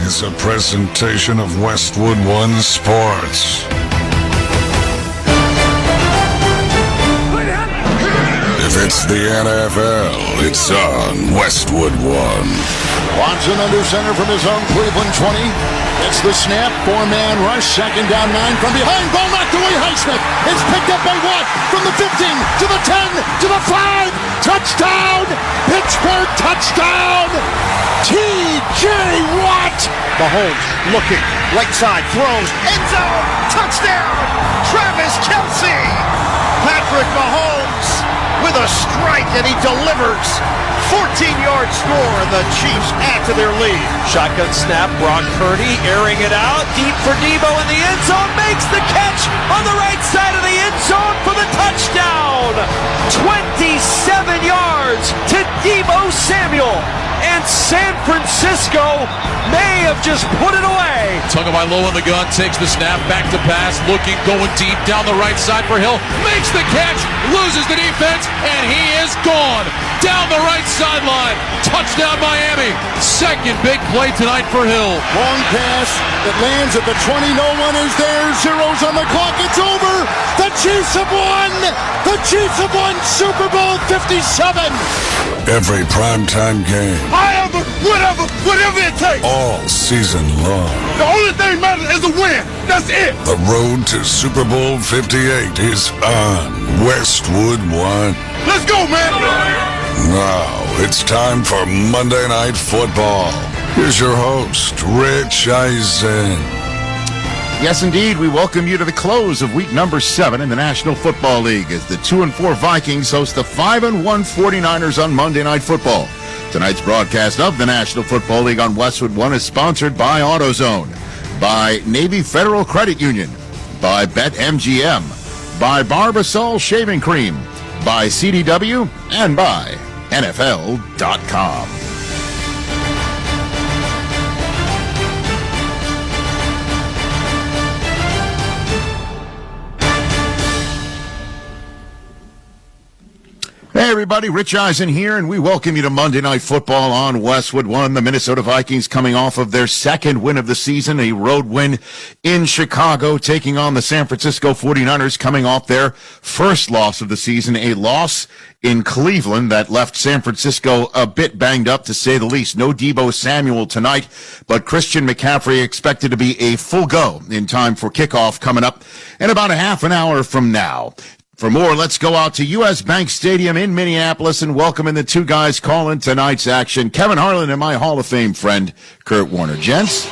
is a presentation of Westwood One Sports. If it's the NFL, it's on Westwood One. Watson under center from his own Cleveland 20. It's the snap, four-man rush, second down, 9 from behind. Ball knocked away, Highsmith. It's picked up by Watt from the 15 to the 10 to the 5. Touchdown! Pittsburgh touchdown! T.J. Watt! Mahomes looking, right side, throws, end zone, touchdown! Travis Kelce! Patrick Mahomes with a strike, and he delivers. 14-yard score, and the Chiefs add to their lead. Shotgun snap, Brock Purdy airing it out, deep for Debo in the end zone, makes the catch on the right side of the end zone for the touchdown. 27 yards to Debo Samuel, and San Francisco may have just put it away. Tagovailoa in the gun, takes the snap, back to pass, looking, going deep, down the right side for Hill, makes the catch, loses the defense, and he is gone. Down the right sideline, touchdown Miami. Second big play tonight for Hill. Long pass that lands at the 20, no one is there, zeros on the clock, it's over. The Chiefs have won! The Chiefs have won Super Bowl 57! Every primetime game. Whatever it takes. All season long. The only thing matters is a win. That's it. The road to Super Bowl 58 is on Westwood One. Let's go, man. Now it's time for Monday Night Football. Here's your host, Rich Eisen. Yes, indeed. We welcome you to the close of week number 7 in the National Football League as the 2-4 Vikings host the 5-1 49ers on Monday Night Football. Tonight's broadcast of the National Football League on Westwood One is sponsored by AutoZone, by Navy Federal Credit Union, by BetMGM, by Barbasol Shaving Cream, by CDW, and by NFL.com. Hey everybody, Rich Eisen here, and we welcome you to Monday Night Football on Westwood One. The Minnesota Vikings coming off of their second win of the season, a road win in Chicago, taking on the San Francisco 49ers, coming off their first loss of the season, a loss in Cleveland that left San Francisco a bit banged up, to say the least. No Debo Samuel tonight, but Christian McCaffrey expected to be a full go in time for kickoff coming up in about a half an hour from now. For more, let's go out to U.S. Bank Stadium in Minneapolis and welcome in the two guys calling tonight's action, Kevin Harlan and my Hall of Fame friend, Kurt Warner. Gents?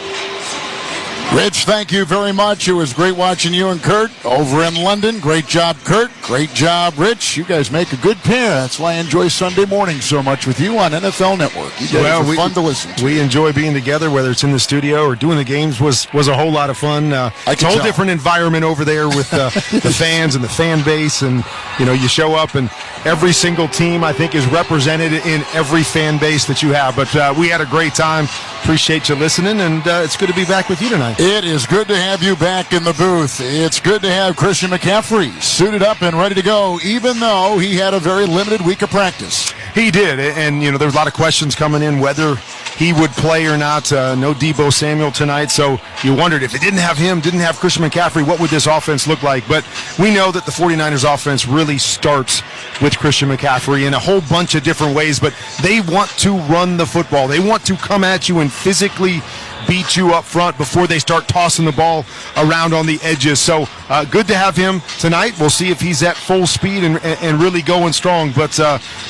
Rich, thank you very much. It was great watching you and Kurt over in London. Great job, Kurt. Great job, Rich. You guys make a good pair. That's why I enjoy Sunday mornings so much with you on NFL Network. You guys are fun to listen to. We enjoy being together, whether it's in the studio or doing the games was a whole lot of fun. It's a whole different environment over there with the fans and the fan base. And, you show up and every single team, I think, is represented in every fan base that you have. But we had a great time. Appreciate you listening, and it's good to be back with you tonight. It is good to have you back in the booth. It's good to have Christian McCaffrey suited up and ready to go, even though he had a very limited week of practice. He did, and there was a lot of questions coming in whether he would play or not. No Debo Samuel tonight, so you wondered if it didn't have him, didn't have Christian McCaffrey, what would this offense look like? But we know that the 49ers offense really starts with Christian McCaffrey in a whole bunch of different ways, but they want to run the football. They want to come at you and physically beat you up front before they start tossing the ball around on the edges. So good to have him tonight. We'll see if he's at full speed and really going strong. But,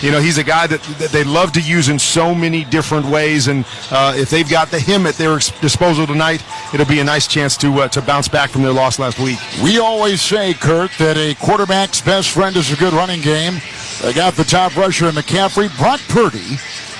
he's a guy that they love to use in so many different ways. And if they've got him at their disposal tonight, it'll be a nice chance to bounce back from their loss last week. We always say, Kurt, that a quarterback's best friend is a good running game. They got the top rusher in McCaffrey. Brock Purdy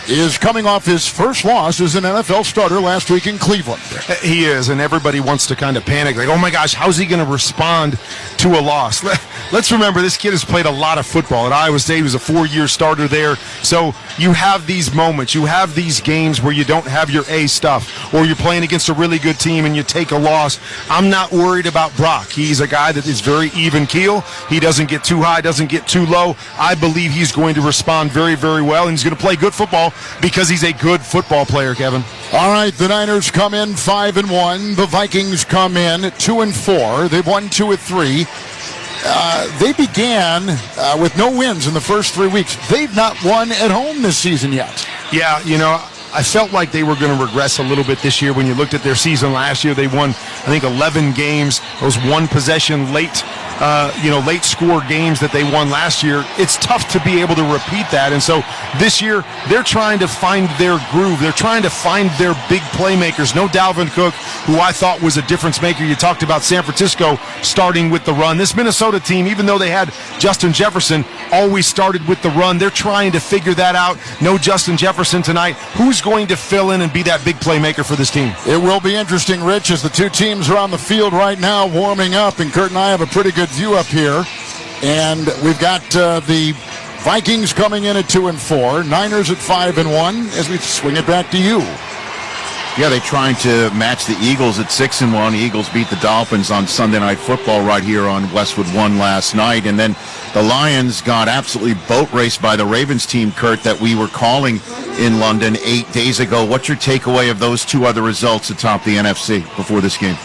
is coming off his first loss as an NFL starter last week in Cleveland. He is, and everybody wants to kind of panic, like, oh my gosh, how's he going to respond to a loss? let's remember this kid has played a lot of football at Iowa State. He was a 4-year starter there. So you have these moments, you have these games where you don't have your A stuff, or you're playing against a really good team and you take a loss. I'm not worried about Brock. He's a guy that is very even keel. He doesn't get too high, doesn't get too low. I believe he's going to respond very, very well, and he's going to play good football because he's a good football player, Kevin. All right, the Niners come in 5-1. The Vikings come in 2-4. They've won 2 of 3. They began with no wins in the first 3 weeks. They've not won at home this season yet. Yeah, I felt like they were going to regress a little bit this year. When you looked at their season last year, they won, I think, 11 games. Those one possession late score games that they won last year. It's tough to be able to repeat that. And so this year, they're trying to find their groove. They're trying to find their big playmakers. No Dalvin Cook, who I thought was a difference maker. You talked about San Francisco starting with the run. This Minnesota team, even though they had Justin Jefferson, always started with the run. They're trying to figure that out. No Justin Jefferson tonight. Who's going to fill in and be that big playmaker for this team? It will be interesting, Rich, as the two teams are on the field right now warming up, and Kurt and I have a pretty good view up here. And we've got the Vikings coming in at 2-4, Niners at 5-1, as we swing it back to you. Yeah, they're trying to match the Eagles at 6-1. The Eagles beat the Dolphins on Sunday Night Football right here on Westwood 1 last night. And then the Lions got absolutely boat raced by the Ravens team, Kurt, that we were calling in London 8 days ago. What's your takeaway of those two other results atop the NFC before this game?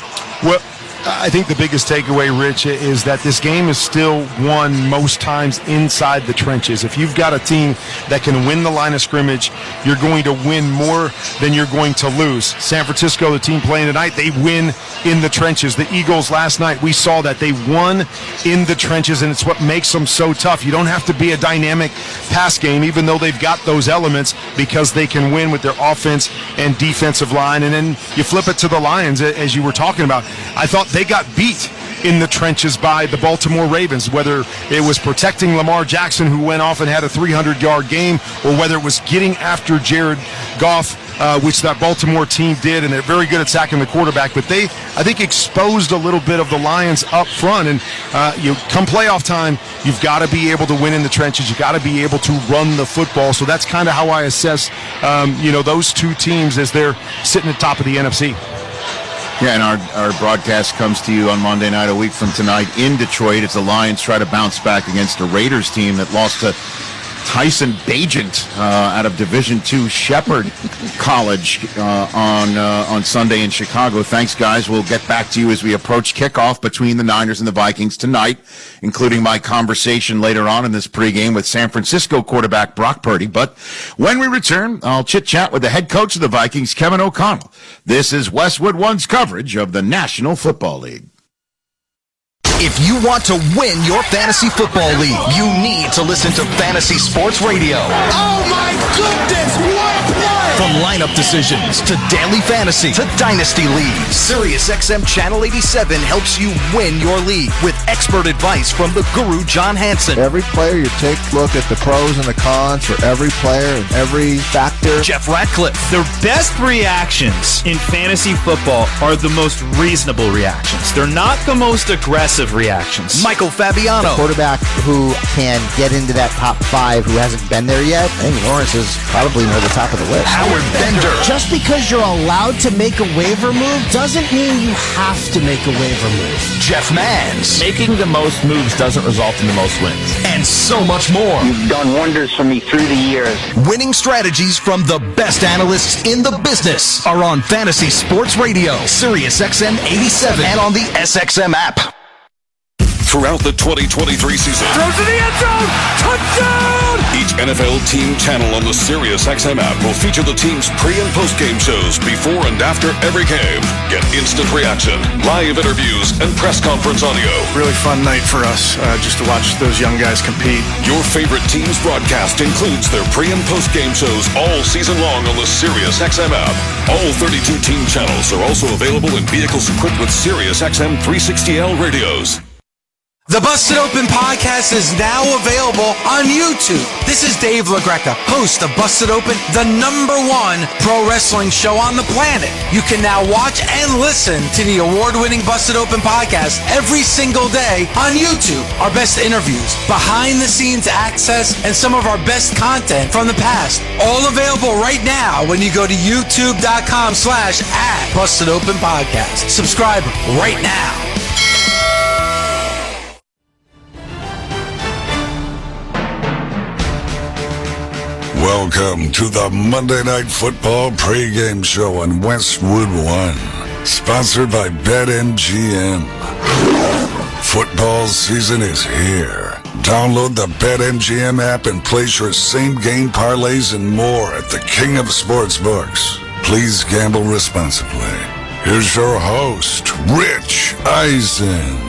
Well, I think the biggest takeaway, Rich, is that this game is still won most times inside the trenches. If you've got a team that can win the line of scrimmage, you're going to win more than you're going to lose. San Francisco, the team playing tonight, they win in the trenches. The Eagles last night, we saw that they won in the trenches, and it's what makes them so tough. You don't have to be a dynamic pass game, even though they've got those elements, because they can win with their offense and defensive line. And then you flip it to the Lions, as you were talking about. I thought they got beat in the trenches by the Baltimore Ravens, whether it was protecting Lamar Jackson, who went off and had a 300-yard game, or whether it was getting after Jared Goff, which that Baltimore team did, and they're very good at sacking the quarterback. But they, I think, exposed a little bit of the Lions up front. And come playoff time, you've got to be able to win in the trenches. You've got to be able to run the football. So that's kind of how I assess, those two teams as they're sitting at the top of the NFC. Yeah, and our broadcast comes to you on Monday night, a week from tonight, in Detroit, as the Lions try to bounce back against a Raiders team that lost to Tyson Bagent out of Division II Shepherd College on Sunday in Chicago. Thanks, guys. We'll get back to you as we approach kickoff between the Niners and the Vikings tonight, including my conversation later on in this pregame with San Francisco quarterback Brock Purdy. But when we return, I'll chit-chat with the head coach of the Vikings, Kevin O'Connell. This is Westwood One's coverage of the National Football League. If you want to win your fantasy football league, you need to listen to Fantasy Sports Radio. Oh my goodness, what a play! From lineup decisions to daily fantasy to dynasty leagues, SiriusXM Channel 87 helps you win your league with expert advice from the guru John Hansen. Every player, you take a look at the pros and the cons for every player and every factor. Jeff Ratcliffe. The best reactions in fantasy football are the most reasonable reactions. They're not the most aggressive reactions. Michael Fabiano. A quarterback who can get into that top 5 who hasn't been there yet. I think Lawrence is probably near the top of the list. Howard Bender. Just because you're allowed to make a waiver move doesn't mean you have to make a waiver move. Jeff Mans. Making the most moves doesn't result in the most wins. And so much more. You've done wonders for me through the years. Winning strategies from the best analysts in the business are on Fantasy Sports Radio, SiriusXM 87, and on the SXM app. Throughout the 2023 season, throws to the end zone, touchdown! Each NFL team channel on the SiriusXM app will feature the team's pre- and post-game shows before and after every game. Get instant reaction, live interviews, and press conference audio. Really fun night for us, just to watch those young guys compete. Your favorite team's broadcast includes their pre- and post-game shows all season long on the SiriusXM app. All 32 team channels are also available in vehicles equipped with SiriusXM 360L radios. The Busted Open podcast is now available on YouTube. This is Dave LaGreca, host of Busted Open, the #1 pro wrestling show on the planet. You can now watch and listen to the award-winning Busted Open podcast every single day on YouTube. Our best interviews, behind-the-scenes access, and some of our best content from the past. All available right now when you go to youtube.com/@BustedOpenPodcast. Subscribe right now. Welcome to the Monday Night Football pregame show on Westwood 1, sponsored by BetMGM. Football season is here. Download the BetMGM app and place your same-game parlays and more at the King of Sportsbooks. Please gamble responsibly. Here's your host, Rich Eisen.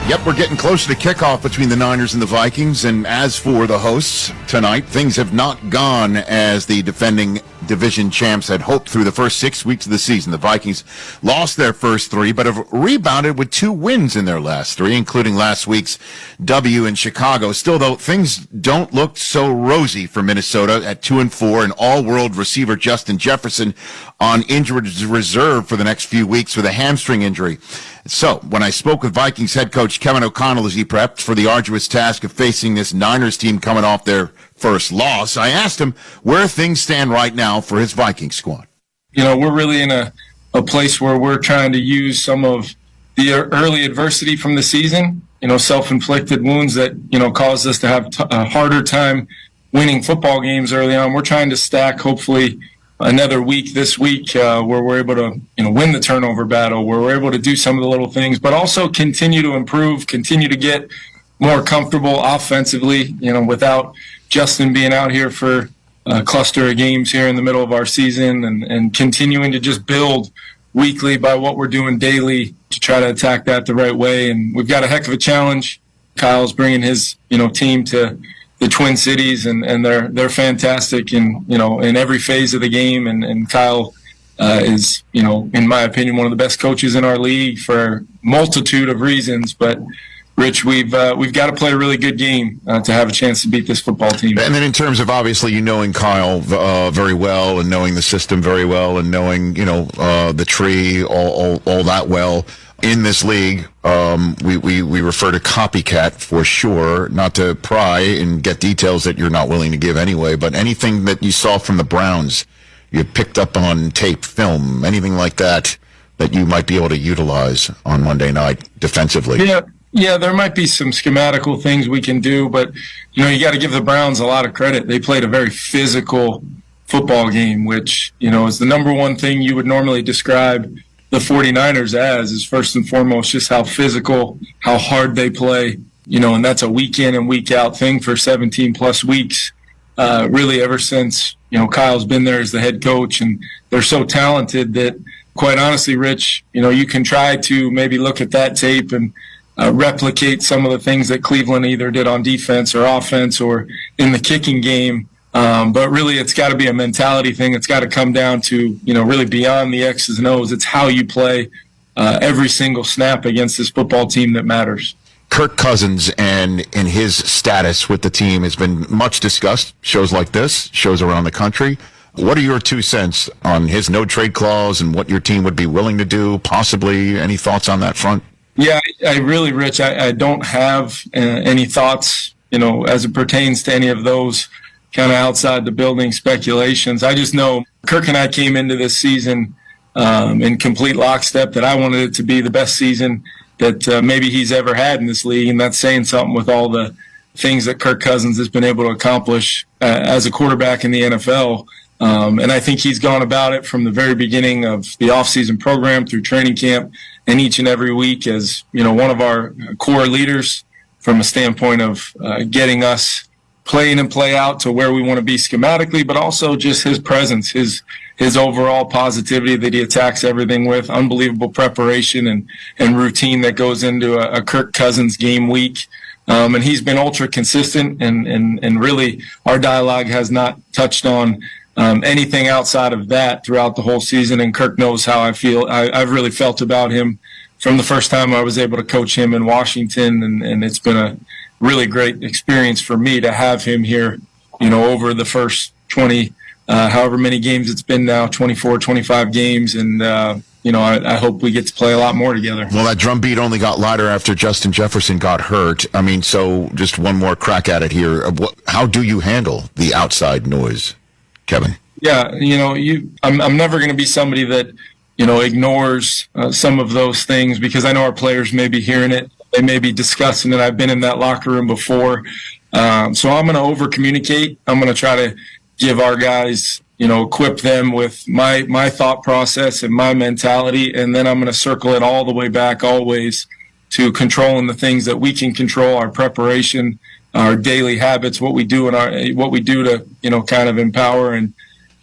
Yep, we're getting closer to kickoff between the Niners and the Vikings, and as for the hosts tonight, things have not gone as the defending division champs had hoped through the first 6 weeks of the season. The Vikings lost their first 3, but have rebounded with 2 wins in their last 3, including last week's W in Chicago. Still, though, things don't look so rosy for Minnesota at 2-4, and all-world receiver Justin Jefferson on injured reserve for the next few weeks with a hamstring injury. So, when I spoke with Vikings head coach Kevin O'Connell as he prepped for the arduous task of facing this Niners team coming off their first loss, I asked him where things stand right now for his Vikings squad. You know, we're really in a place where we're trying to use some of the early adversity from the season, self-inflicted wounds that, caused us to have a harder time winning football games early on. We're trying to stack, hopefully, another week this week where we're able to, win the turnover battle, where we're able to do some of the little things, but also continue to improve, continue to get more comfortable offensively, without Justin being out here for a cluster of games here in the middle of our season, and continuing to just build weekly by what we're doing daily to try to attack that the right way. And we've got a heck of a challenge. Kyle's bringing his, team to the Twin Cities, and they're fantastic in every phase of the game. And Kyle is, in my opinion, one of the best coaches in our league for a multitude of reasons. But Rich, we've got to play a really good game to have a chance to beat this football team. And then in terms of obviously knowing Kyle very well, and knowing the system very well, and knowing the tree all that well in this league, we refer to copycat for sure, not to pry and get details that you're not willing to give anyway. But anything that you saw from the Browns, you picked up on tape, film, anything like that you might be able to utilize on Monday night defensively. Yeah, there might be some schematical things we can do, but, you got to give the Browns a lot of credit. They played a very physical football game, which, is the number one thing you would normally describe the 49ers as, is first and foremost just how physical, how hard they play, and that's a week in and week out thing for 17-plus weeks, really ever since, Kyle's been there as the head coach, and they're so talented that, quite honestly, Rich, you can try to maybe look at that tape and replicate some of the things that Cleveland either did on defense or offense or in the kicking game. But really, it's got to be a mentality thing. It's got to come down to, really beyond the X's and O's. It's how you play every single snap against this football team that matters. Kirk Cousins and his status with the team has been much discussed. Shows like this, shows around the country. What are your 2 cents on his no-trade clause and what your team would be willing to do, possibly? Any thoughts on that front? Yeah, I really, Rich, I don't have any thoughts, as it pertains to any of those kind of outside the building speculations. I just know Kirk and I came into this season in complete lockstep that I wanted it to be the best season that maybe he's ever had in this league, and that's saying something with all the things that Kirk Cousins has been able to accomplish as a quarterback in the NFL. And I think he's gone about it from the very beginning of the offseason program through training camp and each and every week as, one of our core leaders from a standpoint of getting us play in and play out to where we want to be schematically, but also just his presence, his overall positivity that he attacks everything with, unbelievable preparation and routine that goes into a Kirk Cousins game week. And he's been ultra consistent, and really our dialogue has not touched on anything outside of that throughout the whole season. And Kirk knows how I feel. I've really felt about him from the first time I was able to coach him in Washington, and it's been a really great experience for me to have him here, over the first 20, however many games it's been now, 24, 25 games, and I hope we get to play a lot more together. Well, that drum beat only got louder after Justin Jefferson got hurt. I mean, so just one more crack at it here. How do you handle the outside noise, Kevin? Yeah, I'm never going to be somebody that, ignores some of those things, because I know our players may be hearing it. They may be discussing it. I've been in that locker room before. So I'm going to over-communicate. I'm going to try to give our guys, equip them with my thought process and my mentality, and then I'm going to circle it all the way back always to controlling the things that we can control, our preparation, our daily habits, what we do to, kind of empower and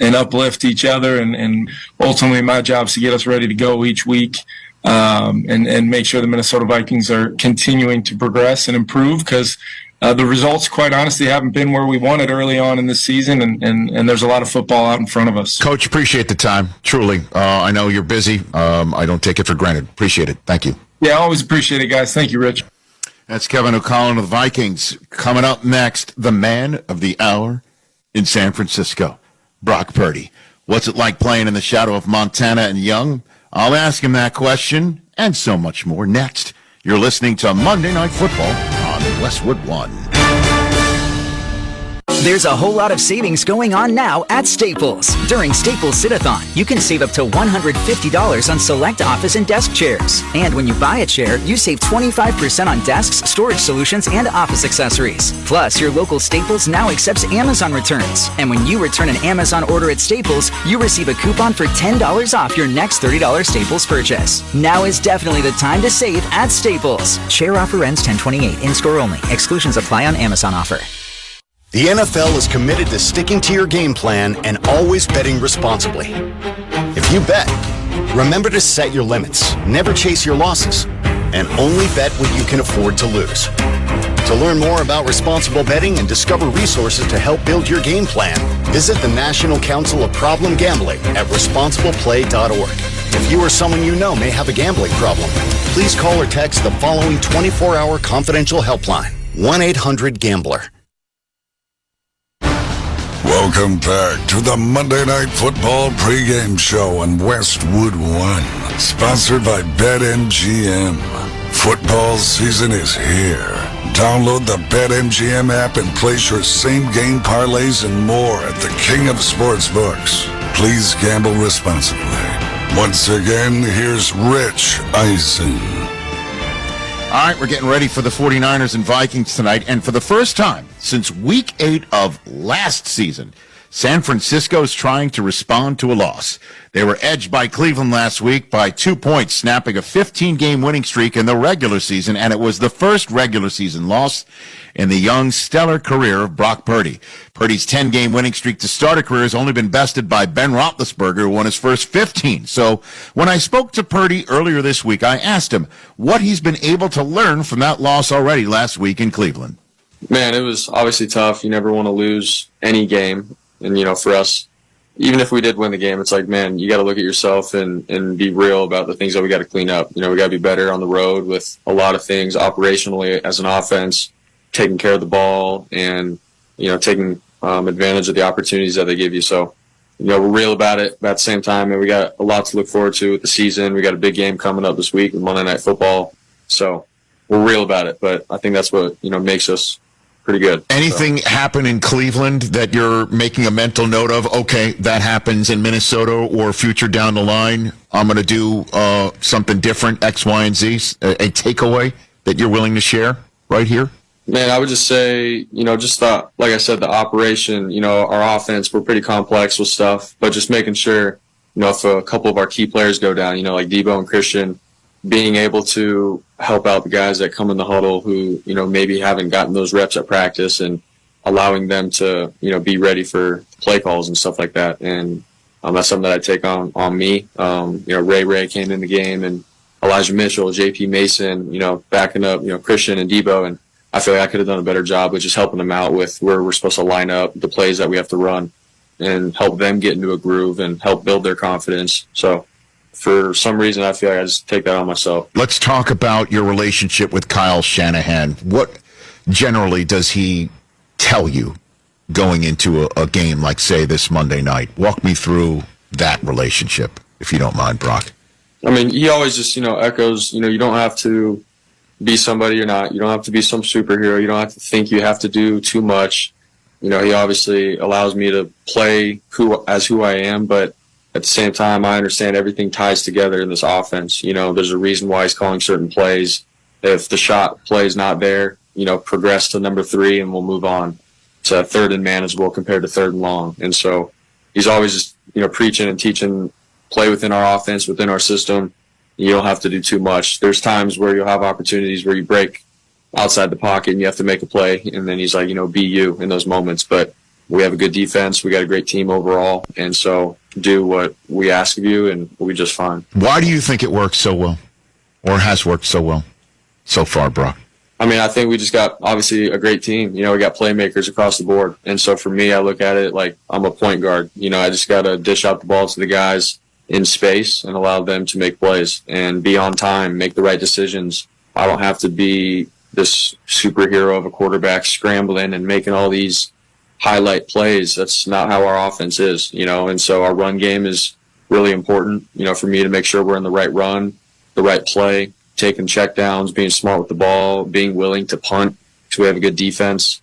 uplift each other. And ultimately my job is to get us ready to go each week, and make sure the Minnesota Vikings are continuing to progress and improve, because the results, quite honestly, haven't been where we wanted early on in this season, and there's a lot of football out in front of us. Coach, appreciate the time, truly. I know you're busy. I don't take it for granted. Appreciate it. Thank you. Yeah, always appreciate it, guys. Thank you, Rich. That's Kevin O'Connell of the Vikings. Coming up next, the man of the hour in San Francisco, Brock Purdy. What's it like playing in the shadow of Montana and Young? I'll ask him that question and so much more next. You're listening to Monday Night Football on Westwood One. There's a whole lot of savings going on now at Staples. During Staples Sit-a-thon, you can save up to $150 on select office and desk chairs. And when you buy a chair, you save 25% on desks, storage solutions, and office accessories. Plus, your local Staples now accepts Amazon returns. And when you return an Amazon order at Staples, you receive a coupon for $10 off your next $30 Staples purchase. Now is definitely the time to save at Staples. Chair offer ends 10/28. In-store only. Exclusions apply on Amazon offer. The NFL is committed to sticking to your game plan and always betting responsibly. If you bet, remember to set your limits, never chase your losses, and only bet what you can afford to lose. To learn more about responsible betting and discover resources to help build your game plan, visit the National Council of Problem Gambling at responsibleplay.org. If you or someone you know may have a gambling problem, please call or text the following 24-hour confidential helpline, 1-800-GAMBLER. Welcome back to the Monday Night Football pregame show on Westwood One, sponsored by BetMGM. Football season is here. Download the BetMGM app and place your same-game parlays and more at the King of Sportsbooks. Please gamble responsibly. Once again, here's Rich Eisen. All right, we're getting ready for the 49ers and Vikings tonight, and for the first time since Week 8 of last season, San Francisco's trying to respond to a loss. They were edged by Cleveland last week by 2 points, snapping a 15-game winning streak in the regular season, and it was the first regular season loss in the young, stellar career of Brock Purdy. Purdy's 10-game winning streak to start a career has only been bested by Ben Roethlisberger, who won his first 15. So when I spoke to Purdy earlier this week, I asked him what he's been able to learn from that loss already last week in Cleveland. Man, it was obviously tough. You never want to lose any game. And, for us, even if we did win the game, it's like, man, you got to look at yourself and be real about the things that we got to clean up. We got to be better on the road with a lot of things operationally as an offense, taking care of the ball and, taking advantage of the opportunities that they give you. So, we're real about it. But at the same time, and we got a lot to look forward to with the season. We got a big game coming up this week with Monday Night Football. So we're real about it. But I think that's what, makes us pretty good. Anything happen in Cleveland that you're making a mental note of? Okay, that happens in Minnesota or future down the line. I'm going to do something different, X, Y, and Z. A takeaway that you're willing to share right here? Man, I would just say, just like I said, the operation, our offense, we're pretty complex with stuff, but just making sure, if a couple of our key players go down, like Debo and Christian, being able to help out the guys that come in the huddle who, maybe haven't gotten those reps at practice and allowing them to, be ready for play calls and stuff like that. And that's something that I take on me. Ray came in the game and Elijah Mitchell, JP Mason, backing up, Christian and Debo. And I feel like I could have done a better job with just helping them out with where we're supposed to line up, the plays that we have to run, and help them get into a groove and help build their confidence. So for some reason, I feel like I just take that on myself. Let's talk about your relationship with Kyle Shanahan. What generally does he tell you going into a game like, say, this Monday night? Walk me through that relationship, if you don't mind, Brock. I mean, he always just, echoes, you don't have to be somebody you're not. You don't have to be some superhero. You don't have to think you have to do too much. He obviously allows me to play who I am, but at the same time, I understand everything ties together in this offense. There's a reason why he's calling certain plays. If the shot play is not there, progress to number 3 and we'll move on to third and manageable compared to third and long. And so he's always just, preaching and teaching, play within our offense, within our system. You don't have to do too much. There's times where you'll have opportunities where you break outside the pocket and you have to make a play. And then he's like, be you in those moments. But we have a good defense. We got a great team overall. And so do what we ask of you and we'll be just fine. Why do you think it works so well, or has worked so well so far, Brock? I mean, I think we just got, obviously, a great team. We got playmakers across the board. And so for me, I look at it like I'm a point guard. I just got to dish out the ball to the guys in space and allow them to make plays and be on time, make the right decisions. I don't have to be this superhero of a quarterback scrambling and making all these highlight plays. That's not how our offense is, and so our run game is really important, for me to make sure we're in the right run, the right play, taking checkdowns, being smart with the ball, being willing to punt because we have a good defense.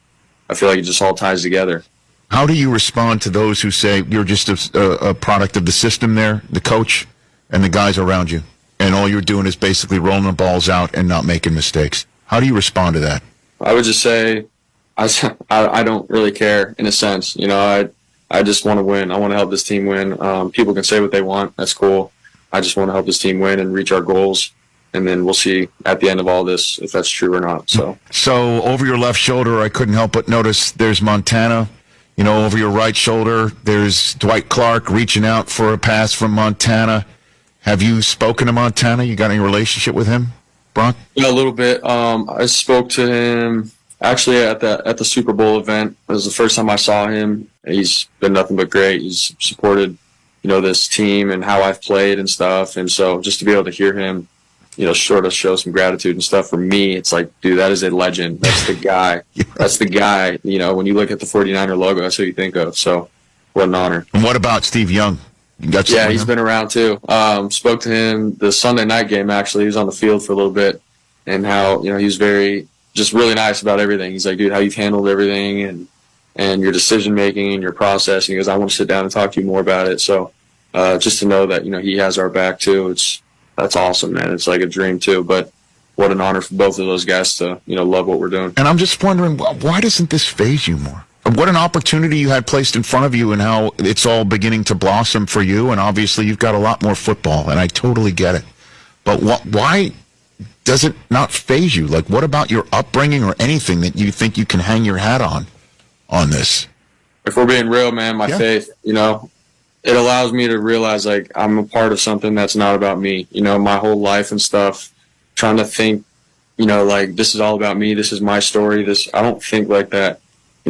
I feel like it just all ties together. How do you respond to those who say you're just a product of the system there, the coach, and the guys around you, and all you're doing is basically rolling the balls out and not making mistakes? How do you respond to that? I would just say I don't really care in a sense. I just want to win. I want to help this team win. People can say what they want. That's cool. I just want to help this team win and reach our goals. And then we'll see at the end of all this if that's true or not. So over your left shoulder, I couldn't help but notice there's Montana. Over your right shoulder, there's Dwight Clark reaching out for a pass from Montana. Have you spoken to Montana? You got any relationship with him, Brock? Yeah, a little bit. I spoke to him actually at the Super Bowl event. It was the first time I saw him. He's been nothing but great. He's supported, this team and how I've played and stuff. And so just to be able to hear him, sort of show some gratitude and stuff for me, it's like, dude, that is a legend. That's the guy. That's the guy. When you look at the 49er logo, that's who you think of. So what an honor. And what about Steve Young? Yeah, he's been around too. Spoke to him the Sunday night game, actually. He was on the field for a little bit, and how, he was just really nice about everything. He's like, dude, how you've handled everything and your decision making and your process. And he goes, I want to sit down and talk to you more about it. So just to know that, he has our back too. That's awesome, man. It's like a dream too, but what an honor for both of those guys to, love what we're doing. And I'm just wondering, why doesn't this faze you more? What an opportunity you had placed in front of you and how it's all beginning to blossom for you. And obviously you've got a lot more football, and I totally get it. But why does it not faze you? Like, what about your upbringing or anything that you think you can hang your hat on this? If we're being real, man, my faith, it allows me to realize, like, I'm a part of something that's not about me. My whole life and stuff, trying to think, like, this is all about me. This is my story. I don't think like that.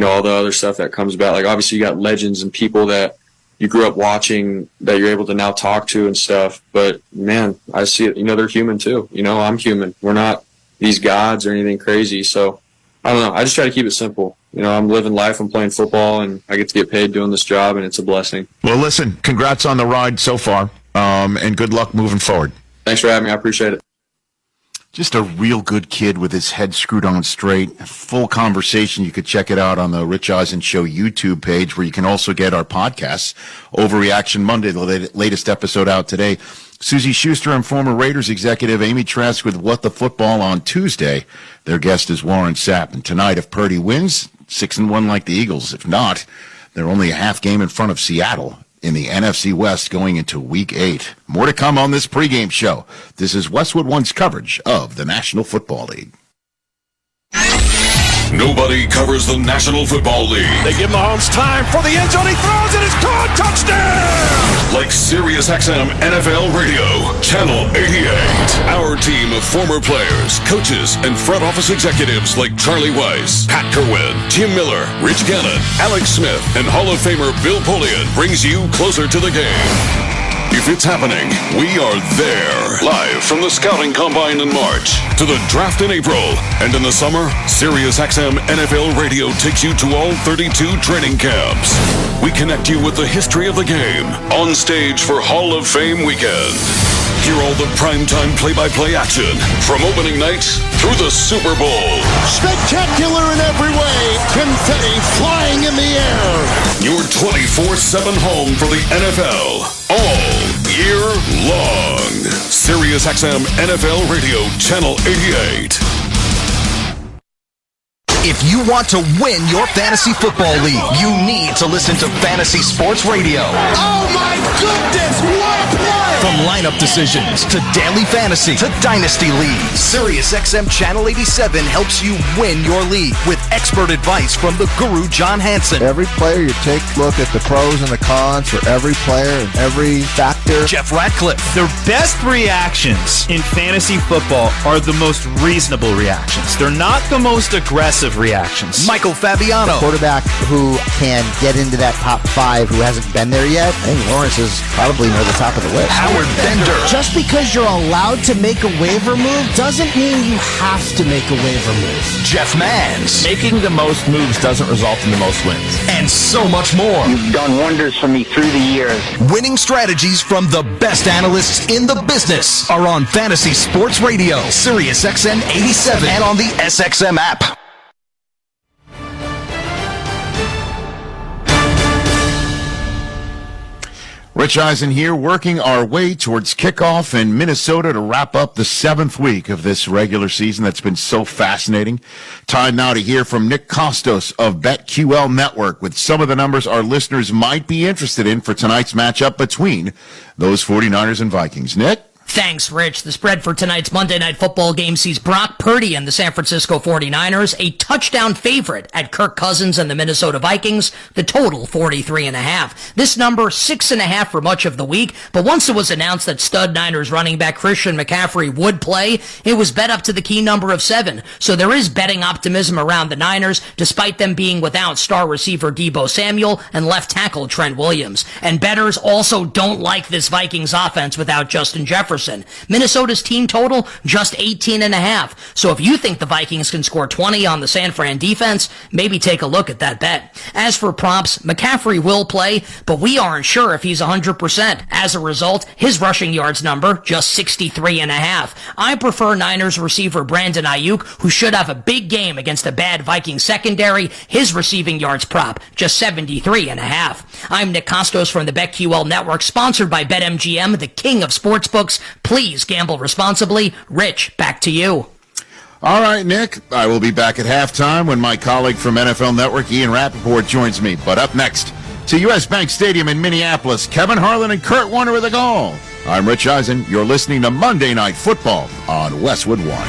All the other stuff that comes about. Like, obviously, you got legends and people that you grew up watching that you're able to now talk to and stuff. But, man, I see it. They're human, too. I'm human. We're not these gods or anything crazy. So, I don't know. I just try to keep it simple. I'm living life, I'm playing football, and I get to get paid doing this job, and it's a blessing. Well, listen, congrats on the ride so far, and good luck moving forward. Thanks for having me. I appreciate it. Just a real good kid with his head screwed on straight. Full conversation. You could check it out on the Rich Eisen Show YouTube page, where you can also get our podcasts. Overreaction Monday, the latest episode out today. Susie Schuster and former Raiders executive Amy Trask with What the Football on Tuesday. Their guest is Warren Sapp. And tonight, if Purdy wins, 6-1 like the Eagles. If not, they're only a half game in front of Seattle in the NFC West going into Week 8. More to come on this pregame show. This is Westwood One's coverage of the National Football League. Nobody covers the National Football League. They give Mahomes time for the end zone. He throws it. It's caught. Touchdown! Like SiriusXM NFL Radio, Channel 88. Our team of former players, coaches, and front office executives like Charlie Weiss, Pat Kerwin, Jim Miller, Rich Gannon, Alex Smith, and Hall of Famer Bill Polian brings you closer to the game. If it's happening, we are there. Live from the Scouting Combine in March to the draft in April. And in the summer, SiriusXM NFL Radio takes you to all 32 training camps. We connect you with the history of the game on stage for Hall of Fame weekend. Hear all the primetime play-by-play action from opening night through the Super Bowl. Spectacular in every way. Confetti flying in the air. Your 24/7 home for the NFL all year long. SiriusXM NFL Radio Channel 88. If you want to win your fantasy football league, you need to listen to Fantasy Sports Radio. Oh my goodness, what a play! From lineup decisions to daily fantasy to dynasty leagues, SiriusXM Channel 87 helps you win your league with expert advice from the guru John Hansen. Every player, you take a look at the pros and the cons for every player and every factor. Jeff Ratcliffe. The best reactions in fantasy football are the most reasonable reactions. They're not the most aggressive reactions. Michael Fabiano. Quarterback who can get into that top 5 who hasn't been there yet. I think Lawrence is probably near the top of the list. Howard Bender. Just because you're allowed to make a waiver move doesn't mean you have to make a waiver move. Jeff Mans. Making the most moves doesn't result in the most wins. And so much more. You've done wonders for me through the years. Winning strategies from the best analysts in the business are on Fantasy Sports Radio, SiriusXM 87, and on the SXM app. Rich Eisen here, working our way towards kickoff in Minnesota to wrap up the 7th week of this regular season that's been so fascinating. Time now to hear from Nick Kostos of BetQL Network with some of the numbers our listeners might be interested in for tonight's matchup between those 49ers and Vikings. Nick? Thanks, Rich. The spread for tonight's Monday Night Football game sees Brock Purdy and the San Francisco 49ers a touchdown favorite at Kirk Cousins and the Minnesota Vikings. The total 43.5. This number 6.5 for much of the week, but once it was announced that stud Niners running back Christian McCaffrey would play, it was bet up to the key number of 7. So there is betting optimism around the Niners, despite them being without star receiver Deebo Samuel and left tackle Trent Williams. And bettors also don't like this Vikings offense without Justin Jefferson. Minnesota's team total, just 18.5. So if you think the Vikings can score 20 on the San Fran defense, maybe take a look at that bet. As for props, McCaffrey will play, but we aren't sure if he's 100%. As a result, his rushing yards number, just 63.5. I prefer Niners receiver Brandon Ayuk, who should have a big game against a bad Vikings secondary. His receiving yards prop, just 73.5. I'm Nick Kostos from the BetQL Network, sponsored by BetMGM, the king of sportsbooks. Please gamble responsibly. Rich, back to you. All right, Nick. I will be back at halftime when my colleague from NFL Network, Ian Rappaport, joins me. But up next, to U.S. Bank Stadium in Minneapolis, Kevin Harlan and Kurt Warner with a call. I'm Rich Eisen. You're listening to Monday Night Football on Westwood One.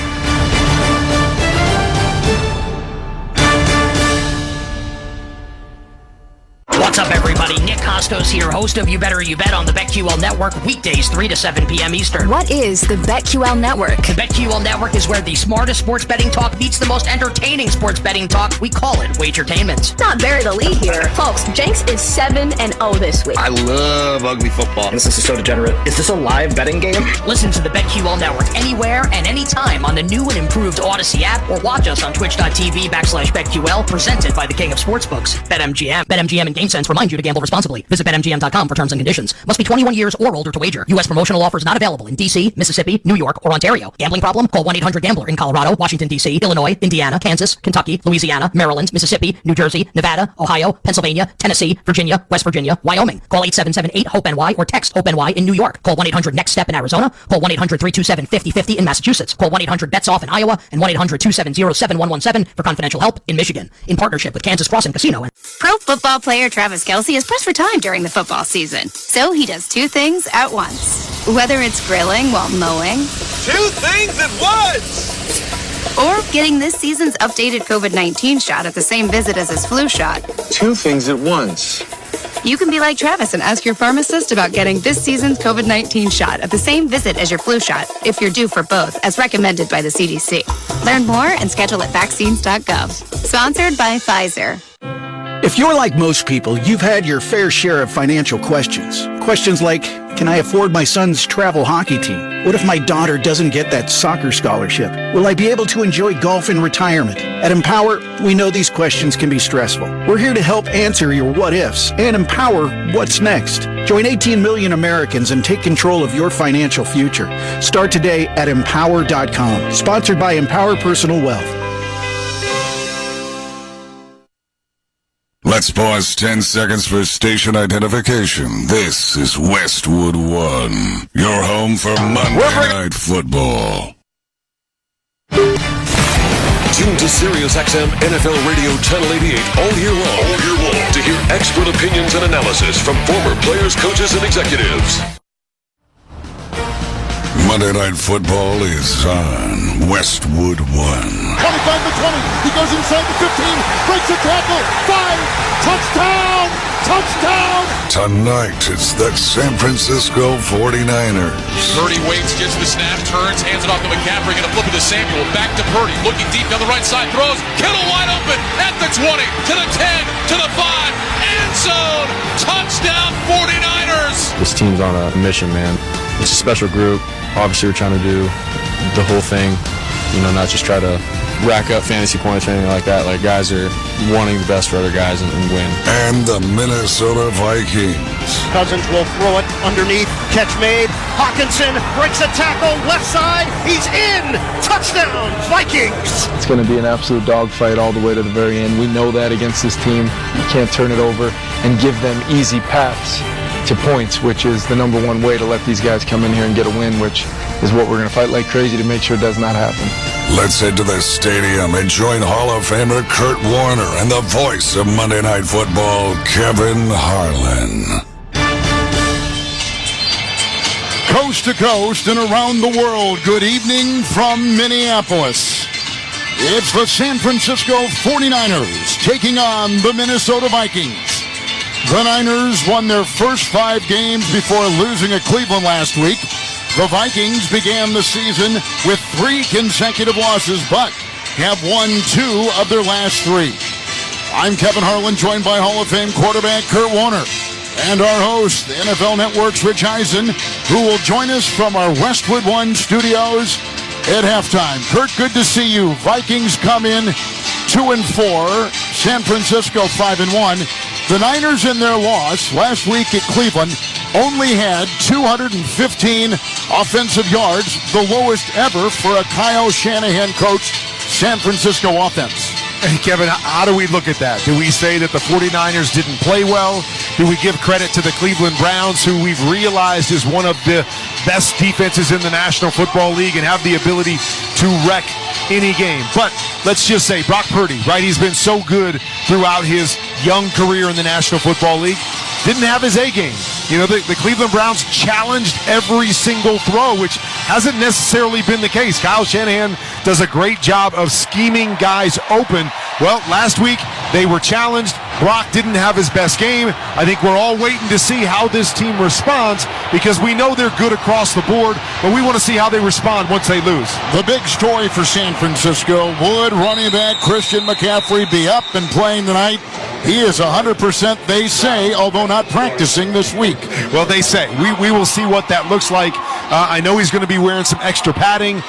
What's up, everybody? Nick Kostos here, host of You Better You Bet on the BetQL Network, weekdays 3 to 7 p.m. Eastern. What is the BetQL Network? The BetQL Network is where the smartest sports betting talk meets the most entertaining sports betting talk. We call it Wagertainment. Not bury the lead here. Folks, Jenks is 7-0 this week. I love ugly football. This is so degenerate. Is this a live betting game? Listen to the BetQL Network anywhere and anytime on the new and improved Odyssey app, or watch us on twitch.tv/BetQL, presented by the king of sportsbooks, BetMGM. BetMGM and GameSense remind you to gamble responsibly. Visit BetMGM.com for terms and conditions. Must be 21 years or older to wager. U.S. promotional offers not available in D.C., Mississippi, New York, or Ontario. Gambling problem? Call 1-800-GAMBLER in Colorado, Washington, D.C., Illinois, Indiana, Kansas, Kentucky, Louisiana, Maryland, Mississippi, New Jersey, Nevada, Ohio, Pennsylvania, Tennessee, Virginia, West Virginia, Wyoming. Call 877-8-HOPE-NY or text HOPE-NY in New York. Call 1-800-NEXT-STEP in Arizona. Call 1-800-327-5050 in Massachusetts. Call 1-800-BETS-OFF in Iowa and 1-800-270-7117 for confidential help in Michigan. In partnership with Kansas Crossing Casino. Pro football player Travis Kelce is pressed for time during the football season. So he does 2 things at once. Whether it's grilling while mowing. 2 things at once! Or getting this season's updated COVID-19 shot at the same visit as his flu shot. 2 things at once. You can be like Travis and ask your pharmacist about getting this season's COVID-19 shot at the same visit as your flu shot, if you're due for both, as recommended by the CDC. Learn more and schedule at vaccines.gov. Sponsored by Pfizer. If you're like most people, you've had your fair share of financial questions. Questions like, can I afford my son's travel hockey team? What if my daughter doesn't get that soccer scholarship? Will I be able to enjoy golf in retirement? At Empower, we know these questions can be stressful. We're here to help answer your what ifs and empower what's next. Join 18 million Americans and take control of your financial future. Start today at empower.com. Sponsored by Empower Personal Wealth. Let's pause 10 seconds for station identification. This is Westwood 1, your home for Monday Night Football. Tune to Sirius XM NFL Radio Channel 88 all year long to hear expert opinions and analysis from former players, coaches, and executives. Monday Night Football is on Westwood 1. 25 to 20. He goes inside the 15. Breaks a tackle. 5. Touchdown! Touchdown! Tonight, it's the San Francisco 49ers. Purdy waits, gets the snap, turns, hands it off to McCaffrey, going to flip it to Samuel. Back to Purdy, looking deep down the right side, throws. Kittle wide open at the 20, to the 10, to the 5, end zone. Touchdown 49ers! This team's on a mission, man. It's a special group. Obviously, we're trying to do the whole thing, not just try to rack up fantasy points or anything like that. Like, guys are wanting the best for other guys and win. And the Minnesota Vikings. Cousins will throw it underneath. Catch made. Hawkinson breaks a tackle. Left side. He's in. Touchdown, Vikings. It's going to be an absolute dogfight all the way to the very end. We know that against this team. You can't turn it over and give them easy paths to points, which is the number one way to let these guys come in here and get a win, which is what we're going to fight like crazy to make sure it does not happen. Let's head to the stadium and join Hall of Famer Kurt Warner and the voice of Monday Night Football, Kevin Harlan. Coast to coast and around the world, good evening from Minneapolis. It's the San Francisco 49ers taking on the Minnesota Vikings. The Niners won their first 5 games before losing at Cleveland last week. The Vikings began the season with 3 consecutive losses, but have won 2 of their last 3. I'm Kevin Harlan, joined by Hall of Fame quarterback Kurt Warner, and our host, the NFL Network's Rich Eisen, who will join us from our Westwood 1 studios at halftime. Kurt, good to see you. Vikings come in 2-4, San Francisco 5-1. The Niners in their loss last week at Cleveland only had 215 offensive yards, the lowest ever for a Kyle Shanahan-coached San Francisco offense. Hey, Kevin, how do we look at that? Do we say that the 49ers didn't play well? Do we give credit to the Cleveland Browns, who we've realized is one of the best defenses in the National Football League and have the ability to wreck any game? But let's just say Brock Purdy, right? He's been so good throughout his young career in the National Football League. Didn't have his A game. The Cleveland Browns challenged every single throw, which hasn't necessarily been the case. Kyle Shanahan does a great job of scheming guys open. Well, last week they were challenged. Brock didn't have his best game. I think we're all waiting to see how this team responds, because we know they're good across the board, but we want to see how they respond once they lose. The big story for San Francisco, would running back Christian McCaffrey be up and playing tonight? He is 100%, they say, although not practicing this week. Well, they say. We will see what that looks like. I know he's going to be wearing some extra padding,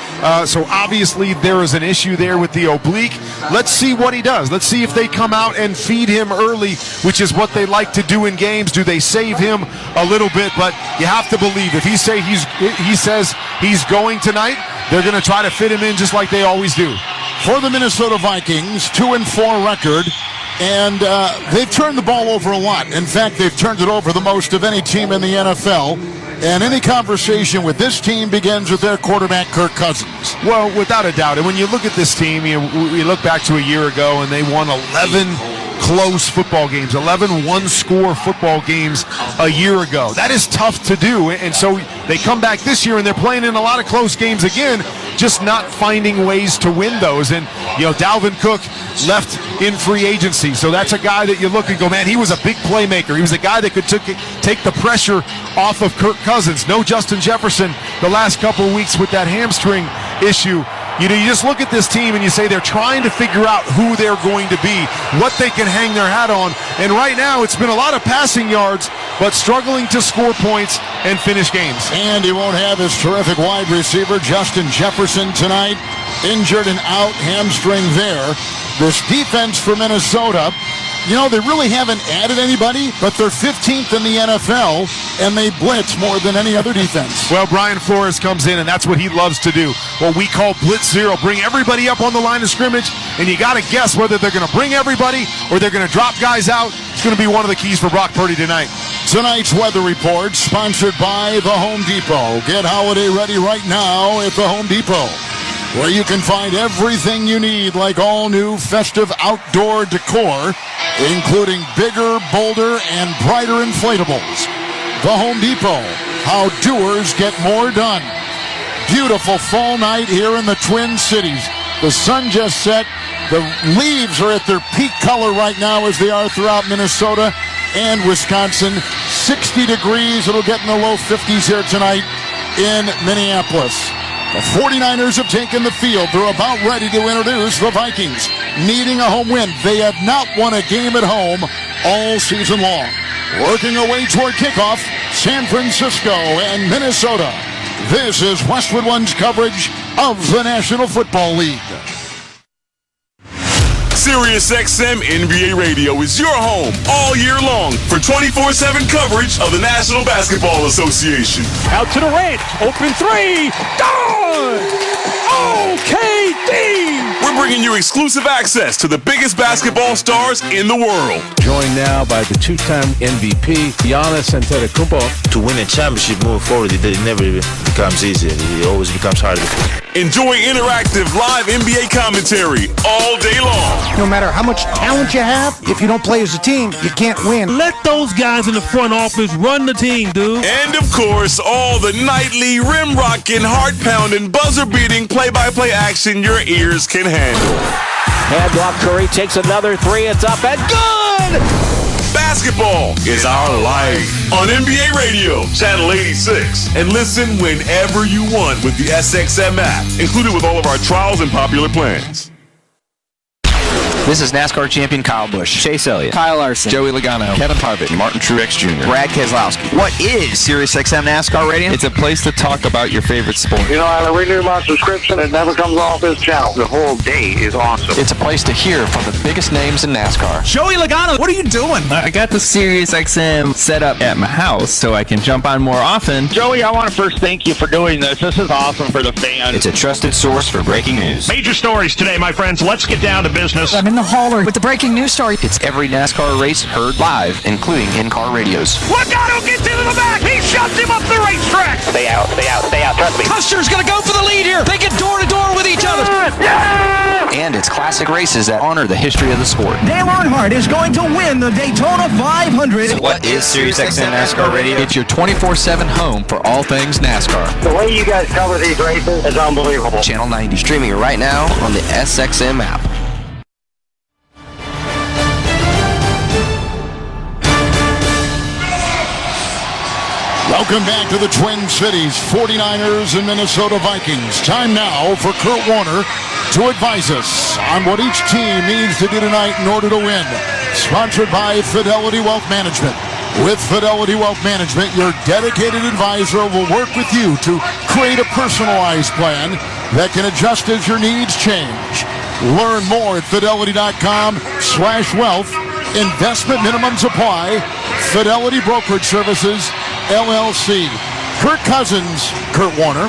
so obviously there is an issue there with the oblique. Let's see what he does. Let's see if they come out and feed him early, which is what they like to do in games. Do they save him a little bit? But you have to believe if he says he's going tonight, they're going to try to fit him in just like they always do. For the Minnesota Vikings, 2-4 record. And they've turned the ball over a lot. In fact, they've turned it over the most of any team in the NFL. And any conversation with this team begins with their quarterback, Kirk Cousins. Well, without a doubt. And when you look at this team, we look back to a year ago, and they won 11 close football games, 11 one-score football games a year ago. That is tough to do. And so they come back this year, and they're playing in a lot of close games again, just not finding ways to win those. And, Dalvin Cook left in free agency. So that's a guy that you look and go, man, he was a big playmaker. He was a guy that could take the pressure off of Kirk Cousins. No Justin Jefferson the last couple of weeks with that hamstring issue. You just look at this team and you say they're trying to figure out who they're going to be, what they can hang their hat on, And right now, it's been a lot of passing yards, but struggling to score points and finish games. And he won't have his terrific wide receiver, Justin Jefferson, tonight. Injured and out, hamstring there. This defense for Minnesota, you know, they really haven't added anybody, but they're 15th in the NFL, and they blitz more than any other defense. Well, Brian Flores comes in, and that's what he loves to do. What we call blitz zero. Bring everybody up on the line of scrimmage, and you got to guess whether they're going to bring everybody or they're going to drop guys out. It's going to be one of the keys for Brock Purdy tonight. Tonight's weather report sponsored by the Home Depot. Get holiday ready right now at the Home Depot, where you can find everything you need, like all new festive outdoor decor, including bigger, bolder, and brighter inflatables. The Home Depot, how doers get more done. Beautiful fall night here in the Twin Cities. The sun just set. The leaves are at their peak color right now, as they are throughout Minnesota and Wisconsin. 60 degrees. It'll get in the low 50s here tonight in Minneapolis. The 49ers have taken the field. They're about ready to introduce the Vikings, needing a home win. They have not won a game at home all season long. Working our way toward kickoff, San Francisco and Minnesota. This is Westwood One's coverage of the National Football League. SiriusXM NBA Radio is your home all year long for 24/7 coverage of the National Basketball Association. Out to the ranch, open three, gone! OKD! We're bringing you exclusive access to the biggest basketball stars in the world. Joined now by the two-time MVP, Giannis Antetokounmpo. To win a championship moving forward, it never becomes easy. It always becomes harder. Enjoy interactive live NBA commentary all day long. No matter how much talent you have, if you don't play as a team, you can't win. Let those guys in the front office run the team, dude. And of course, all the nightly rim-rocking, heart-pounding, buzzer-beating play-by-play action your ears can handle. Hand block, Curry takes another three. It's up and good! Basketball is our life on NBA Radio, Channel 86. And listen whenever you want with the SXM app, included with all of our trials and popular plans. This is NASCAR champion Kyle Busch, Chase Elliott, Kyle Larson, Joey Logano, Kevin Harvick, Martin Truex Jr., Brad Keselowski. What is SiriusXM NASCAR Radio? It's a place to talk about your favorite sport. You know, I renew my subscription. It never comes off this channel. The whole day is awesome. It's a place to hear from the biggest names in NASCAR. Joey Logano, what are you doing? I got the SiriusXM set up at my house so I can jump on more often. Joey, I want to first thank you for doing this. This is awesome for the fans. It's a trusted source for breaking news. Major stories today, my friends. Let's get down to business. I'm in the hauler with the breaking news story. It's every NASCAR race heard live, including in-car radios. Logano gets into the back. He shoves him up the racetrack. Stay out. Trust me. Custer's going to go for the lead here. They get door to door with each other. Yeah! And it's classic races that honor the history of the sport. Dale Earnhardt is going to win the Daytona 500. So what is SiriusXM NASCAR Radio? It's your 24/7 home for all things NASCAR. The way you guys cover these races is unbelievable. Channel 90, streaming right now on the SXM app. Welcome back to the Twin Cities, 49ers and Minnesota Vikings. Time now for Kurt Warner to advise us on what each team needs to do tonight in order to win. Sponsored by Fidelity Wealth Management. With Fidelity Wealth Management, your dedicated advisor will work with you to create a personalized plan that can adjust as your needs change. Learn more at fidelity.com/wealth. Investment minimums apply. Fidelity Brokerage Services, LLC. Kurt Warner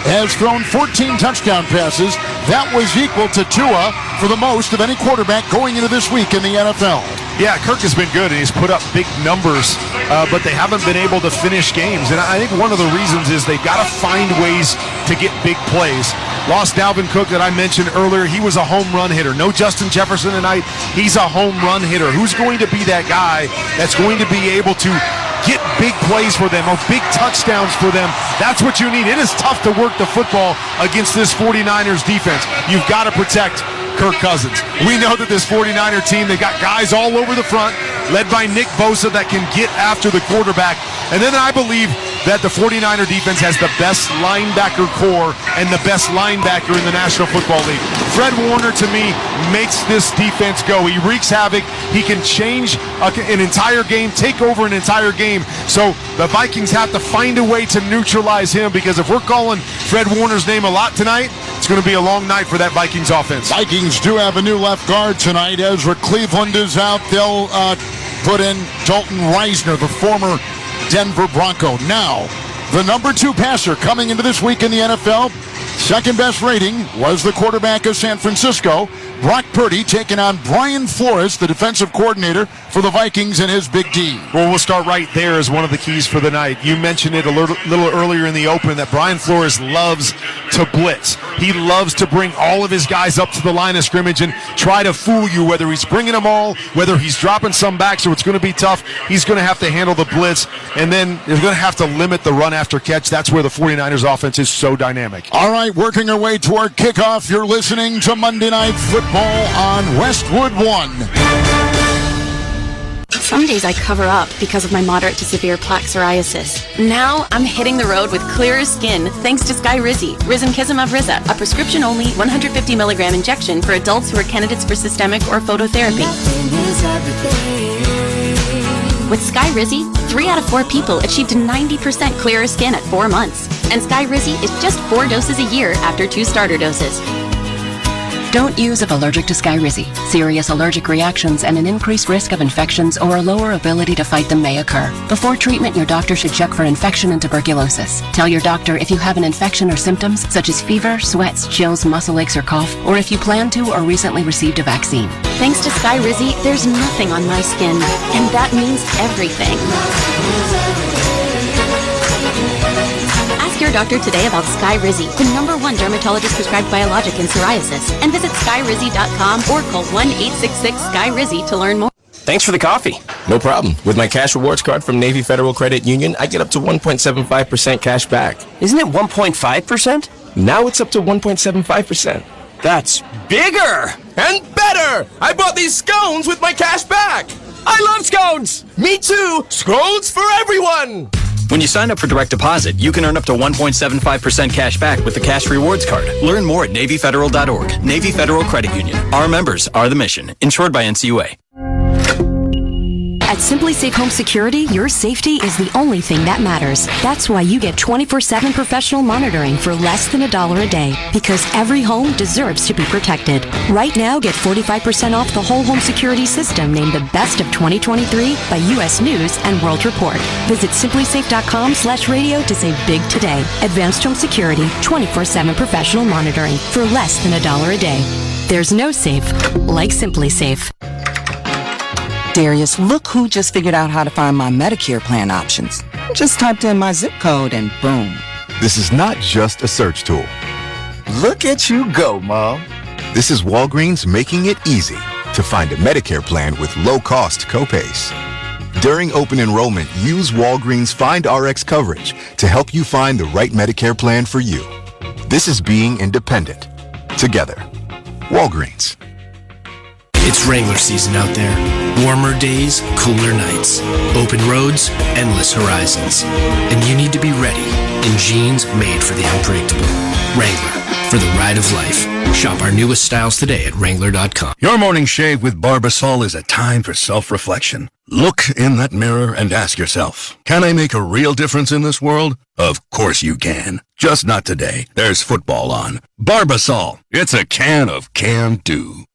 has thrown 14 touchdown passes. That was equal to Tua for the most of any quarterback going into this week in the NFL. Yeah, Kirk has been good, and he's put up big numbers, but they haven't been able to finish games. And I think one of the reasons is they've got to find ways to get big plays. Lost Dalvin Cook that I mentioned earlier. He was a home run hitter. No Justin Jefferson tonight. He's a home run hitter. Who's going to be that guy that's going to be able to get big plays for them or big touchdowns for them? That's what you need. It is tough to work the football against this 49ers defense. You've got to protect Kirk Cousins. We know that this 49er team, they got guys all over the front, led by Nick Bosa, that can get after the quarterback. And then I believe that the 49er defense has the best linebacker core and the best linebacker in the National Football League. Fred Warner, to me, makes this defense go. He wreaks havoc. He can change an entire game, take over an entire game. So the Vikings have to find a way to neutralize him, because if we're calling Fred Warner's name a lot tonight, it's going to be a long night for that Vikings offense. Vikings do have a new left guard tonight. Ezra Cleveland is out. They'll put in Dalton Reisner, the former Denver Bronco. Now, the number 2 passer coming into this week in the NFL, second best rating, was the quarterback of San Francisco, Brock Purdy, taking on Brian Flores, the defensive coordinator for the Vikings, and his Big D. Well, we'll start right there as one of the keys for the night. You mentioned it a little earlier in the open that Brian Flores loves to blitz. He loves to bring all of his guys up to the line of scrimmage and try to fool you, whether he's bringing them all, whether he's dropping some back, so it's going to be tough. He's going to have to handle the blitz, and then they're going to have to limit the run after catch. That's where the 49ers offense is so dynamic. All right, working our way toward kickoff. You're listening to Monday Night Football on Westwood 1. Some days I cover up because of my moderate to severe plaque psoriasis. Now I'm hitting the road with clearer skin thanks to Skyrizi, Risankizumab Riza, a prescription-only 150 milligram injection for adults who are candidates for systemic or phototherapy. With Skyrizi, 3 out of 4 people achieved 90% clearer skin at 4 months. And Skyrizi is just 4 doses a year after 2 starter doses. Don't use if allergic to Skyrizi. Serious allergic reactions and an increased risk of infections or a lower ability to fight them may occur. Before treatment, your doctor should check for infection and tuberculosis. Tell your doctor if you have an infection or symptoms such as fever, sweats, chills, muscle aches, or cough, or if you plan to or recently received a vaccine. Thanks to Skyrizi, there's nothing on my skin, and that means everything. Ask your doctor today about Skyrizi, the #1 dermatologist prescribed biologic in psoriasis, and visit skyrizi.com or call 1-866-SKY-RIZZI to learn more. Thanks for the coffee. No problem. With my cash rewards card from Navy Federal Credit Union, I get up to 1.75% cash back. Isn't it 1.5%? Now it's up to 1.75%. That's bigger and better. I bought these scones with my cash back. I love scones. Me too. Scones for everyone. When you sign up for direct deposit, you can earn up to 1.75% cash back with the Cash Rewards Card. Learn more at NavyFederal.org. Navy Federal Credit Union. Our members are the mission. Insured by NCUA. At Simply Safe Home Security, your safety is the only thing that matters. That's why you get 24/7 professional monitoring for less than $1 a day, because every home deserves to be protected. Right now, get 45% off the whole home security system named the best of 2023 by U.S. News and World Report. Visit simplysafe.com/radio to save big today. Advanced Home Security, 24/7 professional monitoring for less than $1 a day. There's no safe like Simply Safe. Darius, look who just figured out how to find my Medicare plan options. Just typed in my zip code and boom. This is not just a search tool. Look at you go, Mom. This is Walgreens making it easy to find a Medicare plan with low-cost copays. During open enrollment, use Walgreens Find RX coverage to help you find the right Medicare plan for you. This is being independent. Together. Walgreens. It's Wrangler season out there. Warmer days, cooler nights. Open roads, endless horizons. And you need to be ready in jeans made for the unpredictable. Wrangler, for the ride of life. Shop our newest styles today at Wrangler.com. Your morning shave with Barbasol is a time for self-reflection. Look in that mirror and ask yourself, can I make a real difference in this world? Of course you can. Just not today. There's football on. Barbasol. It's a can of can-do.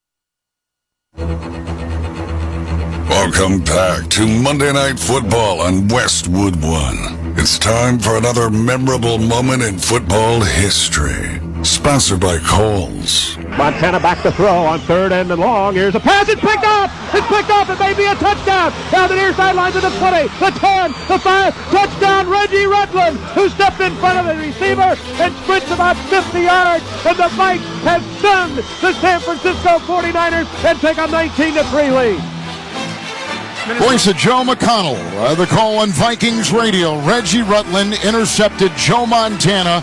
Welcome back to Monday Night Football on Westwood 1. It's time for another memorable moment in football history. Sponsored by Kohl's. Montana back to throw on 3rd and long. Here's a pass. It's picked up. It's picked up. It may be a touchdown. Down the near sideline to the 20, the 10, the 5. Touchdown, Reggie Rutland, who stepped in front of the receiver and sprints about 50 yards. And the Vikes have stunned the San Francisco 49ers and take a 19-3 lead. Voice of Joe McConnell, the call on Vikings radio. Reggie Rutland intercepted Joe Montana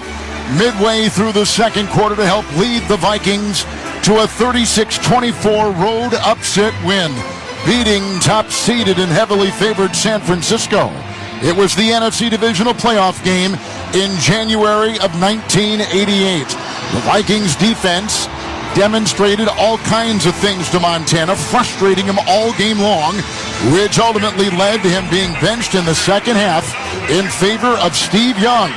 midway through the second quarter to help lead the Vikings to a 36-24 road upset win, beating top-seeded and heavily favored San Francisco. It was the NFC Divisional Playoff game in January of 1988. The Vikings defense demonstrated all kinds of things to Montana, frustrating him all game long, which ultimately led to him being benched in the second half in favor of Steve Young.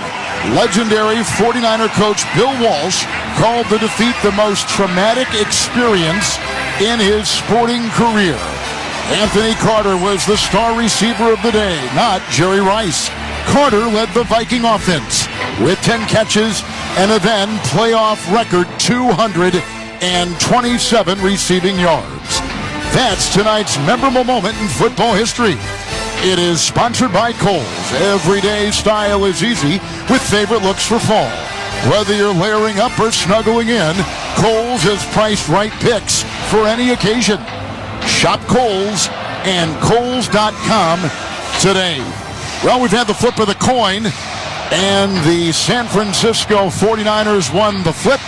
Legendary 49er coach Bill Walsh called the defeat the most traumatic experience in his sporting career. Anthony Carter was the star receiver of the day, not Jerry Rice. Carter led the Viking offense with 10 catches and a then playoff record 227 receiving yards. That's tonight's memorable moment in football history. It is sponsored by Kohl's. Everyday style is easy with favorite looks for fall. Whether you're layering up or snuggling in, Kohl's has priced right picks for any occasion. Shop Kohl's and Kohl's.com today. Well, we've had the flip of the coin, and the San Francisco 49ers won the flip.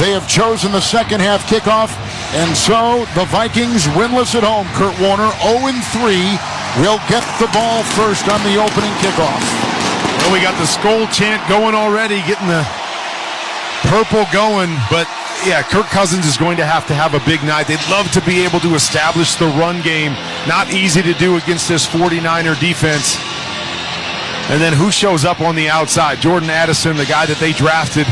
They have chosen the second half kickoff, and so the Vikings winless at home. Kurt Warner 0-3 will get the ball first on the opening kickoff. Well, we got the Skol chant going already, getting the purple going, but yeah, Kirk Cousins is going to have a big night. They'd love to be able to establish the run game. Not easy to do against this 49er defense. And then who shows up on the outside? Jordan Addison, the guy that they drafted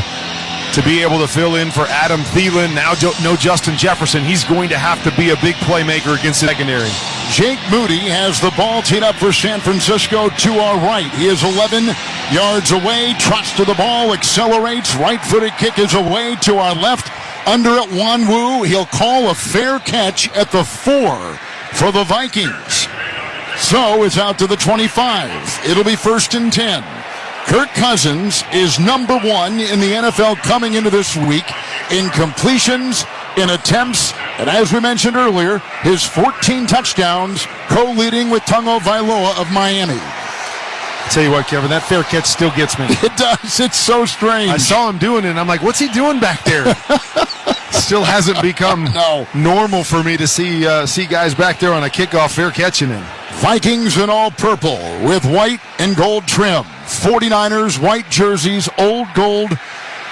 to be able to fill in for Adam Thielen. Now no Justin Jefferson. He's going to have to be a big playmaker against the secondary. Jake Moody has the ball teed up for San Francisco to our right. He is 11 yards away, trots to the ball, accelerates. Right-footed kick is away to our left. Under it, Wanwu. He'll call a fair catch at the 4 for the Vikings. So it's out to the 25. It'll be 1st and 10. Kirk Cousins is number 1 in the NFL coming into this week in completions, in attempts, and as we mentioned earlier, his 14 touchdowns, co-leading with Tungo Vailoa of Miami. I'll tell you what, Kevin, that fair catch still gets me. It does. It's so strange. I saw him doing it, and I'm like, what's he doing back there? Still hasn't become normal for me to see guys back there on a kickoff fair catching him. Vikings in all purple with white and gold trim. 49ers, white jerseys, old gold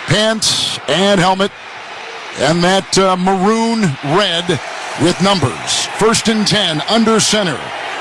pants and helmet, and that maroon red with numbers. 1st and 10, under center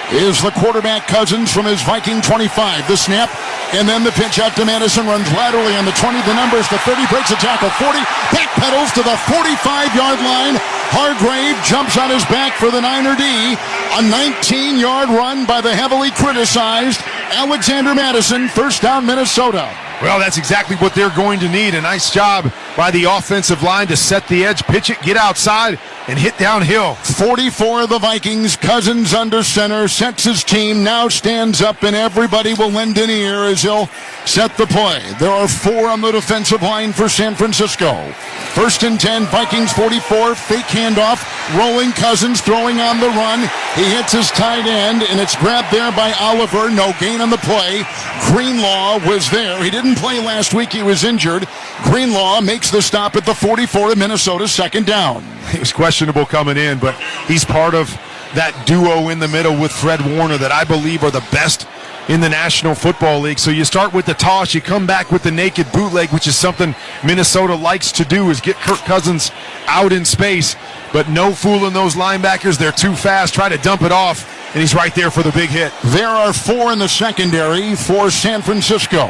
is the quarterback Cousins from his Viking 25. The snap, and then the pitch out to Madison, runs laterally on the 20. The numbers, the 30, breaks a tackle, 40, backpedals to the 45-yard line. Hargrave jumps on his back for the Niner D. A 19-yard run by the heavily criticized Alexander Madison. First down, Minnesota. Well, that's exactly what they're going to need. A nice job by the offensive line to set the edge, pitch it, get outside, and hit downhill. 44 of the Vikings. Cousins under center, sets his team, now stands up, and everybody will lend an ear as he'll set the play. There are 4 on the defensive line for San Francisco. 1st and 10, Vikings 44, fake handoff, rolling Cousins, throwing on the run. He hits his tight end, and it's grabbed there by Oliver. No gain on the play. Greenlaw was there. He didn't play last week. He was injured. Greenlaw makes the stop at the 44 of Minnesota's second down. He was questionable coming in, but he's part of that duo in the middle with Fred Warner that I believe are the best in the National Football League. So you start with the toss, you come back with the naked bootleg, which is something Minnesota likes to do, is get Kirk Cousins out in space. But no fooling those linebackers. They're too fast. Try to dump it off, and he's right there for the big hit. There are 4 in the secondary for San Francisco.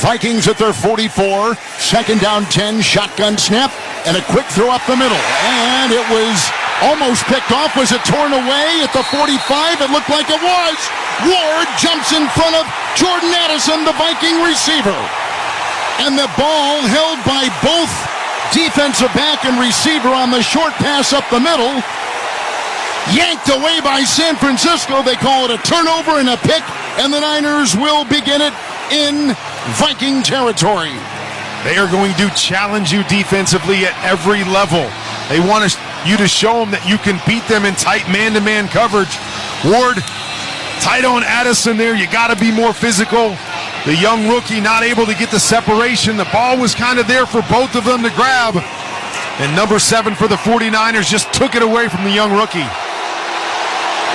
Vikings at their 44. Second down 10, shotgun snap, and a quick throw up the middle. And it was almost picked off. Was it torn away at the 45? It looked like it was. Ward jumps in front of Jordan Addison, the Viking receiver. And the ball held by both defensive back and receiver on the short pass up the middle. Yanked away by San Francisco. They call it a turnover and a pick, and the Niners will begin it in Viking territory. They are going to challenge you defensively at every level. They want you to show them that you can beat them in tight man-to-man coverage. Ward, tight on Addison there. You got to be more physical. The young rookie not able to get the separation. The ball was kind of there for both of them to grab. And number 7 for the 49ers just took it away from the young rookie.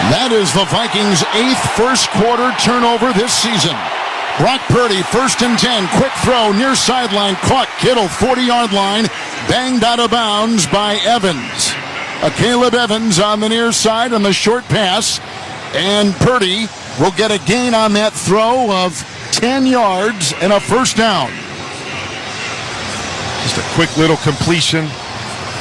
That is the Vikings' 8th first-quarter turnover this season. Brock Purdy, 1st and 10. Quick throw, near sideline, caught. Kittle, 40-yard line, banged out of bounds by Evans. Caleb Evans on the near side on the short pass. And Purdy will get a gain on that throw of 10 yards and a first down. Just a quick little completion.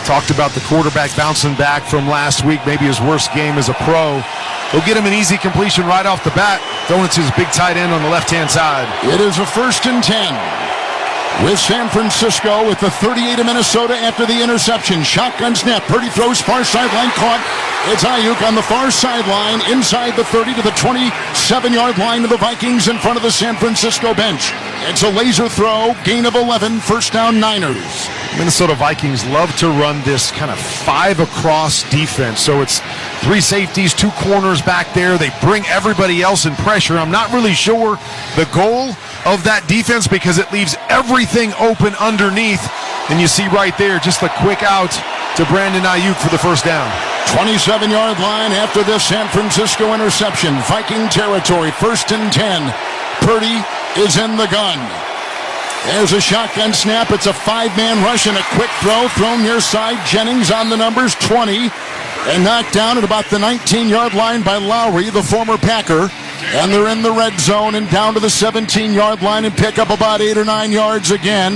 Talked about the quarterback bouncing back from last week, maybe his worst game as a pro. He'll get him an easy completion right off the bat, throwing it to his big tight end on the left-hand side. It is a 1st and 10. With San Francisco with the 38 of Minnesota after the interception. Shotgun snap. Purdy throws far sideline, caught. It's Ayuk on the far sideline, inside the 30 to the 27-yard line of the Vikings in front of the San Francisco bench. It's a laser throw, gain of 11, first down Niners. Minnesota Vikings love to run this kind of 5 across defense. So it's 3 safeties, 2 corners back there. They bring everybody else in pressure. I'm not really sure the goal of that defense because it leaves everything open underneath. And you see right there just a quick out to Brandon Ayuk for the first down. 27-yard line after this San Francisco interception. Viking territory, 1st and 10. Purdy is in the gun. There's a shotgun snap. It's a 5-man rush and a quick throw thrown near side. Jennings on the numbers, 20. And knocked down at about the 19-yard line by Lowry, the former Packer. And they're in the red zone and down to the 17-yard line and pick up about 8 or 9 yards again.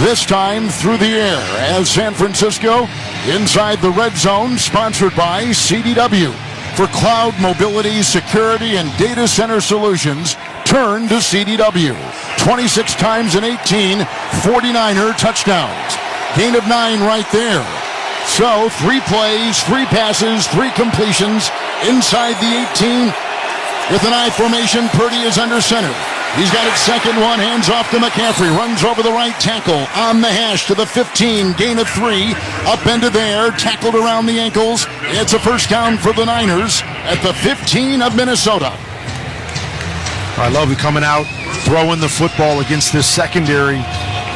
This time through the air as San Francisco inside the red zone, sponsored by CDW. For cloud mobility, security, and data center solutions, turn to CDW. 26 times in 18, 49er touchdowns. Gain of 9 right there. So 3 plays, 3 passes, 3 completions inside the 18. With an I formation, Purdy is under center. He's got it 2nd one, hands off to McCaffrey, runs over the right tackle, on the hash to the 15, gain of 3, up into there, tackled around the ankles. It's a first down for the Niners at the 15 of Minnesota. I love it coming out, throwing the football against this secondary.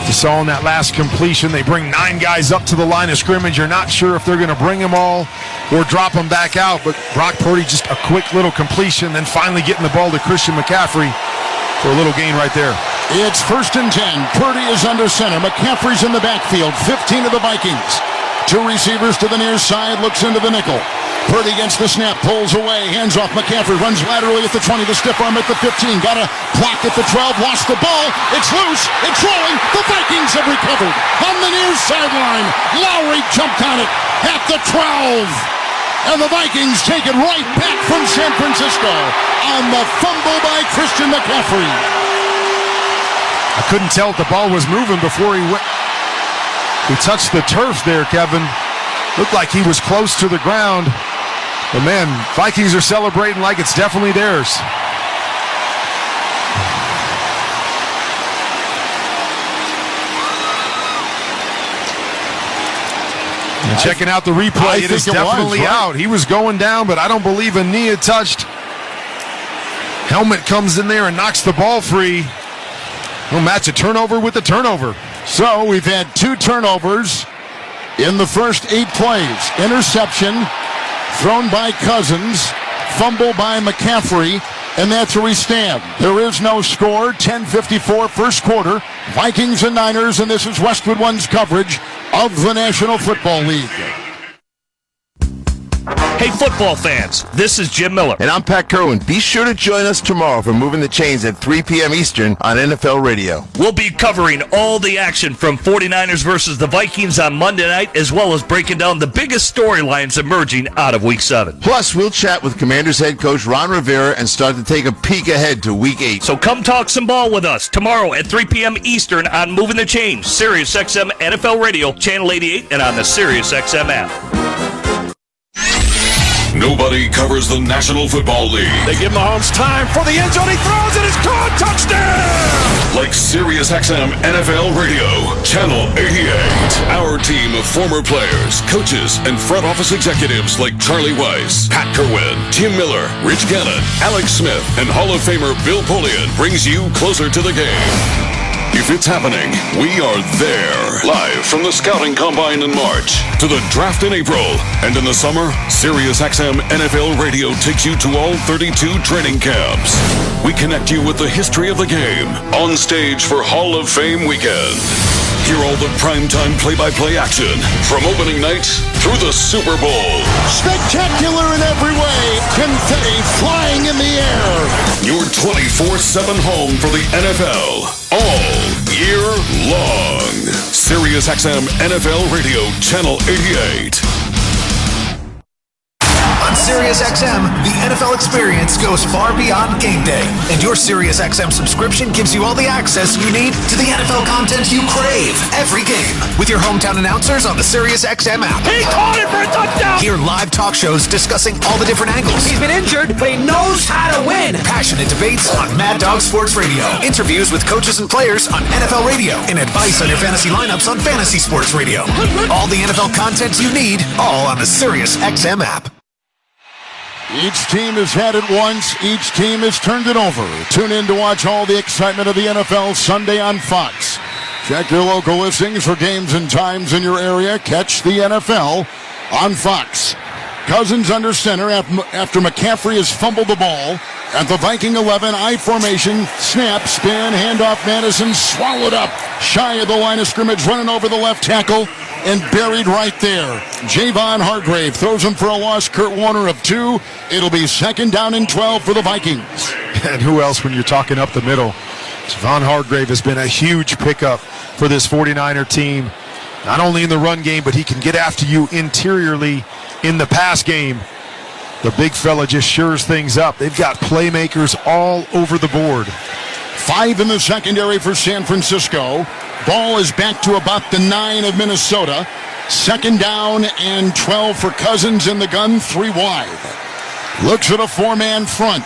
You saw in that last completion, they bring 9 guys up to the line of scrimmage. You're not sure if they're going to bring them all or drop them back out, but Brock Purdy just a quick little completion, then finally getting the ball to Christian McCaffrey for a little gain right there. It's 1st and 10. Purdy is under center. McCaffrey's in the backfield. 15 of the Vikings. 2 receivers to the near side, looks into the nickel. Purdy against the snap, pulls away, hands off McCaffrey, runs laterally at the 20, the stiff arm at the 15, got a block at the 12, lost the ball, it's loose, it's rolling, the Vikings have recovered. On the near sideline, Lowry jumped on it at the 12. And the Vikings take it right back from San Francisco on the fumble by Christian McCaffrey. I couldn't tell if the ball was moving before he went. He touched the turf there, Kevin. Looked like he was close to the ground. But man, Vikings are celebrating like it's definitely theirs. And checking out the replay, it is definitely out. He was going down, but I don't believe a knee had touched. Helmet comes in there and knocks the ball free. We'll match a turnover with a turnover. So we've had 2 turnovers in the first 8 plays. Interception thrown by Cousins, fumble by McCaffrey, and that's where we stand. There is no score, 10:54 first quarter. Vikings and Niners, and this is Westwood One's coverage of the National Football League. Hey, football fans, this is Jim Miller. And I'm Pat Kerwin. Be sure to join us tomorrow for Moving the Chains at 3 p.m. Eastern on NFL Radio. We'll be covering all the action from 49ers versus the Vikings on Monday night, as well as breaking down the biggest storylines emerging out of Week 7. Plus, we'll chat with Commanders head coach Ron Rivera and start to take a peek ahead to Week 8. So come talk some ball with us tomorrow at 3 p.m. Eastern on Moving the Chains, SiriusXM NFL Radio, Channel 88, and on the SiriusXM app. Nobody covers the National Football League. They give Mahomes time for the end zone. He throws it. It's caught. Touchdown! Like SiriusXM NFL Radio, Channel 88. Our team of former players, coaches, and front office executives like Charlie Weiss, Pat Kerwin, Jim Miller, Rich Gannon, Alex Smith, and Hall of Famer Bill Polian brings you closer to the game. If it's happening, we are there. Live from the Scouting Combine in March to the draft in April. And in the summer, SiriusXM NFL Radio takes you to all 32 training camps. We connect you with the history of the game on stage for Hall of Fame weekend. Hear all the primetime play-by-play action from opening night through the Super Bowl. Spectacular in every way. Confetti flying in the air. Your 24/7 home for the NFL all year long. SiriusXM NFL Radio Channel 88. On SiriusXM, the NFL experience goes far beyond game day, and your SiriusXM subscription gives you all the access you need to the NFL content you crave every game. With your hometown announcers on the SiriusXM app. He caught it for a touchdown! Hear live talk shows discussing all the different angles. He's been injured, but he knows how to win. Passionate debates on Mad Dog Sports Radio. Interviews with coaches and players on NFL Radio. And advice on your fantasy lineups on Fantasy Sports Radio. All the NFL content you need, all on the SiriusXM app. Each team has had it once. Each team has turned it over. Tune in to watch all the excitement of the NFL Sunday on Fox. Check your local listings for games and times in your area. Catch the NFL on Fox. Cousins under center after McCaffrey has fumbled the ball. At the Viking 11, I formation, snap, spin, handoff, Madison swallowed up. Shy of the line of scrimmage, running over the left tackle and buried right there. Javon Hargrave throws him for a loss. Kurt Warner of 2. It'll be 2nd down and 12 for the Vikings. And who else when you're talking up the middle? Javon Hargrave has been a huge pickup for this 49er team. Not only in the run game, but he can get after you interiorly in the pass game. The big fella just shores things up. They've got playmakers all over the board. 5 in the secondary for San Francisco. Ball is back to about the 9 of Minnesota. 2nd down and 12 for Cousins in the gun, 3 wide. Looks at a 4-man front.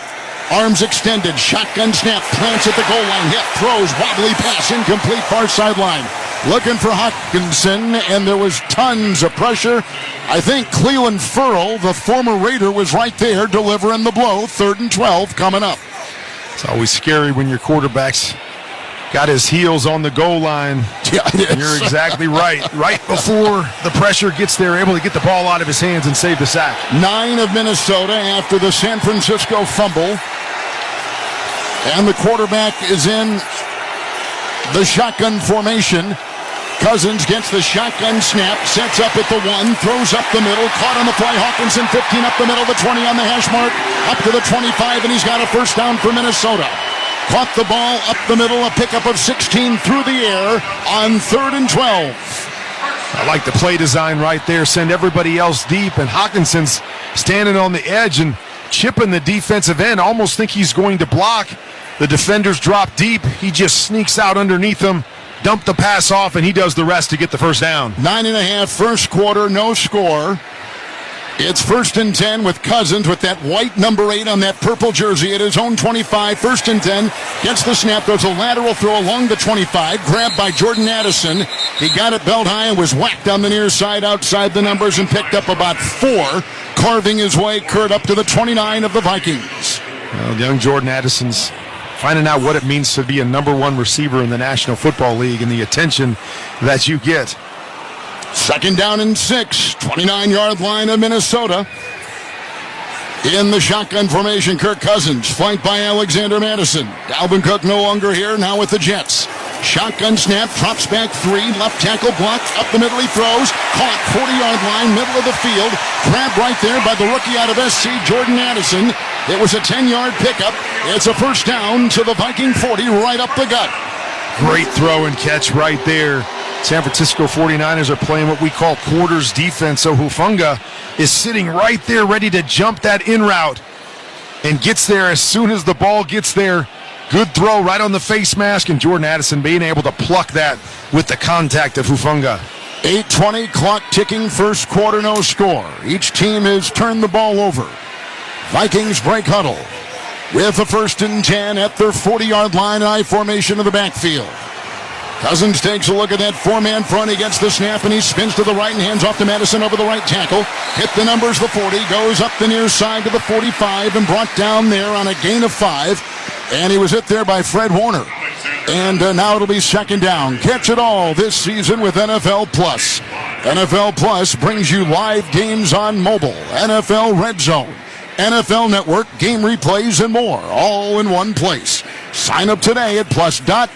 Arms extended, shotgun snap, plants at the goal line, hit, throws, wobbly pass, incomplete, far sideline. Looking for Hawkinson, and there was tons of pressure. I think Cleveland Ferrell, the former Raider, was right there delivering the blow. 3rd and 12 coming up. It's always scary when your quarterback's got his heels on the goal line. Yeah, it is. You're exactly right. Right before the pressure gets there, able to get the ball out of his hands and save the sack. 9 of Minnesota after the San Francisco fumble. And the quarterback is in the shotgun formation. Cousins gets the shotgun snap, sets up at the 1, throws up the middle, caught on the fly. Hawkinson 15 up the middle, the 20 on the hash mark, up to the 25, and he's got a 1st down for Minnesota. Caught the ball up the middle, a pickup of 16 through the air on 3rd and 12. I like the play design right there. Send everybody else deep, and Hawkinson's standing on the edge and chipping the defensive end. Almost think he's going to block. The defenders drop deep. He just sneaks out underneath them, dump the pass off, and he does the rest to get the 1st down. 9.5 first quarter, no score. It's 1st and 10 with Cousins with that white number 8 on that purple jersey at his own 25. 1st and 10. Gets the snap, goes a lateral throw along the 25. Grabbed by Jordan Addison. He got it belt high and was whacked on the near side outside the numbers and picked up about 4. Carving his way, Kurt, up to the 29 of the Vikings. Well, young Jordan Addison's finding out what it means to be a number 1 receiver in the National Football League and the attention that you get. 2nd down and 6, 29-yard line of Minnesota. In the shotgun formation, Kirk Cousins, flanked by Alexander Madison. Dalvin Cook no longer here, now with the Jets. Shotgun snap, drops back 3, left tackle block, up the middle he throws, caught 40-yard line, middle of the field, grabbed right there by the rookie out of SC, Jordan Addison. It was a 10-yard pickup. It's a 1st down to the Viking 40, right up the gut. Great throw and catch right there. San Francisco 49ers are playing what we call quarters defense, so Hufanga is sitting right there ready to jump that in route and gets there as soon as the ball gets there. Good throw right on the face mask, and Jordan Addison being able to pluck that with the contact of Hufanga. 8:20, clock ticking, 1st quarter, no score. Each team has turned the ball over. Vikings break huddle with a 1st and 10 at their 40-yard line, I formation of the backfield. Cousins takes a look at that 4-man front. He gets the snap and he spins to the right and hands off to Madison over the right tackle. Hit the numbers, the 40, goes up the near side to the 45 and brought down there on a gain of 5. And he was hit there by Fred Warner. And now it'll be second down. Catch it all this season with NFL Plus. NFL Plus brings you live games on mobile, NFL Red Zone, NFL Network, game replays, and more, all in one place. Sign up today at plus.nfl.com.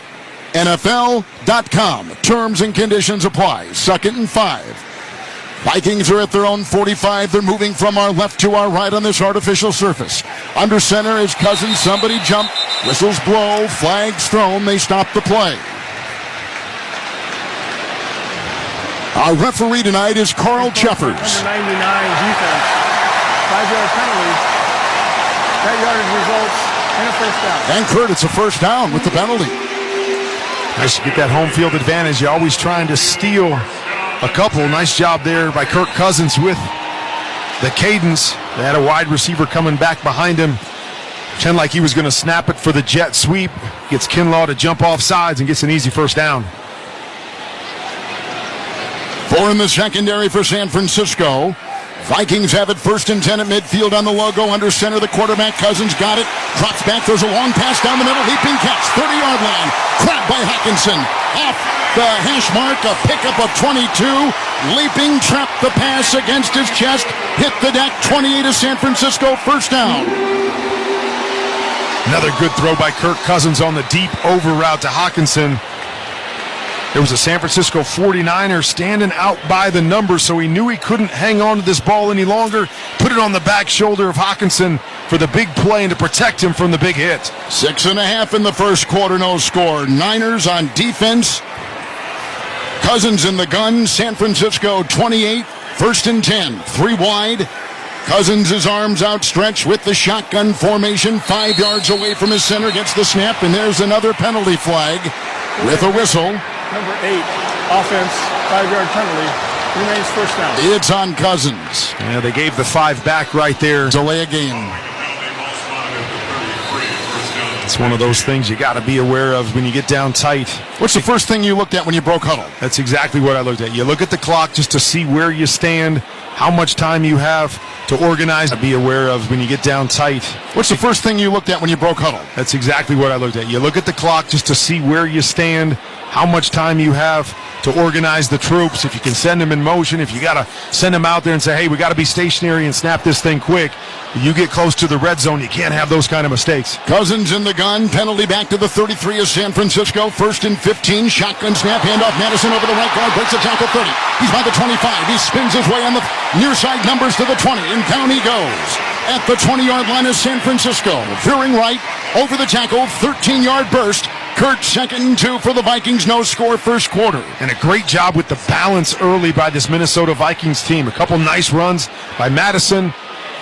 Terms and conditions apply. 2nd and 5. Vikings are at their own 45. They're moving from our left to our right on this artificial surface. Under center is Cousins. Somebody jumped. Whistles blow. Flags thrown. They stop the play. Our referee tonight is Carl Cheffers. Number 99 defense. 5-yard penalty. That yardage results in a first down. And Kurt, it's a first down with the penalty. Nice to get that home field advantage. You're always trying to steal a couple. Nice job there by Kirk Cousins with the cadence. They had a wide receiver coming back behind him. Pretend like he was going to snap it for the jet sweep. Gets Kinlaw to jump off sides and gets an easy first down. 4 in the secondary for San Francisco. Vikings have it 1st and 10 at midfield on the logo. Under center, the quarterback, Cousins, got it. Drops back, throws a long pass down the middle. Leaping catch, 30-yard line. Grabbed by Hawkinson. Off the hash mark, a pickup of 22. Leaping, trapped the pass against his chest. Hit the deck, 28 of San Francisco, first down. Another good throw by Kirk Cousins on the deep over route to Hawkinson. There was a San Francisco 49er standing out by the numbers, so he knew he couldn't hang on to this ball any longer. Put it on the back shoulder of Hawkinson for the big play and to protect him from the big hit. 6.5 in the first quarter, no score. Niners on defense. Cousins in the gun. San Francisco 28, 1st and 10. 3 wide. Cousins, his arms outstretched with the shotgun formation. 5 yards away from his center, gets the snap, and there's another penalty flag with a whistle. Number 8, offense, 5-yard penalty, remains first down. It's on Cousins. Yeah, they gave the 5 back right there. Delay a game. It's one of those things you got to be aware of when you get down tight. What's the first thing you looked at when you broke huddle? That's exactly what I looked at. You look at the clock just to see where you stand, how much time you have to organize. Be aware of when you get down tight. What's the first thing you looked at when you broke huddle? That's exactly what I looked at. You look at the clock just to see where you stand, how much time you have to organize the troops. If you can send them in motion, if you got to send them out there and say, hey, we got to be stationary and snap this thing quick. You get close to the red zone, you can't have those kind of mistakes. Cousins in the gun, penalty back to the 33 of San Francisco. 1st and 15, shotgun snap, handoff, Madison over the right guard, breaks the tackle 30. He's by the 25, he spins his way on the near side numbers to the 20, and down he goes. At the 20-yard line of San Francisco, veering right, over the tackle, 13-yard burst. Kurt, 2nd and 2 for the Vikings, no score first quarter. And a great job with the balance early by this Minnesota Vikings team. A couple nice runs by Madison,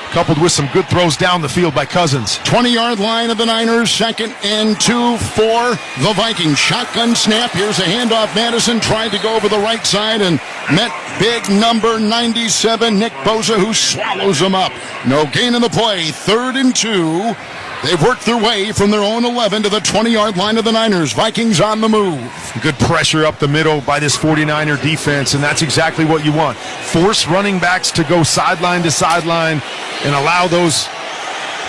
coupled with some good throws down the field by Cousins. 20-yard line of the Niners, 2nd and 2 for the Vikings. Shotgun snap, here's a handoff. Madison tried to go over the right side and met big number 97, Nick Bosa, who swallows him up. No gain in the play, 3rd and 2. They've worked their way from their own 11 to the 20-yard line of the Niners. Vikings on the move. Good pressure up the middle by this 49er defense, and that's exactly what you want. Force running backs to go sideline to sideline and allow those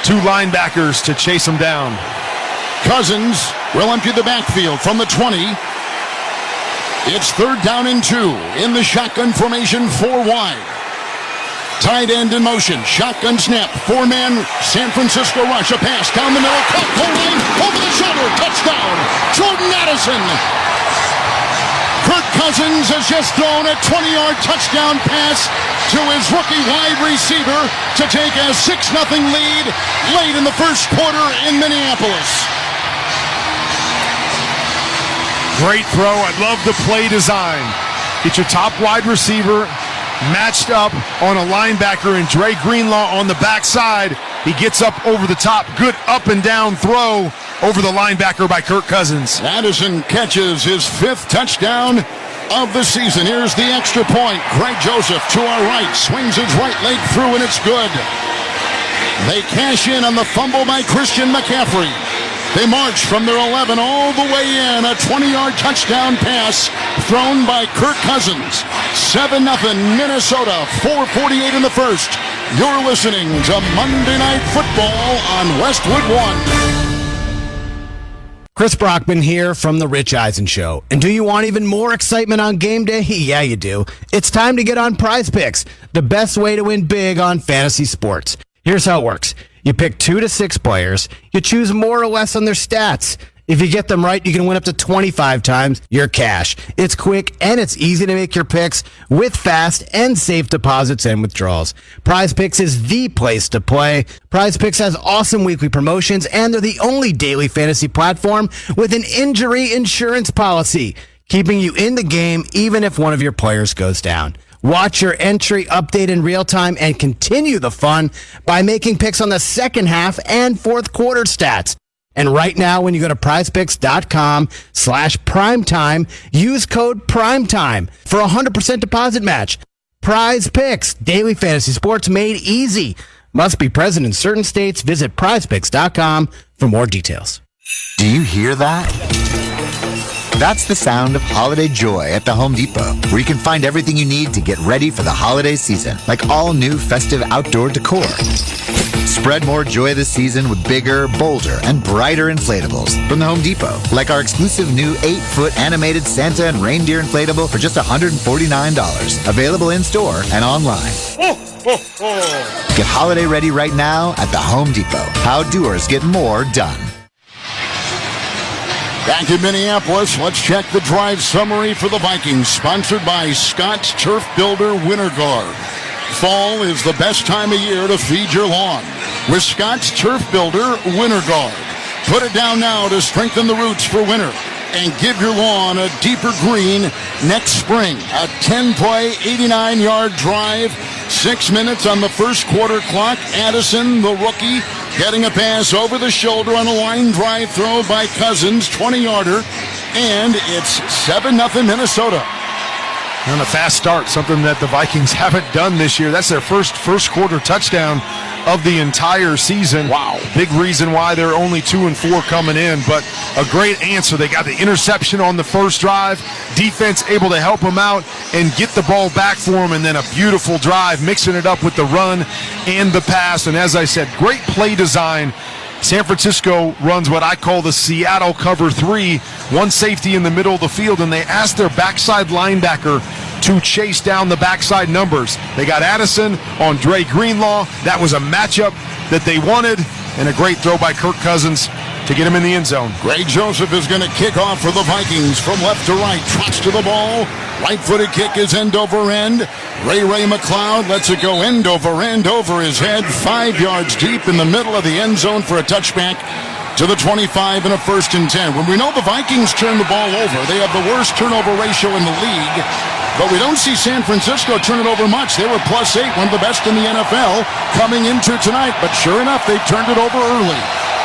2 linebackers to chase them down. Cousins will empty the backfield from the 20. It's 3rd down and 2 in the shotgun formation, 4 wide. Tight end in motion, shotgun snap, 4-man San Francisco rush, a pass down the middle, cut, goal line, over the shoulder, touchdown, Jordan Addison. Kirk Cousins has just thrown a 20-yard touchdown pass to his rookie wide receiver to take a 6-0 lead late in the first quarter in Minneapolis. Great throw. I love the play design. Get your top wide receiver matched up on a linebacker and Dre Greenlaw on the backside. He gets up over the top. Good up and down throw over the linebacker by Kirk Cousins. Addison catches his 5th touchdown of the season. Here's the extra point. Greg Joseph to our right, swings his right leg through and it's good. They cash in on the fumble by Christian McCaffrey. They march from their 11 all the way in. A 20-yard touchdown pass thrown by Kirk Cousins. 7-0 Minnesota, 4:48 in the first. You're listening to Monday Night Football on Westwood 1. Chris Brockman here from The Rich Eisen Show. And do you want even more excitement on game day? Yeah, you do. It's time to get on Prize Picks, the best way to win big on fantasy sports. Here's how it works. You pick 2 to 6 players. You choose more or less on their stats. If you get them right, you can win up to 25 times your cash. It's quick and it's easy to make your picks with fast and safe deposits and withdrawals. Prize Picks is the place to play. Prize Picks has awesome weekly promotions, and they're the only daily fantasy platform with an injury insurance policy, keeping you in the game even if one of your players goes down. Watch your entry update in real time and continue the fun by making picks on the second half and fourth quarter stats. And right now, when you go to prizepicks.com/primetime, use code PRIMETIME for a 100% deposit match. Prize Picks, daily fantasy sports made easy. Must be present in certain states. Visit prizepicks.com for more details. Do you hear that? That's the sound of holiday joy at the Home Depot, where you can find everything you need to get ready for the holiday season, like all new festive outdoor decor. Spread more joy this season with bigger, bolder, and brighter inflatables from the Home Depot, like our exclusive new 8-foot animated Santa and reindeer inflatable for just $149. Available in-store and online. Get holiday ready right now at the Home Depot. How doers get more done. Back in Minneapolis, let's check the drive summary for the Vikings, sponsored by Scott's Turf Builder Winter Guard. Fall is the best time of year to feed your lawn with Scott's Turf Builder Winter Guard. Put it down now to strengthen the roots for winter and give your lawn a deeper green next spring. A 10-play, 89-yard drive, 6 minutes on the first quarter clock. Addison, the rookie, getting a pass over the shoulder on a line drive throw by Cousins, 20-yarder, and it's 7-0 Minnesota. On a fast start, something that the Vikings haven't done this year. That's their first quarter touchdown of the entire season. Wow. Big reason why they're only 2-4 coming in, but a great answer. They got the interception on the first drive. Defense able to help them out and get the ball back for them, and then a beautiful drive, mixing it up with the run and the pass. And as I said, great play design. San Francisco runs what I call the Seattle cover 3, one safety in the middle of the field, and they asked their backside linebacker to chase down the backside numbers. They got Addison on Dre Greenlaw. That was a matchup that they wanted, and a great throw by Kirk Cousins to get him in the end zone. Greg Joseph is going to kick off for the Vikings from left to right. Trots to the ball. Right-footed kick is end over end. Ray McLeod lets it go end over his head. 5 yards deep in the middle of the end zone for a touchback to the 25 and a 1st and 10. When we know the Vikings turn the ball over, they have the worst turnover ratio in the league. But we don't see San Francisco turn it over much. They were +8, one of the best in the NFL coming into tonight. But sure enough, they turned it over early.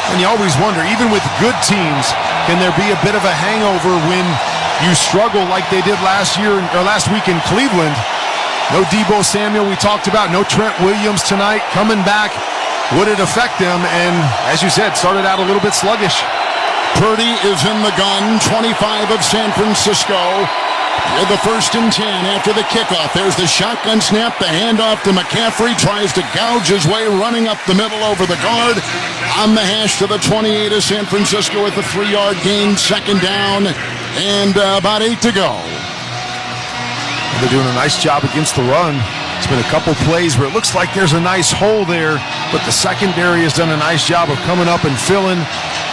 And you always wonder, even with good teams, can there be a bit of a hangover when you struggle like they did last week in Cleveland? No Deebo Samuel, we talked about. No Trent Williams tonight. Coming back, would it affect them? And as you said, started out a little bit sluggish. Purdy is in the gun, 25 of San Francisco. With the 1st and 10 after the kickoff. There's the shotgun snap, the handoff to McCaffrey. Tries to gouge his way, running up the middle over the guard. On the hash to the 28 of San Francisco with a 3-yard gain. 2nd down and about 8 to go. They're doing a nice job against the run. It's been a couple plays where it looks like there's a nice hole there, but the secondary has done a nice job of coming up and filling,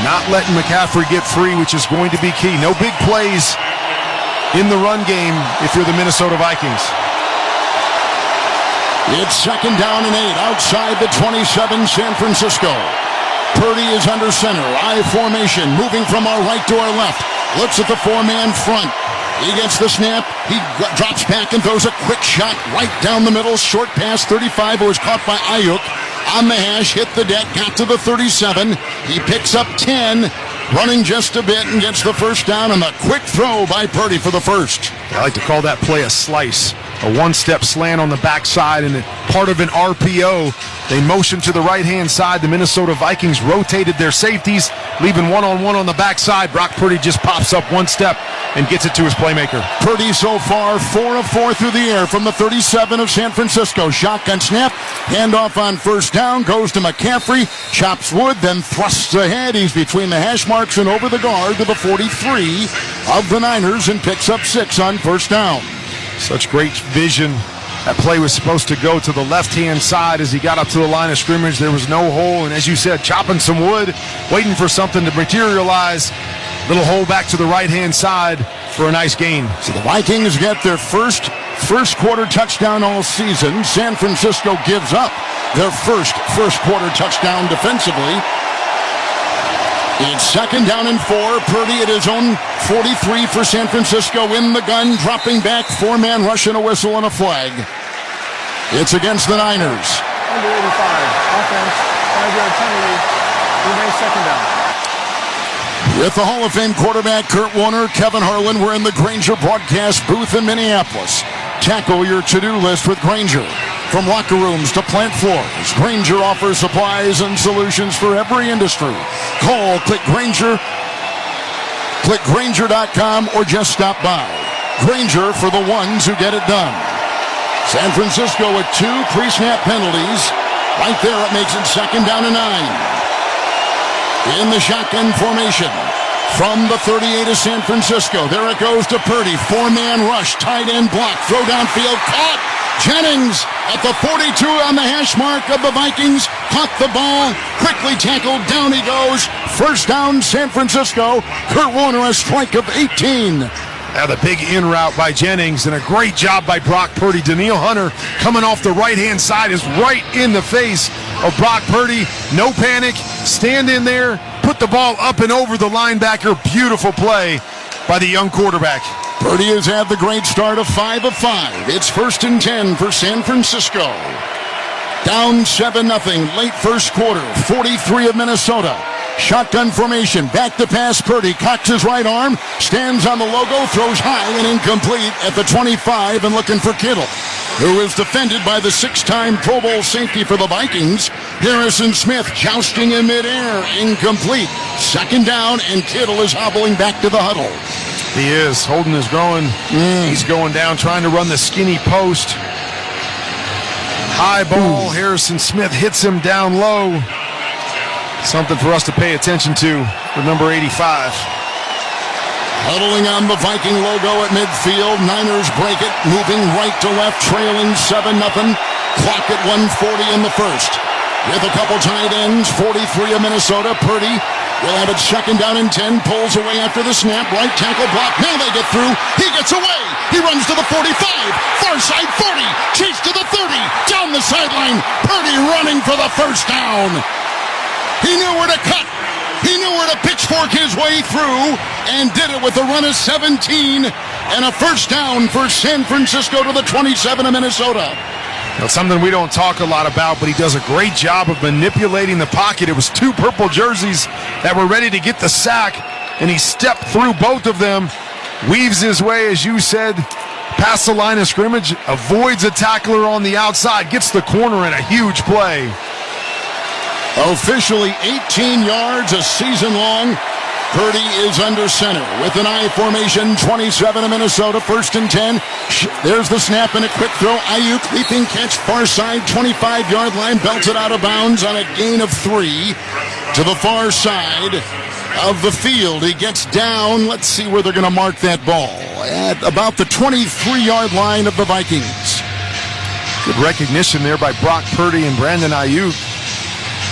not letting McCaffrey get free, which is going to be key. No big plays in the run game if you're the Minnesota Vikings. It's 2nd down and 8 outside the 27 San Francisco. Purdy is under center. I formation, moving from our right to our left. Looks at the 4-man front. He gets the snap. He drops back and throws a quick shot right down the middle. Short pass, 35, who was caught by Ayuk. On the hash, hit the deck, got to the 37. He picks up 10, running just a bit and gets the 1st down, and the quick throw by Purdy for the 1st. I like to call that play a slice. A one-step slant on the backside and part of an RPO. They motioned to the right-hand side. The Minnesota Vikings rotated their safeties, leaving one-on-one on the backside. Brock Purdy just pops up one step and gets it to his playmaker. Purdy so far 4 of 4 through the air from the 37 of San Francisco. Shotgun snap, handoff on first down, goes to McCaffrey, chops wood, then thrusts ahead. He's between the hash marks and over the guard to the 43 of the Niners and picks up 6 on first down. Such great vision. That play was supposed to go to the left-hand side as he got up to the line of scrimmage. There was no hole, and as you said, chopping some wood, waiting for something to materialize. Little hole back to the right-hand side for a nice gain. So the Vikings get their first quarter touchdown all season. San Francisco gives up their first quarter touchdown defensively. It's second down and 4. Purdy at his own 43 for San Francisco in the gun, dropping back, 4-man rush and a whistle and a flag. It's against the Niners. Under 85. Offense. 5-yard penalty. Remains second down. With the Hall of Fame quarterback Kurt Warner, Kevin Harlan, we're in the Grainger broadcast booth in Minneapolis. Tackle your to-do list with Grainger. From locker rooms to plant floors, Grainger offers supplies and solutions for every industry. Call, click Grainger.com, or just stop by. Grainger, for the ones who get it done. San Francisco with 2 pre-snap penalties. Right there, it makes it second down and 9. In the shotgun formation. From the 38 of San Francisco, there it goes to Purdy. 4-man rush, tight end block, throw downfield, caught. Jennings at the 42 on the hash mark of the Vikings. Caught the ball, quickly tackled, down he goes. First down, San Francisco. Kurt Warner, a strike of 18. Now the big in route by Jennings and a great job by Brock Purdy. Danielle Hunter coming off the right-hand side is right in the face of Brock Purdy. No panic, stand in there, put the ball up and over the linebacker. Beautiful play by the young quarterback. Purdy has had the great start of 5 of 5. It's first and 10 for San Francisco. Down 7-0, late first quarter, 43 of Minnesota. Shotgun formation, back to pass Purdy, cocks his right arm, stands on the logo, throws high and incomplete at the 25 and looking for Kittle, who is defended by the 6-time Pro Bowl safety for the Vikings. Harrison Smith jousting in midair, incomplete. Second down, and Kittle is hobbling back to the huddle. He is holding his groin. He's going down, trying to run the skinny post. High ball. Harrison Smith hits him down low. Something for us to pay attention to with number 85. Huddling on the Viking logo at midfield. Niners break it, moving right to left, trailing 7-0. Clock at 1:40 in the first. With a couple tight ends, 43 of Minnesota. Purdy will have it second down and 10. Pulls away after the snap. Right tackle block. Now they get through. He gets away. He runs to the 45. Far side 40. Chase to the 30. Down the sideline. Purdy running for the first down. He knew where to cut. He knew where to pitchfork his way through and did it with a run of 17 and a first down for San Francisco to the 27 of Minnesota. Now, something we don't talk a lot about, but he does a great job of manipulating the pocket. It was 2 purple jerseys that were ready to get the sack, and he stepped through both of them, weaves his way, as you said, past the line of scrimmage, avoids a tackler on the outside, gets the corner in a huge play. Officially 18 yards a season long. Purdy is under center with an I formation, 27 of Minnesota, first and 10. There's the snap and a quick throw. Ayuk leaping catch, far side, 25-yard line, belted out of bounds on a gain of 3 to the far side of the field. He gets down. Let's see where they're going to mark that ball. At about the 23-yard line of the Vikings. Good recognition there by Brock Purdy and Brandon Ayuk.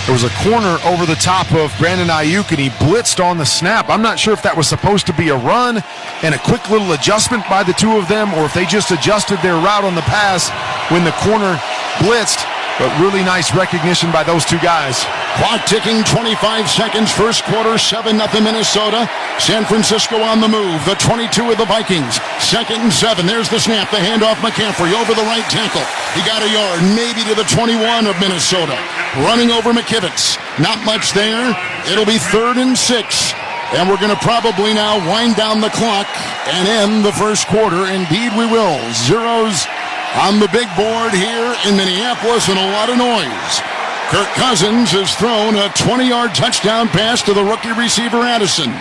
There was a corner over the top of Brandon Ayuk, and he blitzed on the snap. I'm not sure if that was supposed to be a run and a quick little adjustment by the two of them, or if they just adjusted their route on the pass when the corner blitzed. But really nice recognition by those two guys. Clock ticking, 25 seconds, first quarter, 7-0 Minnesota. San Francisco on the move, the 22 of the Vikings. Second and 7, there's the snap, the handoff McCaffrey over the right tackle. He got a yard, maybe to the 21 of Minnesota. Running over McKivitz, not much there. It'll be 3rd and 6. And we're going to probably now wind down the clock and end the first quarter. Indeed we will. Zeros on the big board here in Minneapolis, and a lot of noise. Kirk Cousins has thrown a 20-yard touchdown pass to the rookie receiver Addison.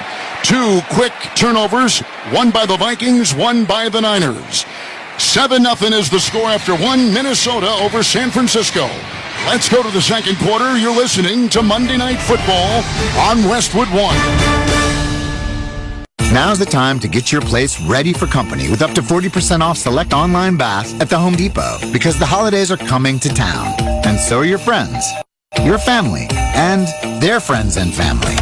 2 quick turnovers, one by the Vikings, one by the Niners. 7-0 is the score after one. Minnesota over San Francisco. Let's go to the second quarter. You're listening to Monday Night Football on Westwood One. Now's the time to get your place ready for company with up to 40% off select online baths at the Home Depot, because the holidays are coming to town. And so are your friends, your family, and their friends and family.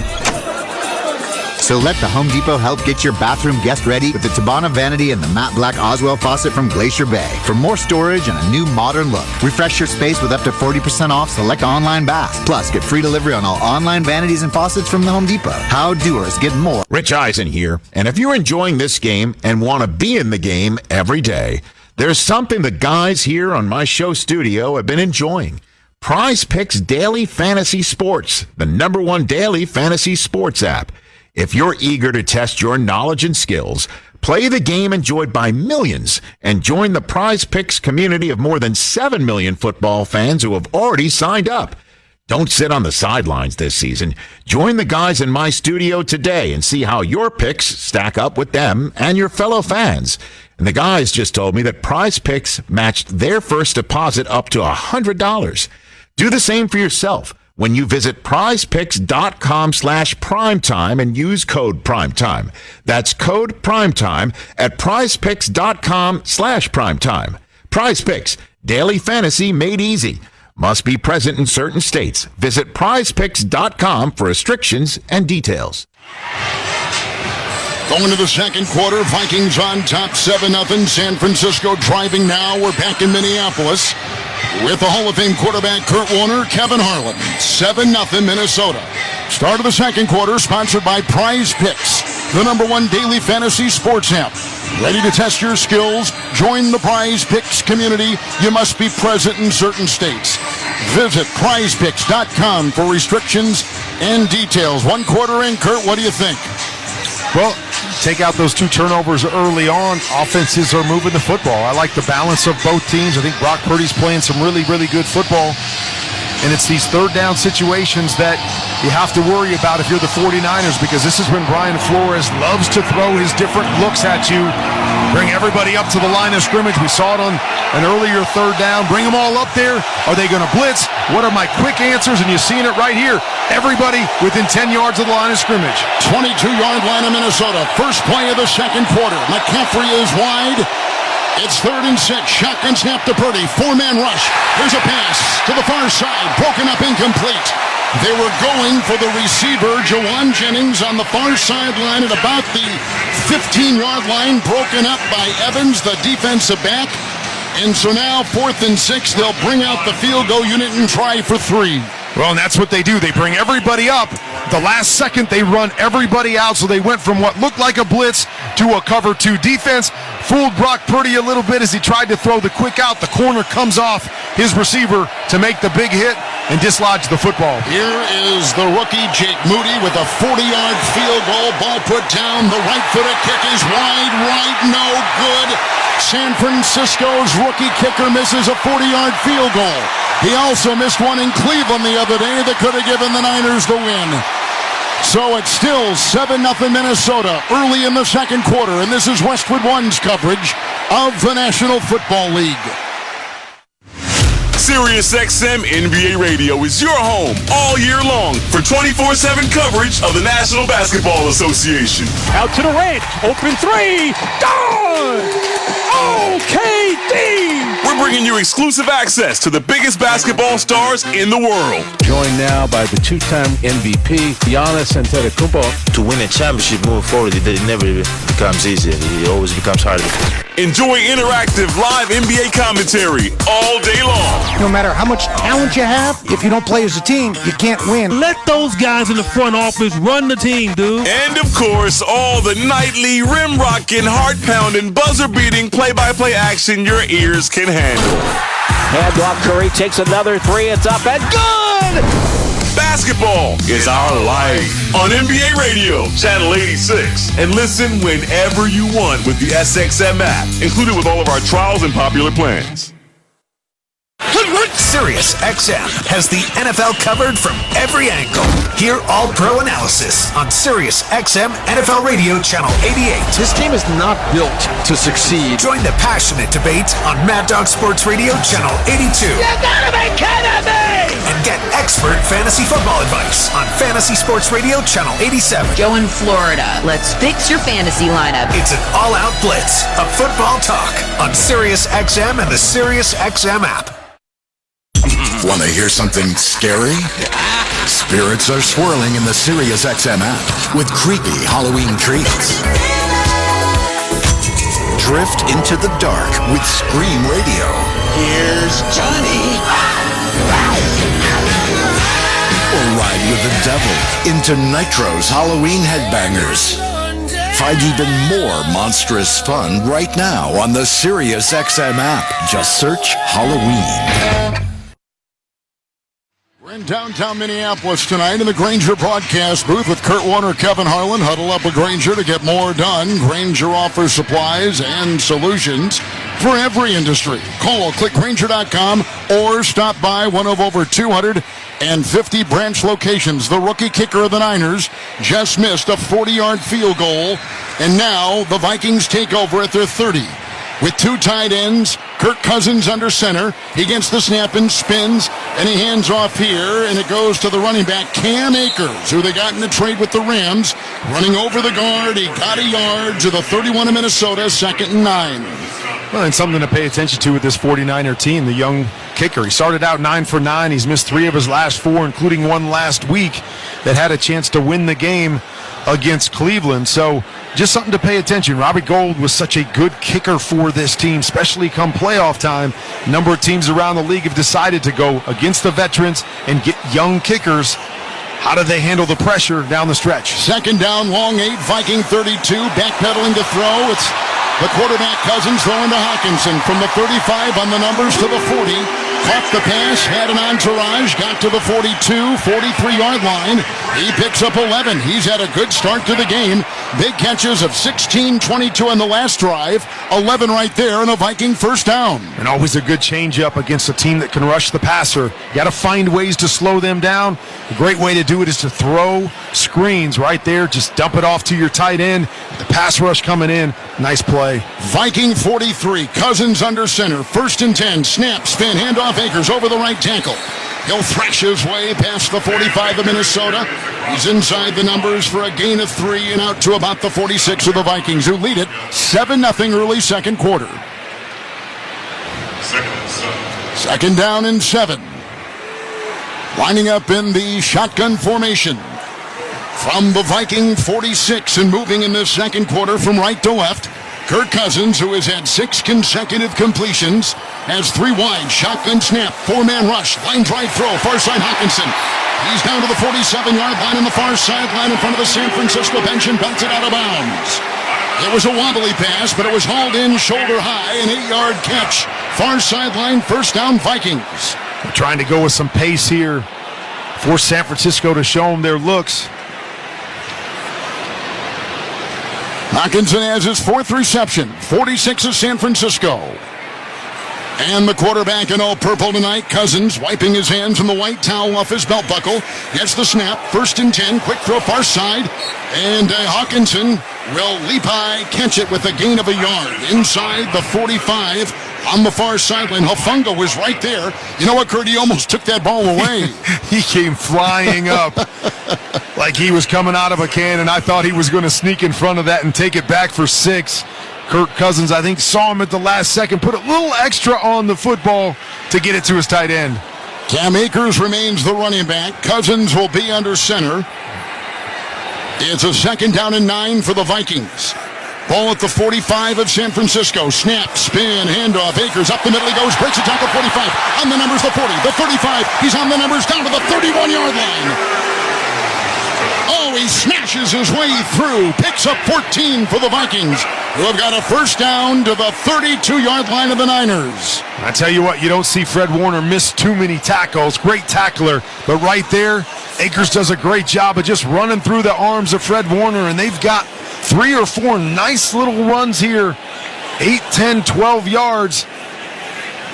So let the Home Depot help get your bathroom guest ready with the Tabana Vanity and the matte black Oswell faucet from Glacier Bay. For more storage and a new modern look, refresh your space with up to 40% off select online baths. Plus, get free delivery on all online vanities and faucets from the Home Depot. How doers get more. Rich Eisen here. And if you're enjoying this game and want to be in the game every day, there's something the guys here on my show studio have been enjoying. Prize Picks Daily Fantasy Sports, the #1 daily fantasy sports app. If you're eager to test your knowledge and skills, play the game enjoyed by millions, and join the Prize Picks community of more than 7 million football fans who have already signed up. Don't sit on the sidelines this season. Join the guys in my studio today and see how your picks stack up with them and your fellow fans. And the guys just told me that Prize Picks matched their first deposit up to $100. Do the same for yourself when you visit prizepicks.com/primetime and use code primetime. That's code primetime at prizepicks.com/primetime. Prize Picks, daily fantasy made easy. Must be present in certain states. Visit prizepicks.com for restrictions and details. Going to the second quarter, Vikings on top 7-0. San Francisco driving now. We're back in Minneapolis with the Hall of Fame quarterback Kurt Warner, Kevin Harlan. 7-0 Minnesota. Start of the second quarter, sponsored by Prize Picks, the #1 daily fantasy sports app. Ready to test your skills? Join the Prize Picks community. You must be present in certain states. Visit prizepicks.com for restrictions and details. One quarter in, Kurt, what do you think? Well, take out those 2 turnovers early on. Offenses are moving the football. I like the balance of both teams. I think Brock Purdy's playing some really, really good football. And it's these third down situations that you have to worry about if you're the 49ers, because this is when Brian Flores loves to throw his different looks at you. Bring everybody up to the line of scrimmage. We saw it on an earlier third down. Bring them all up there. Are they going to blitz? What are my quick answers? And you're seeing it right here. Everybody within 10 yards of the line of scrimmage. 22-yard line of Minnesota. First play of the second quarter. McCaffrey is wide. It's 3rd and 6. Shotgun snap to Purdy. 4-man rush. Here's a pass to the far side. Broken up, incomplete. They were going for the receiver, Jawan Jennings, on the far sideline at about the 15-yard line. Broken up by Evans, the defensive back. And so now 4th and 6. They'll bring out the field goal unit and try for 3. Well, and that's what they do. They bring everybody up. The last second, they run everybody out. So they went from what looked like a blitz to a cover 2 defense. Fooled Brock Purdy a little bit as he tried to throw the quick out. The corner comes off his receiver to make the big hit and dislodge the football. Here is the rookie, Jake Moody, with a 40-yard field goal. Ball put down. The right-footed kick is wide right. No good. San Francisco's rookie kicker misses a 40-yard field goal. He also missed one in Cleveland the other day that could have given the Niners the win. So it's still 7-0 Minnesota early in the second quarter, and this is Westwood One's coverage of the National Football League. SiriusXM NBA Radio is your home all year long for 24/7 coverage of the National Basketball Association. Out to Durant, open 3, gone! OKD! We're bringing you exclusive access to the biggest basketball stars in the world. Joined now by the 2-time MVP, Giannis Antetokounmpo. To win a championship moving forward, it never becomes easy. It always becomes harder. Enjoy interactive live NBA commentary all day long. No matter how much talent you have, if you don't play as a team, you can't win. Let those guys in the front office run the team, dude. And of course, all the nightly rim-rocking, heart-pounding, buzzer-beating play-by-play action your ears can handle. Handoff, Curry takes another 3. It's up and good! Basketball is our life on NBA Radio, Channel 86. And listen whenever you want with the SXM app, included with all of our trials and popular plans. Sirius XM has the NFL covered from every angle. Hear all pro analysis on Sirius XM NFL Radio Channel 88. This team is not built to succeed. Join the passionate debate on Mad Dog Sports Radio Channel 82. You gotta be kidding me! And get expert fantasy football advice on Fantasy Sports Radio Channel 87. Joe in Florida, let's fix your fantasy lineup. It's an all-out blitz of football talk on Sirius XM and the Sirius XM app. Want to hear something scary? Spirits are swirling in the Sirius XM app with creepy Halloween treats. Drift into the dark with Scream Radio. Here's Johnny. Or ride with the devil into Nitro's Halloween Headbangers. Find even more monstrous fun right now on the Sirius XM app. Just search Halloween. We're in downtown Minneapolis tonight in the Grainger broadcast booth with Kurt Warner, Kevin Harlan. Huddle up with Grainger to get more done. Grainger offers supplies and solutions for every industry. Call, click Grainger.com, or stop by one of over 250 branch locations. The rookie kicker of the Niners just missed a 40-yard field goal, and now the Vikings take over at their 30. With two tight ends, Kirk Cousins under center. He gets the snap and spins, and he hands off here, and it goes to the running back, Cam Akers, who they got in the trade with the Rams. Running over the guard, he got a yard to the 31 of Minnesota, 2nd and 9. Well, and something to pay attention to with this 49er team, the young kicker. He started out 9 for 9. He's missed 3 of his last 4, including one last week that had a chance to win the game against Cleveland. So just something to pay attention. Robbie Gould was such a good kicker for this team, especially come playoff time. A number of teams around the league have decided to go against the veterans and get young kickers. How do they handle the pressure down the stretch? 2nd down, long 8, Viking 32, backpedaling to throw. It's the quarterback Cousins throwing to Hawkinson from the 35 on the numbers to the 40. Caught the pass, had an entourage, got to the 42, 43-yard line. He picks up 11. He's had a good start to the game. Big catches of 16, 22 on the last drive, 11 right there, and a Viking first down. And always a good change-up against a team that can rush the passer. You got to find ways to slow them down. A great way to do it is to throw screens right there. Just dump it off to your tight end. The pass rush coming in. Nice play. Viking 43, Cousins under center, 1st and 10, snap, spin, handoff, Akers over the right tackle. He'll thrash his way past the 45 of Minnesota. He's inside the numbers for a gain of 3 and out to about the 46 of the Vikings, who lead it 7-0 early second quarter. 2nd down and 7. Lining up in the shotgun formation from the Viking 46 and moving in the second quarter from right to left. Kirk Cousins, who has had 6 consecutive completions, has 3 wide, shotgun snap, 4-man rush, line drive throw, far side Hawkinson. He's down to the 47-yard line on the far sideline in front of the San Francisco bench and belts it out of bounds. It was a wobbly pass, but it was hauled in shoulder high, an 8-yard catch. Far sideline, first down Vikings. They're trying to go with some pace here, force San Francisco to show them their looks. Hawkinson has his 4th reception, 46 of San Francisco. And the quarterback in all purple tonight, Cousins, wiping his hands from the white towel off his belt buckle. Gets the snap, 1st and 10, quick throw far side. And Hawkinson will leap high, catch it with a gain of a yard. Inside the 45 on the far sideline. Hufanga was right there. You know what, Kurt? He almost took that ball away. He came flying up like he was coming out of a cannon. I thought he was going to sneak in front of that and take it back for 6. Kirk Cousins, I think, saw him at the last second, put a little extra on the football to get it to his tight end. Cam Akers remains the running back. Cousins will be under center. It's a 2nd down and 9 for the Vikings. Ball at the 45 of San Francisco. Snap, spin, handoff. Akers up the middle he goes. Breaks a tackle, 45. On the numbers, the 40, the 35. He's on the numbers down to the 31-yard line. Oh, he smashes his way through. Picks up 14 for the Vikings, who have got a first down to the 32-yard line of the Niners. I tell you what, you don't see Fred Warner miss too many tackles. Great tackler, but right there, Akers does a great job of just running through the arms of Fred Warner, and they've got 3 or 4 nice little runs here, 8, 10, 12 yards.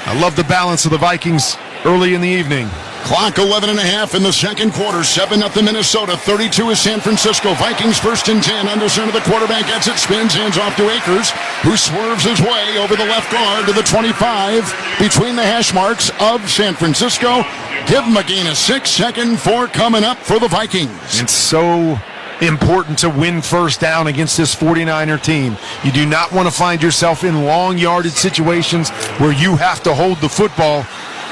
I love the balance of the Vikings early in the evening. Clock 11.5 in the second quarter. 7-0 Minnesota. 32 is San Francisco. Vikings 1st and 10. Under center, the quarterback gets it, spins, hands off to Akers, who swerves his way over the left guard to the 25 between the hash marks of San Francisco. Give him a gain of 6. 2nd 4 coming up for the Vikings. It's so important to win first down against this 49er team. You do not want to find yourself in long yardage situations where you have to hold the football.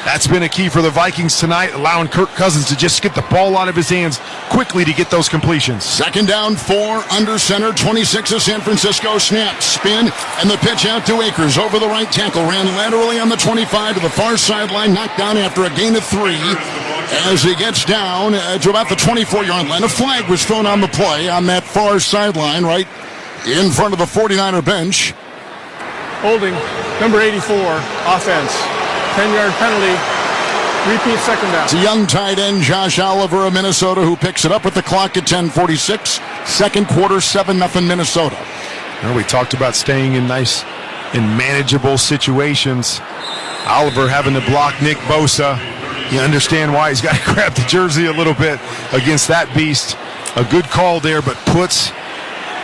That's been a key for the Vikings tonight, allowing Kirk Cousins to just get the ball out of his hands quickly to get those completions. 2nd down 4, under center, 26 of San Francisco. Snap, spin, and the pitch out to Akers over the right tackle. Ran laterally on the 25 to the far sideline, knocked down after a gain of 3. As he gets down to about the 24-yard line, a flag was thrown on the play on that far sideline right in front of the 49er bench. Holding, number 84, offense. 10-yard penalty. Repeat 2nd down. It's a young tight end, Josh Oliver of Minnesota, who picks it up with the clock at 10:46. Second quarter, 7-0 Minnesota. Well, we talked about staying in nice and manageable situations. Oliver having to block Nick Bosa. You understand why he's got to grab the jersey a little bit against that beast. A good call there, but puts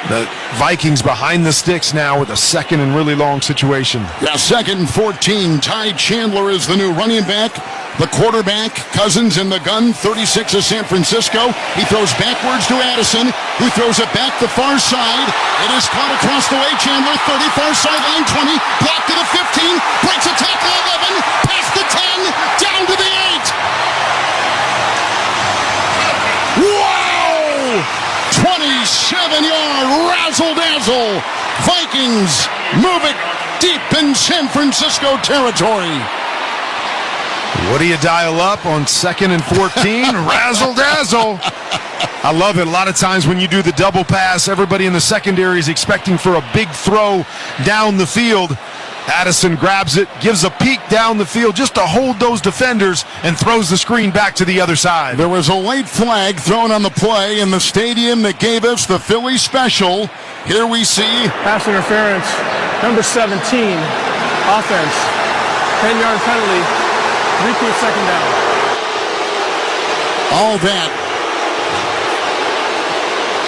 the Vikings behind the sticks now with a 2nd and really long situation. Yeah, 2nd and 14. Ty Chandler is the new running back. The quarterback, Cousins in the gun, 36 of San Francisco. He throws backwards to Addison, who throws it back the far side. It is caught across the way. Chandler, 30, far sideline, 20, blocked to the 15, breaks a tackle, 11, past the 10, down to the 8. Wow! 27-yard razzle-dazzle. Vikings move it deep in San Francisco territory. What do you dial up on 2nd and 14? Razzle-dazzle. I love it. A lot of times when you do the double pass, everybody in the secondary is expecting for a big throw down the field. Addison grabs it, gives a peek down the field just to hold those defenders, and throws the screen back to the other side. There was a late flag thrown on the play in the stadium that gave us the Philly special. Here we see pass interference, number 17, offense, 10-yard penalty, repeat 2nd down. All that.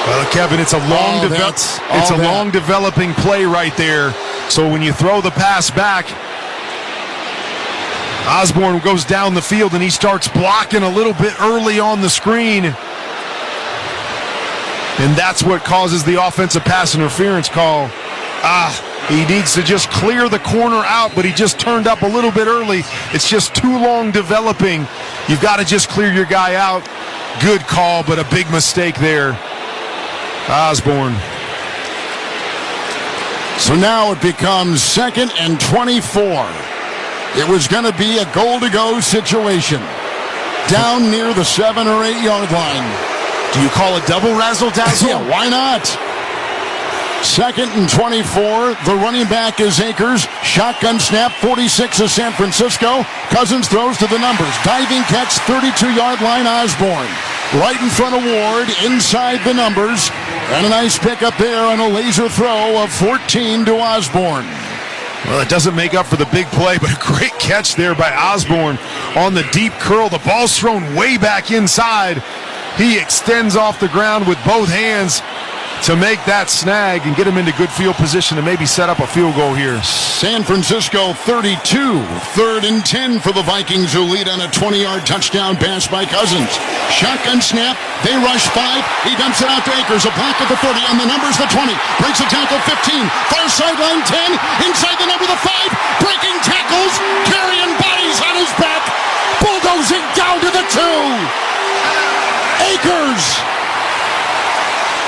Well, Kevin, it's a long developing play right there. So when you throw the pass back, Osborne goes down the field and he starts blocking a little bit early on the screen. And that's what causes the offensive pass interference call. He needs to just clear the corner out, but he just turned up a little bit early. It's just too long developing. You've got to just clear your guy out. Good call, but a big mistake there. Osborne. So now it becomes 2nd and 24. It was going to be a goal-to-go situation. Down near the 7 or 8 yard line. Do you call it double razzle-dazzle? Yeah, why not? 2nd and 24. The running back is Akers. Shotgun snap, 46 of San Francisco. Cousins throws to the numbers. Diving catch, 32-yard line, Osborne. Right in front of Ward, inside the numbers. And a nice pick up there on a laser throw of 14 to Osborne. Well, it doesn't make up for the big play, but a great catch there by Osborne on the deep curl. The ball's thrown way back inside. He extends off the ground with both hands to make that snag and get him into good field position to maybe set up a field goal here. San Francisco 32, 3rd and 10 for the Vikings, who lead on a 20-yard touchdown pass by Cousins. Shotgun snap, they rush 5, he dumps it out to Akers, a block at the 30, on the numbers the 20, breaks a tackle 15, far sideline 10, inside the number the 5, breaking tackles, carrying bodies on his back, bulldozing down to the 2. Akers.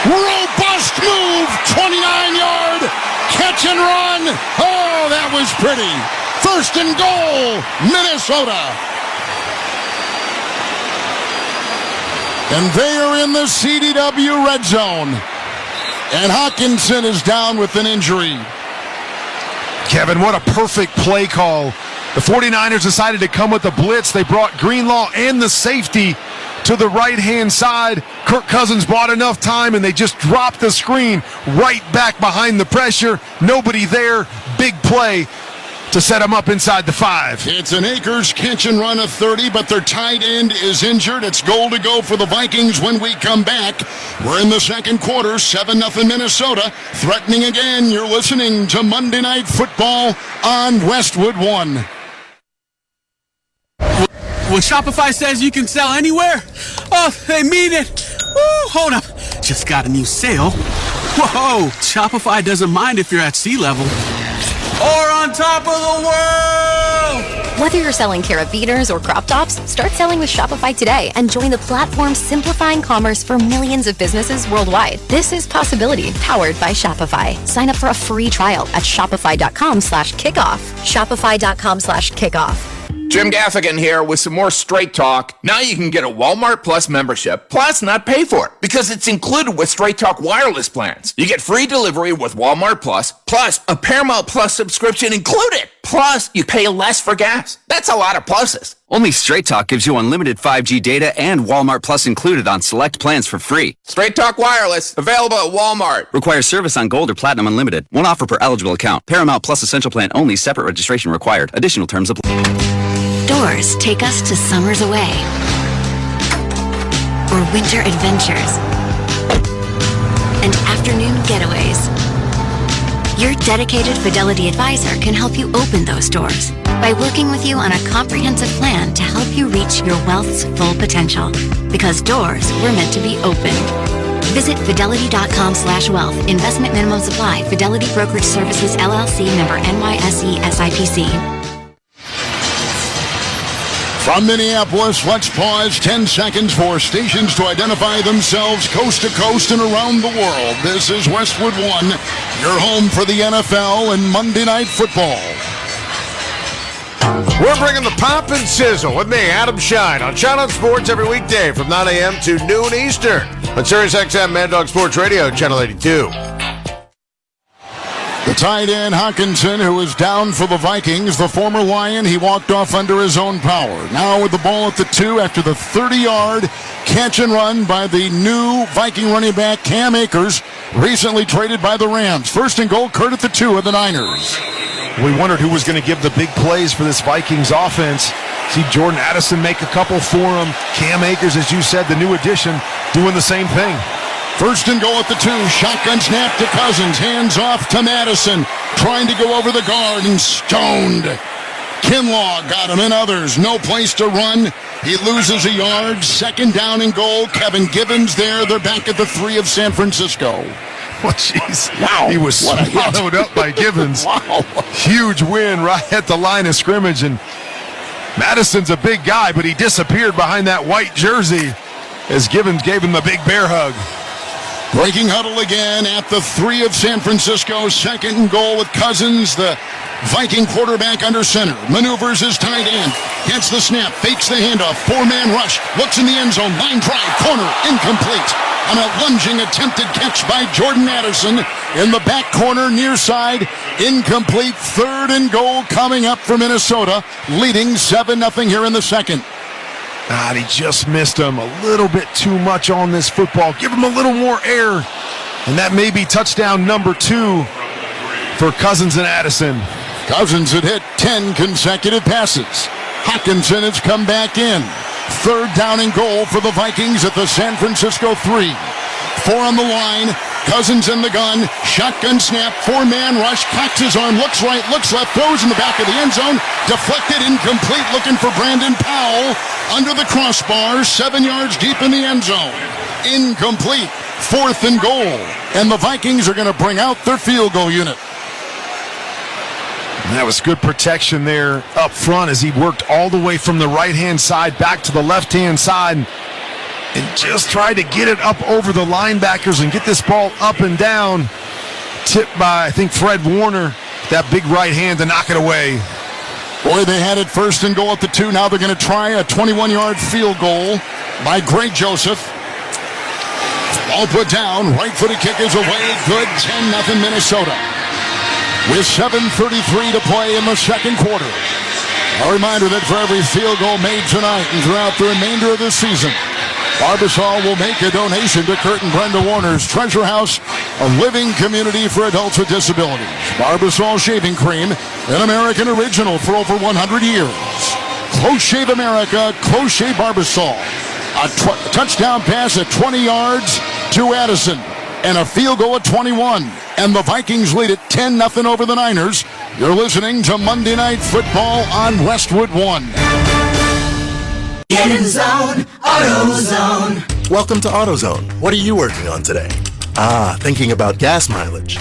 Robust move, 29-yard catch and run. Oh, that was pretty. 1st and goal, Minnesota. And they are in the CDW red zone. And Hawkinson is down with an injury. Kevin, what a perfect play call. The 49ers decided to come with the blitz. They brought Greenlaw and the safety to the right-hand side. Kirk Cousins bought enough time, and they just dropped the screen right back behind the pressure. Nobody there. Big play to set him up inside the 5. It's an Akers catch and run of 30, but their tight end is injured. It's goal to go for the Vikings when we come back. We're in the second quarter, 7-0 Minnesota. Threatening again. You're listening to Monday Night Football on Westwood 1. When Shopify says you can sell anywhere, oh, they mean it. Woo, hold up. Just got a new sale. Whoa, Shopify doesn't mind if you're at sea level or on top of the world. Whether you're selling carabiners or crop tops, start selling with Shopify today and join the platform simplifying commerce for millions of businesses worldwide. This is Possibility, powered by Shopify. Sign up for a free trial at shopify.com/kickoff. Shopify.com/kickoff. Jim Gaffigan here with some more Straight Talk. Now you can get a Walmart Plus membership, plus not pay for it, because it's included with Straight Talk wireless plans. You get free delivery with Walmart Plus a Paramount Plus subscription included. Plus, you pay less for gas. That's a lot of pluses. Only Straight Talk gives you unlimited 5G data and Walmart Plus included on select plans for free. Straight Talk Wireless, available at Walmart. Requires service on Gold or Platinum Unlimited. One offer per eligible account. Paramount Plus Essential Plan only. Separate registration required. Additional terms apply. Doors take us to summers away or winter adventures and afternoon getaways. Your dedicated Fidelity advisor can help you open those doors by working with you on a comprehensive plan to help you reach your wealth's full potential. Because doors were meant to be open. Visit fidelity.com/wealth. Investment minimum supply. Fidelity Brokerage Services, LLC, member NYSE SIPC. From Minneapolis, let's pause 10 seconds for stations to identify themselves coast to coast and around the world. This is Westwood 1, your home for the NFL and Monday Night Football. We're bringing the pop and sizzle with me, Adam Shine, on Shout Out Sports every weekday from 9 a.m. to noon Eastern on Sirius XM Mad Dog Sports Radio, Channel 82. The tight end Hawkinson, who is down for the Vikings, the former Lion, he walked off under his own power. Now with the ball at the 2 after the 30-yard catch and run by the new Viking running back Cam Akers, recently traded by the Rams. First and goal, Kurt at the 2 of the Niners. We wondered who was going to give the big plays for this Vikings offense. See Jordan Addison make a couple for him. Cam Akers, as you said, the new addition, doing the same thing. First and goal at the 2. Shotgun snap to Cousins. Hands off to Madison. Trying to go over the guard and stoned. Kinlaw got him and others. No place to run. He loses a yard. Second down and goal. Kevin Gibbons there. They're back at the 3 of San Francisco. Well, jeez. Wow. He was swallowed up by Gibbons. Wow. Huge win right at the line of scrimmage. And Madison's a big guy, but he disappeared behind that white jersey as Gibbons gave him the big bear hug. Breaking huddle again at the 3 of San Francisco. Second and goal with Cousins, the Viking quarterback under center. Maneuvers his tight end. Gets the snap. Fakes the handoff. 4-man rush. Looks in the end zone. Line drive. Corner. Incomplete. On a lunging attempted catch by Jordan Addison in the back corner near side. Incomplete. Third and goal coming up for Minnesota. Leading 7-0 here in the second. And he just missed him a little bit too much on this football. Give him a little more air. And that may be touchdown number 2 for Cousins and Addison. Cousins had hit 10 consecutive passes. Hawkinson has come back in. Third down and goal for the Vikings at the San Francisco 3. 4 on the line. Cousins in the gun. Shotgun snap. 4-man rush. Cocks his arm. Looks right. Looks left. Throws in the back of the end zone. Deflected. Incomplete. Looking for Brandon Powell. Under the crossbar. 7 yards deep in the end zone. Incomplete. 4th and goal. And the Vikings are going to bring out their field goal unit. And that was good protection there up front as he worked all the way from the right-hand side back to the left-hand side and just tried to get it up over the linebackers and get this ball up and down. Tipped by, I think, Fred Warner, that big right hand to knock it away. Boy, they had it first and goal at the 2. Now they're going to try a 21-yard field goal by Greg Joseph. Ball put down. Right-footed kick is away. Good. 10-0 Minnesota. With 7:33 to play in the second quarter. A reminder that for every field goal made tonight and throughout the remainder of the season, Barbasol will make a donation to Kurt and Brenda Warner's Treasure House, a living community for adults with disabilities. Barbasol Shaving Cream, an American original for over 100 years. Close Shave America, Close Shave Barbasol. A touchdown pass at 20 yards to Addison, and a field goal at 21. And the Vikings lead it 10-0 over the Niners. You're listening to Monday Night Football on Westwood 1. Get in zone, AutoZone. Welcome to AutoZone. What are you working on today? Thinking about gas mileage.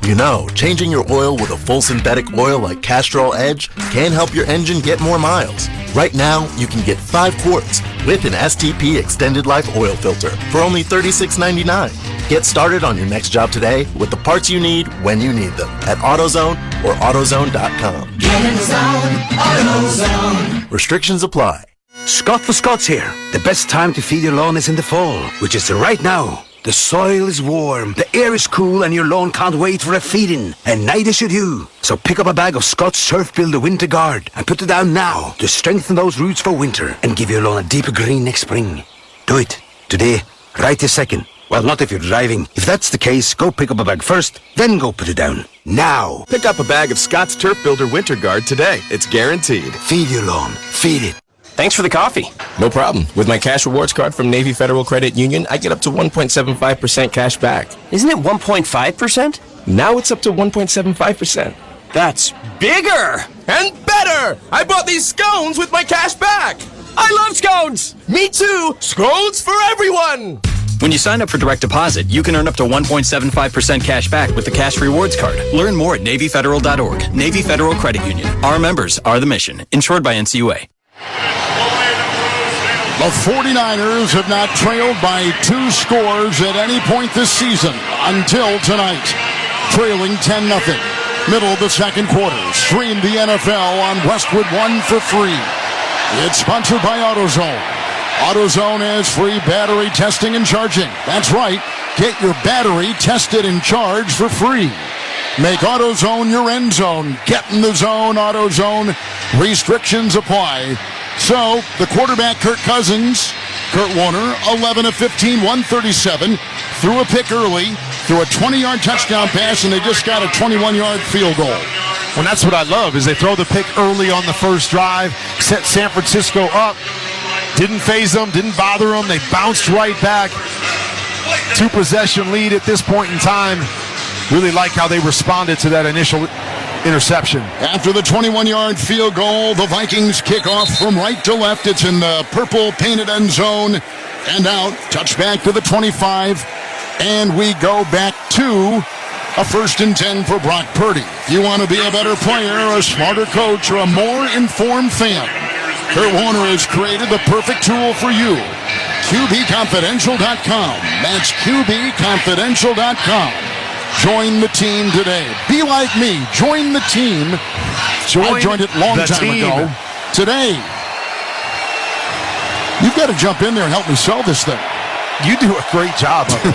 You know, changing your oil with a full synthetic oil like Castrol Edge can help your engine get more miles. Right now, you can get 5 quarts with an STP Extended Life Oil Filter for only $36.99. Get started on your next job today with the parts you need when you need them at AutoZone or AutoZone.com. Get in zone, AutoZone. Restrictions apply. Scott for Scott's here. The best time to feed your lawn is in the fall, which is right now. The soil is warm, the air is cool, and your lawn can't wait for a feeding. And neither should you. So pick up a bag of Scott's Surf Builder Winter Guard and put it down now to strengthen those roots for winter and give your lawn a deeper green next spring. Do it. Today. Right this second. Well, not if you're driving. If that's the case, go pick up a bag first, then go put it down. Now. Pick up a bag of Scott's Turf Builder Winter Guard today. It's guaranteed. Feed your lawn. Feed it. Thanks for the coffee. No problem. With my cash rewards card from Navy Federal Credit Union, I get up to 1.75% cash back. Isn't it 1.5%? Now it's up to 1.75%. That's bigger And better! I bought these scones with my cash back! I love scones! Me too! Scones for everyone! When you sign up for direct deposit, you can earn up to 1.75% cash back with the Cash Rewards Card. Learn more at NavyFederal.org. Navy Federal Credit Union. Our members are the mission. Insured by NCUA. The 49ers have not trailed by 2 scores at any point this season until tonight. Trailing 10-0. Middle of the second quarter. Stream the NFL on Westwood 1 for free. It's sponsored by AutoZone. AutoZone has free battery testing and charging. That's right. Get your battery tested and charged for free. Make AutoZone your end zone. Get in the zone, AutoZone. Restrictions apply. So, the quarterback, Kurt Warner, 11 of 15, 137, threw a pick early, threw a 20-yard touchdown pass, and they just got a 21-yard field goal. Well, that's what I love, is they throw the pick early on the first drive, set San Francisco up, didn't phase them, didn't bother them, they bounced right back. 2-possession lead at this point in time. Really like how they responded to that initial interception. After the 21-yard field goal, the Vikings kick off from right to left. It's in the purple painted end zone and out. Touchback to the 25. And we go back to a 1st and 10 for Brock Purdy. If you want to be a better player, a smarter coach, or a more informed fan, Kurt Warner has created the perfect tool for you. QBConfidential.com. That's QBConfidential.com. Join the team today. Be like me. Join the team. I joined it a long time ago. Today. You've got to jump in there and help me sell this thing. You do a great job of it.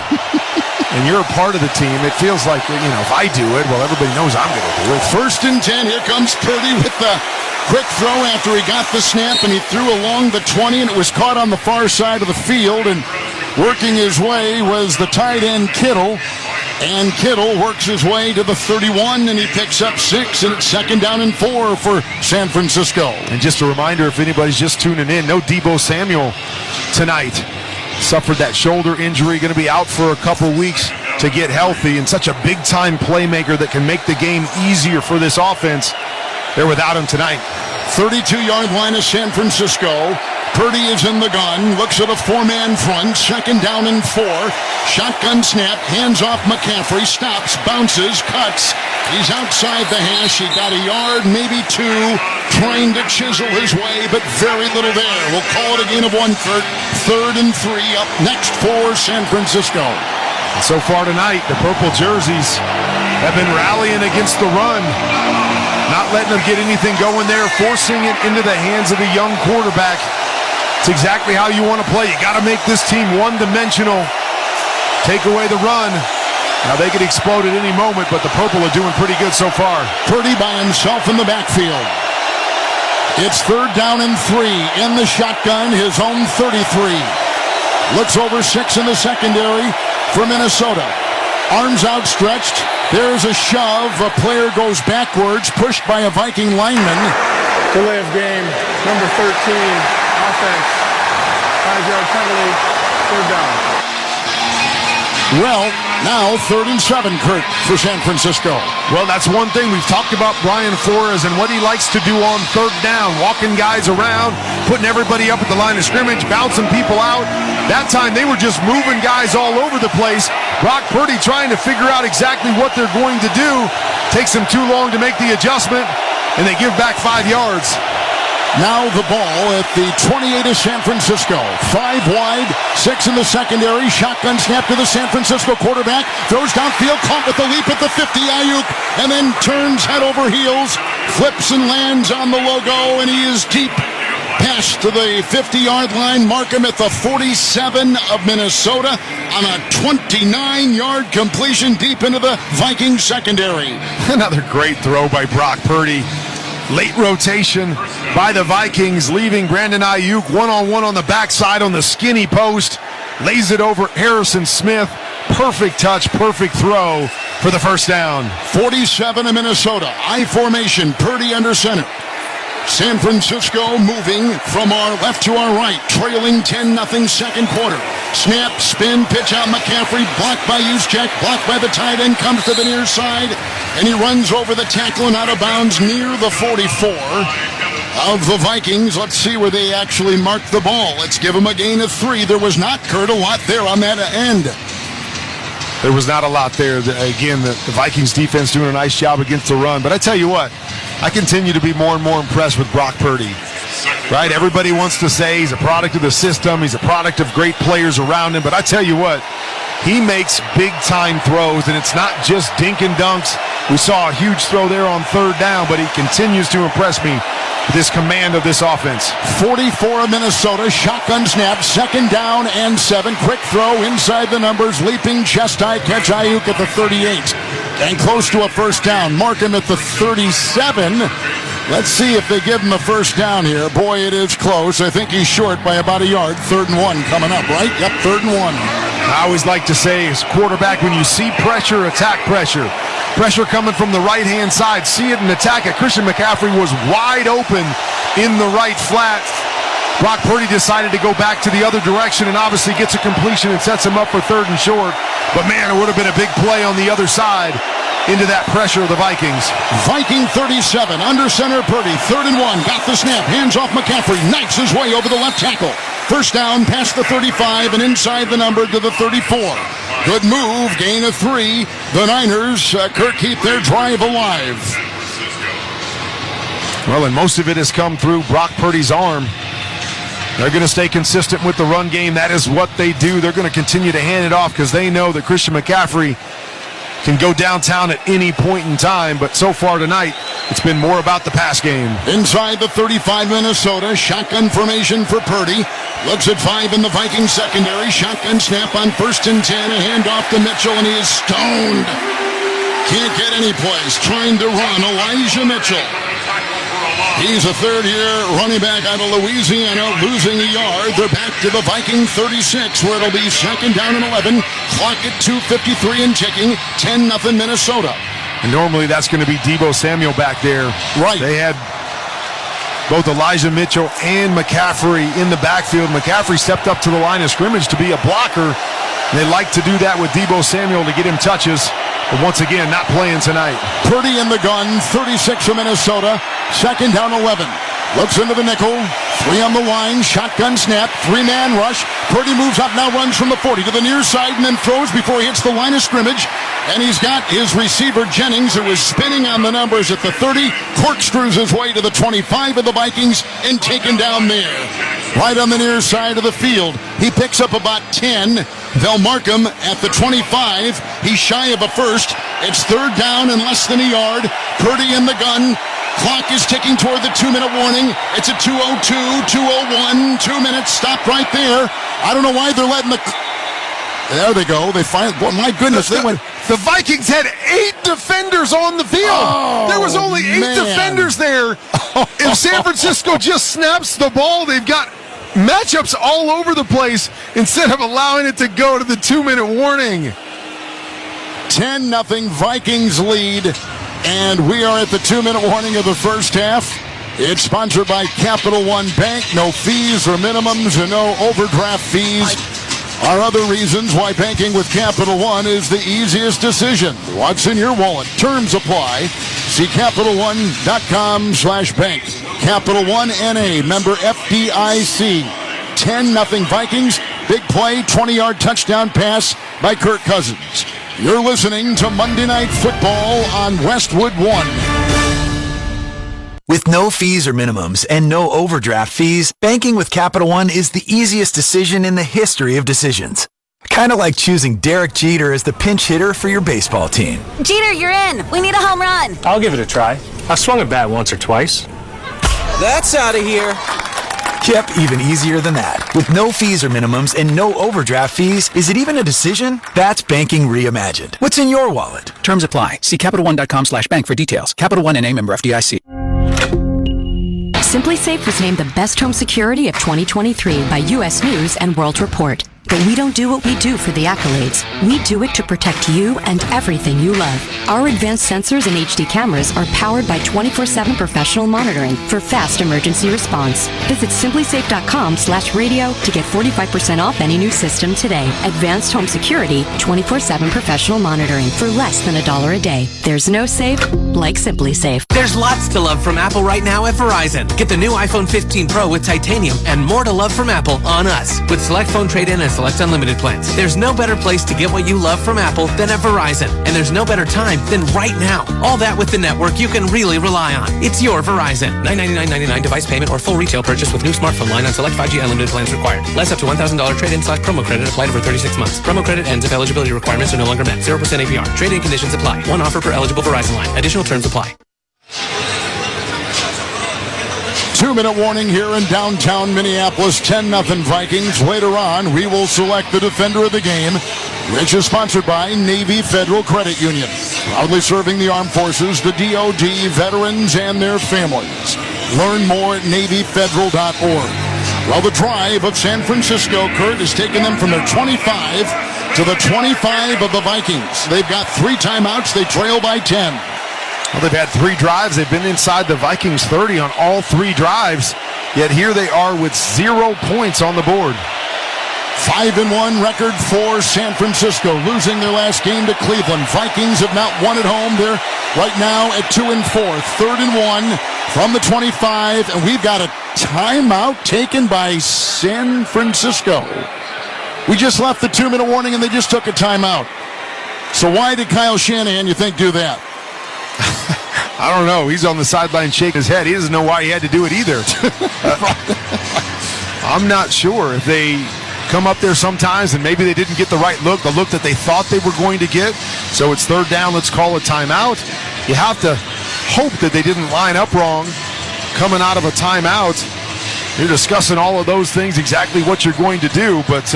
And you're a part of the team. It feels like, if I do it, well, everybody knows I'm going to do it. 1st and 10. Here comes Purdy with the quick throw after he got the snap, and he threw along the 20, and it was caught on the far side of the field. And working his way was the tight end Kittle. And Kittle works his way to the 31, and he picks up 6, and it's 2nd down and 4 for San Francisco. And just a reminder, if anybody's just tuning in, no Deebo Samuel tonight. Suffered that shoulder injury, going to be out for a couple weeks to get healthy, and such a big-time playmaker that can make the game easier for this offense. They're without him tonight. 32-yard line of San Francisco. Purdy is in the gun, looks at a 4-man front, 2nd down and 4. Shotgun snap, hands off McCaffrey, stops, bounces, cuts. He's outside the hash. He got a yard, maybe 2, trying to chisel his way, but very little there. We'll call it a gain of 1, Kurt. 3rd and 3 up next for San Francisco. And so far tonight, the purple jerseys have been rallying against the run. Not letting them get anything going there, forcing it into the hands of the young quarterback. It's exactly how you want to play. You got to make this team one-dimensional. Take away the run. Now they could explode at any moment, but the purple are doing pretty good so far. Purdy by himself in the backfield. It's 3rd down and 3 in the shotgun, his own 33. Looks over 6 in the secondary for Minnesota. Arms outstretched. There's a shove. A player goes backwards, pushed by a Viking lineman. Delay of game, number 13, offense. 5-yard penalty, third down. Well, now 3rd and 7, Kurt, for San Francisco. Well, that's one thing. We've talked about Brian Flores and what he likes to do on 3rd down, walking guys around, putting everybody up at the line of scrimmage, bouncing people out. That time, they were just moving guys all over the place. Brock Purdy trying to figure out exactly what they're going to do. Takes them too long to make the adjustment, and they give back 5 yards. Now the ball at the 28 of San Francisco. 5 wide, 6 in the secondary. Shotgun snap to the San Francisco quarterback. Throws downfield, caught with the leap at the 50. Ayuk, and then turns head over heels, flips and lands on the logo, and he is deep past to the 50-yard line. Mark him at the 47 of Minnesota on a 29-yard completion deep into the Vikings secondary. Another great throw by Brock Purdy. Late rotation by the Vikings, leaving Brandon Ayuk one-on-one on the backside on the skinny post. Lays it over Harrison Smith. Perfect touch, perfect throw for the first down. 47 of Minnesota. I formation, Purdy under center. San Francisco moving from our left to our right, trailing 10-0 second quarter. Snap, spin, pitch out McCaffrey, blocked by Juszczyk, blocked by the tight end, comes to the near side, and he runs over the tackle and out of bounds near the 44 of the Vikings. Let's see where they actually marked the ball. Let's give them a gain of 3. There was not, Kurt, a lot there on that end. There was not a lot there. Again, the Vikings defense doing a nice job against the run. But I tell you what, I continue to be more and more impressed with Brock Purdy. Right? Everybody wants to say he's a product of the system. He's a product of great players around him. But I tell you what, he makes big-time throws, and it's not just dink and dunks. We saw a huge throw there on 3rd down, but he continues to impress me with his command of this offense. 44 of Minnesota, shotgun snap, 2nd down and 7. Quick throw inside the numbers, leaping chest high, catch Ayuk at the 38. And close to a first down. Mark him at the 37. Let's see if they give him a first down here. Boy, it is close. I think he's short by about a yard. 3rd and 1 coming up, right? Yep, 3rd and 1. I always like to say as quarterback, when you see pressure, attack pressure. Pressure coming from the right-hand side. See it and attack it. Christian McCaffrey was wide open in the right flat. Brock Purdy decided to go back to the other direction and obviously gets a completion and sets him up for 3rd and short. But man, it would have been a big play on the other side into that pressure of the Vikings. Viking 37, under center Purdy, 3rd and 1, got the snap, hands off McCaffrey, knifes his way over the left tackle. First down past the 35 and inside the number to the 34. Good move, gain of 3. The Niners, Kurt, keep their drive alive. Well, and most of it has come through Brock Purdy's arm. They're going to stay consistent with the run game. That is what they do. They're going to continue to hand it off because they know that Christian McCaffrey can go downtown at any point in time, but so far tonight, it's been more about the pass game. Inside the 35, Minnesota, shotgun formation for Purdy. Looks at 5 in the Vikings secondary. Shotgun snap on 1st and 10. A handoff to Mitchell, and he is stoned. Can't get any place. Trying to run, Elijah Mitchell. He's a 3rd-year running back out of Louisiana, losing a yard. They're back to the Viking 36, where it'll be 2nd down and 11. Clock at 2:53 and ticking. 10-0 Minnesota. And normally that's going to be Deebo Samuel back there. Right. They had both Elijah Mitchell and McCaffrey in the backfield. McCaffrey stepped up to the line of scrimmage to be a blocker. They like to do that with Deebo Samuel to get him touches. But once again, not playing tonight. Purdy in the gun, 36 for Minnesota. 2nd down, 11. Looks into the nickel. 3 on the line. Shotgun snap. 3-man rush. Purdy moves up now, runs from the 40 to the near side, and then throws before he hits the line of scrimmage. And he's got his receiver, Jennings, who is spinning on the numbers at the 30. Corkscrews his way to the 25 of the Vikings and taken down there. Right on the near side of the field. He picks up about 10. They'll mark him at the 25. He's shy of a first. It's 3rd down and less than a yard. Purdy in the gun. Clock is ticking toward the 2-minute warning. It's a 2:02, 2:01, 2 minutes. Stop right there. I don't know why they're letting the... There they go. They finally... Well, my goodness, they went... The Vikings had 8 defenders on the field. Oh, there was only 8 defenders there. If San Francisco just snaps the ball, they've got matchups all over the place instead of allowing it to go to the 2-minute warning. 10-0 Vikings lead, and we are at the 2-minute warning of the first half. It's sponsored by Capital One Bank. No fees or minimums and no overdraft fees are other reasons why banking with Capital One is the easiest decision. What's in your wallet? Terms apply. See CapitalOne.com/bank. Capital One N.A. member FDIC. 10-0 Vikings. Big play, 20-yard touchdown pass by Kirk Cousins. You're listening to Monday Night Football on Westwood 1. With no fees or minimums and no overdraft fees, banking with Capital One is the easiest decision in the history of decisions. Kind of like choosing Derek Jeter as the pinch hitter for your baseball team. Jeter, you're in. We need a home run. I'll give it a try. I've swung a bat once or twice. That's out of here. Yep, even easier than that. With no fees or minimums and no overdraft fees, is it even a decision? That's banking reimagined. What's in your wallet? Terms apply. See CapitalOne.com/bank for details. Capital One N.A. member FDIC. SimpliSafe was named the best home security of 2023 by U.S. News and World Report. But we don't do what we do for the accolades. We do it to protect you and everything you love. Our advanced sensors and HD cameras are powered by 24/7 professional monitoring for fast emergency response. Visit simplysafe.com/radio to get 45% off any new system today. Advanced home security, 24/7 professional monitoring for less than $1 a day. There's no safe like SimpliSafe. There's lots to love from Apple right now at Verizon. Get the new iPhone 15 Pro with titanium and more to love from Apple on us with select phone trade-in and select unlimited plans. There's no better place to get what you love from Apple than at Verizon. And there's no better time than right now. All that with the network you can really rely on. It's your Verizon. $999.99 device payment or full retail purchase with new smartphone line on select 5G unlimited plans required. Less up to $1,000 trade-in/promo credit applied over 36 months. Promo credit ends if eligibility requirements are no longer met. 0% APR. Trade-in conditions apply. One offer per eligible Verizon line. Additional terms apply. 2-minute warning here in downtown Minneapolis, 10-0 Vikings. Later on, we will select the defender of the game, which is sponsored by Navy Federal Credit Union. Proudly serving the armed forces, the DOD, veterans, and their families. Learn more at NavyFederal.org. Well, the drive of San Francisco, Kurt, has taken them from their 25 to the 25 of the Vikings. They've got 3 timeouts. They trail by 10. Well, they've had 3 drives. They've been inside the Vikings 30 on all 3 drives. Yet here they are with 0 points on the board. 5-1 record for San Francisco, losing their last game to Cleveland. Vikings have not won at home. They're right now at 2-4, 3rd-1 from the 25, and we've got a timeout taken by San Francisco. We just left the 2-minute warning, and they just took a timeout. So why did Kyle Shanahan, you think, do that? I don't know. He's on the sideline shaking his head. He doesn't know why he had to do it either. I'm not sure. If they come up there sometimes and maybe they didn't get the right look, the look that they thought they were going to get. So it's 3rd down. Let's call a timeout. You have to hope that they didn't line up wrong coming out of a timeout. You're discussing all of those things, exactly what you're going to do. But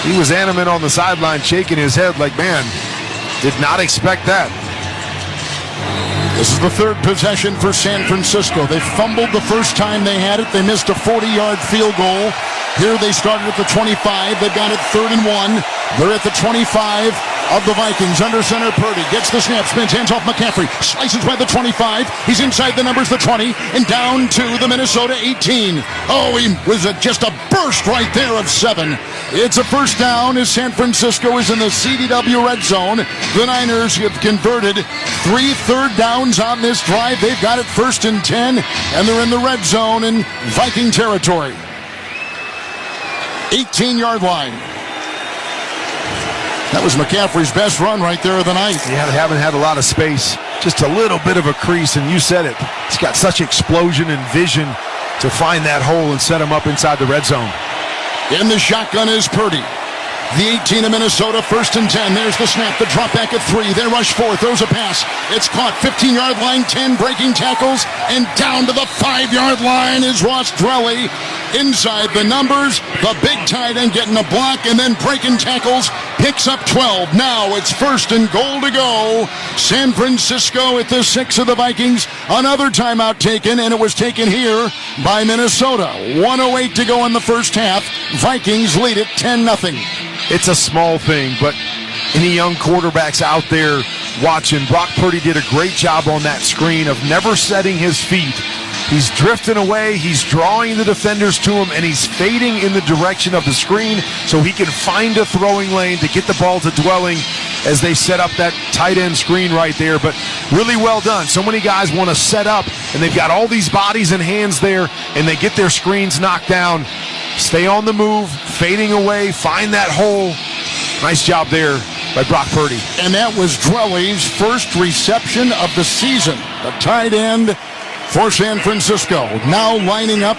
he was animate on the sideline, shaking his head like, man, did not expect that. This is the 3rd possession for San Francisco. They fumbled the first time they had it. They missed a 40-yard field goal. Here they started at the 25. They've got it 3rd-1. They're at the 25 of the Vikings. Under center, Purdy gets the snap, spins, hands off McCaffrey, slices by the 25. He's inside the numbers, the 20, and down to the Minnesota 18. Oh, he was just a burst right there of 7. It's a 1st down as San Francisco is in the CDW red zone. The Niners have converted 3 3rd downs on this drive. They've got it 1st and 10, and they're in the red zone in Viking territory. 18-yard line. That was McCaffrey's best run right there of the night. Yeah, they haven't had a lot of space. Just a little bit of a crease, and you said it. He's got such explosion and vision to find that hole and set him up inside the red zone. In the shotgun is Purdy. The 18 of Minnesota, 1st and 10. There's the snap, the drop back at 3. They rush 4, throws a pass. It's caught, 15-yard line, 10 breaking tackles, and down to the 5-yard line is Ross Drelly. inside the numbers. The big tight end getting a block and then breaking tackles. Picks up 12. Now it's 1st and goal to go. San Francisco at the 6 of the Vikings. Another timeout taken, and it was taken here by Minnesota. 1:08 to go in the first half. Vikings lead it 10-0. It's a small thing, but any young quarterbacks out there watching, Brock Purdy did a great job on that screen of never setting his feet. He's drifting away, he's drawing the defenders to him, and he's fading in the direction of the screen so he can find a throwing lane to get the ball to Dwelling as they set up that tight end screen right there. But really well done. So many guys want to set up, and they've got all these bodies and hands there, and they get their screens knocked down. Stay on the move, fading away, find that hole. Nice job there by Brock Purdy. And that was Dwelling's first reception of the season. The tight end for San Francisco. Now lining up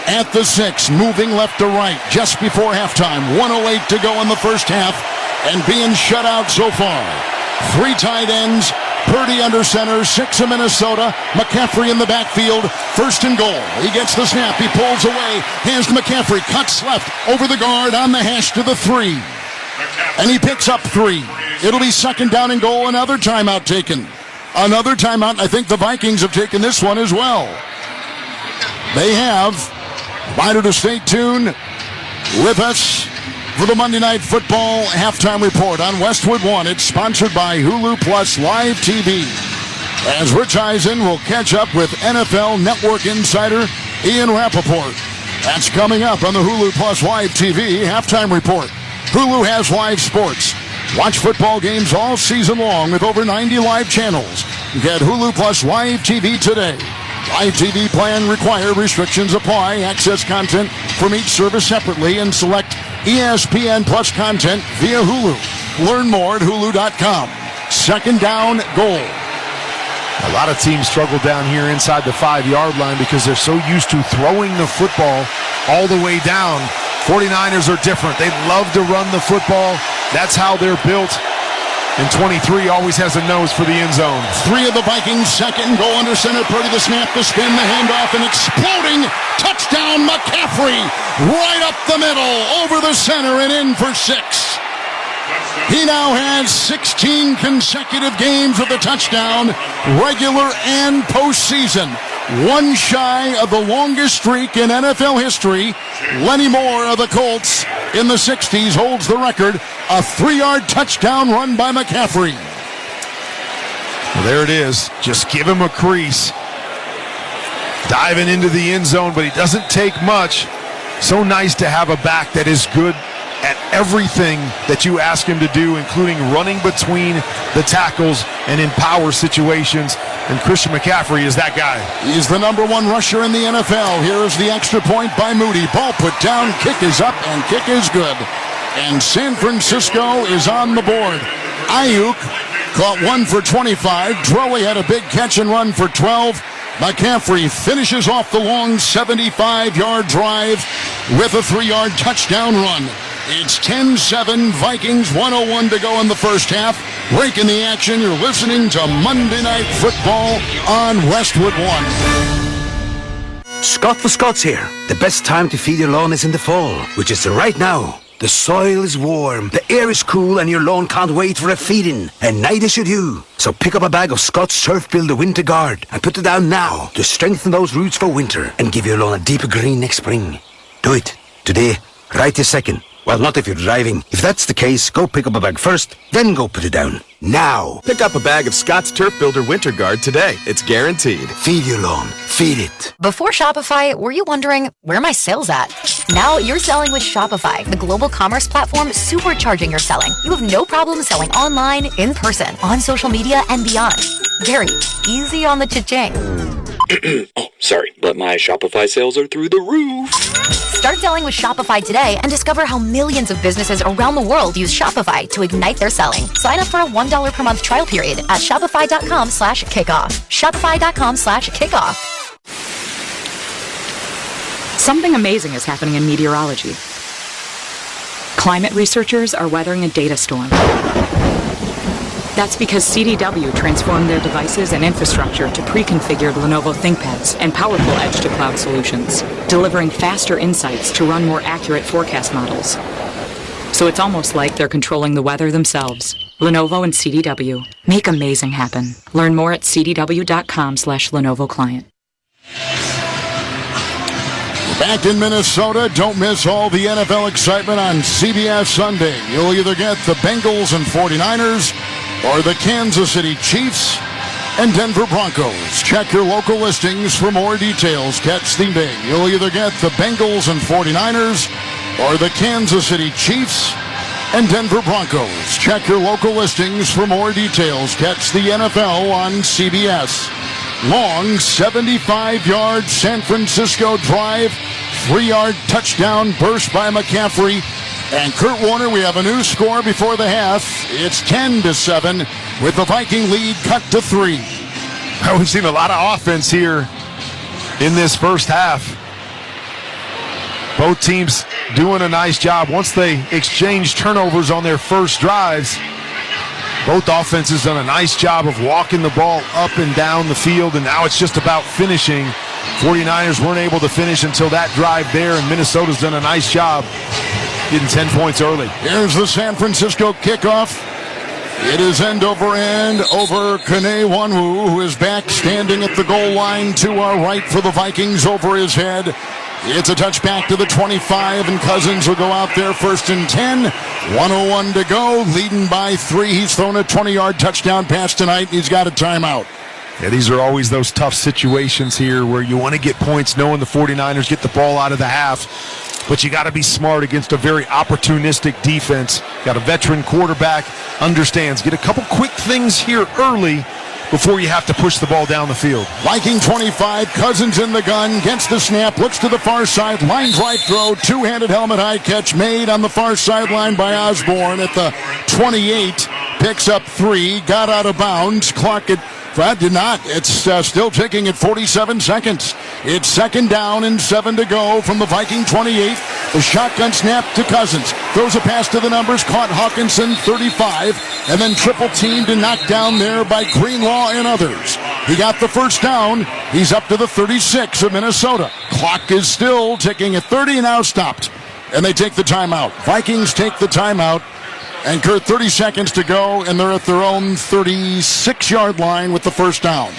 at the 6, moving left to right just before halftime. 1:08 to go in the first half and being shut out so far. 3 tight ends, Purdy under center, 6 of Minnesota, McCaffrey in the backfield, 1st and goal. He gets the snap, he pulls away, hands to McCaffrey, cuts left, over the guard, on the hash to the 3. And he picks up 3. It'll be 2nd down and goal, another timeout taken. Another timeout, I think the Vikings have taken this one as well. They have. Reminder to stay tuned with us for the Monday Night Football halftime report on Westwood 1. It's sponsored by Hulu Plus Live TV. As Rich Eisen will catch up with NFL Network insider Ian Rappaport. That's coming up on the Hulu Plus Live TV halftime report. Hulu has live sports. Watch football games all season long with over 90 live channels. Get Hulu Plus Live TV today. Live TV plan required. Restrictions apply. Access content from each service separately and select ESPN Plus content via Hulu. Learn more at Hulu.com. 2nd down, goal. A lot of teams struggle down here inside the 5-yard line because they're so used to throwing the football all the way down. 49ers are different. They love to run the football. That's how they're built. And 23 always has a nose for the end zone. 3 of the Vikings, 2nd goal under center. Purdy the snap, the spin, the handoff, and exploding touchdown McCaffrey. Right up the middle, over the center, and in for 6. He now has 16 consecutive games with a touchdown, regular and postseason. 1 shy of the longest streak in NFL history. Lenny Moore of the Colts in the 60s holds the record. A 3-yard touchdown run by McCaffrey. Well, there it is. Just give him a crease. Diving into the end zone, but he doesn't take much. So nice to have a back that is good at everything that you ask him to do, including running between the tackles and in power situations. And Christian McCaffrey is that guy. He's the number 1 rusher in the NFL. Here is the extra point by Moody. Ball put down, kick is up, and kick is good. And San Francisco is on the board. Ayuk caught 1 for 25. Drelly had a big catch and run for 12. McCaffrey finishes off the long 75-yard drive with a 3-yard touchdown run. It's 10-7, Vikings, 1:01 to go in the first half. Breaking the action, you're listening to Monday Night Football on Westwood 1. Scott the Scots here. The best time to feed your lawn is in the fall, which is right now. The soil is warm, the air is cool, and your lawn can't wait for a feeding. And neither should you. So pick up a bag of Scott's Turf Builder Winter Guard and put it down now to strengthen those roots for winter and give your lawn a deeper green next spring. Do it. Today. Right this second. Well, not if you're driving. If that's the case, go pick up a bag first, then go put it down. Now. Pick up a bag of Scott's Turf Builder Winter Guard today. It's guaranteed. Feed your lawn. Feed it. Before Shopify, were you wondering, where are my sales at? Now you're selling with Shopify, the global commerce platform supercharging your selling. You have no problem selling online, in person, on social media, and beyond. Gary, easy on the cha-ching. Oh, sorry, but my Shopify sales are through the roof. Start selling with Shopify today and discover how millions of businesses around the world use Shopify to ignite their selling. Sign up for a $1 per month trial period at shopify.com/kickoff. Shopify.com/kickoff. Something amazing is happening in meteorology. Climate researchers are weathering a data storm. That's because CDW transformed their devices and infrastructure to pre-configured Lenovo ThinkPads and powerful edge-to-cloud solutions, delivering faster insights to run more accurate forecast models. So it's almost like they're controlling the weather themselves. Lenovo and CDW. Make amazing happen. Learn more at cdw.com/Lenovo Client. Back in Minnesota, don't miss all the NFL excitement on CBS Sunday. You'll either get the Bengals and 49ers or the Kansas City Chiefs and Denver Broncos. Check your local listings for more details. Catch the day. You'll either get the Bengals and 49ers or the Kansas City Chiefs and Denver Broncos. Check your local listings for more details. Catch the NFL on CBS. Long 75-yard San Francisco drive, 3-yard touchdown burst by McCaffrey. And Kurt Warner, we have a new score before the half. It's 10-7 with the Viking lead cut to 3. We've seen a lot of offense here in this first half. Both teams doing a nice job. Once they exchange turnovers on their first drives, both offenses done a nice job of walking the ball up and down the field, and now it's just about finishing. 49ers weren't able to finish until that drive there, and Minnesota's done a nice job getting 10 points early. Here's the San Francisco kickoff. It is end over Kene Wanwu, who is back standing at the goal line to our right for the Vikings over his head. It's a touchback to the 25, and Cousins will go out there first and 10. 1:01 to go, leading by 3. He's thrown a 20-yard touchdown pass tonight, and he's got a timeout. Yeah, these are always those tough situations here where you want to get points knowing the 49ers get the ball out of the half, but you got to be smart against a very opportunistic defense. Got a veteran quarterback, understands. Get a couple quick things here early before you have to push the ball down the field. Viking 25, Cousins in the gun, gets the snap, looks to the far side, lines right throw, two-handed helmet high catch made on the far sideline by Osborne at the 28, picks up 3, got out of bounds, clock it. That did not. It's still ticking at 47 seconds. It's second down and 7 to go from the Viking 28. The shotgun snap to Cousins. Throws a pass to the numbers. Caught Hawkinson, 35. And then triple teamed and knocked down there by Greenlaw and others. He got the first down. He's up to the 36 of Minnesota. Clock is still ticking at 30 and now stopped. And they take the timeout. Vikings take the timeout. And Kurt, 30 seconds to go, and they're at their own 36-yard line with the first down.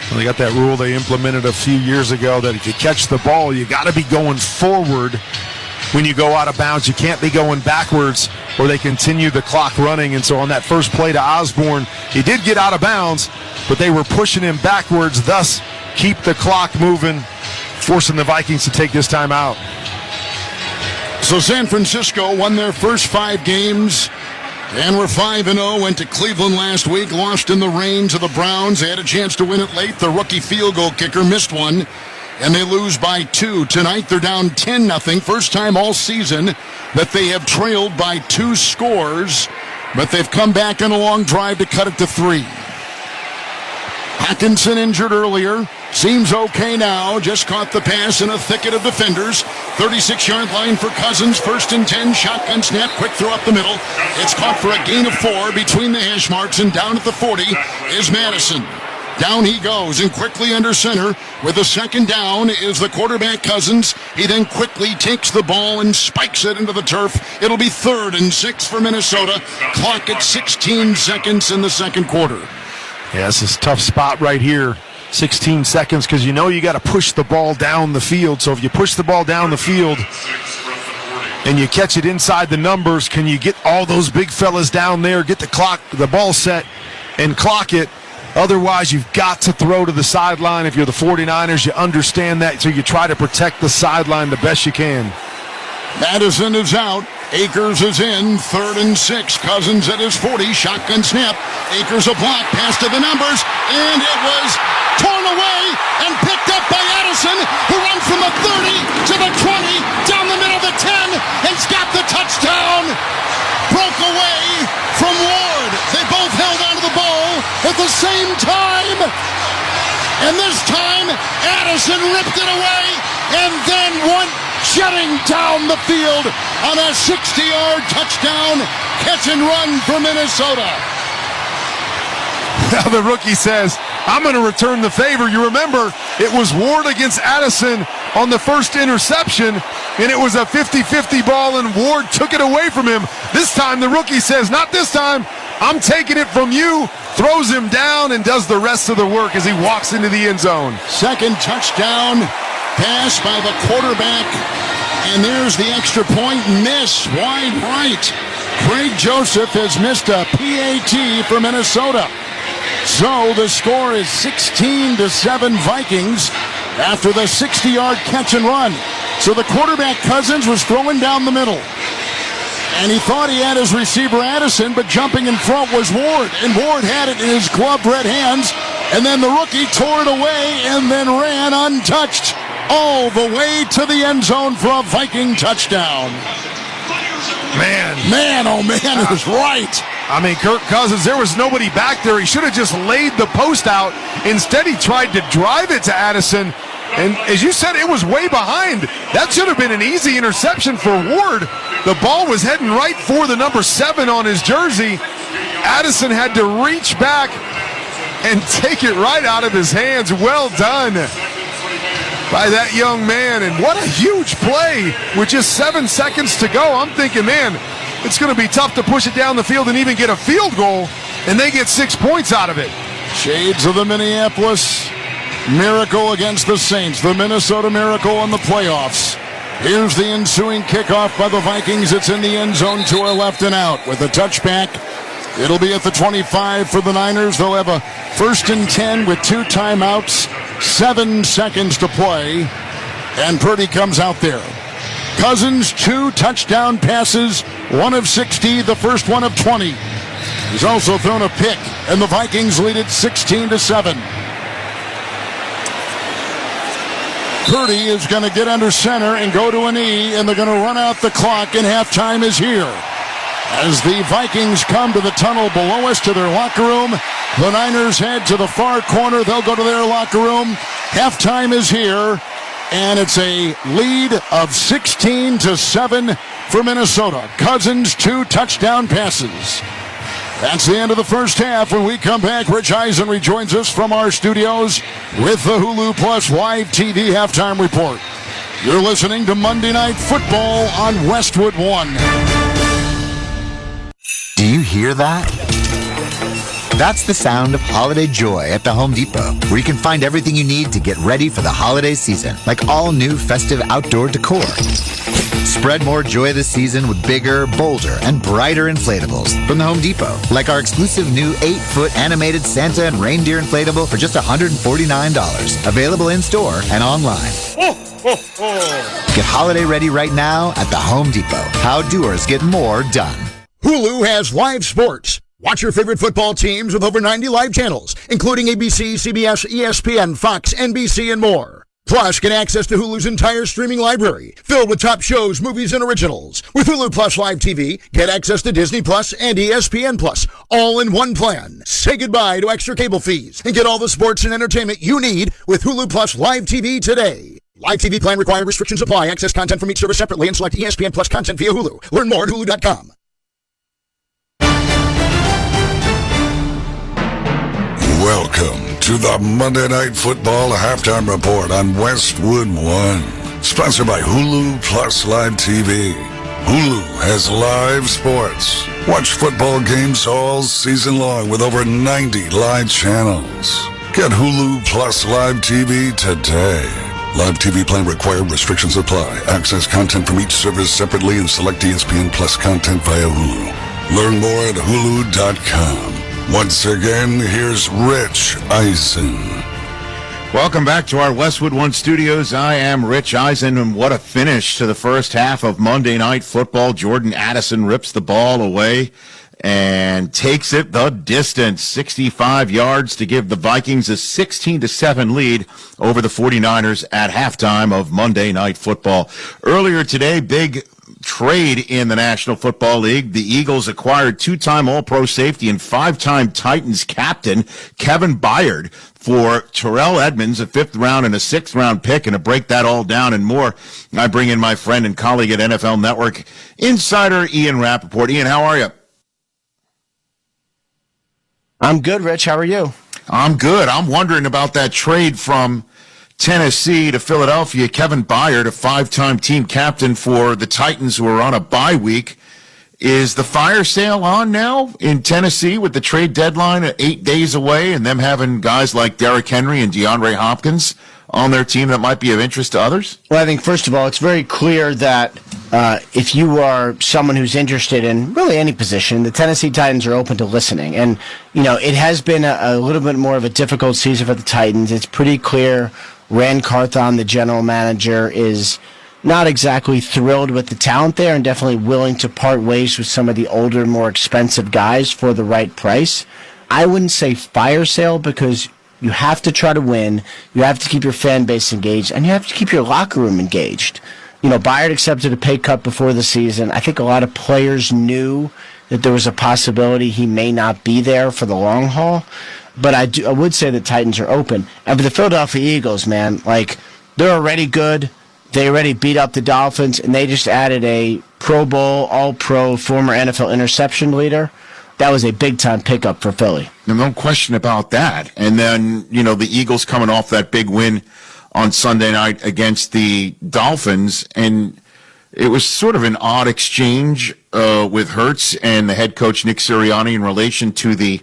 Well, they got that rule they implemented a few years ago that if you catch the ball, you got to be going forward when you go out of bounds. You can't be going backwards or they continue the clock running. And so on that first play to Osborne, he did get out of bounds, but they were pushing him backwards, thus keep the clock moving, forcing the Vikings to take this time out. So San Francisco won their first 5 games. And we're 5-0, went to Cleveland last week, lost in the rain to the Browns. They had a chance to win it late. The rookie field goal kicker missed one, and they lose by 2. Tonight they're down 10-0. First time all season that they have trailed by 2 scores, but they've come back in a long drive to cut it to 3. Hawkinson injured earlier. Seems okay now. Just caught the pass in a thicket of defenders. 36-yard line for Cousins. First and 10. Shotgun snap. Quick throw up the middle. It's caught for a gain of 4 between the hash marks. And down at the 40 is Madison. Down he goes, and quickly under center with a second down is the quarterback Cousins. He then quickly takes the ball and spikes it into the turf. It'll be 3rd and 6 for Minnesota. Clock at 16 seconds in the second quarter. Yeah, this is a tough spot right here. 16 seconds, because you know you got to push the ball down the field. So if you push the ball down the field and you catch it inside the numbers, can you get all those big fellas down there, get the ball set, and clock it? Otherwise, you've got to throw to the sideline. If you're the 49ers, you understand that, so you try to protect the sideline the best you can. Madison is out. Akers is in. 3rd and 6. Cousins at his 40. Shotgun snap. Akers a block. Pass to the numbers. And it was torn away and picked up by Addison, who runs from the 30 to the 20, down the middle of the 10, and's got the touchdown. Broke away from Ward. They both held onto the ball at the same time. And this time, Addison ripped it away and then went jetting down the field on a 60-yard touchdown catch and run for Minnesota. Now the rookie says, I'm going to return the favor. You remember, it was Ward against Addison on the first interception, and it was a 50-50 ball, and Ward took it away from him. This time the rookie says, not this time. I'm taking it from you. Throws him down and does the rest of the work as he walks into the end zone. Second touchdown pass by the quarterback. And there's the extra point miss. Wide right. Craig Joseph has missed a PAT for Minnesota. So the score is 16-7 Vikings after the 60-yard catch and run. So the quarterback Cousins was throwing down the middle. And he thought he had his receiver Addison, but jumping in front was Ward. And Ward had it in his gloved red hands. And then the rookie tore it away and then ran untouched all the way to the end zone for a Viking touchdown. Man, oh man, it was right. I mean, Kirk Cousins, there was nobody back there. He should have just laid the post out. Instead, he tried to drive it to Addison. And as you said, it was way behind. That should have been an easy interception for Ward. The ball was heading right for the number 7 on his jersey. Addison had to reach back and take it right out of his hands. Well done by that young man. And what a huge play with just 7 seconds to go. I'm thinking, man, it's going to be tough to push it down the field and even get a field goal. And they get 6 points out of it. Shades of the Minneapolis Miracle against the Saints, the Minnesota Miracle in the playoffs. Here's the ensuing kickoff by the Vikings. It's in the end zone to our left and out with a touchback. It'll be at the 25 for the Niners. They'll have a 1st and 10 with 2 timeouts, 7 seconds to play, and Purdy comes out there. Cousins, 2 touchdown passes, 1 of 60, the first one of 20. He's also thrown a pick, and the Vikings lead it 16-7. Purdy is going to get under center and go to a knee, and they're going to run out the clock, and halftime is here. As the Vikings come to the tunnel below us to their locker room, the Niners head to the far corner. They'll go to their locker room. Halftime is here, and it's a lead of 16-7 for Minnesota. Cousins, 2 touchdown passes. That's the end of the first half. When we come back, Rich Eisen rejoins us from our studios with the Hulu Plus Live TV Halftime Report. You're listening to Monday Night Football on Westwood 1. Do you hear that? That's the sound of holiday joy at the Home Depot, where you can find everything you need to get ready for the holiday season, like all new festive outdoor decor. Spread more joy this season with bigger, bolder, and brighter inflatables from the Home Depot, like our exclusive new 8-foot animated Santa and reindeer inflatable for just $149, available in-store and online. Get holiday ready right now at the Home Depot. How doers get more done. Hulu has live sports. Watch your favorite football teams with over 90 live channels, including ABC, CBS, ESPN, Fox, NBC, and more. Plus, get access to Hulu's entire streaming library, filled with top shows, movies, and originals. With Hulu Plus Live TV, get access to Disney Plus and ESPN Plus, all in one plan. Say goodbye to extra cable fees and get all the sports and entertainment you need with Hulu Plus Live TV today. Live TV plan required. Restrictions apply. Access content from each service separately and select ESPN Plus content via Hulu. Learn more at Hulu.com. Welcome to the Monday Night Football Halftime Report on Westwood 1. Sponsored by Hulu Plus Live TV. Hulu has live sports. Watch football games all season long with over 90 live channels. Get Hulu Plus Live TV today. Live TV plan required. Restrictions apply. Access content from each service separately and select ESPN Plus content via Hulu. Learn more at Hulu.com. Once again, here's Rich Eisen. Welcome back to our Westwood One studios. I am Rich Eisen, and what a finish to the first half of Monday Night Football. Jordan Addison rips the ball away and takes it the distance, 65 yards to give the Vikings a 16-7 lead over the 49ers at halftime of Monday Night Football. Earlier today, big trade in the National Football League. The Eagles acquired 2-time All-Pro safety and 5-time Titans captain Kevin Byard for Terrell Edmonds, a 5th round and a 6th round pick. And to break that all down and more, I bring in my friend and colleague at NFL Network, insider Ian Rappaport. Ian, how are you? I'm good, Rich. How are you? I'm good. I'm wondering about that trade from Tennessee to Philadelphia. Kevin Byard, a 5-time team captain for the Titans who are on a bye week. Is the fire sale on now in Tennessee with the trade deadline 8 days away and them having guys like Derrick Henry and DeAndre Hopkins on their team that might be of interest to others? Well, I think, first of all, it's very clear that if you are someone who's interested in really any position, the Tennessee Titans are open to listening. And, it has been a little bit more of a difficult season for the Titans. It's pretty clear Rand Carthon, the general manager, is not exactly thrilled with the talent there and definitely willing to part ways with some of the older, more expensive guys for the right price. I wouldn't say fire sale because you have to try to win, you have to keep your fan base engaged, and you have to keep your locker room engaged. Byard accepted a pay cut before the season. I think a lot of players knew that there was a possibility he may not be there for the long haul, but I would say the Titans are open. And for the Philadelphia Eagles, man, they're already good. They already beat up the Dolphins, and they just added a Pro Bowl, All-Pro, former NFL interception leader. That was a big-time pickup for Philly. No question about that. And then, the Eagles coming off that big win on Sunday night against the Dolphins, and it was sort of an odd exchange with Hurts and the head coach Nick Sirianni in relation to the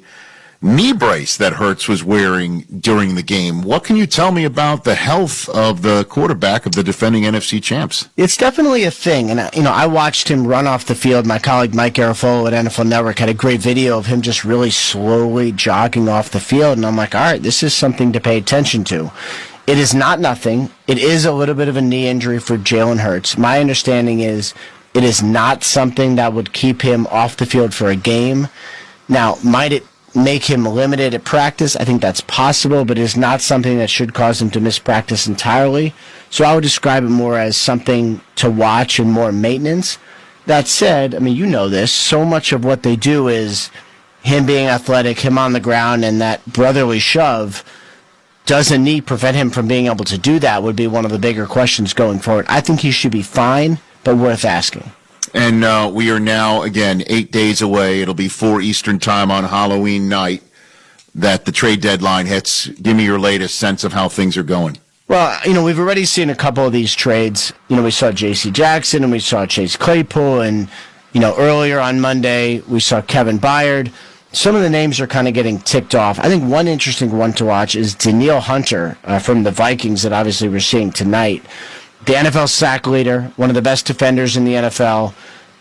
knee brace that Hurts was wearing during the game. What can you tell me about the health of the quarterback of the defending NFC champs? It's definitely a thing. And, I watched him run off the field. My colleague Mike Garafolo at NFL Network had a great video of him just really slowly jogging off the field. And I'm like, all right, this is something to pay attention to. It is not nothing. It is a little bit of a knee injury for Jalen Hurts. My understanding is it is not something that would keep him off the field for a game. Now, might it make him limited at practice? I think that's possible, but it's not something that should cause him to miss practice entirely. So I would describe it more as something to watch and more maintenance. That said, you know this, so much of what they do is him being athletic, him on the ground, and that brotherly shove. Does a knee prevent him from being able to do that would be one of the bigger questions going forward. I think he should be fine, but worth asking. And we are now, again, 8 days away. It'll be 4 Eastern time on Halloween night that the trade deadline hits. Give me your latest sense of how things are going. Well, we've already seen a couple of these trades. We saw J.C. Jackson and we saw Chase Claypool. And, earlier on Monday, we saw Kevin Byard. Some of the names are kind of getting ticked off. I think one interesting one to watch is Danielle Hunter from the Vikings that obviously we're seeing tonight. The NFL sack leader, one of the best defenders in the NFL,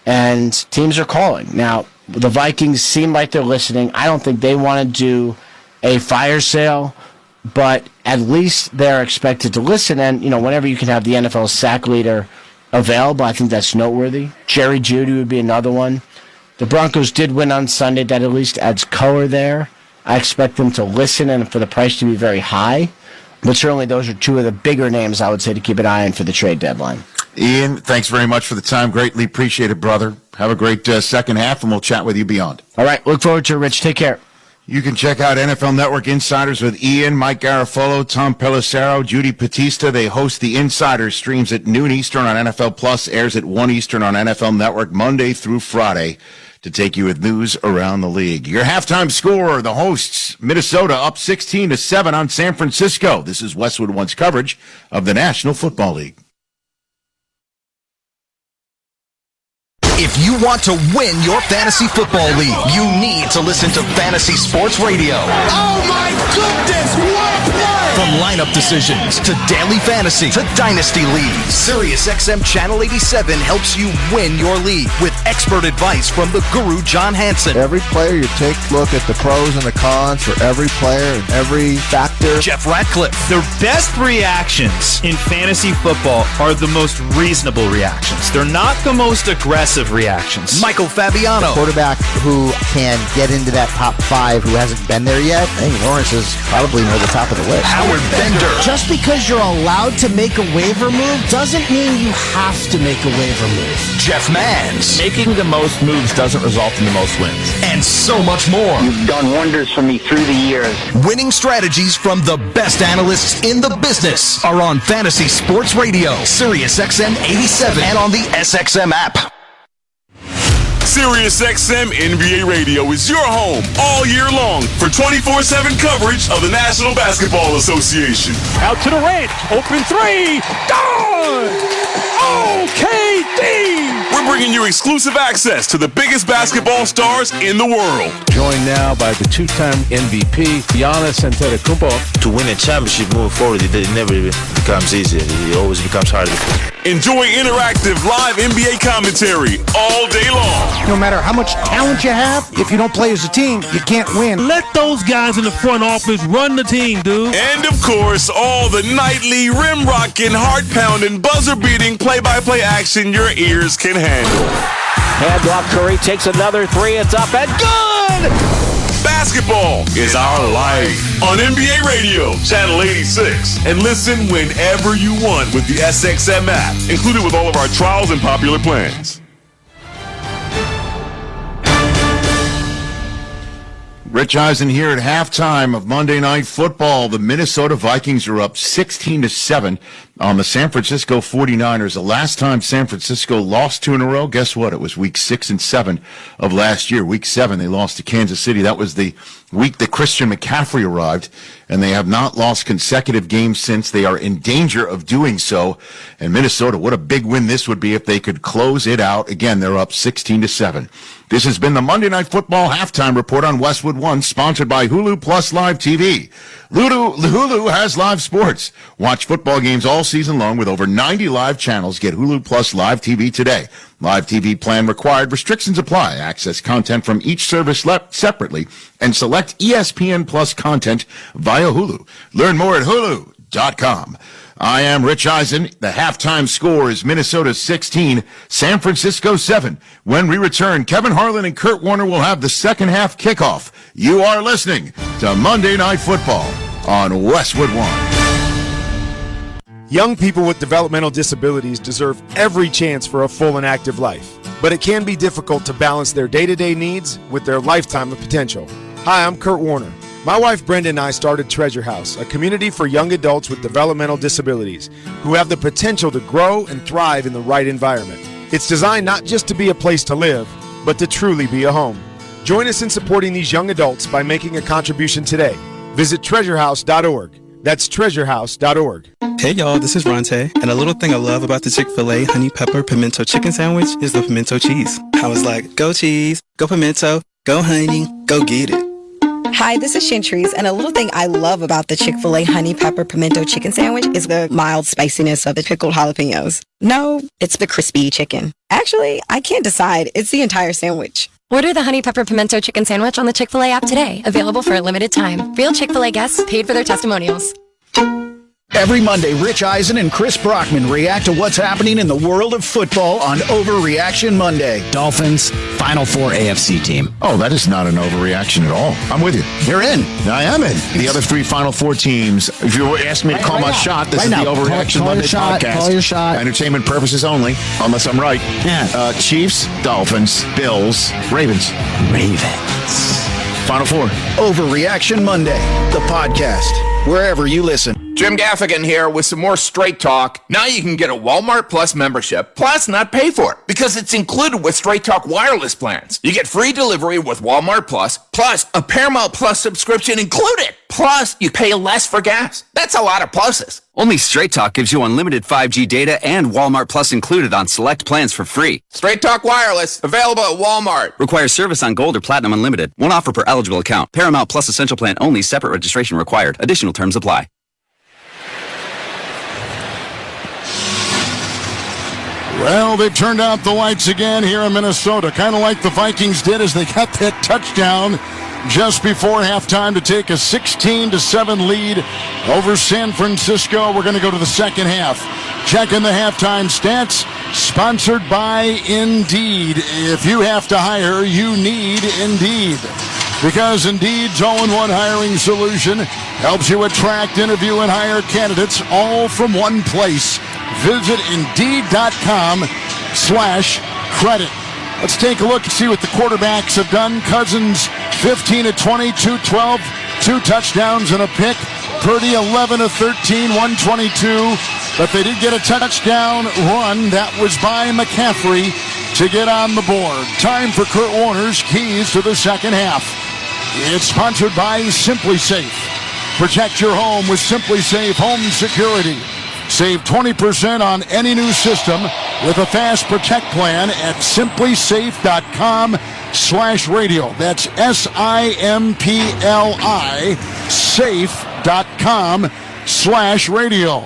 and teams are calling. Now, the Vikings seem like they're listening. I don't think they want to do a fire sale, but at least they're expected to listen. And, whenever you can have the NFL sack leader available, I think that's noteworthy. Jerry Jeudy would be another one. The Broncos did win on Sunday. That at least adds color there. I expect them to listen and for the price to be very high. But certainly those are two of the bigger names I would say to keep an eye on for the trade deadline. Ian, thanks very much for the time. Greatly appreciate it, brother. Have a great second half, and we'll chat with you beyond. All right. Look forward to it, Rich. Take care. You can check out NFL Network Insiders with Ian, Mike Garafolo, Tom Pelissero, Judy Batista. They host the Insiders, streams at noon Eastern on NFL Plus, airs at 1 Eastern on NFL Network Monday through Friday to take you with news around the league. Your halftime score, the hosts, Minnesota up 16-7 on San Francisco. This is Westwood One's coverage of the National Football League. If you want to win your fantasy football league, you need to listen to Fantasy Sports Radio. Oh my goodness, what a play! From lineup decisions to daily fantasy to dynasty leagues, SiriusXM Channel 87 helps you win your league with expert advice from the guru John Hansen. Every player you take a look at the pros and the cons for every player and every factor. Jeff Ratcliffe. The best reactions in fantasy football are the most reasonable reactions. They're not the most aggressive reactions. Michael Fabiano. The quarterback who can get into that top 5 who hasn't been there yet. I think Lawrence is probably near the top of the list. Howard Bender. Just because you're allowed to make a waiver move doesn't mean you have to make a waiver move. Jeff Mans. Making the most moves doesn't result in the most wins. And so much more. You've done wonders for me through the years. Winning strategies from the best analysts in the business are on Fantasy Sports Radio, SiriusXM 87, and on the SXM app. SiriusXM NBA Radio is your home all year long for 24/7 coverage of the National Basketball Association. Out to the range, open three, gone! OKD! We're bringing you exclusive access to the biggest basketball stars in the world. Joined now by the two-time MVP, Giannis Antetokounmpo. To win a championship moving forward, it never becomes easier. It always becomes harder. Enjoy interactive live NBA commentary all day long. No matter how much talent you have, if you don't play as a team, you can't win. Let those guys in the front office run the team, dude. And of course, all the nightly rim-rocking, heart-pounding, buzzer-beating play-by-play action your ears can handle. Handoff, Curry takes another three. It's up and good! Basketball is our life on NBA Radio, Channel 86. And listen whenever you want with the SXM app, included with all of our trials and popular plans. Rich Eisen here at halftime of Monday Night Football. The Minnesota Vikings are up 16-7 on the San Francisco 49ers. The last time San Francisco lost two in a row, guess what? It was week 6 and 7 of last year. Week 7, they lost to Kansas City. That was the week that Christian McCaffrey arrived, and they have not lost consecutive games since. They are in danger of doing so. And Minnesota, what a big win this would be if they could close it out. Again, they're up 16-7. This has been the Monday Night Football Halftime Report on Westwood One, sponsored by Hulu Plus Live TV. Hulu has live sports. Watch football games all season long with over 90 live channels. Get Hulu Plus Live TV today. Live TV plan required. Restrictions apply. Access content from each service separately and select ESPN Plus content via Hulu. Learn more at hulu.com. I am Rich Eisen. The halftime score is Minnesota 16, San Francisco 7. When we return, Kevin Harlan and Kurt Warner will have the second half kickoff. You are listening to Monday Night Football on Westwood One. Young people with developmental disabilities deserve every chance for a full and active life, but it can be difficult to balance their day-to-day needs with their lifetime of potential. Hi, I'm Kurt Warner. My wife Brenda and I started Treasure House, a community for young adults with developmental disabilities who have the potential to grow and thrive in the right environment. It's designed not just to be a place to live, but to truly be a home. Join us in supporting these young adults by making a contribution today. Visit treasurehouse.org. That's treasurehouse.org. Hey y'all, this is Ronte, and a little thing I love about the Chick-fil-A honey pepper pimento chicken sandwich is the pimento cheese. I was like, go cheese, go pimento, go honey, go get it. Hi, this is Chantrice, and a little thing I love about the Chick-fil-A honey pepper pimento chicken sandwich is the mild spiciness of the pickled jalapenos. No, it's the crispy chicken. Actually, I can't decide. It's the entire sandwich. Order the Honey Pepper Pimento Chicken Sandwich on the Chick-fil-A app today. Available for a limited time. Real Chick-fil-A guests paid for their testimonials. Every Monday, Rich Eisen and Chris Brockman react to what's happening in the world of football on Overreaction Monday. Dolphins, Final Four AFC team. Oh, that is not an overreaction at all. I'm with you. You're in. I am in. The other three Final Four teams, if you were asking me to call my shot, this is the Overreaction Monday podcast. Call your shot. Entertainment purposes only, unless I'm right. Yeah. Chiefs, Dolphins, Bills, Ravens. Final Four. Overreaction Monday, the podcast, wherever you listen. Jim Gaffigan here with some more Straight Talk. Now you can get a Walmart Plus membership, plus not pay for it, because it's included with Straight Talk wireless plans. You get free delivery with Walmart Plus a Paramount Plus subscription included. Plus, you pay less for gas. That's a lot of pluses. Only Straight Talk gives you unlimited 5G data and Walmart Plus included on select plans for free. Straight Talk Wireless, available at Walmart. Requires service on Gold or Platinum Unlimited. One offer per eligible account. Paramount Plus Essential Plan only. Separate registration required. Additional terms apply. Well, they've turned out the lights again here in Minnesota, kind of like the Vikings did as they got that touchdown just before halftime to take a 16-7 lead over San Francisco. We're going to go to the second half. Checking the halftime stats, sponsored by Indeed. If you have to hire, you need Indeed. Because Indeed's all-in-one hiring solution helps you attract, interview, and hire candidates all from one place. Visit Indeed.com/credit. Let's take a look and see what the quarterbacks have done. Cousins, 15 of 20, 212, 2 touchdowns and a pick. Purdy, 11 of 13, 122. But they did get a touchdown run. That was by McCaffrey to get on the board. Time for Kurt Warner's keys to the second half. It's sponsored by Simply Safe. Protect your home with Simply Safe Home Security. Save 20% on any new system with a fast protect plan at simplysafe.com/radio. That's SIMPLI safe.com/radio.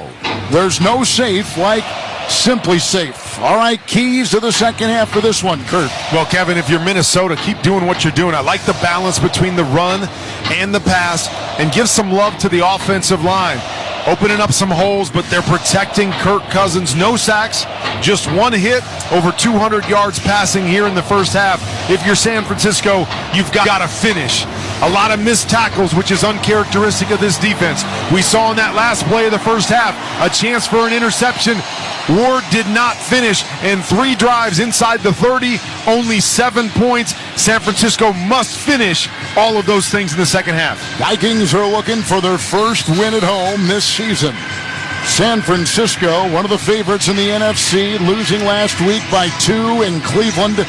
There's no safe like Simply Safe. All right, keys to the second half for this one, Kurt. Well, Kevin, if you're Minnesota, keep doing what you're doing. I like the balance between the run and the pass, and give some love to the offensive line. Opening up some holes, but they're protecting Kirk Cousins. No sacks, just one hit, over 200 yards passing here in the first half. If you're San Francisco, you've got to finish. A lot of missed tackles, which is uncharacteristic of this defense. We saw in that last play of the first half a chance for an interception. Ward did not finish, and 3 drives inside the 30, only 7 points. San Francisco must finish all of those things in the second half. Vikings are looking for their first win at home this season. San Francisco, one of the favorites in the NFC, losing last week by 2 in Cleveland,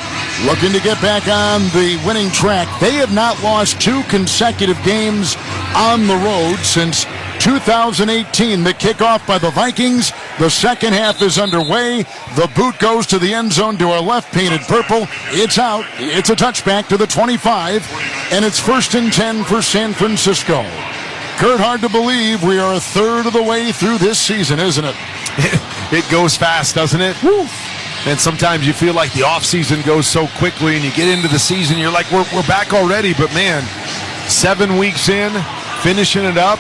looking to get back on the winning track. They have not lost 2 consecutive games on the road since 2018. The kickoff by the Vikings. The second half is underway. The boot goes to the end zone to our left, painted purple. It's out. It's a touchback to the 25, and it's 1st and 10 for San Francisco. Kurt, hard to believe we are a third of the way through this season, isn't it? It goes fast, doesn't it? Woo. And sometimes you feel like the offseason goes so quickly, and you get into the season, you're like, we're back already. But, man, 7 weeks in, finishing it up,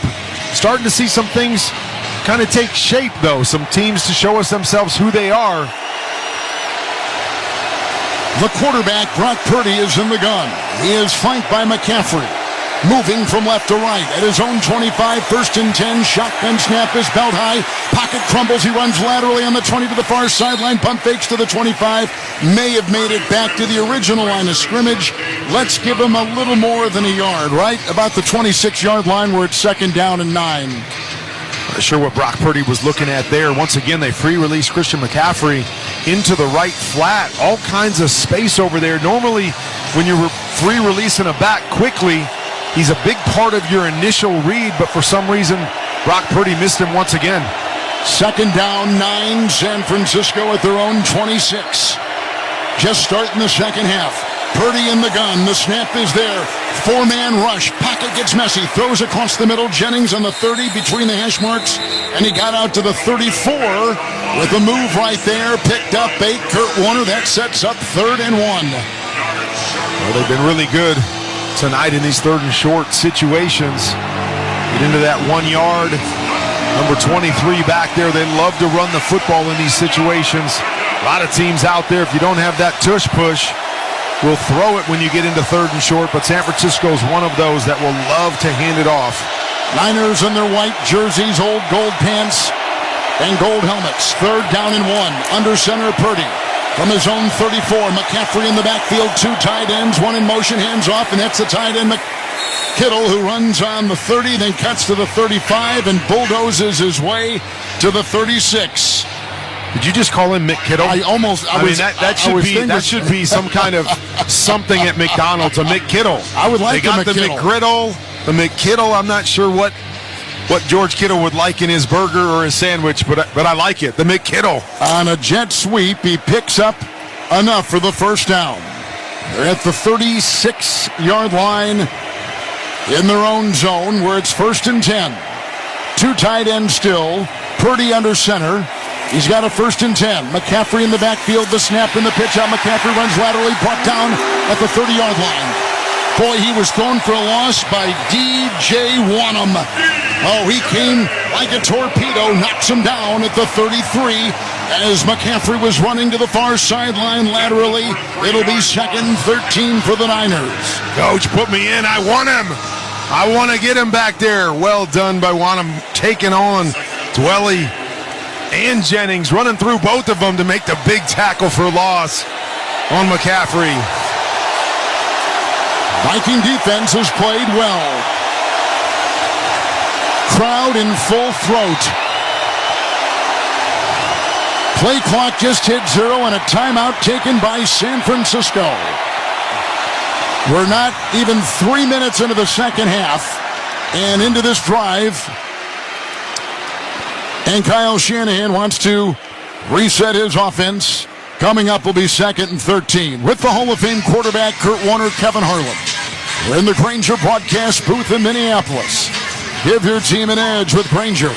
starting to see some things kind of take shape, though. Some teams to show us themselves who they are. The quarterback, Brock Purdy, is in the gun. He is flanked by McCaffrey. Moving from left to right at his own 25, 1st and 10. Shotgun snap is belt high. Pocket crumbles. He runs laterally on the 20 to the far sideline. Pump fakes to the 25. May have made it back to the original line of scrimmage. Let's give him a little more than a yard, right? About the 26-yard line where it's 2nd down and 9. Not sure what Brock Purdy was looking at there. Once again, they free release Christian McCaffrey into the right flat. All kinds of space over there. Normally, when you're free releasing a back quickly, he's a big part of your initial read, but for some reason, Brock Purdy missed him once again. 2nd down, 9, San Francisco at their own 26. Just starting the second half. Purdy in the gun. The snap is there. 4-man rush. Pocket gets messy. Throws across the middle. Jennings on the 30 between the hash marks. And he got out to the 34 with a move right there. Picked up 8. Kurt Warner. That sets up 3rd and 1. Well, they've been really good tonight in these 3rd and short situations. Get into that 1 yard. Number 23 back there. They love to run the football in these situations. A lot of teams out there, if you don't have that tush push, will throw it when you get into 3rd and short, but San Francisco's one of those that will love to hand it off. Niners in their white jerseys, old gold pants, and gold helmets. 3rd down and 1. Under center, Purdy. From his own 34, McCaffrey in the backfield, 2 tight ends, 1 in motion, hands off, and that's the tight end Kittle, who runs on the 30, then cuts to the 35 and bulldozes his way to the 36. Did you just call him McKittle? That should be some kind of something at McDonald's, a McKittle. I would like they got the McGriddle, the McKittle. I'm not sure what George Kittle would like in his burger or his sandwich, but I like it, the McKittle. On a jet sweep, he picks up enough for the 1st down. They're at the 36-yard line in their own zone where it's 1st and 10. 2 tight ends still. Purdy under center. He's got a 1st and 10. McCaffrey in the backfield, the snap and the pitch out. McCaffrey runs laterally, brought down at the 30-yard line. Boy, he was thrown for a loss by D.J. Wanham. Oh, he came like a torpedo, knocks him down at the 33 as McCaffrey was running to the far sideline laterally. It'll be 2nd 13 for the Niners. Coach, put me in. I want him. I want to get him back there. Well done by Wanham, taking on Dwelly and Jennings, running through both of them to make the big tackle for loss on McCaffrey. Viking defense has played well. Crowd in full throat. Play clock just hit 0 and a timeout taken by San Francisco. We're not even 3 minutes into the second half and into this drive. And Kyle Shanahan wants to reset his offense. Coming up will be 2nd and 13. With the Hall of Fame quarterback Kurt Warner, Kevin Harlan. We're in the Grainger broadcast booth in Minneapolis. Give your team an edge with Grainger.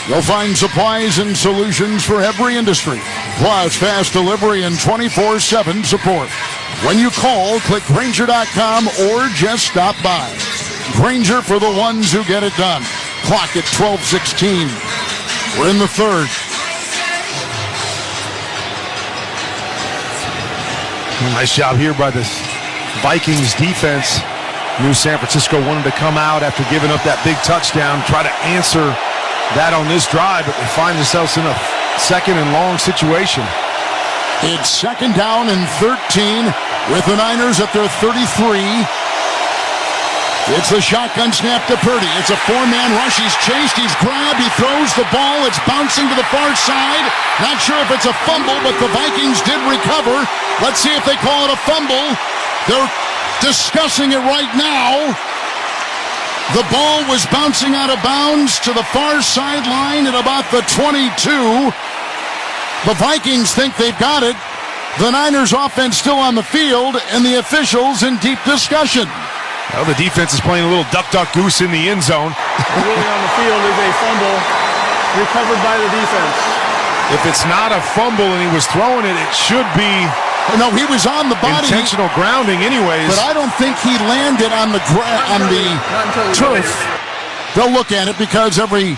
You'll find supplies and solutions for every industry, plus fast delivery and 24/7 support. When you call, click Grainger.com or just stop by. Grainger, for the ones who get it done. Clock at 12:16. We're in the third. Nice job here by this Vikings defense. Knew San Francisco wanted to come out after giving up that big touchdown, try to answer that on this drive, but they find themselves in a 2nd and long situation. It's 2nd down and 13 with the Niners at their 33. It's the shotgun snap to Purdy. It's a 4-man rush. He's chased. He's grabbed. He throws the ball. It's bouncing to the far side. Not sure if it's a fumble, but the Vikings did recover. Let's see if they call it a fumble. They're discussing it right now. The ball was bouncing out of bounds to the far sideline at about the 22. The Vikings think they've got it. The Niners offense still on the field, and the officials in deep discussion. Well, the defense is playing a little duck-duck-goose in the end zone. Really on the field is a fumble recovered by the defense. If it's not a fumble and he was throwing it, it should be... No, he was on the body. Intentional grounding anyways. But I don't think he landed on the turf. They'll look at it because every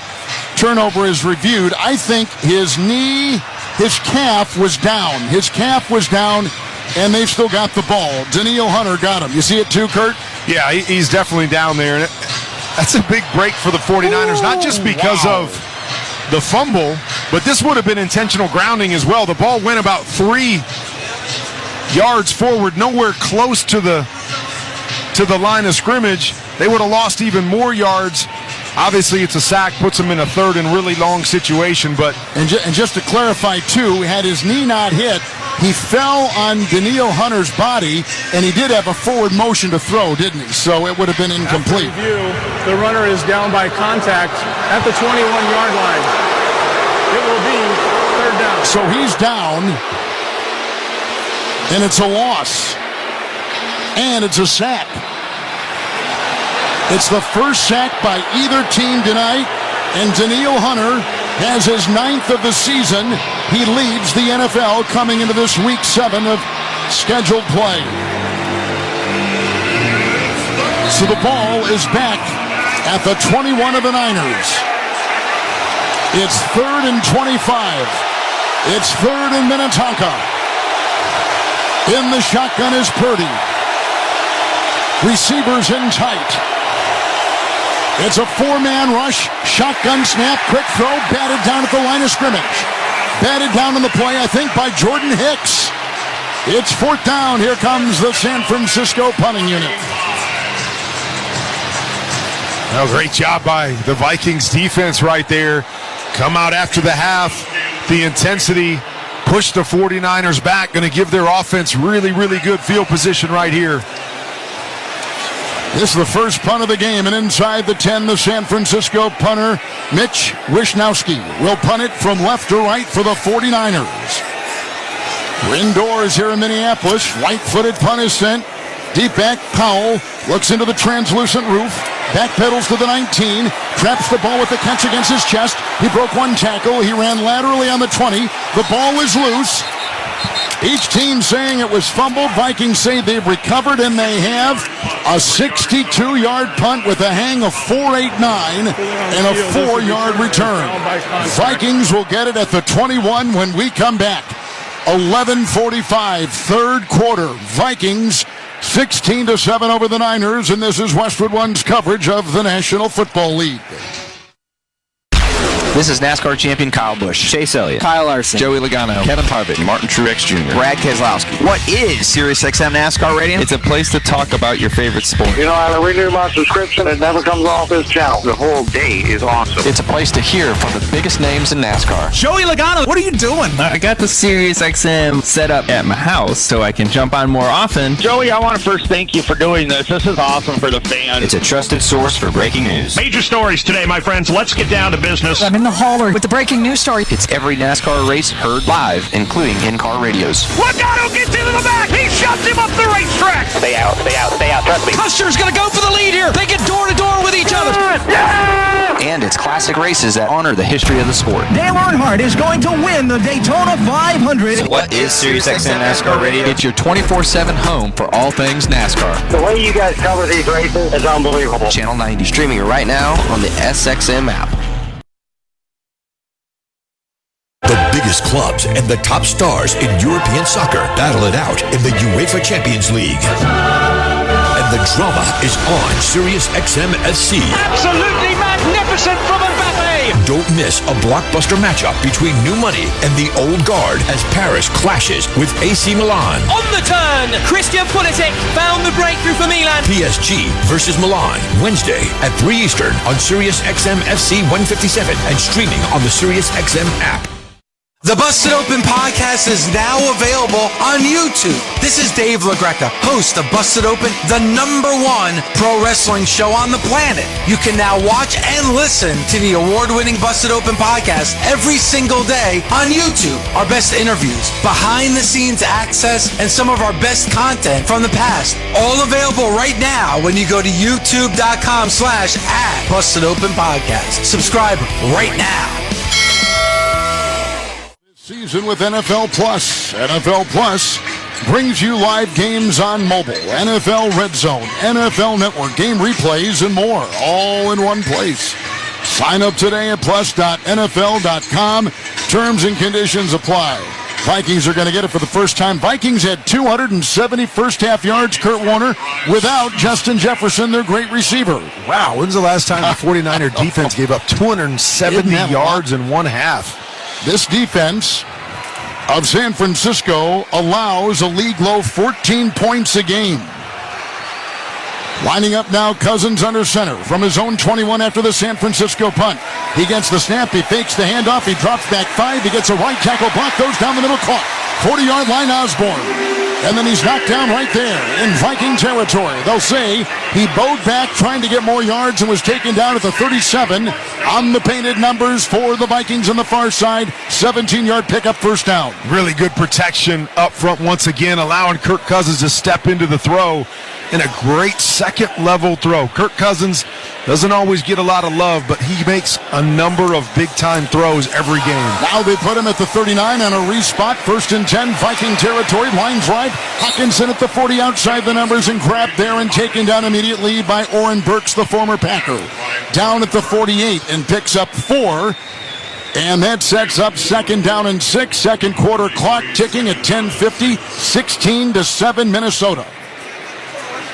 turnover is reviewed. I think his calf was down. His calf was down, and they've still got the ball. Danielle Hunter got him. You see it too, Kurt? Yeah, he's definitely down there. That's a big break for the 49ers, not just because of the fumble, but this would have been intentional grounding as well. The ball went about 3 yards forward, nowhere close to the line of scrimmage. They would have lost even more yards. Obviously, it's a sack, puts them in a 3rd and really long situation. But and just to clarify, too, had his knee not hit, he fell on Danielle Hunter's body, and he did have a forward motion to throw, didn't he? So it would have been incomplete. After review, the runner is down by contact at the 21-yard line. It will be 3rd down. So he's down, and it's a loss, and it's a sack. It's the first sack by either team tonight, and Danielle Hunter has his 9th of the season. He leads the NFL coming into this week 7 of scheduled play. So the ball is back at the 21 of the Niners. It's 3rd and 25. It's 3rd and Minnetonka. In the shotgun is Purdy. Receivers in tight. It's a 4-man rush, shotgun snap, quick throw, batted down at the line of scrimmage. Batted down on the play, I think, by Jordan Hicks. It's 4th down. Here comes the San Francisco punting unit. Well, great job by the Vikings defense right there. Come out after the half. The intensity pushed the 49ers back. Going to give their offense really, really good field position right here. This is the first punt of the game, and inside the 10, the San Francisco punter, Mitch Wishnowski, will punt it from left to right for the 49ers. We're indoors here in Minneapolis. Right-footed punt is sent. Deep back, Powell looks into the translucent roof. Backpedals to the 19. Traps the ball with the catch against his chest. He broke one tackle. He ran laterally on the 20. The ball is loose. Each team saying it was fumbled. Vikings say they've recovered, and they have a 62-yard punt with a hang of 4.89 and a 4-yard return. Vikings will get it at the 21 when we come back. 11:45, 3rd quarter. Vikings 16-7 over the Niners, and this is Westwood One's coverage of the National Football League. This is NASCAR champion Kyle Busch, Chase Elliott, Kyle Larson, Joey Logano, Kevin Harvick, Martin Truex Jr., Brad Keselowski. What is SiriusXM NASCAR Radio? It's a place to talk about your favorite sport. You know, I renew my subscription. It never comes off this channel. The whole day is awesome. It's a place to hear from the biggest names in NASCAR. Joey Logano, what are you doing? I got the SiriusXM set up at my house so I can jump on more often. Joey, I want to first thank you for doing this. This is awesome for the fans. It's a trusted source for breaking news. Major stories today, my friends. Let's get down to business. I'm in the hauler with the breaking news story. It's every NASCAR race heard live, including in-car radios. Logano gets into the back. He shuts him up the racetrack. Stay out. Trust me. Custer's going to go for the lead here. They get door to door with each other. And it's classic races that honor the history of the sport. Dale Earnhardt is going to win the Daytona 500. What is SiriusXM NASCAR Radio? It's your 24/7 home for all things NASCAR. The way you guys cover these races is unbelievable. Channel 90, streaming right now on the SXM app. The biggest clubs and the top stars in European soccer battle it out in the UEFA Champions League. And the drama is on SiriusXM FC. Absolutely magnificent from Mbappe. Don't miss a blockbuster matchup between new money and the old guard as Paris clashes with AC Milan. On the turn, Christian Pulisic found the breakthrough for Milan. PSG versus Milan, Wednesday at 3 Eastern on SiriusXM FC 157 and streaming on the SiriusXM app. The Busted Open podcast is now available on YouTube. This is Dave LaGreca, host of Busted Open, the #1 pro wrestling show on the planet. You can now watch and listen to the award-winning Busted Open podcast every single day on YouTube. Our best interviews, behind-the-scenes access, and some of our best content from the past. All available right now when you go to youtube.com/@BustedOpenPodcast. Subscribe right now. Season with NFL Plus. NFL Plus brings you live games on mobile, NFL Red Zone, NFL Network, game replays, and more, all in one place. Sign up today at plus.nfl.com. Terms and conditions apply. Vikings are going to get it for the first time. Vikings had 270 first-half yards, Kurt Warner, without Justin Jefferson, their great receiver. Wow, when's the last time the 49er defense gave up 270 yards in one half? This defense of San Francisco allows a league-low 14 points a game. Lining up now, Cousins under center from his own 21 after the San Francisco punt. He gets the snap, he fakes the handoff, he drops back 5, he gets a right tackle block, goes down the middle, caught. 40-yard line, Osborne. And then he's knocked down right there in Viking territory. They'll say he bowed back trying to get more yards and was taken down at the 37 on the painted numbers for the Vikings on the far side. 17-yard pickup, first down. Really good protection up front once again, allowing Kirk Cousins to step into the throw. And a great second-level throw. Kirk Cousins doesn't always get a lot of love, but he makes a number of big-time throws every game. Now they put him at the 39 on a respot. 1st and 10, Viking territory. Lines right. Hockenson at the 40 outside the numbers and grabbed there and taken down immediately by Oren Burks, the former Packer. Down at the 48 and picks up 4. And that sets up 2nd down and 6. Second quarter clock ticking at 10:50. 16-7 Minnesota.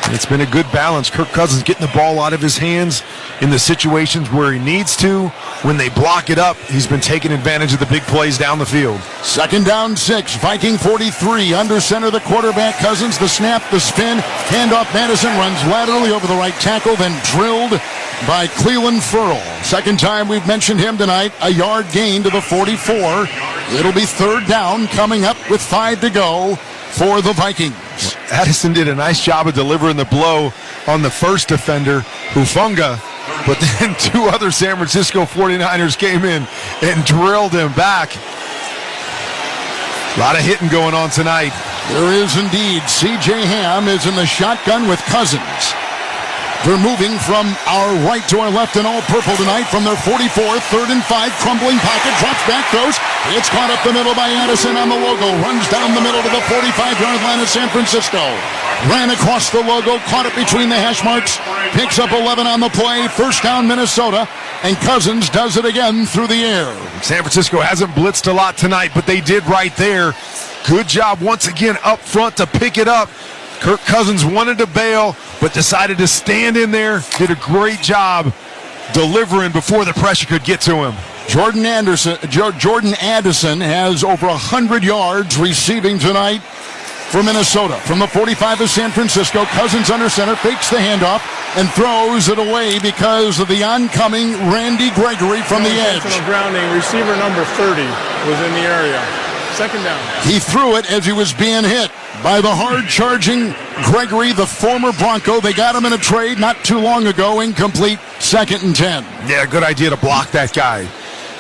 It's been a good balance. Kirk Cousins getting the ball out of his hands in the situations where he needs to. When they block it up, he's been taking advantage of the big plays down the field. 2nd down 6, Viking 43, under center the quarterback, Cousins, the snap, the spin, handoff, Madison runs laterally over the right tackle, then drilled by Cleveland Ferrell. Second time we've mentioned him tonight, a yard gain to the 44. It'll be 3rd down coming up with 5 to go for the Vikings. Addison did a nice job of delivering the blow on the first defender, Hufanga, but then 2 other San Francisco 49ers came in and drilled him back. A lot of hitting going on tonight. There is indeed. C.J. Ham is in the shotgun with Cousins. They're moving from our right to our left and all purple tonight from their 44, 3rd and 5, crumbling pocket, drops back, throws. It's caught up the middle by Addison on the logo, runs down the middle to the 45-yard line of San Francisco. Ran across the logo, caught it between the hash marks, picks up 11 on the play, 1st down Minnesota, and Cousins does it again through the air. San Francisco hasn't blitzed a lot tonight, but they did right there. Good job once again up front to pick it up. Kirk Cousins wanted to bail, but decided to stand in there. Did a great job delivering before the pressure could get to him. Jordan Addison has over 100 yards receiving tonight for Minnesota. From the 45 of San Francisco, Cousins under center, fakes the handoff, and throws it away because of the oncoming Randy Gregory from the edge. Grounding. Receiver number 30 was in the area. Second down. He threw it as he was being hit by the hard-charging Gregory, the former Bronco. They got him in a trade not too long ago. Incomplete. 2nd and 10. Yeah, good idea to block that guy.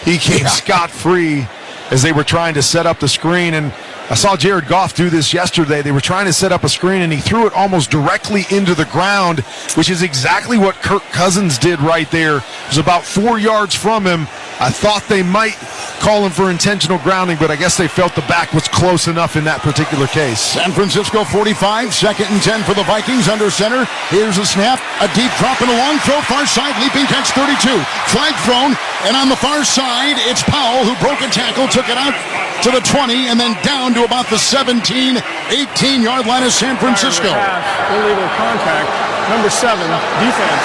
He came scot-free as they were trying to set up the screen, and I saw Jared Goff do this yesterday. They were trying to set up a screen, and he threw it almost directly into the ground, which is exactly what Kirk Cousins did right there. It was about 4 yards from him. I thought they might call him for intentional grounding, but I guess they felt the back was close enough in that particular case. San Francisco 45, 2nd and 10 for the Vikings under center. Here's a snap, a deep drop and a long throw, far side, leaping catch 32. Flag thrown, and on the far side, it's Powell who broke a tackle, took it out to the 20, and then down to about the 17, 18-yard line of San Francisco. Illegal contact. Number 7, defense.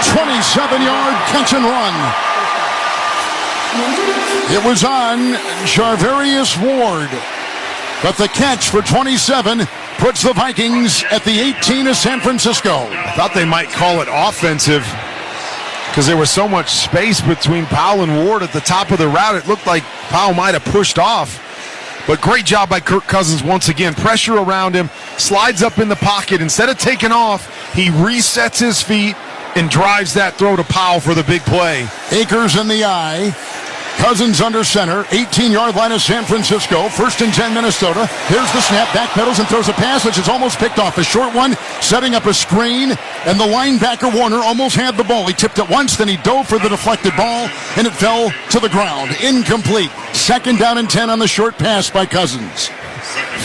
27-yard catch and run. It was on Charvarius Ward, but the catch for 27 puts the Vikings at the 18 of San Francisco. I thought they might call it offensive because there was so much space between Powell and Ward at the top of the route. It looked like Powell might have pushed off. But great job by Kirk Cousins once again. Pressure around him, slides up in the pocket. Instead of taking off, he resets his feet and drives that throw to Powell for the big play. Akers in the eye. Cousins under center, 18-yard line of San Francisco, 1st and 10 Minnesota. Here's the snap, backpedals and throws a pass, which is almost picked off. A short one, setting up a screen, and the linebacker Warner almost had the ball. He tipped it once, then he dove for the deflected ball, and it fell to the ground. Incomplete. 2nd down and 10 on the short pass by Cousins.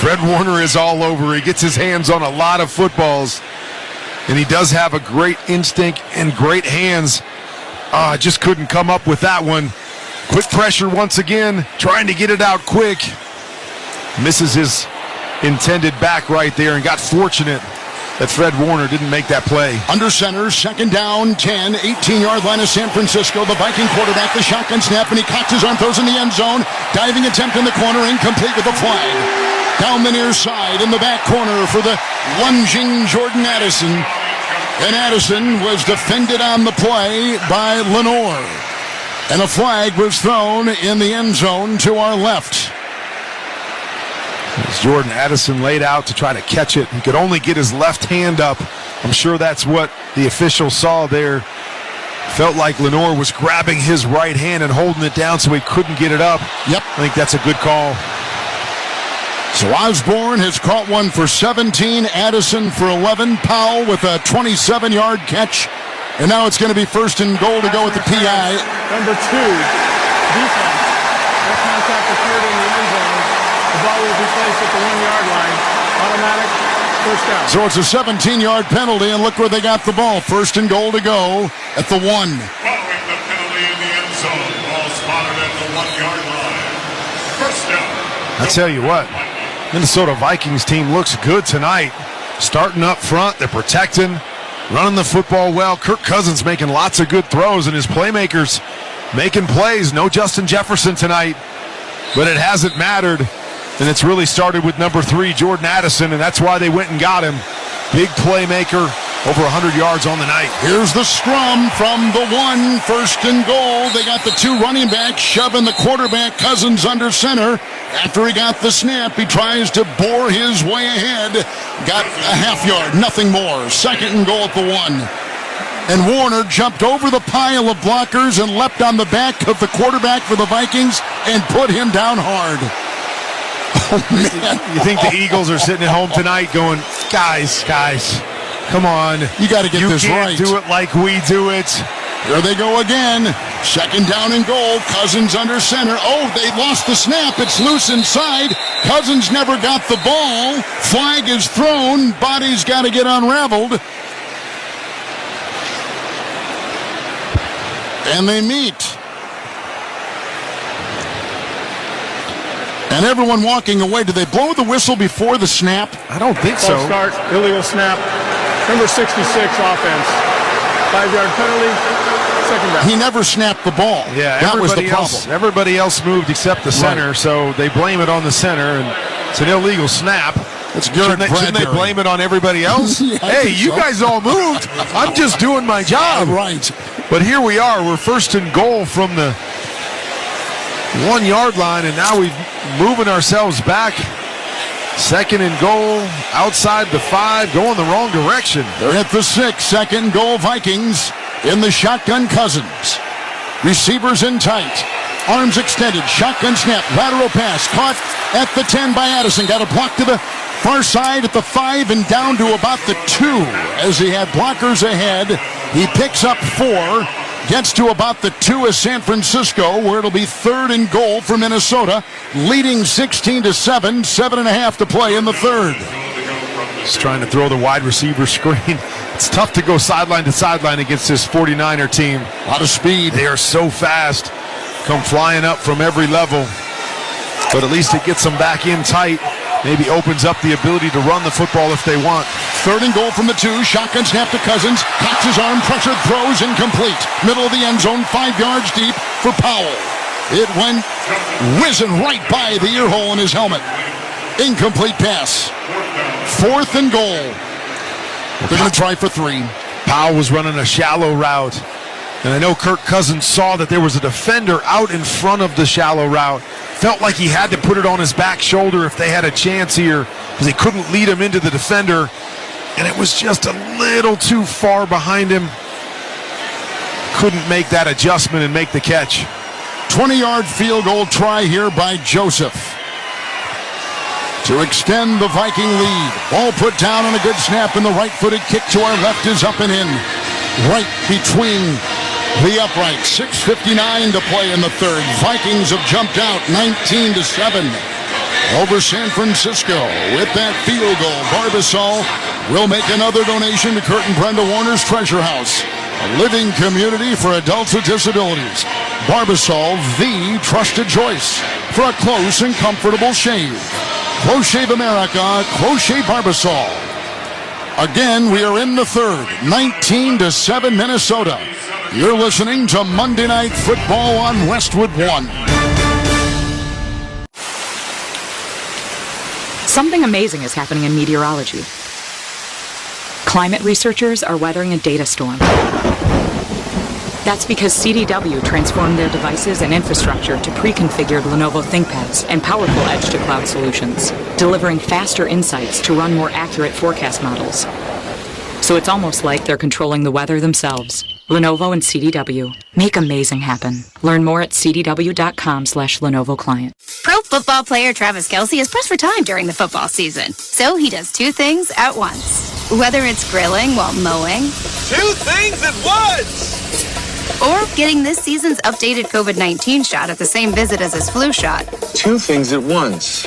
Fred Warner is all over. He gets his hands on a lot of footballs, and he does have a great instinct and great hands. Just couldn't come up with that one. Quick pressure once again, trying to get it out quick. Misses his intended back right there and got fortunate that Fred Warner didn't make that play. Under center, 2nd down, 10, 18-yard line of San Francisco. The Viking quarterback, the shotgun snap, and he cocks his arm, throws in the end zone. Diving attempt in the corner, incomplete with the flag. Down the near side in the back corner for the lunging Jordan Addison. And Addison was defended on the play by Lenore. And a flag was thrown in the end zone to our left. As Jordan Addison laid out to try to catch it, he could only get his left hand up. I'm sure that's what the official saw there. Felt like Lenore was grabbing his right hand and holding it down so he couldn't get it up. Yep. I think that's a good call. So Osborne has caught one for 17, Addison for 11, Powell with a 27-yard catch. And now it's going to be 1st and goal to go with the PI. Number 2, defense. That contact occurred in the end zone. The ball will be placed at the 1-yard line. Automatic first down. So it's a 17-yard penalty, and look where they got the ball. 1st and goal to go at the 1. Following the penalty in the end zone, ball spotted at the 1-yard line. First down. I tell you what, Minnesota Vikings team looks good tonight. Starting up front, they're protecting, running the football well. Kirk Cousins making lots of good throws, and his playmakers making plays. No Justin Jefferson tonight, but it hasn't mattered, and it's really started with number 3, Jordan Addison, and that's why they went and got him. Big playmaker, over 100 yards on the night. Here's the scrum from the 1, 1st and goal. They got the 2 running backs shoving the quarterback, Cousins under center. After he got the snap, he tries to bore his way ahead. Got a half yard, nothing more. 2nd and goal at the 1. And Warner jumped over the pile of blockers and leapt on the back of the quarterback for the Vikings and put him down hard. Oh, man. You think the Eagles are sitting at home tonight going, guys, come on. You got to get this right. You can't do it like we do it. There they go again. 2nd down and goal. Cousins under center. Oh, they lost the snap. It's loose inside. Cousins never got the ball. Flag is thrown. Body's got to get unraveled. And they meet. And everyone walking away. Did they blow the whistle before the snap? I don't think so. False start, illegal snap. Number 66 offense. 5-yard penalty, second down. He never snapped the ball. Yeah, that was the problem. Everybody else moved except the center, so they blame it on the center, and it's an illegal snap. Shouldn't they blame it on everybody else? Yeah, hey, you guys all moved. I'm just doing my job. Right. But here we are. We're first and goal from the 1-yard line, and now we're moving ourselves back. Second and goal, outside the 5, going the wrong direction. They're at the 6, second goal Vikings in the shotgun Cousins. Receivers in tight. Arms extended, shotgun snap, lateral pass, caught at the 10 by Addison. Got a block to the far side at the 5 and down to about the 2 as he had blockers ahead. He picks up 4, gets to about the 2 of San Francisco, where it'll be third and goal for Minnesota, leading 16-7, 7.5 to play in the third. Just trying to throw the wide receiver screen. It's tough to go sideline to sideline against this 49er team. A lot of speed. They are so fast. Come flying up from every level. But at least it gets them back in tight. Maybe opens up the ability to run the football if they want. Third and goal from the 2. Shotgun snap to Cousins. Cocks his arm, pressure, throws, incomplete. Middle of the end zone, 5 yards deep for Powell. It went whizzing right by the ear hole in his helmet. Incomplete pass. Fourth and goal. They're going to try for 3. Powell was running a shallow route. And I know Kirk Cousins saw that there was a defender out in front of the shallow route. Felt like he had to put it on his back shoulder if they had a chance here, because he couldn't lead him into the defender. And it was just a little too far behind him. Couldn't make that adjustment and make the catch. 20-yard field goal try here by Joseph to extend the Viking lead. Ball put down on a good snap, and the right-footed kick to our left is up and in. Right between the uprights. 6:59 to play in the third. Vikings have jumped out 19-7 over San Francisco with that field goal. Barbasol will make another donation to Kurt and Brenda Warner's Treasure House, a living community for adults with disabilities. Barbasol, the trusted choice for a close and comfortable shave. Close Shave America, Close Shave Barbasol. Again, we are in the third, 19-7 Minnesota. You're listening to Monday Night Football on Westwood 1. Something amazing is happening in meteorology. Climate researchers are weathering a data storm. That's because CDW transformed their devices and infrastructure to pre-configured Lenovo ThinkPads and powerful edge-to-cloud solutions, delivering faster insights to run more accurate forecast models. So it's almost like they're controlling the weather themselves. Lenovo and CDW. Make amazing happen. Learn more at cdw.com/Lenovo client. Pro football player Travis Kelce is pressed for time during the football season. So he does 2 things at once. Whether it's grilling while mowing. 2 things at once! Or getting this season's updated COVID-19 shot at the same visit as his flu shot. 2 things at once.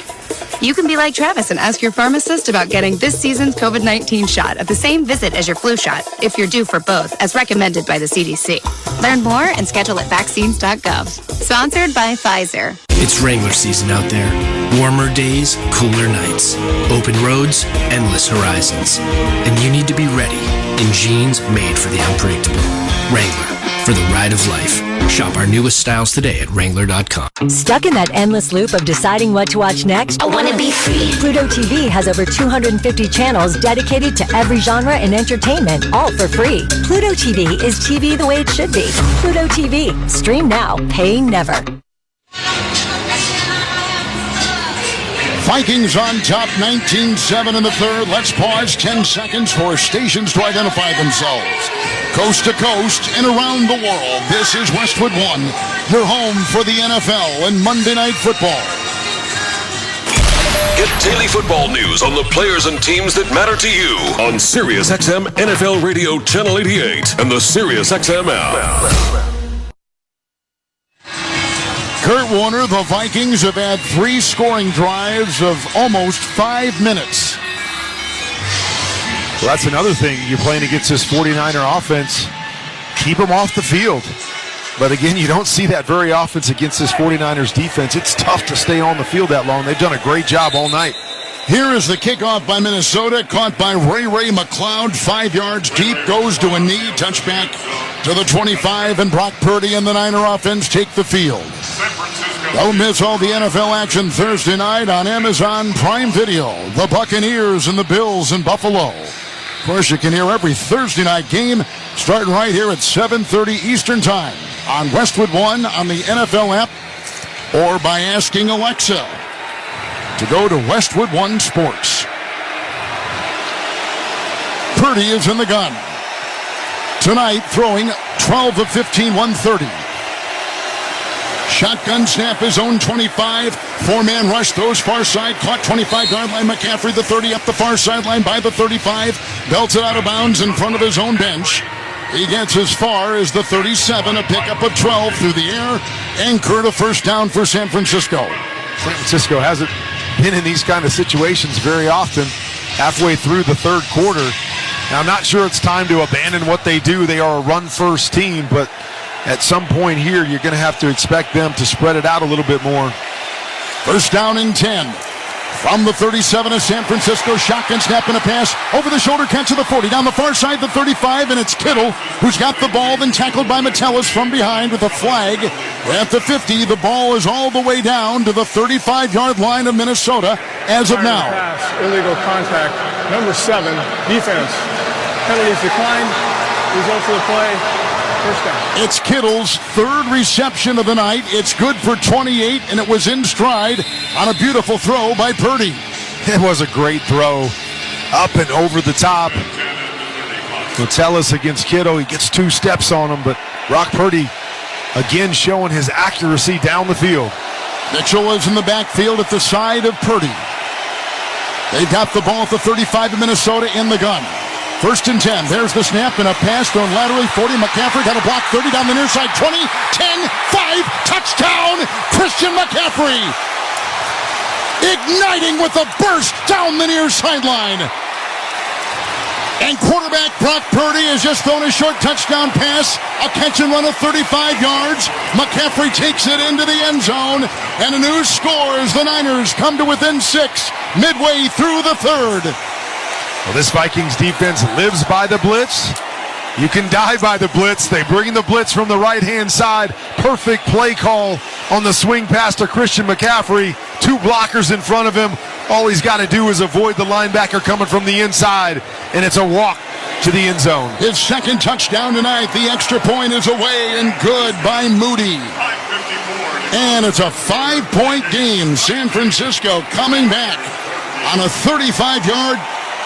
You can be like Travis and ask your pharmacist about getting this season's COVID-19 shot at the same visit as your flu shot, if you're due for both, as recommended by the CDC. Learn more and schedule at vaccines.gov. Sponsored by Pfizer. It's Wrangler season out there. Warmer days, cooler nights. Open roads, endless horizons. And you need to be ready in jeans made for the unpredictable. Wrangler, for the ride of life. Shop our newest styles today at Wrangler.com. Stuck in that endless loop of deciding what to watch next? I want to be free. Pluto TV has over 250 channels dedicated to every genre in entertainment, all for free. Pluto TV is TV the way it should be. Pluto TV. Stream now, paying never. Vikings on top, 19-7 in the third. Let's pause 10 seconds for stations to identify themselves. Coast to coast and around the world, this is Westwood 1, your home for the NFL and Monday Night Football. Get daily football news on the players and teams that matter to you on SiriusXM NFL Radio Channel 88 and the SiriusXM app. Kurt Warner, the Vikings have had 3 scoring drives of almost 5 minutes. Well, that's another thing. You're playing against this 49er offense. Keep them off the field. But again, you don't see that very often against this 49ers defense. It's tough to stay on the field that long. They've done a great job all night. Here is the kickoff by Minnesota, caught by Ray McLeod, 5 yards deep, goes to a knee, touchback to the 25, and Brock Purdy and the Niner offense take the field. Don't miss all the NFL action Thursday night on Amazon Prime Video. The Buccaneers and the Bills in Buffalo. Of course, you can hear every Thursday night game starting right here at 7:30 Eastern Time on Westwood One on the NFL app or by asking Alexa to go to Westwood One Sports. Purdy is in the gun. Tonight, throwing 12 of 15, 130. Shotgun snap, his own 25. Four-man rush, throws far side, caught 25-yard line. McCaffrey, the 30, up the far sideline by the 35. Belts it out of bounds in front of his own bench. He gets as far as the 37, a pickup of 12 through the air. Anchored a first down for San Francisco. San Francisco hasn't been in these kind of situations very often halfway through the third quarter. Now, I'm not sure it's time to abandon what they do. They are a run-first team, but at some point here, you're going to have to expect them to spread it out a little bit more. First down and 10. From the 37 of San Francisco, shotgun snap and a pass. Over the shoulder catch of the 40. Down the far side, the 35, and it's Kittle who's got the ball, then tackled by Metellus from behind with a flag. At the 50, the ball is all the way down to the 35-yard line of Minnesota as of now. Pass, illegal contact, number 7, defense. Penalties declined. Results of the play. First down. It's Kittle's third reception of the night. It's good for 28, and it was in stride on a beautiful throw by Purdy. It was a great throw, up and over the top. Metellus against Kittle. He gets 2 steps on him, but Brock Purdy again showing his accuracy down the field. Mitchell is in the backfield at the side of Purdy. They've got the ball at the 35 of Minnesota in the gun. First and 10. There's the snap and a pass thrown laterally. 40. McCaffrey got a block. 30 down the near side. 20, 10, 5. Touchdown, Christian McCaffrey. Igniting with a burst down the near sideline. And quarterback Brock Purdy has just thrown a short touchdown pass. A catch and run of 35 yards. McCaffrey takes it into the end zone. And a new score as the Niners come to within 6 midway through the third. Well, this Vikings defense lives by the blitz. You can die by the blitz. They bring the blitz from the right-hand side. Perfect play call on the swing pass to Christian McCaffrey. 2 blockers in front of him. All he's got to do is avoid the linebacker coming from the inside, and it's a walk to the end zone. His second touchdown tonight. The extra point is away and good by Moody. And it's a 5-point game. San Francisco coming back on a 35-yard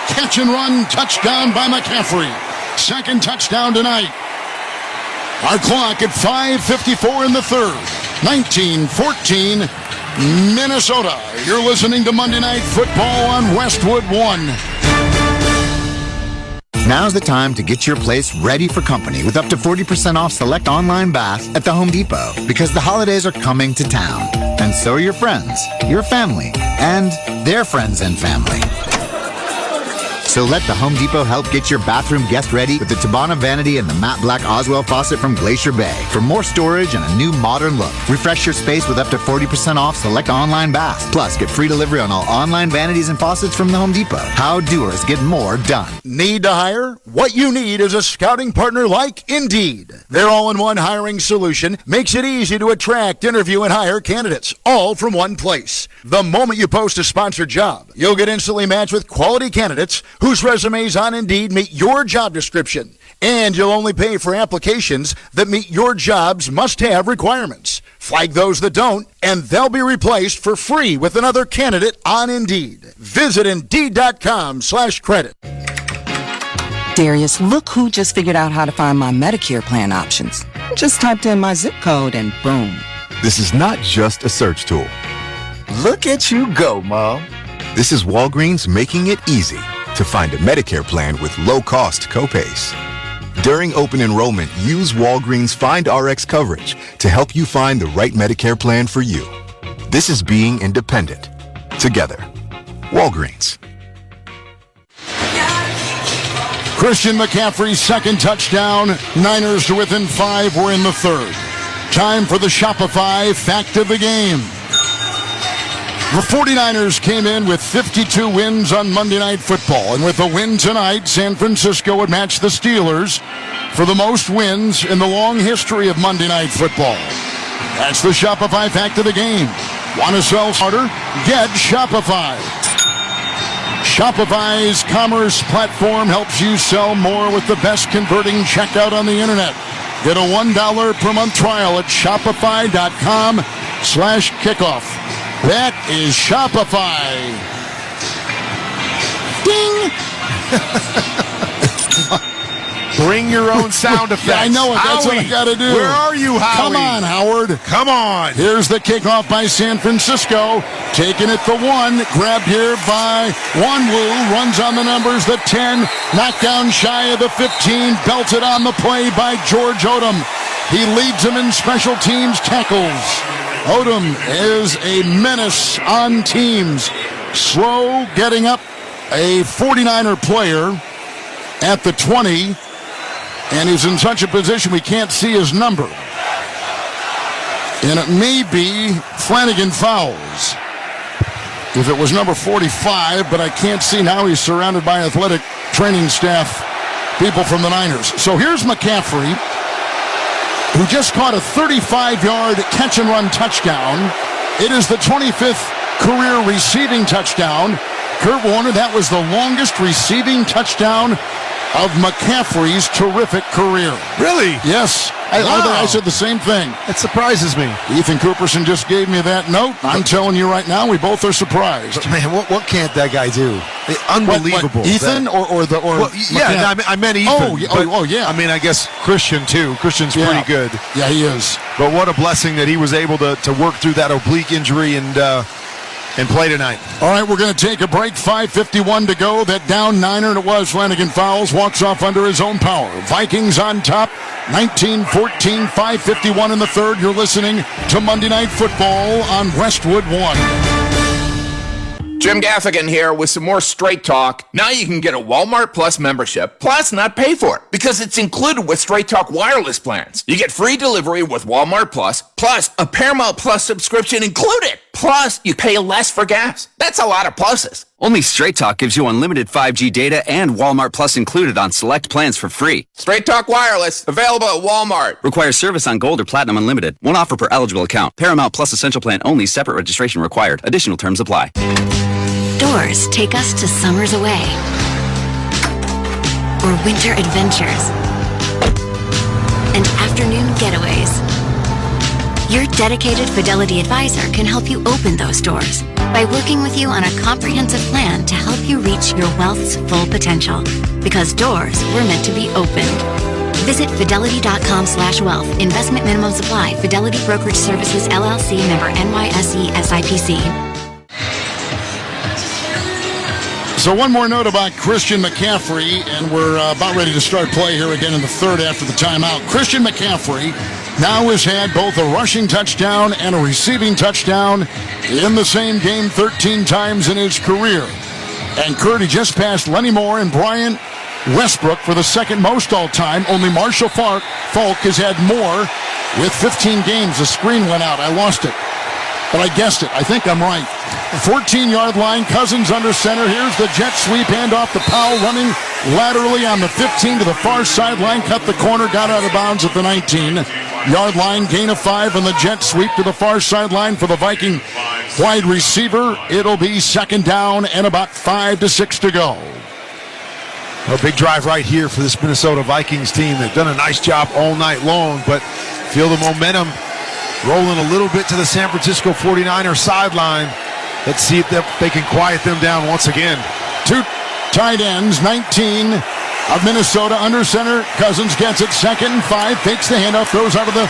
catch and run touchdown by McCaffrey. Second touchdown tonight. Our clock at 5:54 in the third. 19-14 Minnesota. You're listening to Monday Night Football on Westwood One. Now's the time to get your place ready for company with up to 40% off select online baths at the Home Depot, because the holidays are coming to town. And so are your friends, your family, and their friends and family. So let the Home Depot help get your bathroom guest ready with the Tabana Vanity and the matte black Oswell faucet from Glacier Bay. For more storage and a new modern look, refresh your space with up to 40% off select online baths. Plus, get free delivery on all online vanities and faucets from the Home Depot. How doers get more done. Need to hire? What you need is a scouting partner like Indeed. Their all-in-one hiring solution makes it easy to attract, interview, and hire candidates, all from one place. The moment you post a sponsored job, you'll get instantly matched with quality candidates whose resumes on Indeed meet your job description. And you'll only pay for applications that meet your job's must-have requirements. Flag those that don't, and they'll be replaced for free with another candidate on Indeed. Visit Indeed.com/credit. Darius, look who just figured out how to find my Medicare plan options. Just typed in my zip code and boom. This is not just a search tool. Look at you go, Mom. This is Walgreens making it easy to find a Medicare plan with low-cost copays. During open enrollment, use Walgreens Find RX coverage to help you find the right Medicare plan for you. This is being independent. Together. Walgreens. Christian McCaffrey's second touchdown. Niners to within 5. We're in the third. Time for the Shopify fact of the game. The 49ers came in with 52 wins on Monday Night Football. And with a win tonight, San Francisco would match the Steelers for the most wins in the long history of Monday Night Football. That's the Shopify fact of the game. Want to sell harder? Get Shopify. Shopify's commerce platform helps you sell more with the best converting checkout on the internet. Get a $1 per month trial at shopify.com/kickoff. That is Shopify. Ding! Bring your own sound effects. Yeah, I know it. That's what I got to do. Where are you, Howie? Come on, Howard. Come on. Here's the kickoff by San Francisco. Taking it the 1. Grabbed here by Wanwu. Runs on the numbers, the 10. Knocked down shy of the 15. Belted on the play by George Odom. He leads them in special teams tackles. Odom is a menace on teams. Slow getting up a 49er player at the 20. And he's in such a position we can't see his number. And it may be Flanagan Fowles. If it was number 45, but I can't see now. He's surrounded by athletic training staff, people from the Niners. So here's McCaffrey, who just caught a 35-yard catch-and-run touchdown. It is the 25th career receiving touchdown. Kurt Warner, that was the longest receiving touchdown of McCaffrey's terrific career. Really? Yes. I said the same thing. That surprises me. Ethan Cooperson just gave me that note. I'm telling you right now, we both are surprised. But man, what can't that guy do? Unbelievable. What, Ethan or yeah, I meant Ethan. Yeah. I mean, I guess Christian too. Christian's pretty good. Yeah, he is. But what a blessing that he was able to work through that oblique injury and play tonight. All right, we're going to take a break. 5:51 to go. That down Niner, and it was Flanagan Fowles, walks off under his own power. Vikings on top, 19-14, 5:51 in the third. You're listening to Monday Night Football on Westwood 1. Jim Gaffigan here with some more Straight Talk. Now you can get a Walmart Plus membership, plus not pay for it, because it's included with Straight Talk wireless plans. You get free delivery with Walmart Plus a Paramount Plus subscription included. Plus, you pay less for gas. That's a lot of pluses. Only Straight Talk gives you unlimited 5G data and Walmart Plus included on select plans for free. Straight Talk wireless, available at Walmart. Requires service on Gold or Platinum Unlimited. One offer per eligible account. Paramount Plus Essential Plan only. Separate registration required. Additional terms apply. Doors take us to summers away or winter adventures and afternoon getaways. Your dedicated Fidelity advisor can help you open those doors by working with you on a comprehensive plan to help you reach your wealth's full potential. Because doors were meant to be opened. Visit fidelity.com/wealth. Investment minimum supply. Fidelity Brokerage Services, LLC, member NYSE SIPC. So one more note about Christian McCaffrey, and we're about ready to start play here again in the third after the timeout. Christian McCaffrey now has had both a rushing touchdown and a receiving touchdown in the same game 13 times in his career. And Kurt, he just passed Lenny Moore and Brian Westbrook for the second most all-time. Only Marshall Falk has had more with 15 games. The screen went out. I lost it. But I guessed it. I think I'm right. 14-yard line, Cousins under center. Here's the jet sweep, handoff to Powell, running laterally on the 15 to the far sideline. Cut the corner, got out of bounds at the 19-yard line. Gain of 5 on the jet sweep to the far sideline for the Viking wide receiver. It'll be second down and about 5 to 6 to go. A big drive right here for this Minnesota Vikings team. They've done a nice job all night long, but feel the momentum rolling a little bit to the San Francisco 49er sideline. Let's see if they can quiet them down once again. Two tight ends, 19 of Minnesota under center. Cousins gets it, second and 5, fakes the handoff, throws out of the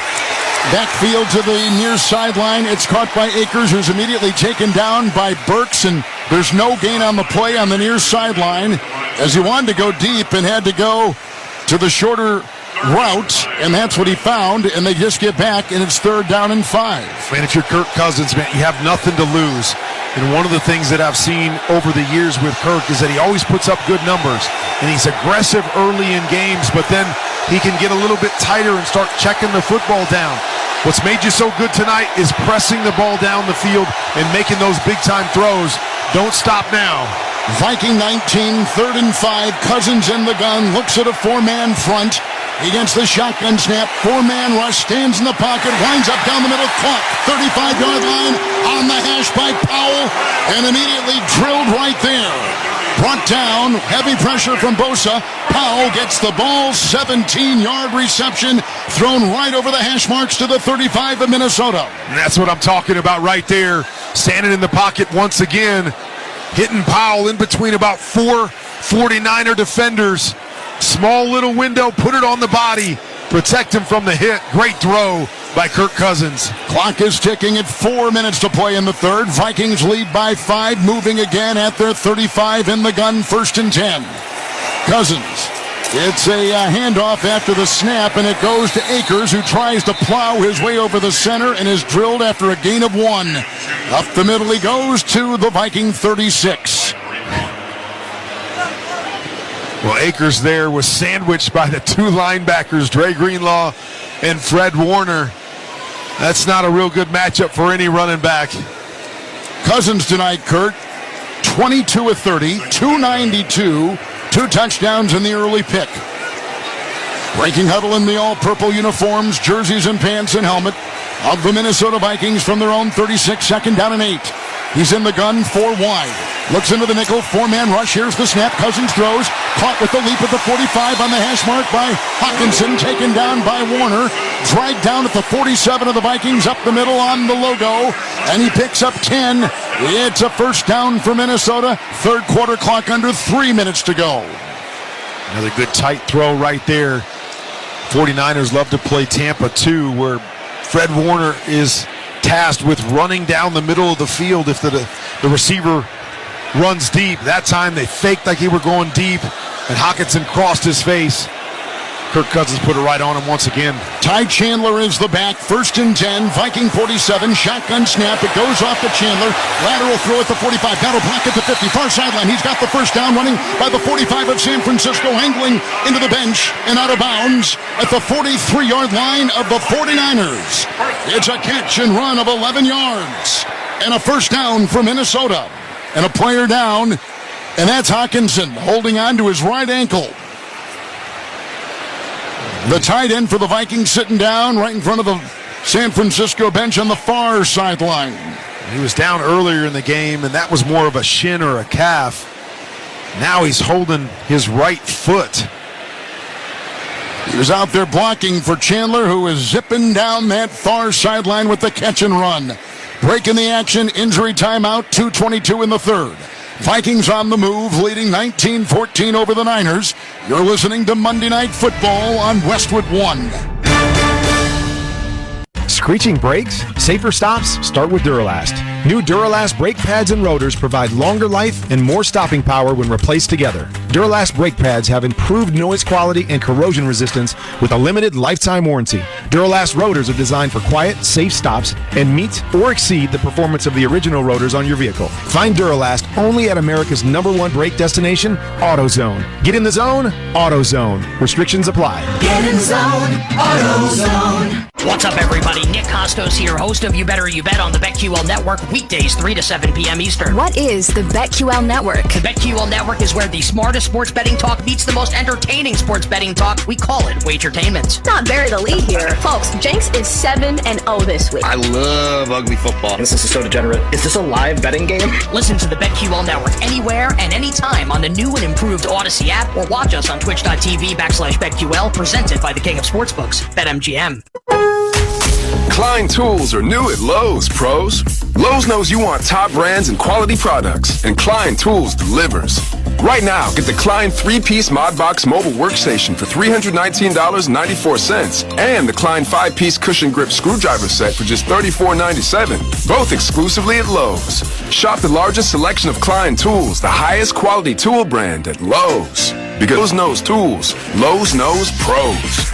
backfield to the near sideline. It's caught by Akers, who's immediately taken down by Burks, and there's no gain on the play on the near sideline as he wanted to go deep and had to go to the shorter route, and that's what he found, and they just get back, and it's third down and 5. Man, if you're Kirk Cousins, man, you have nothing to lose. And one of the things that I've seen over the years with Kirk is that he always puts up good numbers, and he's aggressive early in games, but then he can get a little bit tighter and start checking the football down. What's made you so good tonight is pressing the ball down the field and making those big-time throws. Don't stop now. Viking 19, 3rd and 5. Cousins in the gun, looks at a four-man front. Against the shotgun snap, four-man rush, stands in the pocket, winds up down the middle, clock, 35-yard line, on the hash by Powell, and immediately drilled right there. Brought down, heavy pressure from Bosa. Powell gets the ball, 17-yard reception, thrown right over the hash marks to the 35 of Minnesota. And that's what I'm talking about right there. Standing in the pocket once again, hitting Powell in between about four 49er defenders. Small little window, put it on the body, protect him from the hit. Great throw by Kirk Cousins. Clock is ticking at 4 minutes to play in the third. Vikings lead by 5, moving again at their 35 in the gun, 1st and 10. Cousins. It's a handoff after the snap, and it goes to Akers, who tries to plow his way over the center and is drilled after a gain of 1. Up the middle he goes to the Viking 36. Well, Akers there was sandwiched by the two linebackers, Dre Greenlaw and Fred Warner. That's not a real good matchup for any running back. Cousins tonight, Kurt, 22 of 30, 292, 2 touchdowns in the early pick. Breaking huddle in the all-purple uniforms, jerseys and pants and helmet of the Minnesota Vikings from their own 36, 2nd down and 8. He's in the gun, 4 wide. Looks into the nickel, 4-man rush. Here's the snap. Cousins throws. Caught with the leap at the 45 on the hash mark by Hawkinson. Taken down by Warner. Dragged down at the 47 of the Vikings, up the middle on the logo. And he picks up 10. It's a 1st down for Minnesota. 3rd quarter clock under 3 minutes to go. Another good tight throw right there. 49ers love to play Tampa 2, where Fred Warner is tasked with running down the middle of the field if the receiver runs deep. That time they faked like they were going deep, and Hawkinson crossed his face. Kirk Cousins put it right on him once again. Ty Chandler is the back, 1st and 10, Viking 47, shotgun snap, it goes off to Chandler, lateral throw at the 45, got a block at the 50, far sideline, he's got the 1st down, running by the 45 of San Francisco, angling into the bench and out of bounds at the 43-yard line of the 49ers. It's a catch and run of 11 yards, and a 1st down for Minnesota, and a player down, and that's Hawkinson holding on to his right ankle. The tight end for the Vikings sitting down right in front of the San Francisco bench on the far sideline. He was down earlier in the game, and that was more of a shin or a calf. Now he's holding his right foot. He was out there blocking for Chandler, who is zipping down that far sideline with the catch and run. Breaking the action, injury timeout, 2:22 in the third. Vikings on the move, leading 19-14 over the Niners. You're listening to Monday Night Football on Westwood 1. Screeching brakes? Safer stops start with Duralast. New Duralast brake pads and rotors provide longer life and more stopping power when replaced together. Duralast brake pads have improved noise quality and corrosion resistance with a limited lifetime warranty. Duralast rotors are designed for quiet, safe stops and meet or exceed the performance of the original rotors on your vehicle. Find Duralast only at America's #1 brake destination, AutoZone. Get in the zone, AutoZone. Restrictions apply. Get in the zone, AutoZone. What's up, everybody? Nick Costos here, host of You Better You Bet on the BetQL Network, weekdays 3 to 7 p.m. Eastern. What is the BetQL Network? The BetQL Network is where the smartest sports betting talk meets the most entertaining sports betting talk. We call it Wagertainment. Not bury the lead here. Folks, Jenks is 7-0 this week. I love ugly football. This is so degenerate. Is this a live betting game? Listen to the BetQL Network anywhere and anytime on the new and improved Odyssey app, or watch us on twitch.tv/BetQL, presented by the King of Sportsbooks, BetMGM. Klein Tools are new at Lowe's, pros. Lowe's knows you want top brands and quality products, and Klein Tools delivers. Right now, get the Klein 3-piece ModBox mobile workstation for $319.94 and the Klein 5-piece cushion grip screwdriver set for just $34.97, both exclusively at Lowe's. Shop the largest selection of Klein Tools, the highest quality tool brand at Lowe's. Because Lowe's knows tools, Lowe's knows pros.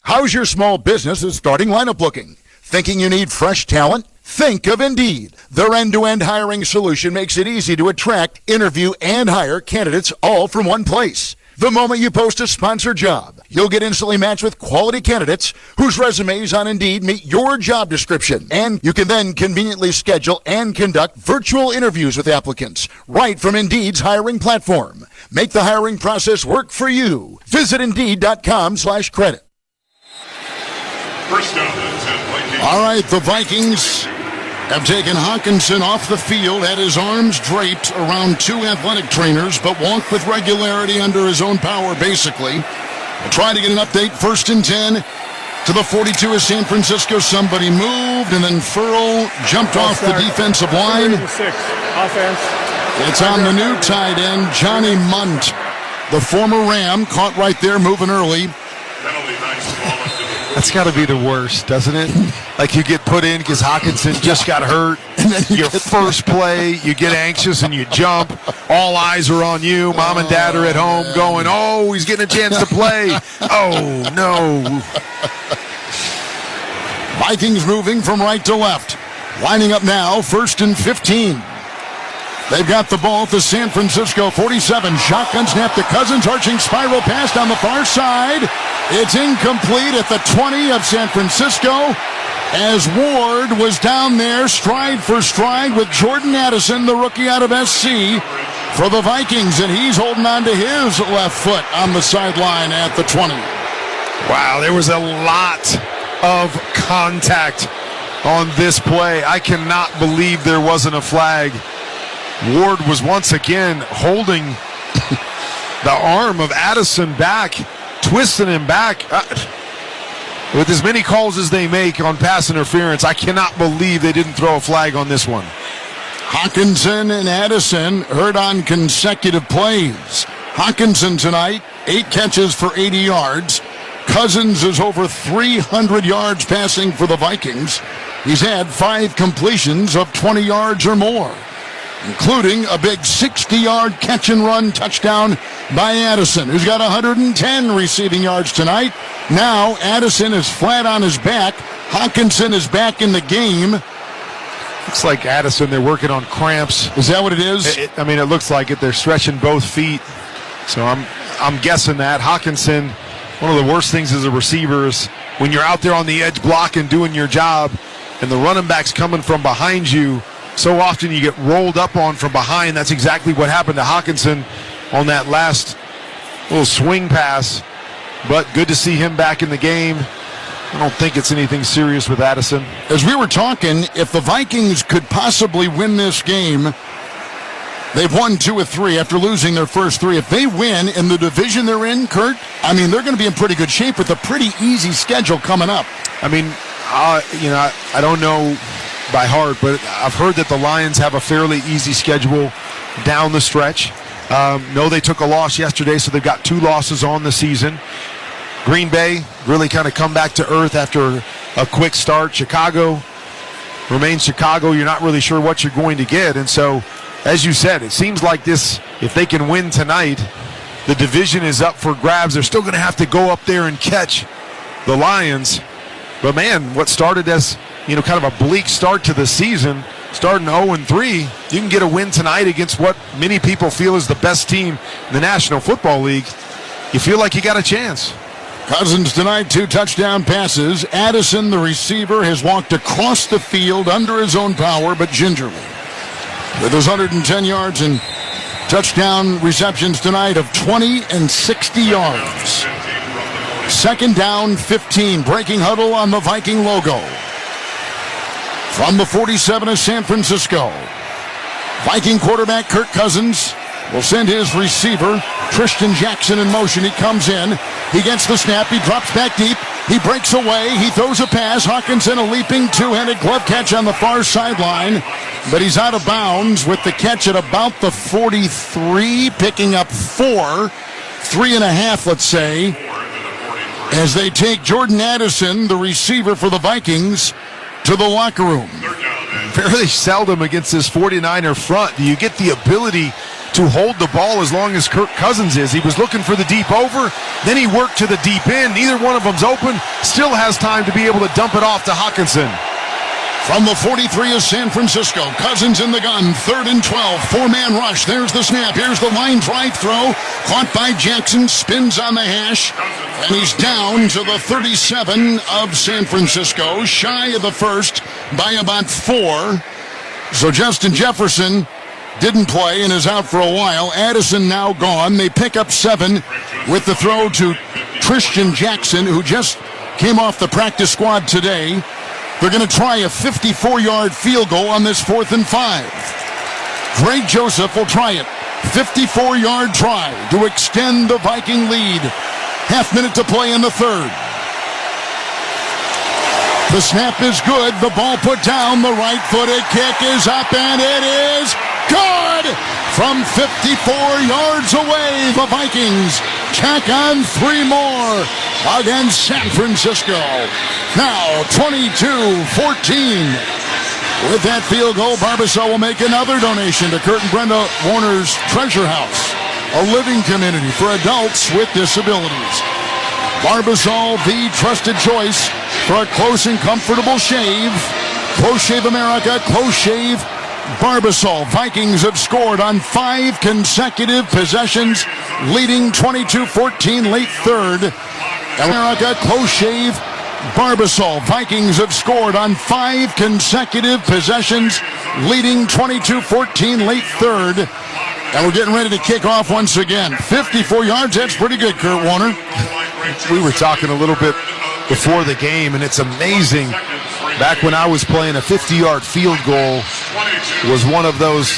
How's your small business's starting lineup looking? Thinking you need fresh talent? Think of Indeed. Their end-to-end hiring solution makes it easy to attract, interview, and hire candidates all from one place. The moment you post a sponsored job, you'll get instantly matched with quality candidates whose resumes on Indeed meet your job description. And you can then conveniently schedule and conduct virtual interviews with applicants right from Indeed's hiring platform. Make the hiring process work for you. Visit Indeed.com/credit. First down, 10 Vikings. All right, the Vikings have taken Hawkinson off the field, had his arms draped around two athletic trainers, but walked with regularity under his own power, basically. We'll try to get an update. 1st and 10 to the 42 of San Francisco. Somebody moved, and then Furl jumped off the defensive line. Offense. It's on the new tight end, Johnny Munt. The former Ram caught right there, moving early. That's got to be the worst, doesn't it? Like you get put in because Hawkinson just got hurt. And then your first play, you get anxious and you jump. All eyes are on you. Mom and dad are at home going, oh, he's getting a chance to play. Oh, no. Vikings moving from right to left. Lining up now, 1st and 15. They've got the ball at the San Francisco 47. Shotgun snap to Cousins. Arching spiral pass down the far side. It's incomplete at the 20 of San Francisco as Ward was down there stride for stride with Jordan Addison, the rookie out of SC, for the Vikings, and he's holding on to his left foot on the sideline at the 20. Wow, there was a lot of contact on this play. I cannot believe there wasn't a flag. Ward was once again holding the arm of Addison back, twisting him back. With as many calls as they make on pass interference, I cannot believe they didn't throw a flag on this one. Hawkinson and Addison hurt on consecutive plays. Hawkinson tonight, 8 catches for 80 yards. Cousins is over 300 yards passing for the Vikings. He's had 5 completions of 20 yards or more, including a big 60-yard catch-and-run touchdown by Addison, who's got 110 receiving yards tonight. Now Addison is flat on his back. Hawkinson is back in the game. Looks like Addison, they're working on cramps. Is that what it is? I mean, it looks like it. They're stretching both feet. So I'm guessing that. Hawkinson, one of the worst things as a receiver is when you're out there on the edge blocking, doing your job, and the running back's coming from behind you, so often you get rolled up on from behind. That's exactly what happened to Hawkinson on that last little swing pass. But good to see him back in the game. I don't think it's anything serious with Addison. As we were talking, if the Vikings could possibly win this game, they've won 2 of 3 after losing their first 3. If they win in the division they're in, Kurt, I mean, they're going to be in pretty good shape with a pretty easy schedule coming up. I mean, I don't know by heart, but I've heard that the Lions have a fairly easy schedule down the stretch. No, they took a loss yesterday, so they've got 2 losses on the season. Green Bay really kind of come back to earth after a quick start. Chicago remains Chicago. You're not really sure what you're going to get. And so, as you said, it seems like this, if they can win tonight, the division is up for grabs. They're still going to have to go up there and catch the Lions. But, man, what started as kind of a bleak start to the season, starting 0-3, you can get a win tonight against what many people feel is the best team in the National Football League. You feel like you got a chance. Cousins tonight, 2 touchdown passes. Addison, the receiver, has walked across the field under his own power, but gingerly. With his 110 yards and touchdown receptions tonight of 20 and 60 yards. 2nd down, 15. Breaking huddle on the Viking logo. From the 47 of San Francisco, Viking quarterback Kirk Cousins will send his receiver, Tristan Jackson, in motion. He comes in. He gets the snap. He drops back deep. He breaks away. He throws a pass. Hawkinson, a leaping 2-handed glove catch on the far sideline. But he's out of bounds with the catch at about the 43, picking up 4, 3.5, let's say, as they take Jordan Addison, the receiver for the Vikings, to the locker room. Fairly seldom against this 49er front do you get the ability to hold the ball as long as Kirk Cousins is. He was looking for the deep over, then he worked to the deep end. Neither one of them's open. Still has time to be able to dump it off to Hawkinson. From the 43 of San Francisco, Cousins in the gun, 3rd and 12, 4-man rush. There's the snap. Here's the line drive throw. Caught by Jackson, spins on the hash, and he's down to the 37 of San Francisco, shy of the first by about 4. So Justin Jefferson didn't play and is out for a while. Addison now gone. They pick up 7 with the throw to Christian Jackson, who just came off the practice squad today. They're going to try a 54-yard field goal on this 4th and 5. Greg Joseph will try it. 54-yard try to extend the Viking lead. Half minute to play in the 3rd. The snap is good. The ball put down. The right-footed kick is up, and it is good! From 54 yards away, the Vikings tack on 3 more against San Francisco. Now 22-14. With that field goal, Barbasol will make another donation to Kurt and Brenda Warner's Treasure House, a living community for adults with disabilities. Barbasol, the trusted choice for a close and comfortable shave. Close Shave America, Close Shave Barbasol. Vikings have scored on 5 consecutive possessions, leading 22-14 late 3rd. America, Close Shave Barbasol. Vikings have scored on 5 consecutive possessions, leading 22-14 late 3rd. And we're getting ready to kick off once again. 54 yards, that's pretty good, Kurt Warner. We were talking a little bit before the game, and it's amazing. Back when I was playing, a 50-yard field goal was one of those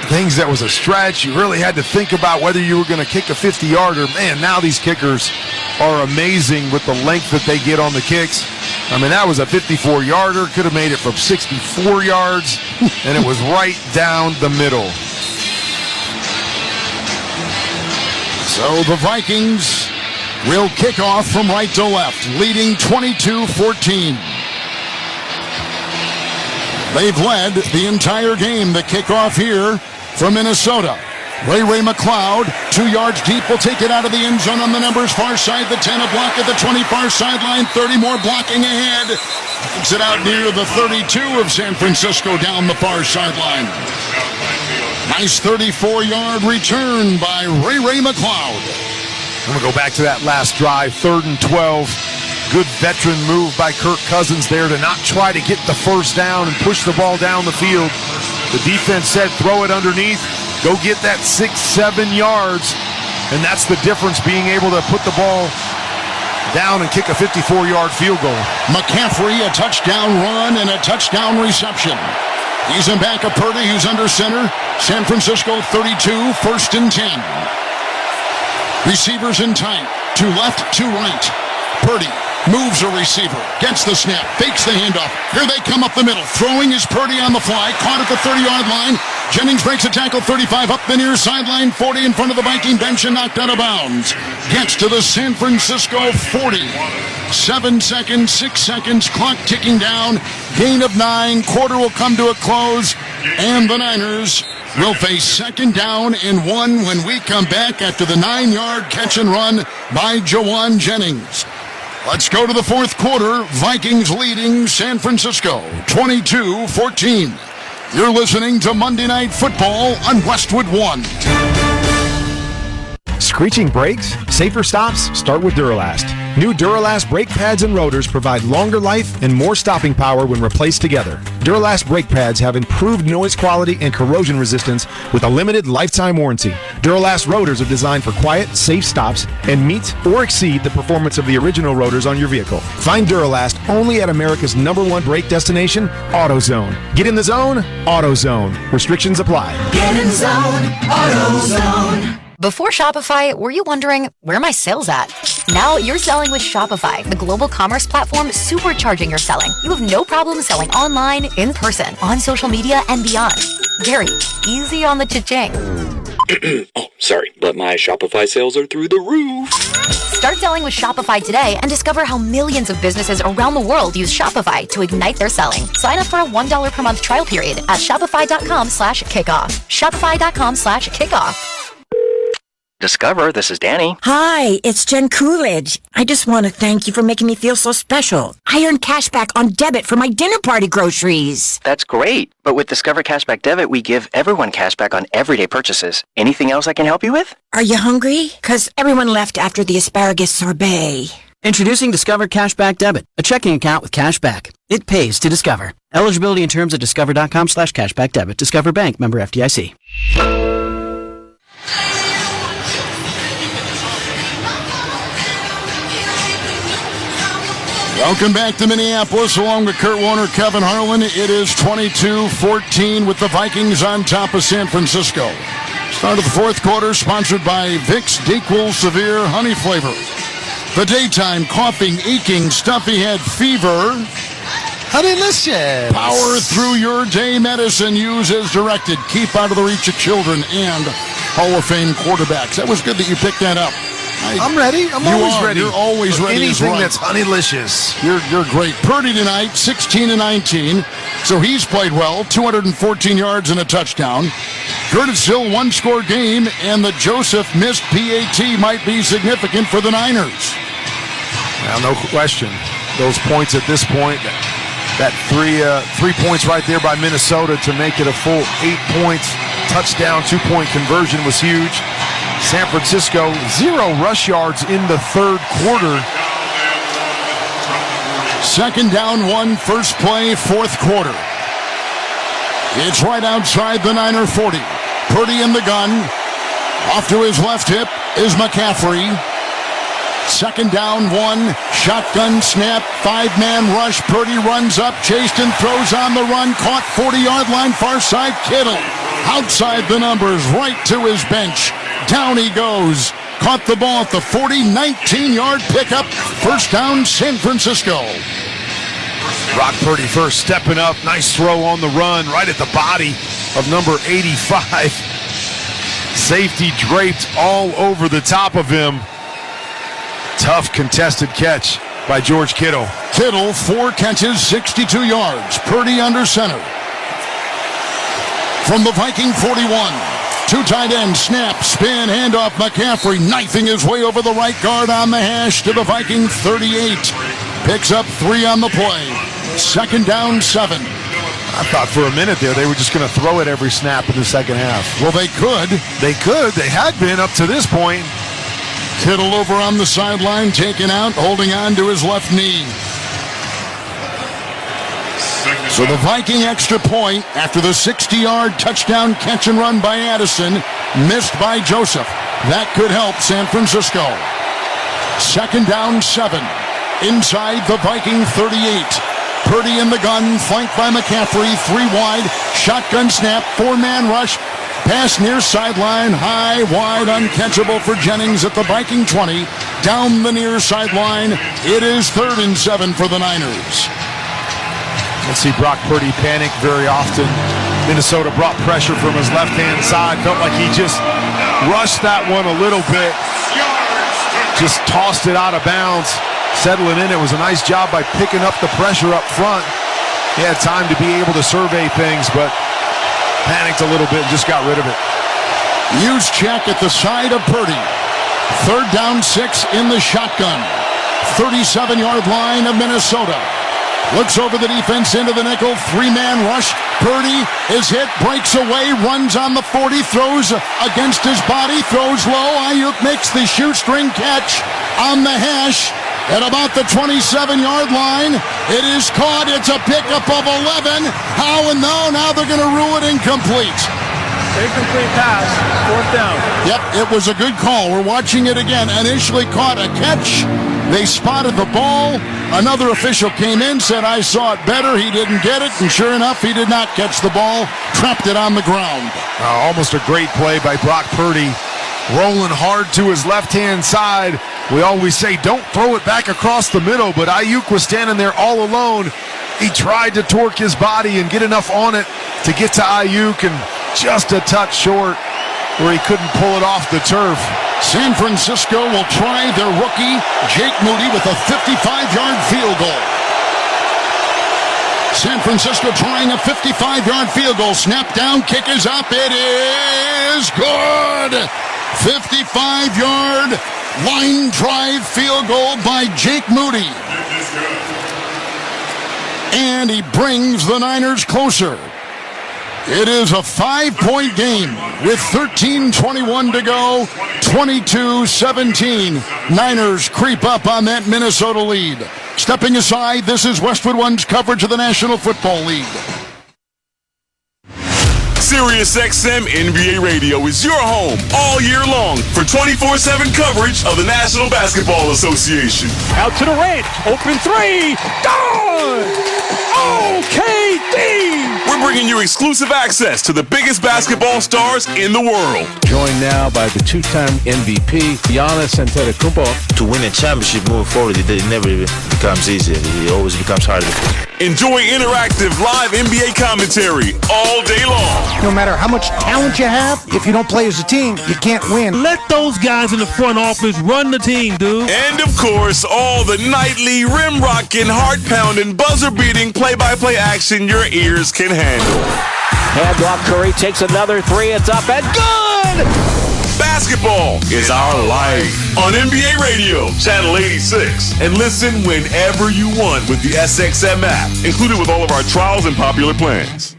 things that was a stretch. You really had to think about whether you were going to kick a 50-yarder. Man, now these kickers are amazing with the length that they get on the kicks. I mean, that was a 54-yarder. Could have made it from 64 yards, and it was right down the middle. So the Vikings will kick off from right to left, leading 22-14. They've led the entire game. The kickoff here from Minnesota. Ray McLeod, 2 yards deep, will take it out of the end zone on the numbers. Far side, the 10, a block at the 20, far sideline, 30 more blocking ahead. Takes it out near the 32 of San Francisco down the far sideline. Nice 34-yard return by Ray McLeod. I'm going to go back to that last drive, 3rd and 12. Good veteran move by Kirk Cousins there to not try to get the first down and push the ball down the field. The defense said throw it underneath, go get that 6-7 yards, and that's the difference, being able to put the ball down and kick a 54-yard field goal. McCaffrey, a touchdown run and a touchdown reception. He's in back of Purdy, who's under center. San Francisco 32, 1st and 10. Receivers in tight, to left, to right. Purdy moves a receiver, gets the snap, fakes the handoff. Here they come up the middle. Throwing is Purdy on the fly, caught at the 30-yard line. Jennings breaks a tackle, 35 up the near sideline, 40 in front of the Viking bench and knocked out of bounds. Gets to the San Francisco 40. 7 seconds, 6 seconds, clock ticking down. Gain of 9, quarter will come to a close, and the Niners will face 2nd down and 1 when we come back after the 9-yard catch and run by Jawan Jennings. Let's go to the 4th quarter. Vikings leading San Francisco 22-14. You're listening to Monday Night Football on Westwood 1. Screeching brakes? Safer stops? Start with Duralast. New Duralast brake pads and rotors provide longer life and more stopping power when replaced together. Duralast brake pads have improved noise quality and corrosion resistance with a limited lifetime warranty. Duralast rotors are designed for quiet, safe stops and meet or exceed the performance of the original rotors on your vehicle. Find Duralast only at America's #1 brake destination, AutoZone. Get in the zone, AutoZone. Restrictions apply. Get in zone, AutoZone. Before Shopify, were you wondering, where are my sales at? Now you're selling with Shopify, the global commerce platform supercharging your selling. You have no problem selling online, in person, on social media, and beyond. Gary, easy on the cha-ching. Oh, sorry, but my Shopify sales are through the roof. Start selling with Shopify today and discover how millions of businesses around the world use Shopify to ignite their selling. Sign up for a $1 per month trial period at shopify.com/kickoff. Shopify.com/kickoff. Discover, this is Danny. Hi, it's Jen Coolidge. I just want to thank you for making me feel so special. I earned cash back on debit for my dinner party groceries. That's great. But with Discover Cashback Debit, we give everyone cash back on everyday purchases. Anything else I can help you with? Are you hungry? 'Cause everyone left after the asparagus sorbet. Introducing Discover Cashback Debit, a checking account with cash back. It pays to Discover. Eligibility and terms at discover.com/cashback debit. Discover Bank, member FDIC. Welcome back to Minneapolis, along with Kurt Warner, Kevin Harlan. It is 22-14 with the Vikings on top of San Francisco. Start of the fourth quarter, sponsored by Vicks DayQuil Severe Honey Flavor. The daytime coughing, aching, stuffy head, fever. Honeylicious. Power through your day medicine. Use as directed. Keep out of the reach of children and Hall of Fame quarterbacks. That was good that you picked that up. I'm ready. I'm always ready. You're always for ready. Anything that's honeylicious. You're great. Purdy tonight, 16-19. So he's played well. 214 yards and a touchdown. Curtis Hill, one-score game, and the Joseph missed PAT might be significant for the Niners. Now, no question. Those points at this point, that 3 points right there by Minnesota to make it a full 8 points. Touchdown, 2-point conversion was huge. San Francisco, 0 rush yards in the third quarter. Second down, 1, first play, fourth quarter. It's right outside the Niner 40. Purdy in the gun. Off to his left hip is McCaffrey. Second down, 1, shotgun snap, 5-man rush. Purdy runs up, chased and throws on the run. Caught 40-yard line, far side. Kittle outside the numbers, right to his bench. Down he goes. Caught the ball at the 40, 19-yard pickup. First down, San Francisco. Brock Purdy first stepping up. Nice throw on the run, right at the body of number 85. Safety draped all over the top of him. Tough contested catch by George Kittle. Kittle, 4 catches, 62 yards. Purdy under center. From the Viking 41. 2 tight ends, snap, spin, handoff. McCaffrey knifing his way over the right guard on the hash to the Viking 38. Picks up 3 on the play. Second down, 7. I thought for a minute there they were just going to throw it every snap in the second half. Well, they could. They could. They had been up to this point. Kittle over on the sideline, taken out, holding on to his left knee. So the Viking extra point after the 60-yard touchdown catch and run by Addison, missed by Joseph. That could help San Francisco. Second down, 7. Inside the Viking 38. Purdy in the gun, flanked by McCaffrey, 3 wide. Shotgun snap, 4-man rush. Pass near sideline, high, wide, uncatchable for Jennings at the Viking 20. Down the near sideline. It is 3rd and 7 for the Niners. Let's see Brock Purdy panic very often. Minnesota brought pressure from his left-hand side. Felt like he just rushed that one a little bit. Just tossed it out of bounds. Settling in. It was a nice job by picking up the pressure up front. He had time to be able to survey things, but panicked a little bit and just got rid of it. Use check at the side of Purdy. 3rd down, 6 in the shotgun. 37-yard line of Minnesota. Looks over the defense into the nickel. 3-man rush. Purdy is hit, breaks away, runs on the 40, throws against his body, throws low. Ayuk makes the shoestring catch on the hash at about the 27-yard line. It is caught. It's a pickup of 11. How and no? Now they're going to rule it incomplete. Incomplete pass, 4th down. Yep, it was a good call. We're watching it again. Initially caught a catch. They spotted the ball. Another official came in, said, I saw it better. He didn't get it, and sure enough, he did not catch the ball. Trapped it on the ground. Almost a great play by Brock Purdy. Rolling hard to his left-hand side. We always say, don't throw it back across the middle, but Ayuk was standing there all alone. He tried to torque his body and get enough on it to get to Ayuk, and just a touch short where he couldn't pull it off the turf. San Francisco will try their rookie, Jake Moody, with a 55-yard field goal. San Francisco trying a 55-yard field goal. Snap down, kick is up. It is good. 55-yard line drive field goal by Jake Moody. And he brings the Niners closer. It is a 5-point game with 13:21 to go, 22-17. Niners creep up on that Minnesota lead. Stepping aside, this is Westwood One's coverage of the National Football League. SiriusXM NBA Radio is your home all year long for 24/7 coverage of the National Basketball Association. Out to the range. Open three. Gone! OKD! We're bringing you exclusive access to the biggest basketball stars in the world. Joined now by the two-time MVP, Giannis Antetokounmpo. To win a championship moving forward, it never becomes easy. It always becomes harder. Enjoy interactive live NBA commentary all day long. No matter how much talent you have, if you don't play as a team, you can't win. Let those guys in the front office run the team, dude. And of course, all the nightly rim-rocking, heart-pounding, buzzer-beating play-by-play action your ears can handle. Handoff, Curry takes another three. It's up and good! Basketball is our life on NBA Radio, Channel 86. And listen whenever you want with the SXM app, included with all of our trials and popular plans.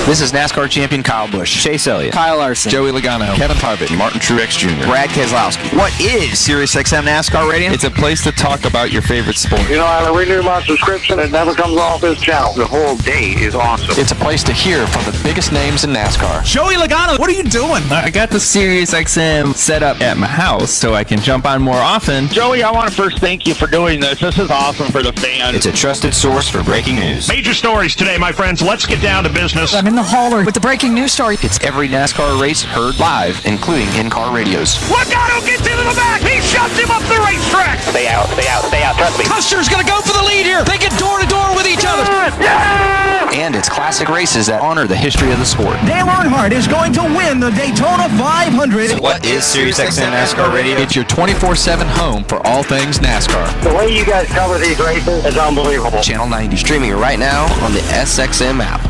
This is NASCAR champion Kyle Busch, Chase Elliott, Kyle Larson, Joey Logano, Kevin Harvick, Martin Truex Jr., Brad Keselowski. What is SiriusXM NASCAR Radio? It's a place to talk about your favorite sport. You know, I renew my subscription. It never comes off this channel. The whole day is awesome. It's a place to hear from the biggest names in NASCAR. Joey Logano, what are you doing? I got the SiriusXM set up at my house so I can jump on more often. Joey, I want to first thank you for doing this. This is awesome for the fans. It's a trusted source for breaking news. Major stories today, my friends. Let's get down to business. I'm in the hauler with the breaking news story. It's every NASCAR race heard live, including in-car radios. Logano gets into the back. He shoves him up the racetrack. Stay out. Trust me. Custer's going to go for the lead here. They get door to door with each other. Yeah! And it's classic races that honor the history of the sport. Dale Earnhardt is going to win the Daytona 500. So what is SiriusXM NASCAR Radio? It's your 24/7 home for all things NASCAR. The way you guys cover these races is unbelievable. Channel 90, streaming right now on the SXM app.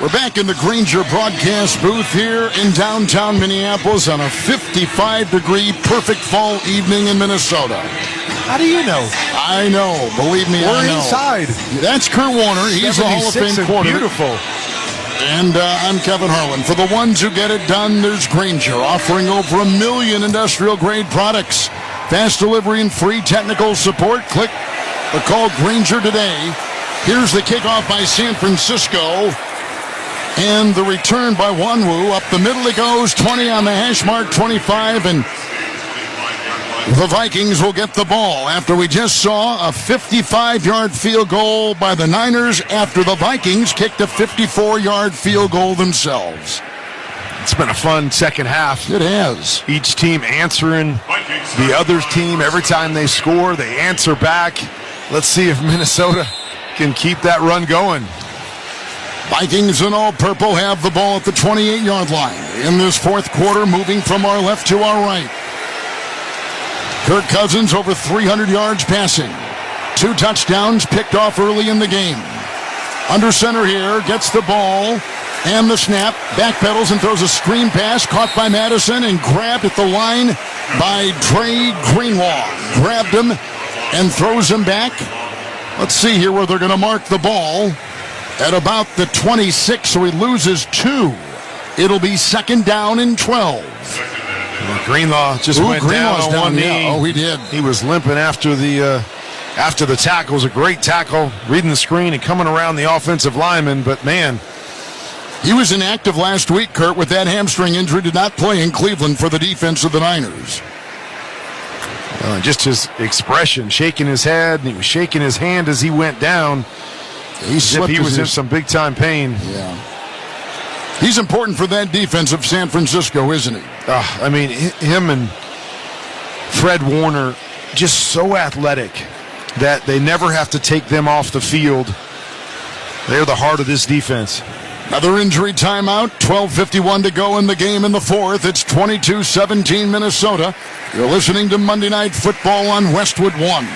We're back in the Granger broadcast booth here in downtown Minneapolis on a 55-degree perfect fall evening in Minnesota. How do you know? I know. Believe me, I know. We're inside. That's Kurt Warner. He's the Hall of Fame quarterback. Beautiful. And I'm Kevin Harlan. For the ones who get it done, there's Granger, offering over 1 million industrial-grade products. Fast delivery and free technical support. Click or call Granger today. Here's the kickoff by San Francisco. And the return by Wanwu. Up the middle it goes, 20 on the hash mark, 25, and the Vikings will get the ball after we just saw a 55-yard field goal by the Niners after the Vikings kicked a 54-yard field goal themselves. It's been a fun second half. It has. Each team answering the other team. Every time they score, they answer back. Let's see if Minnesota can keep that run going. Vikings in all purple have the ball at the 28-yard line in this fourth quarter, moving from our left to our right. Kirk Cousins over 300 yards passing. 2 touchdowns picked off early in the game. Under center here, gets the ball and the snap. Backpedals and throws a screen pass caught by Madison and grabbed at the line by Dre Greenlaw. Grabbed him and throws him back. Let's see here where they're going to mark the ball. At about the 26, so he loses 2. It'll be second down and 12. Well, Greenlaw just went down on one knee. Yeah. Oh, he did. He was limping after the tackle. It was a great tackle, reading the screen and coming around the offensive lineman. But, man, he was inactive last week, Kurt, with that hamstring injury. Did not play in Cleveland for the defense of the Niners. Just his expression, shaking his head, and he was shaking his hand as he went down. He was in some big-time pain. Yeah. He's important for that defense of San Francisco, isn't he? I mean, him and Fred Warner, just so athletic that they never have to take them off the field. They're the heart of this defense. Another injury timeout, 12:51 to go in the game in the fourth. It's 22-17 Minnesota. You're listening to Monday Night Football on Westwood 1.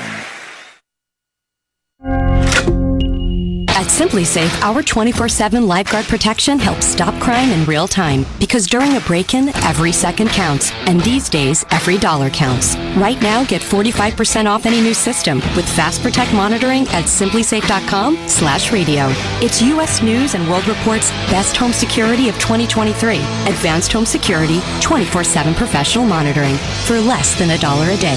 At Simply Safe, our 24/7 lifeguard protection helps stop crime in real time. Because during a break-in, every second counts. And these days, every dollar counts. Right now, get 45% off any new system with Fast Protect monitoring at simplysafe.com/radio. It's U.S. News and World Report's Best Home Security of 2023. Advanced home security, 24/7 professional monitoring for less than $1 a day.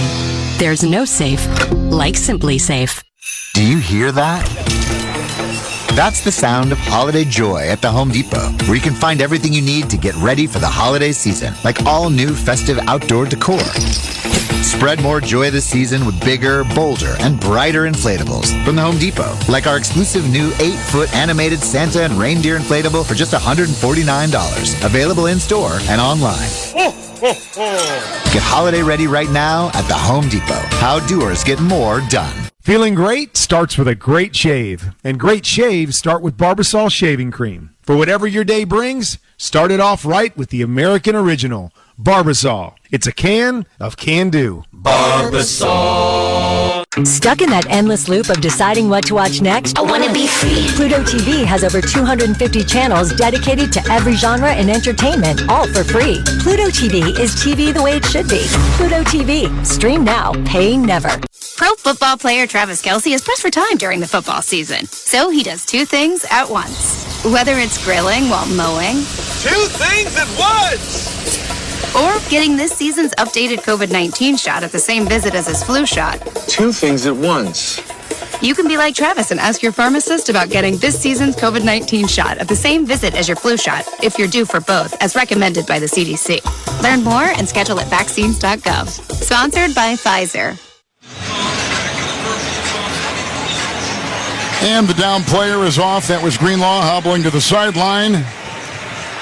There's no safe like Simply Safe. Do you hear that? That's the sound of holiday joy at the Home Depot, where you can find everything you need to get ready for the holiday season, like all new festive outdoor decor. Spread more joy this season with bigger, bolder, and brighter inflatables from the Home Depot, like our exclusive new 8-foot animated Santa and reindeer inflatable for just $149, available in-store and online. Get holiday ready right now at the Home Depot. How doers get more done. Feeling great starts with a great shave. And great shaves start with Barbasol Shaving Cream. For whatever your day brings, start it off right with the American original, Barbasol. It's a can of can-do. Barbasol. Stuck in that endless loop of deciding what to watch next? I want to be free. Pluto TV has over 250 channels dedicated to every genre in entertainment, all for free. Pluto TV is TV the way it should be. Pluto TV. Stream now, pay never. Pro football player Travis Kelce is pressed for time during the football season. So he does two things at once. Whether it's grilling while mowing. Two things at once! Or getting this season's updated COVID-19 shot at the same visit as his flu shot. Two things at once. You can be like Travis and ask your pharmacist about getting this season's COVID-19 shot at the same visit as your flu shot if you're due for both, as recommended by the CDC. Learn more and schedule at vaccines.gov. Sponsored by Pfizer. And the down player is off. That was Greenlaw hobbling to the sideline.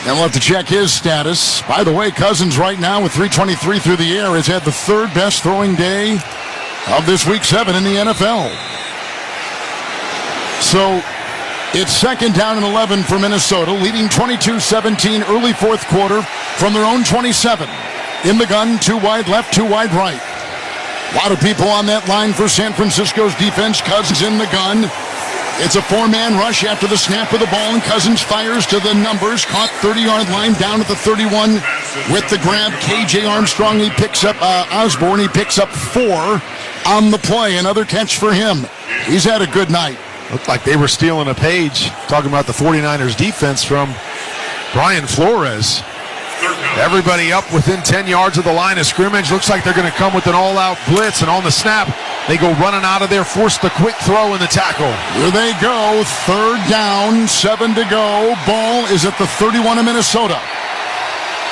And we'll have to check his status. By the way, Cousins right now with 323 through the air has had the third best throwing day of this week 7 in the NFL. So it's second down and 11 for Minnesota, leading 22-17 early fourth quarter from their own 27. In the gun, 2 wide left, 2 wide right. A lot of people on that line for San Francisco's defense. Cousins in the gun. It's a 4-man rush after the snap of the ball, and Cousins fires to the numbers. Caught 30-yard line down at the 31 with the grab. KJ Armstrong, he picks up Osborne. He picks up 4 on the play. Another catch for him. He's had a good night. Looked like they were stealing a page, talking about the 49ers defense from Brian Flores. Everybody up within 10 yards of the line of scrimmage. Looks like they're going to come with an all-out blitz, and on the snap, they go running out of there, force the quick throw in the tackle. Here they go, third down, 7 to go. Ball is at the 31 of Minnesota.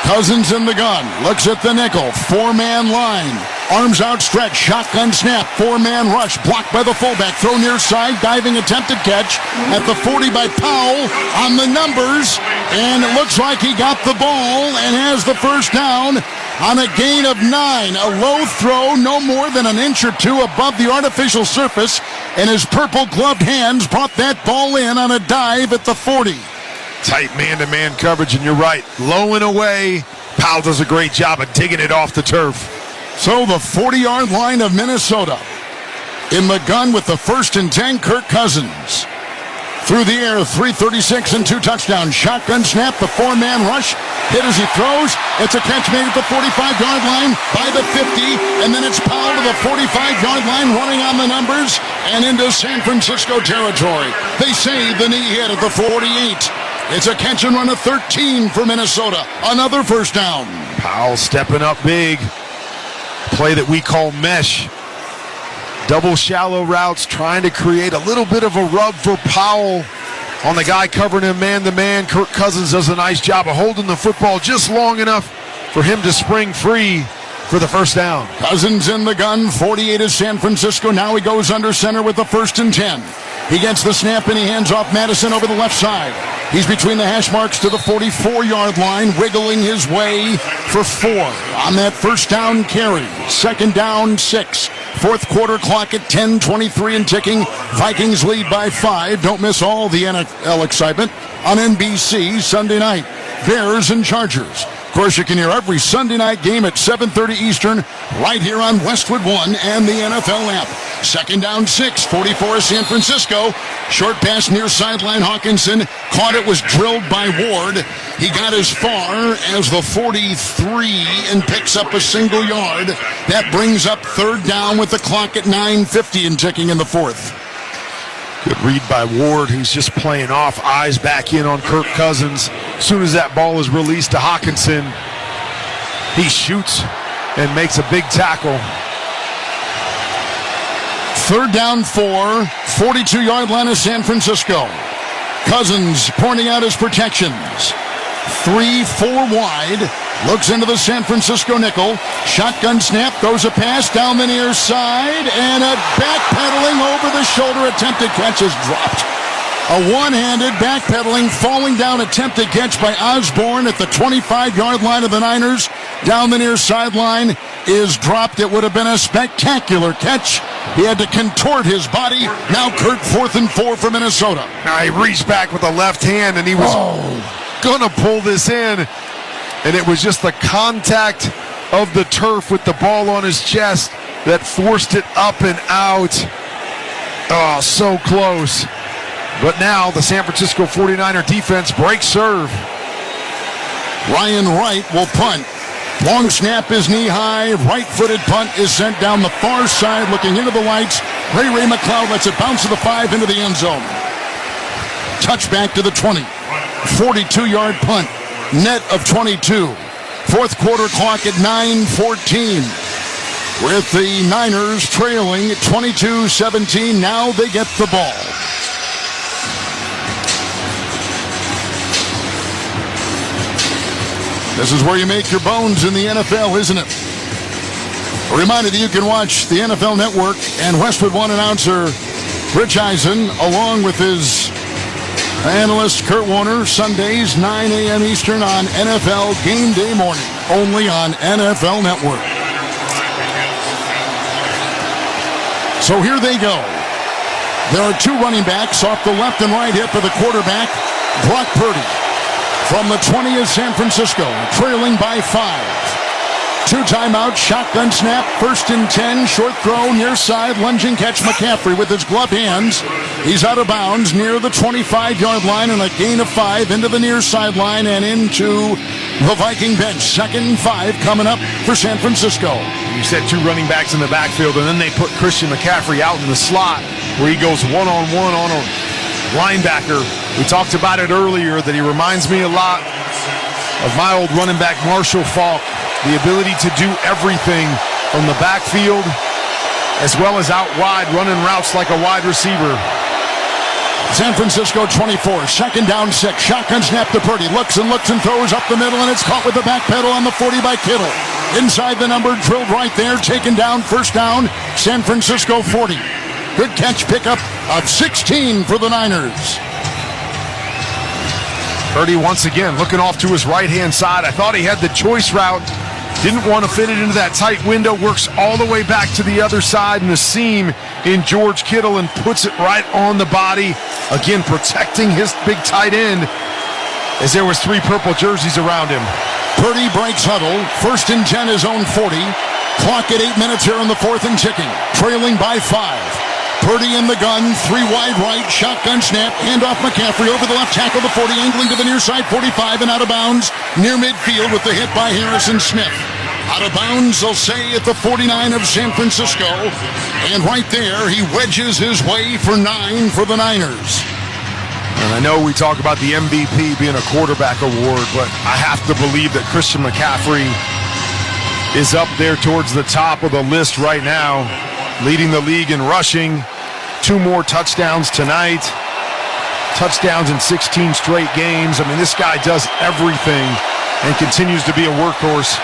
Cousins in the gun, looks at the nickel, 4-man line. Arms outstretched, shotgun snap, 4-man rush, blocked by the fullback, throw near side, diving attempted catch at the 40 by Powell on the numbers, and it looks like he got the ball and has the first down on a gain of 9. A low throw, no more than an inch or 2 above the artificial surface, and his purple gloved hands brought that ball in on a dive at the 40. Tight man-to-man coverage, and you're right. Low and away. Powell does a great job of digging it off the turf. So the 40-yard line of Minnesota. In the gun with the 1st and 10, Kirk Cousins. Through the air, 336 and 2 touchdowns. Shotgun snap, the 4-man rush. Hit as he throws. It's a catch made at the 45-yard line by the 50. And then it's Powell to the 45-yard line, running on the numbers and into San Francisco territory. They save the knee hit at the 48. It's a catch and run of 13 for Minnesota. Another first down. Powell stepping up big. Play that we call mesh. Double shallow routes, trying to create a little bit of a rub for Powell on the guy covering him man-to-man. Kirk Cousins does a nice job of holding the football just long enough for him to spring free for the first down. Cousins in the gun, 48 is San Francisco. Now he goes under center with the 1st and 10. He gets the snap and he hands off Madison over the left side. He's between the hash marks to the 44-yard line, wiggling his way for 4 on that first down carry. Second down, 6. Fourth quarter clock at 10:23 and ticking. Vikings lead by 5. Don't miss all the NFL excitement on NBC Sunday night. Bears and Chargers. Of course, you can hear every Sunday night game at 7:30 Eastern right here on Westwood 1 and the NFL app. Second down 6, 44 San Francisco. Short pass near sideline. Hawkinson caught it, was drilled by Ward. He got as far as the 43 and picks up a single yard. That brings up third down with the clock at 9:50 and ticking in the fourth. Good read by Ward, who's just playing off, eyes back in on Kirk Cousins. As soon as that ball is released to Hawkinson, he shoots and makes a big tackle. Third down 4, 42-yard line of San Francisco. Cousins pointing out his protections. 3-4 wide. Looks into the San Francisco nickel. Shotgun snap, throws a pass down the near side, and a backpedaling over the shoulder attempted catch is dropped. A one-handed backpedaling, falling down attempted catch by Osborne at the 25-yard line of the Niners. Down the near sideline is dropped. It would have been a spectacular catch. He had to contort his body. Now Kirk 4th and 4 for Minnesota. Now he reached back with the left hand, and he was going to pull this in. And it was just the contact of the turf with the ball on his chest that forced it up and out. Oh, so close. But now the San Francisco 49er defense breaks serve. Ryan Wright will punt. Long snap is knee high. Right-footed punt is sent down the far side, looking into the lights. Ray McLeod lets it bounce to the 5 into the end zone. Touchback to the 20. 42-yard punt. Net of 22. Fourth quarter clock at 9:14. With the Niners trailing 22-17. Now they get the ball. This is where you make your bones in the NFL, isn't it? A reminder that you can watch the NFL Network and Westwood One announcer Rich Eisen, along with his analyst Kurt Warner, Sundays 9 a.m. Eastern on NFL Game Day morning, only on NFL Network. So here they go. There are two running backs off the left and right hip of the quarterback, Brock Purdy. From the 20 of San Francisco, trailing by 5. Two timeouts, shotgun snap, 1st and 10, short throw, near side, lunging catch McCaffrey with his gloved hands. He's out of bounds near the 25-yard line and a gain of 5 into the near sideline and into the Viking bench. 2nd and 5 coming up for San Francisco. You said two running backs in the backfield, and then they put Christian McCaffrey out in the slot where he goes one-on-one on a linebacker. We talked about it earlier that he reminds me a lot of my old running back Marshall Faulk. The ability to do everything from the backfield as well as out wide, running routes like a wide receiver. San Francisco 24, 2nd down 6. Shotgun snap to Purdy. Looks and throws up the middle, and it's caught with the back pedal on the 40 by Kittle. Inside the number, drilled right there, taken down, 1st down, San Francisco 40. Good catch, pickup of 16 for the Niners. Purdy once again looking off to his right-hand side. I thought he had the choice route. Didn't want to fit it into that tight window. Works all the way back to the other side in the seam in George Kittle and puts it right on the body. Again, protecting his big tight end as there was 3 purple jerseys around him. Purdy breaks huddle. 1st and 10, his own 40. Clock at 8 minutes here in the 4th and ticking. Trailing by 5. Purdy in the gun, 3 wide right, shotgun snap, handoff McCaffrey over the left tackle, the 40, angling to the near side, 45, and out of bounds, near midfield with the hit by Harrison Smith. Out of bounds, they'll say, at the 49 of San Francisco. And right there, he wedges his way for 9 for the Niners. And I know we talk about the MVP being a quarterback award, but I have to believe that Christian McCaffrey is up there towards the top of the list right now, leading the league in rushing. 2 more touchdowns tonight. Touchdowns in 16 straight games. I mean, this guy does everything and continues to be a workhorse.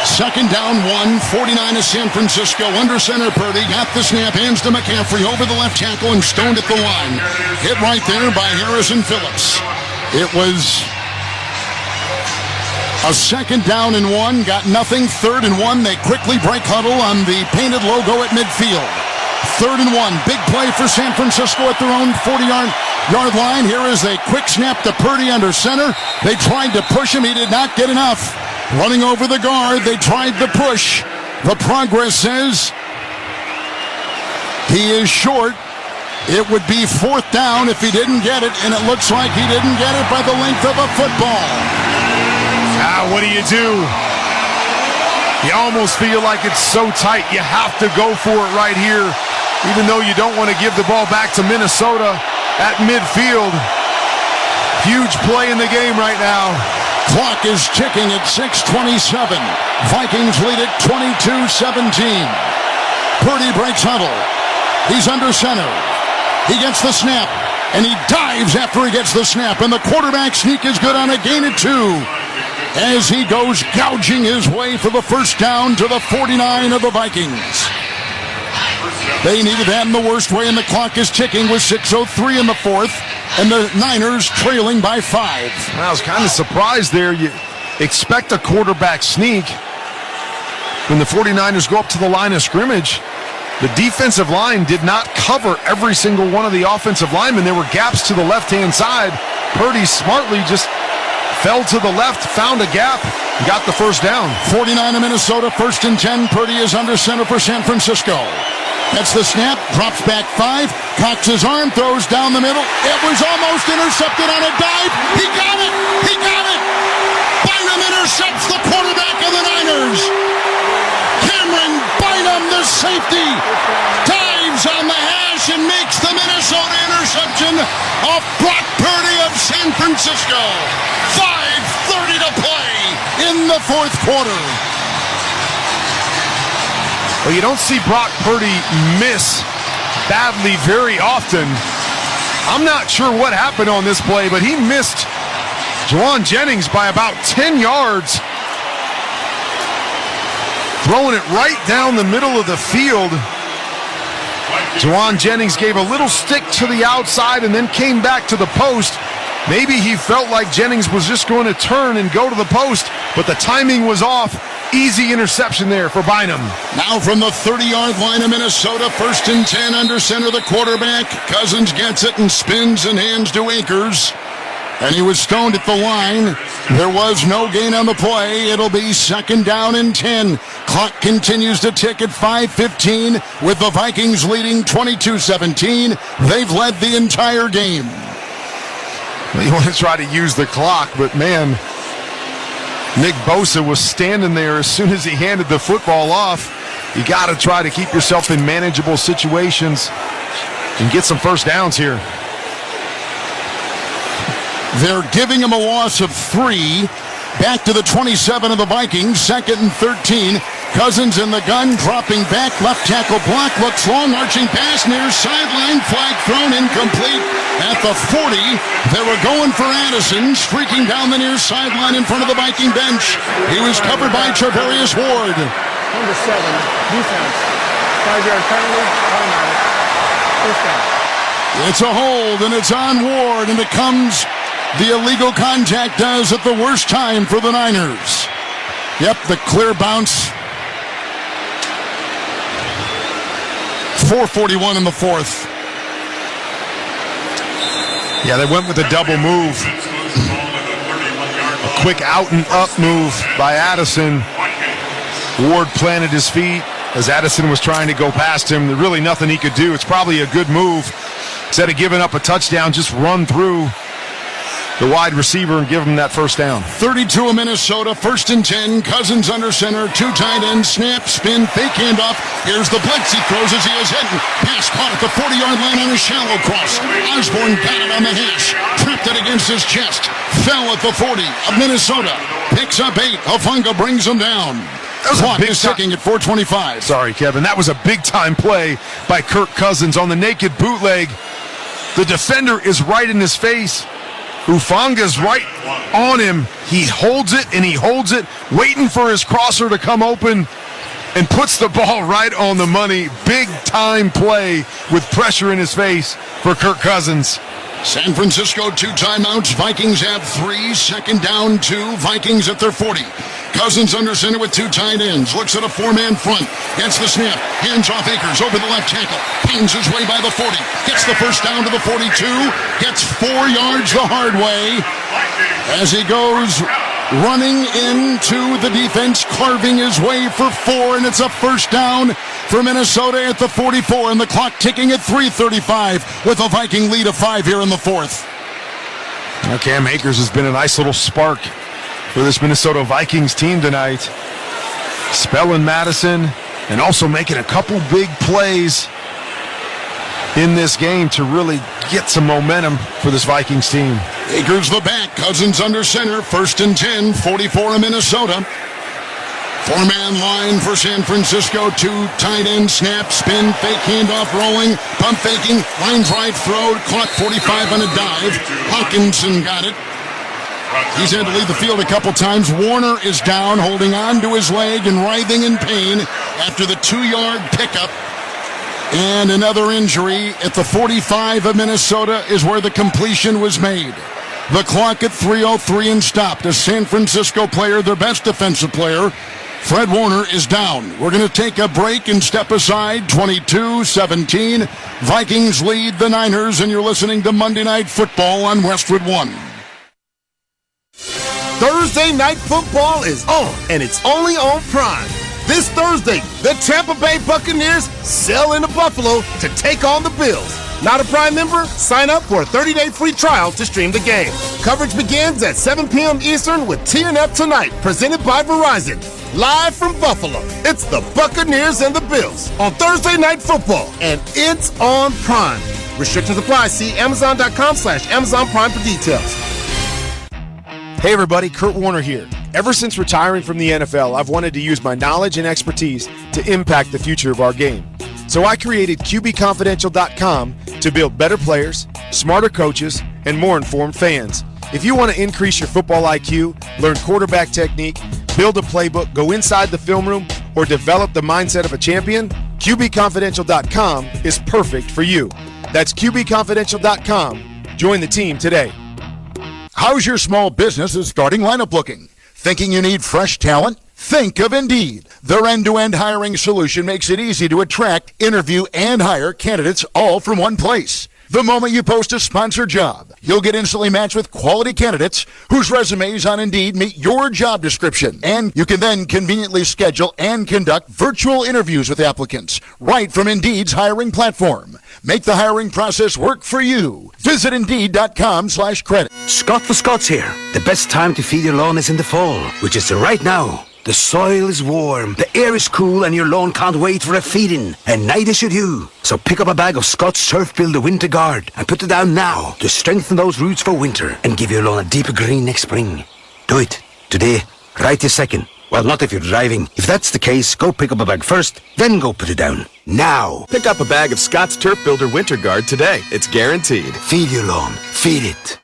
2nd down 1, 49 of San Francisco. Under center, Purdy got the snap, hands to McCaffrey over the left tackle and stoned at the line. Hit right there by Harrison Phillips. It was a 2nd down and 1, got nothing. 3rd and 1, they quickly break huddle on the painted logo at midfield. 3rd and 1, big play for San Francisco at their own 40-yard line. Here is a quick snap to Purdy under center. They tried to push him, he did not get enough. Running over the guard, they tried the push. The progress says He is short. It would be 4th down if he didn't get it, and it looks like he didn't get it by the length of a football. What do you do? You almost feel like it's so tight, you have to go for it right here, even though you don't want to give the ball back to Minnesota at midfield. Huge play in the game right now. Clock is ticking at 6:27. Vikings lead it 22-17. Purdy breaks huddle. He's under center. He gets the snap, and he dives after he gets the snap, and the quarterback sneak is good on a gain of 2 as he goes gouging his way for the first down to the 49 of the Vikings. They needed that in the worst way, and the clock is ticking with 6:03 in the 4th, and the Niners trailing by 5. I was kind of surprised there. You expect a quarterback sneak when the 49ers go up to the line of scrimmage. The defensive line did not cover every single one of the offensive linemen. There were gaps to the left-hand side. Purdy smartly just fell to the left, found a gap, and got the first down. 49 of Minnesota, 1st and 10. Purdy is under center for San Francisco. Gets the snap, drops back 5, cocks his arm, throws down the middle. It was almost intercepted on a dive. He got it! He got it! Bynum intercepts the quarterback of the Niners. Cameron Bynum, the safety, dives on the hash and makes the Minnesota interception off Brock Purdy of San Francisco. 5:30 to play in the 4th quarter. Well, you don't see Brock Purdy miss badly very often. I'm not sure what happened on this play, but he missed Juwan Jennings by about 10 yards. Throwing it right down the middle of the field. Juwan Jennings gave a little stick to the outside and then came back to the post. Maybe he felt like Jennings was just going to turn and go to the post, but the timing was off. Easy interception there for Bynum. Now from the 30-yard line of Minnesota, 1st and 10, under center the quarterback. Cousins gets it and spins and hands to Akers. And he was stoned at the line. There was no gain on the play. It'll be 2nd down and 10. Clock continues to tick at 5:15 with the Vikings leading 22-17. They've led the entire game. You want to try to use the clock, but man, Nick Bosa was standing there as soon as he handed the football off. You got to try to keep yourself in manageable situations and get some first downs here. They're giving him a loss of 3. Back to the 27 of the Vikings, 2nd and 13. Cousins in the gun, dropping back, left tackle block, looks long, arching pass, near sideline, flag thrown, incomplete. At the 40, they were going for Addison, streaking down the near sideline in front of the Viking bench. He was covered by Trevarius Ward. Number 7, defense. 5-yard penalty, automatic. First down. It's a hold, and it's on Ward, and it comes. The illegal contact does at the worst time for the Niners. Yep, the clear bounce. 4:41 in the 4th. Yeah, they went with a double move. A quick out and up move by Addison. Ward planted his feet as Addison was trying to go past him. There's really nothing he could do. It's probably a good move. Instead of giving up a touchdown, just run through the wide receiver and give him that first down. 32 of Minnesota, 1st and 10. Cousins under center, 2 tight ends, snap, spin, fake handoff. Here's the blitz. He throws as he is hidden. Pass caught at the 40-yard line on a shallow cross. Osborne got it on the hash. Trapped it against his chest. Fell at the 40 of Minnesota. Picks up 8. Hufanga brings him down. Clock is ticking at 4:25. Sorry, Kevin. That was a big-time play by Kirk Cousins on the naked bootleg. The defender is right in his face. Hufanga's right on him. He holds it and he holds it, waiting for his crosser to come open, and puts the ball right on the money. Big time play with pressure in his face for Kirk Cousins. San Francisco 2 timeouts. Vikings have 3. 2nd down 2. Vikings at their 40. Cousins under center with 2 tight ends. Looks at a 4-man front. Gets the snap. Hands off Akers over the left tackle. Pings his way by the 40. Gets the first down to the 42. Gets 4 yards the hard way as he goes running into the defense, carving his way for 4, and it's a first down for Minnesota at the 44, and the clock ticking at 3:35 with a Viking lead of 5 here in the fourth. Now Cam Akers has been a nice little spark for this Minnesota Vikings team tonight. Spelling Madison and also making a couple big plays in this game to really get some momentum for this Vikings team. Akers the back, Cousins under center, 1st and 10, 44 in Minnesota. 4-man line for San Francisco, 2 tight end snap, spin, fake handoff rolling, pump faking, lines right, throw, clock 45 on a dive. Hawkinson got it. He's had to leave the field a couple times. Warner is down, holding on to his leg and writhing in pain after the 2-yard pickup. And another injury at the 45 of Minnesota is where the completion was made. The clock at 3:03 and stopped. A San Francisco player, their best defensive player, Fred Warner, is down. We're going to take a break and step aside. 22-17. Vikings lead the Niners, and you're listening to Monday Night Football on Westwood 1. Thursday Night Football is on, and it's only on Prime. This Thursday, the Tampa Bay Buccaneers sail into Buffalo to take on the Bills. Not a Prime member? Sign up for a 30-day free trial to stream the game. Coverage begins at 7 p.m. Eastern with TNF Tonight, presented by Verizon. Live from Buffalo, it's the Buccaneers and the Bills on Thursday Night Football, and it's on Prime. Restrictions apply. See Amazon.com/Amazon Prime for details. Hey everybody, Kurt Warner here. Ever since retiring from the NFL, I've wanted to use my knowledge and expertise to impact the future of our game. So I created QBConfidential.com to build better players, smarter coaches, and more informed fans. If you want to increase your football IQ, learn quarterback technique, build a playbook, go inside the film room, or develop the mindset of a champion, QBConfidential.com is perfect for you. That's QBConfidential.com. Join the team today. How's your small business's starting lineup looking? Thinking you need fresh talent? Think of Indeed. Their end-to-end hiring solution makes it easy to attract, interview, and hire candidates all from one place. The moment you post a sponsored job, you'll get instantly matched with quality candidates whose resumes on Indeed meet your job description. And you can then conveniently schedule and conduct virtual interviews with applicants right from Indeed's hiring platform. Make the hiring process work for you. Visit Indeed.com/credit. Scott for Scott's here. The best time to feed your lawn is in the fall, which is right now. The soil is warm, the air is cool, and your lawn can't wait for a feed-in. And neither should you. So pick up a bag of Scott's Surf Builder Winter Guard and put it down now to strengthen those roots for winter and give your lawn a deeper green next spring. Do it. Today. Right this second. Well, not if you're driving. If that's the case, go pick up a bag first, then go put it down. Now. Pick up a bag of Scott's Turf Builder Winter Guard today. It's guaranteed. Feed your lawn. Feed it.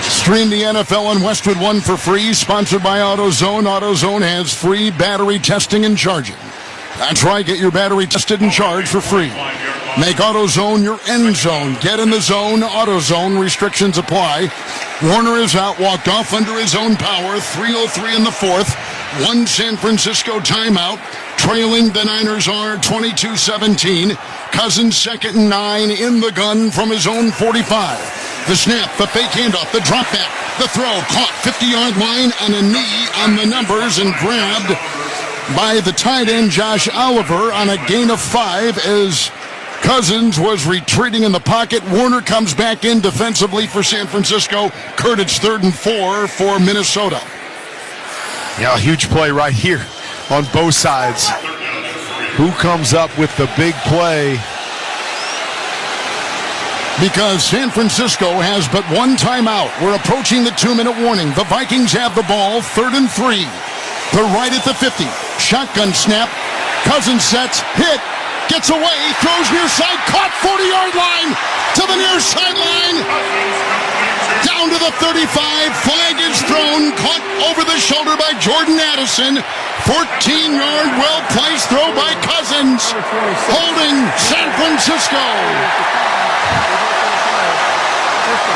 Stream the NFL on Westwood 1 for free, sponsored by AutoZone. AutoZone has free battery testing and charging. That's right, get your battery tested and charged for free. Make AutoZone your end zone. Get in the zone, AutoZone. Restrictions apply. Warner is out, walked off under his own power. 3:03 in the fourth. 1 San Francisco timeout. Trailing the Niners are 22-17. Cousins 2nd and 9 in the gun from his own 45. The snap, the fake handoff, the drop back, the throw, caught 50-yard line on a knee on the numbers and grabbed by the tight end Josh Oliver on a gain of 5 as Cousins was retreating in the pocket. Warner comes back in defensively for San Francisco. Kurt, it's 3rd and 4 for Minnesota. Yeah, a huge play right here on both sides. Who comes up with the big play? Because San Francisco has but one timeout. We're approaching the 2-minute warning. The Vikings have the ball, 3rd and 3. They're right at the 50. Shotgun snap. Cousins sets, hit, gets away, throws near side, caught 40-yard line to the near sideline. Down to the 35. Flag is thrown, caught over the shoulder by Jordan Addison. 14-yard well-placed throw by Cousins. Holding San Francisco.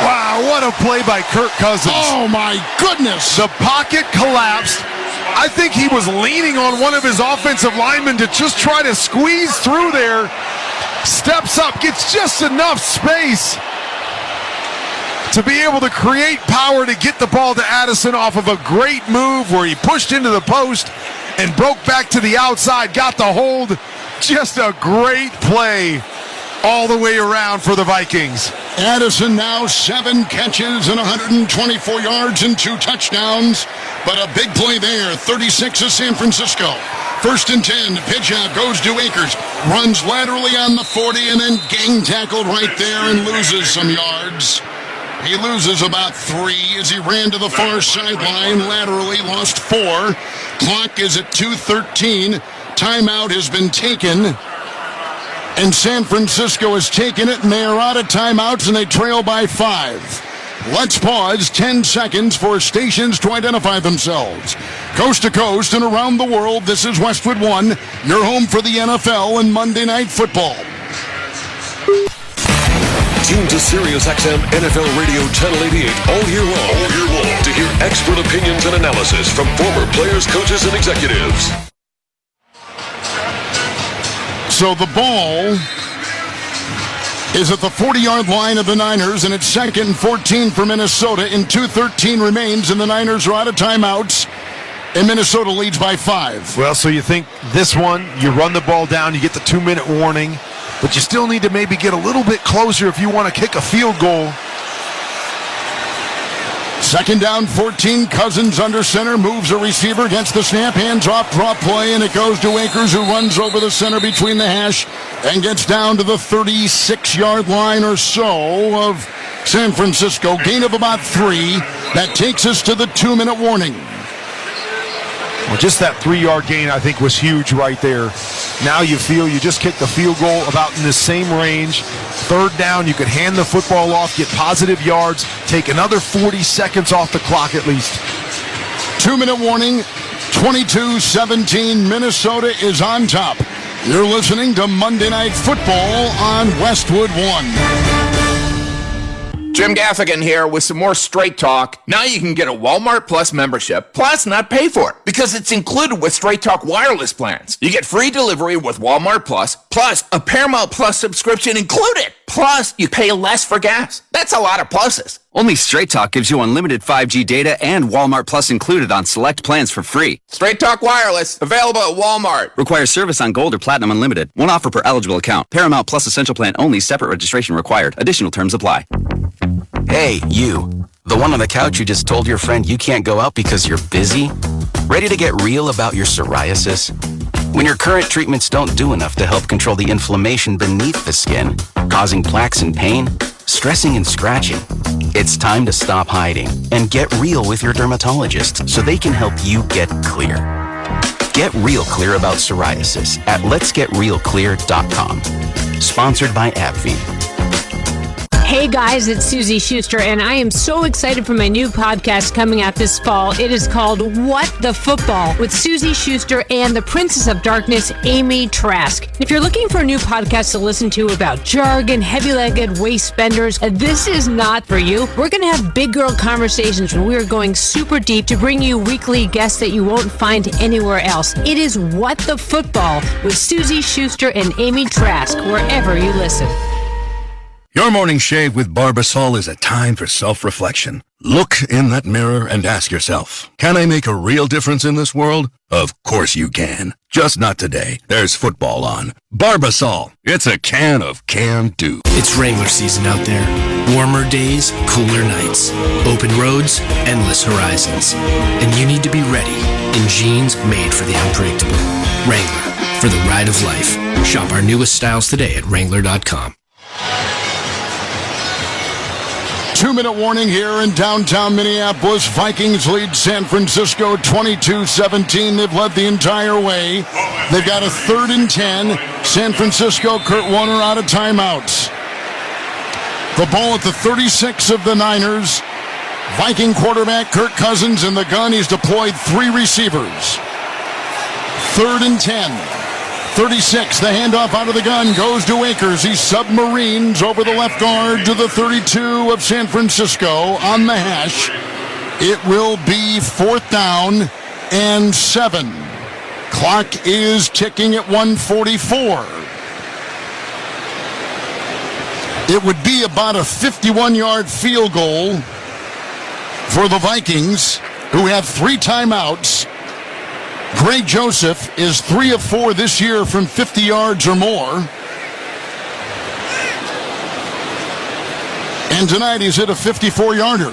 Wow, what a play by Kirk Cousins. Oh, my goodness. The pocket collapsed. I think he was leaning on one of his offensive linemen to just try to squeeze through there. Steps up, gets just enough space to be able to create power to get the ball to Addison off of a great move where he pushed into the post and broke back to the outside, got the hold. Just a great play all the way around for the Vikings. Addison now 7 catches and 124 yards and 2 touchdowns. But a big play there, 36 of San Francisco. 1st and 10, pitch out, goes to Akers. Runs laterally on the 40 and then gang tackled right there and loses some yards. He loses about 3 as he ran to the far sideline. Laterally lost 4. Clock is at 2:13. Timeout has been taken. And San Francisco has taken it, and they are out of timeouts, and they trail by 5. Let's pause 10 seconds for stations to identify themselves. Coast to coast and around the world, this is Westwood One, your home for the NFL and Monday Night Football. Tune to SiriusXM NFL Radio Channel 88 all year long to hear expert opinions and analysis from former players, coaches, and executives. So the ball is at the 40-yard line of the Niners, and it's 2nd and 14 for Minnesota, and 2:13 remains, and the Niners are out of timeouts, and Minnesota leads by 5. Well, so you think this one, you run the ball down, you get the 2-minute warning, but you still need to maybe get a little bit closer if you want to kick a field goal. 2nd down, 14. Cousins under center, moves a receiver, gets the snap, hands off, drop play, and it goes to Akers, who runs over the center between the hash and gets down to the 36-yard line or so of San Francisco. Gain of about 3. That takes us to the 2-minute warning. Well, just that 3-yard gain, I think, was huge right there. Now you feel you just kicked the field goal about in the same range. 3rd down, you could hand the football off, get positive yards, take another 40 seconds off the clock at least. 2-minute warning, 22-17. Minnesota is on top. You're listening to Monday Night Football on Westwood One. Jim Gaffigan here with some more Straight Talk. Now you can get a Walmart Plus membership, plus not pay for it, because it's included with Straight Talk wireless plans. You get free delivery with Walmart Plus a Paramount Plus subscription included. Plus, you pay less for gas. That's a lot of pluses. Only Straight Talk gives you unlimited 5G data and Walmart Plus included on select plans for free. Straight Talk Wireless, available at Walmart. Requires service on Gold or Platinum Unlimited. One offer per eligible account. Paramount Plus Essential Plan only. Separate registration required. Additional terms apply. Hey, you. The one on the couch who just told your friend you can't go out because you're busy? Ready to get real about your psoriasis? When your current treatments don't do enough to help control the inflammation beneath the skin, causing plaques and pain, stressing and scratching, it's time to stop hiding and get real with your dermatologist so they can help you get clear. Get real clear about psoriasis at letsgetrealclear.com. Sponsored by AbbVie. Hey guys, it's Susie Schuster, and I am so excited for my new podcast coming out this fall. It is called What the Football with Susie Schuster and the Princess of Darkness, Amy Trask. If you're looking for a new podcast to listen to about jargon, heavy-legged waist benders, this is not for you. We're going to have big girl conversations where we are going super deep to bring you weekly guests that you won't find anywhere else. It is What the Football with Susie Schuster and Amy Trask, wherever you listen. Your morning shave with Barbasol is a time for self-reflection. Look in that mirror and ask yourself, can I make a real difference in this world? Of course you can. Just not today. There's football on. Barbasol. It's a can of can-do. It's Wrangler season out there. Warmer days, cooler nights. Open roads, endless horizons. And you need to be ready in jeans made for the unpredictable. Wrangler, for the ride of life. Shop our newest styles today at Wrangler.com. 2-minute warning here in downtown Minneapolis. Vikings lead San Francisco 22-17. They've led the entire way. They've got a 3rd and 10. San Francisco, Kurt Warner out of timeouts. The ball at the 36 of the Niners. Viking quarterback Kirk Cousins in the gun. He's deployed 3 receivers. 3rd and 10. 36, the handoff out of the gun goes to Akers. He submarines over the left guard to the 32 of San Francisco on the hash. It will be 4th down and 7. Clock is ticking at 1:44. It would be about a 51-yard field goal for the Vikings, who have 3 timeouts. Greg Joseph is 3 of 4 this year from 50 yards or more. And tonight he's hit a 54-yarder.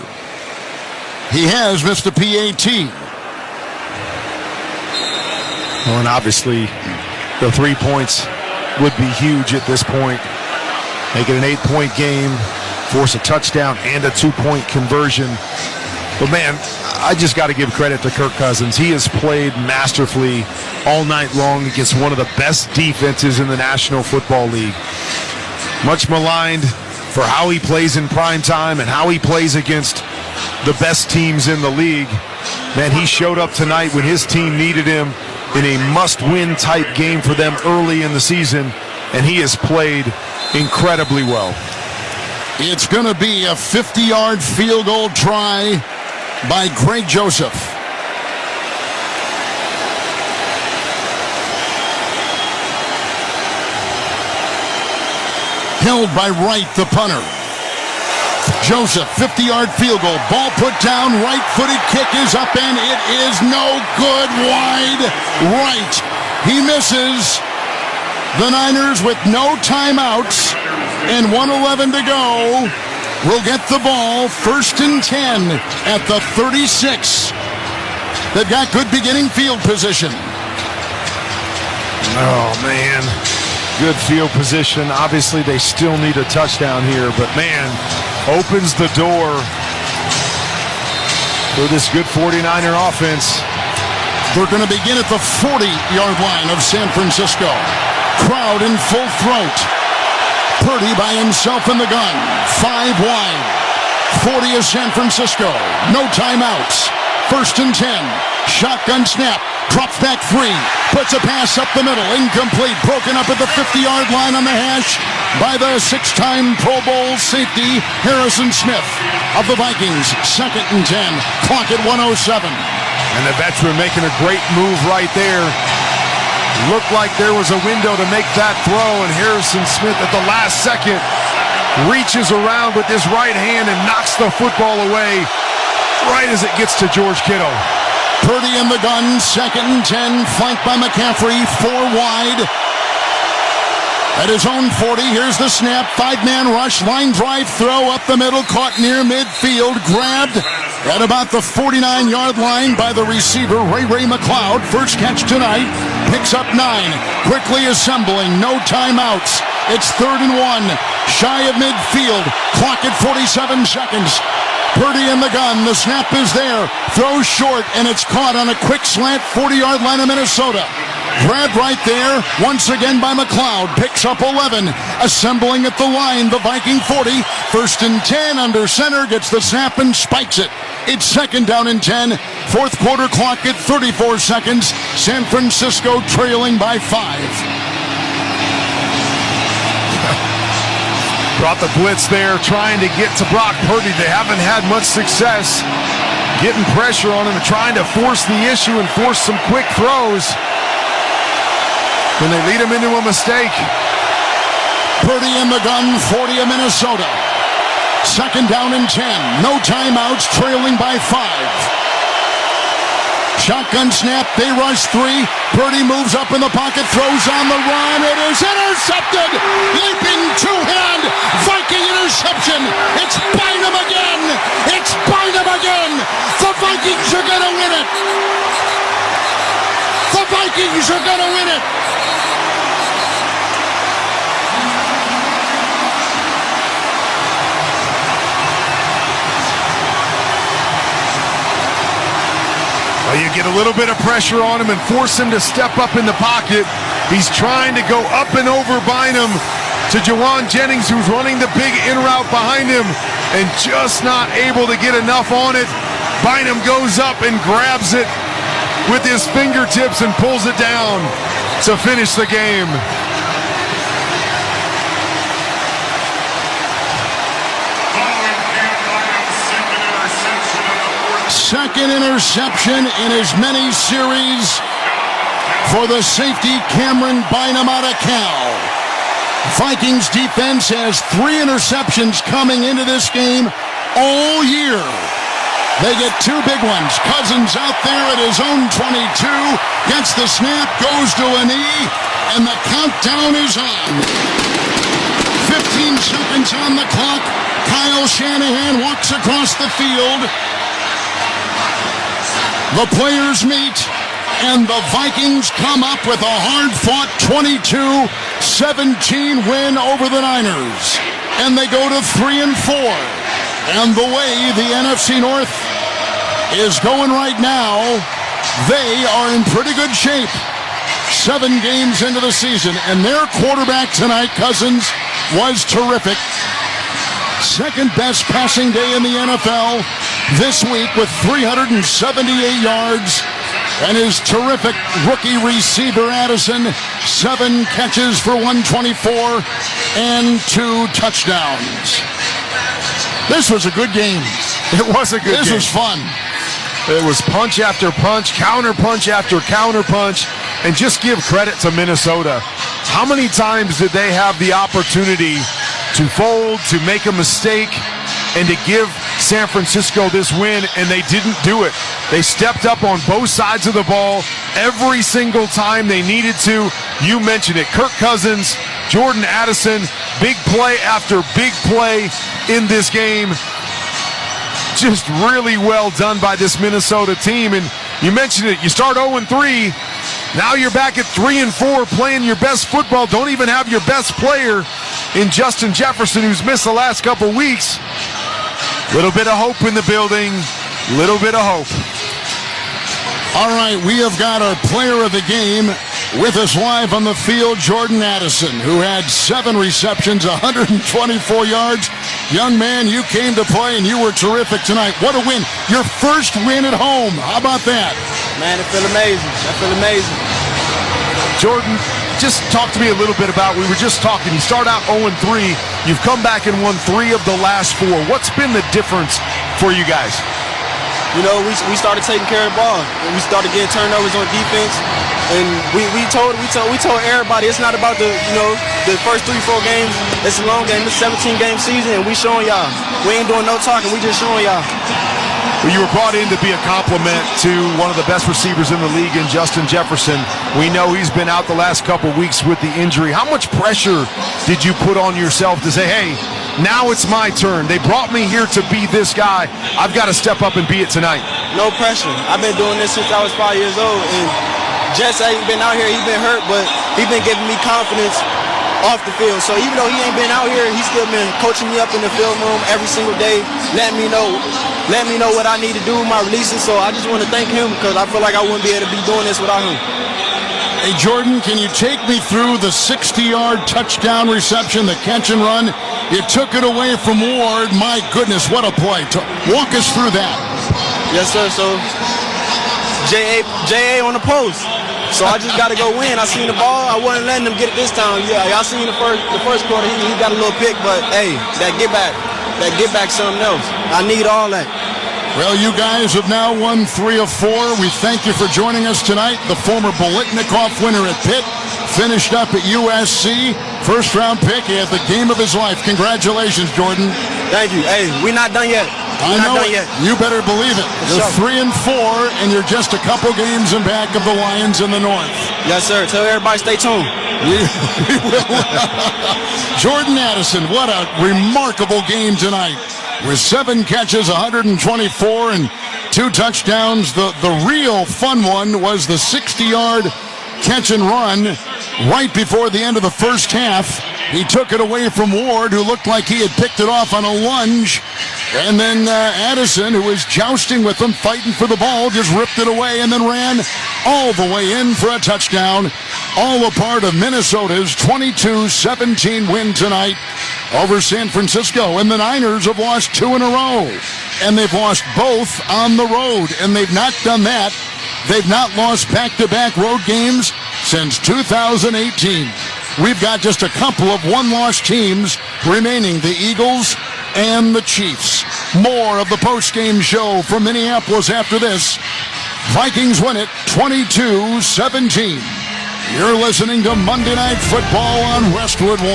He has missed a PAT. Well, and obviously the 3 points would be huge at this point. Make it an 8-point game, force a touchdown and a 2-point conversion. But man, I just got to give credit to Kirk Cousins. He has played masterfully all night long against one of the best defenses in the National Football League. Much maligned for how he plays in prime time and how he plays against the best teams in the league. Man, he showed up tonight when his team needed him in a must-win type game for them early in the season, and he has played incredibly well. It's going to be a 50-yard field goal try by Greg Joseph. Held by Wright, the punter. Joseph, 50-yard field goal. Ball put down, right-footed kick is up, and it is no good. Wide right. He misses. The Niners with no timeouts and 1:11 to go will get the ball 1st and 10 at the 36. They've got good beginning field position. Oh, man. Good field position. Obviously, they still need a touchdown here, but man, opens the door for this good 49er offense. They're going to begin at the 40-yard line of San Francisco. Crowd in full throat. Purdy by himself in the gun. 5 wide. 40 is San Francisco. No timeouts. 1st and 10. Shotgun snap. Drops back 3. Puts a pass up the middle. Incomplete. Broken up at the 50-yard line on the hash by the 6-time Pro Bowl safety Harrison Smith of the Vikings. 2nd and 10. Clock at 1:07. And the veteran making a great move right there. Looked like there was a window to make that throw, and Harrison Smith at the last second reaches around with his right hand and knocks the football away right as it gets to George Kittle. Purdy in the gun, 2nd and 10, flanked by McCaffrey, 4 wide. At his own 40, here's the snap, 5-man rush, line drive throw up the middle, caught near midfield, grabbed at about the 49-yard line by the receiver, Ray McLeod. First catch tonight, picks up 9, quickly assembling, no timeouts. It's 3rd and 1, shy of midfield, clock at 47 seconds. Purdy in the gun, the snap is there, throws short, and it's caught on a quick slant, 40-yard line of Minnesota. Grabbed right there, once again by McLeod, picks up 11, assembling at the line, the Viking 40, 1st and 10 under center, gets the snap and spikes it. It's 2nd down and 10, 4th quarter clock at 34 seconds, San Francisco trailing by 5. Brought the blitz there, trying to get to Brock Purdy. They haven't had much success getting pressure on him, trying to force the issue and force some quick throws. When they lead him into a mistake. Purdy in the gun, 40 of Minnesota. 2nd down and 10. No timeouts, trailing by 5. Shotgun snap, they rush 3. Purdy moves up in the pocket, throws on the run. It is intercepted. Leaping two-hand, Viking interception. It's Bynum again. It's Bynum again. The Vikings are going to win it. The Vikings are going to win it. Well, you get a little bit of pressure on him and force him to step up in the pocket. He's trying to go up and over Bynum to Jawan Jennings, who's running the big in route behind him and just not able to get enough on it. Bynum goes up and grabs it with his fingertips and pulls it down to finish the game. Second interception in as many series for the safety Cameron Bynum out of Cal. Vikings defense has 3 interceptions coming into this game all year. They get two big ones. Cousins out there at his own 22, gets the snap, goes to a knee, and the countdown is on. 15 seconds on the clock. Kyle Shanahan walks across the field. The players meet, and the Vikings come up with a hard-fought 22-17 win over the Niners. And they go to 3-4. And the way the NFC North is going right now, they are in pretty good shape. 7 games into the season, and their quarterback tonight, Cousins, was terrific. Second best passing day in the NFL this week with 378 yards. And his terrific rookie receiver, Addison, 7 catches for 124 and 2 touchdowns. This was a good game. It was a good game. This was fun. It was punch after punch, counter punch after counter punch. And just give credit to Minnesota. How many times did they have the opportunity to fold, to make a mistake, and to give San Francisco this win, and they didn't do it. They stepped up on both sides of the ball every single time they needed to. You mentioned it. Kirk Cousins, Jordan Addison, big play after big play in this game. Just really well done by this Minnesota team. And you mentioned it. You start 0-3. Now you're back at 3-4 playing your best football. Don't even have your best player in Justin Jefferson, who's missed the last couple weeks. Little bit of hope in the building. Little bit of hope. All right, we have got our player of the game with us live on the field, Jordan Addison, who had 7 receptions, 124 yards. Young man, you came to play and you were terrific tonight. What a win. Your first win at home. How about that? Man, it felt amazing. I feel amazing. Jordan, just talk to me a little bit about, we were just talking, you start out 0-3, you've come back and won 3 of the last 4. What's been the difference for you guys? You know, we started taking care of the ball, and we started getting turnovers on defense, and we told everybody it's not about the first 3-4 games. It's a long game. It's a 17-game season, and we showing y'all. We ain't doing no talking. We just showing y'all. Well, you were brought in to be a compliment to one of the best receivers in the league in Justin Jefferson. We know he's been out the last couple weeks with the injury. How much pressure did you put on yourself to say, hey, now it's my turn. They brought me here to be this guy. I've got to step up and be it tonight. No pressure. I've been doing this since I was 5 years old, and Jess ain't been out here. He's been hurt, but he's been giving me confidence off the field. So even though he ain't been out here, he's still been coaching me up in the film room every single day, letting me know what I need to do with my releases. So I just want to thank him because I feel like I wouldn't be able to be doing this without him. Hey, Jordan, can you take me through the 60-yard touchdown reception, the catch and run? You took it away from Ward. My goodness, what a play. Walk us through that. Yes, sir. So J.A. on the post. So I just got to go win. I seen the ball. I wasn't letting him get it this time. Yeah, y'all seen the first quarter. He got a little pick, but hey, that get back something else. I need all that. Well, you guys have now won 3 of 4. We thank you for joining us tonight. The former Biletnikoff winner at Pitt finished up at USC. First-round pick. He had the game of his life. Congratulations, Jordan. Thank you. Hey, we're not done yet. I know it. You better believe it. You're 3-4, and you're just a couple games in back of the Lions in the North. Yes, sir. Tell everybody stay tuned. We will. Jordan Addison, what a remarkable game tonight. With 7 catches, 124, and 2 touchdowns. The real fun one was the 60-yard catch and run right before the end of the first half. He took it away from Ward, who looked like he had picked it off on a lunge. And then Addison, who was jousting with him, fighting for the ball, just ripped it away and then ran all the way in for a touchdown. All a part of Minnesota's 22-17 win tonight over San Francisco. And the Niners have lost 2 in a row. And they've lost both on the road. And they've not done that. They've not lost back-to-back road games since 2018. We've got just a couple of one-loss teams remaining, the Eagles and the Chiefs. More of the post-game show from Minneapolis after this. Vikings win it 22-17. You're listening to Monday Night Football on Westwood 1.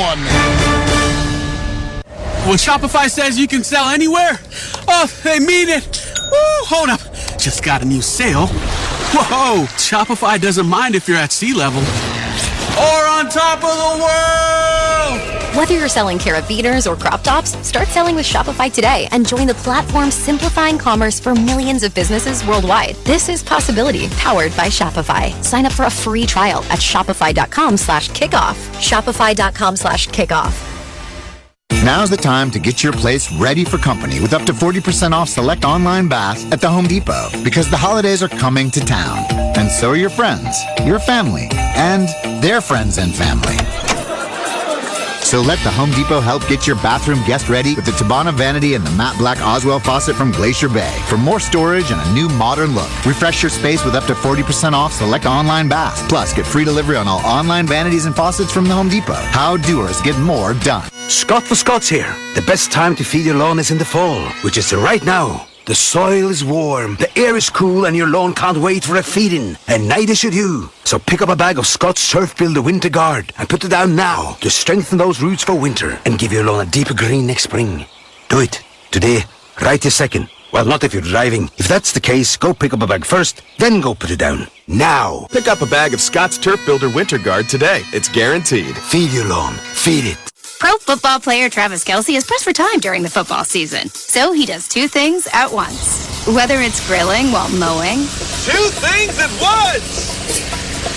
When Shopify says you can sell anywhere, oh, they mean it. Woo, hold up. Just got a new sale. Whoa, Shopify doesn't mind if you're at sea level or on top of the world. Whether you're selling carabiners or crop tops, start selling with Shopify today and join the platform simplifying commerce for millions of businesses worldwide. This is Possibility, powered by Shopify. Sign up for a free trial at shopify.com/kickoff. Shopify.com/kickoff. Now's the time to get your place ready for company with up to 40% off select online baths at the Home Depot, because the holidays are coming to town. And so are your friends, your family, and their friends and family. So let the Home Depot help get your bathroom guest ready with the Tabana Vanity and the matte black Oswell faucet from Glacier Bay. For more storage and a new modern look, refresh your space with up to 40% off select online baths. Plus, get free delivery on all online vanities and faucets from the Home Depot. How doers get more done. Scott the Scots here. The best time to feed your lawn is in the fall, which is right now. The soil is warm, the air is cool, and your lawn can't wait for a feeding. And neither should you. So pick up a bag of Scott's Turf Builder Winter Guard and put it down now to strengthen those roots for winter and give your lawn a deeper green next spring. Do it. Today. Right this second. Well, not if you're driving. If that's the case, go pick up a bag first, then go put it down. Now. Pick up a bag of Scott's Turf Builder Winter Guard today. It's guaranteed. Feed your lawn. Feed it. Pro football player Travis Kelce is pressed for time during the football season, so he does two things at once. Whether it's grilling while mowing, Two things at once!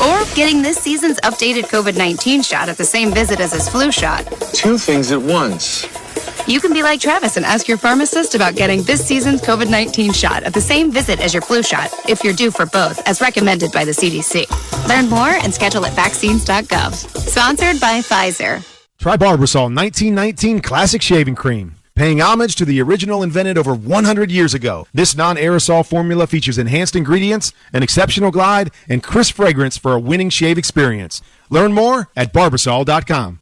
or getting this season's updated COVID-19 shot at the same visit as his flu shot. Two things at once. You can be like Travis and ask your pharmacist about getting this season's COVID-19 shot at the same visit as your flu shot if you're due for both, as recommended by the CDC. Learn more and schedule at vaccines.gov. Sponsored by Pfizer. Try Barbasol 1919 Classic Shaving Cream. Paying homage to the original invented over 100 years ago. This non-aerosol formula features enhanced ingredients, an exceptional glide, and crisp fragrance for a winning shave experience. Learn more at Barbasol.com.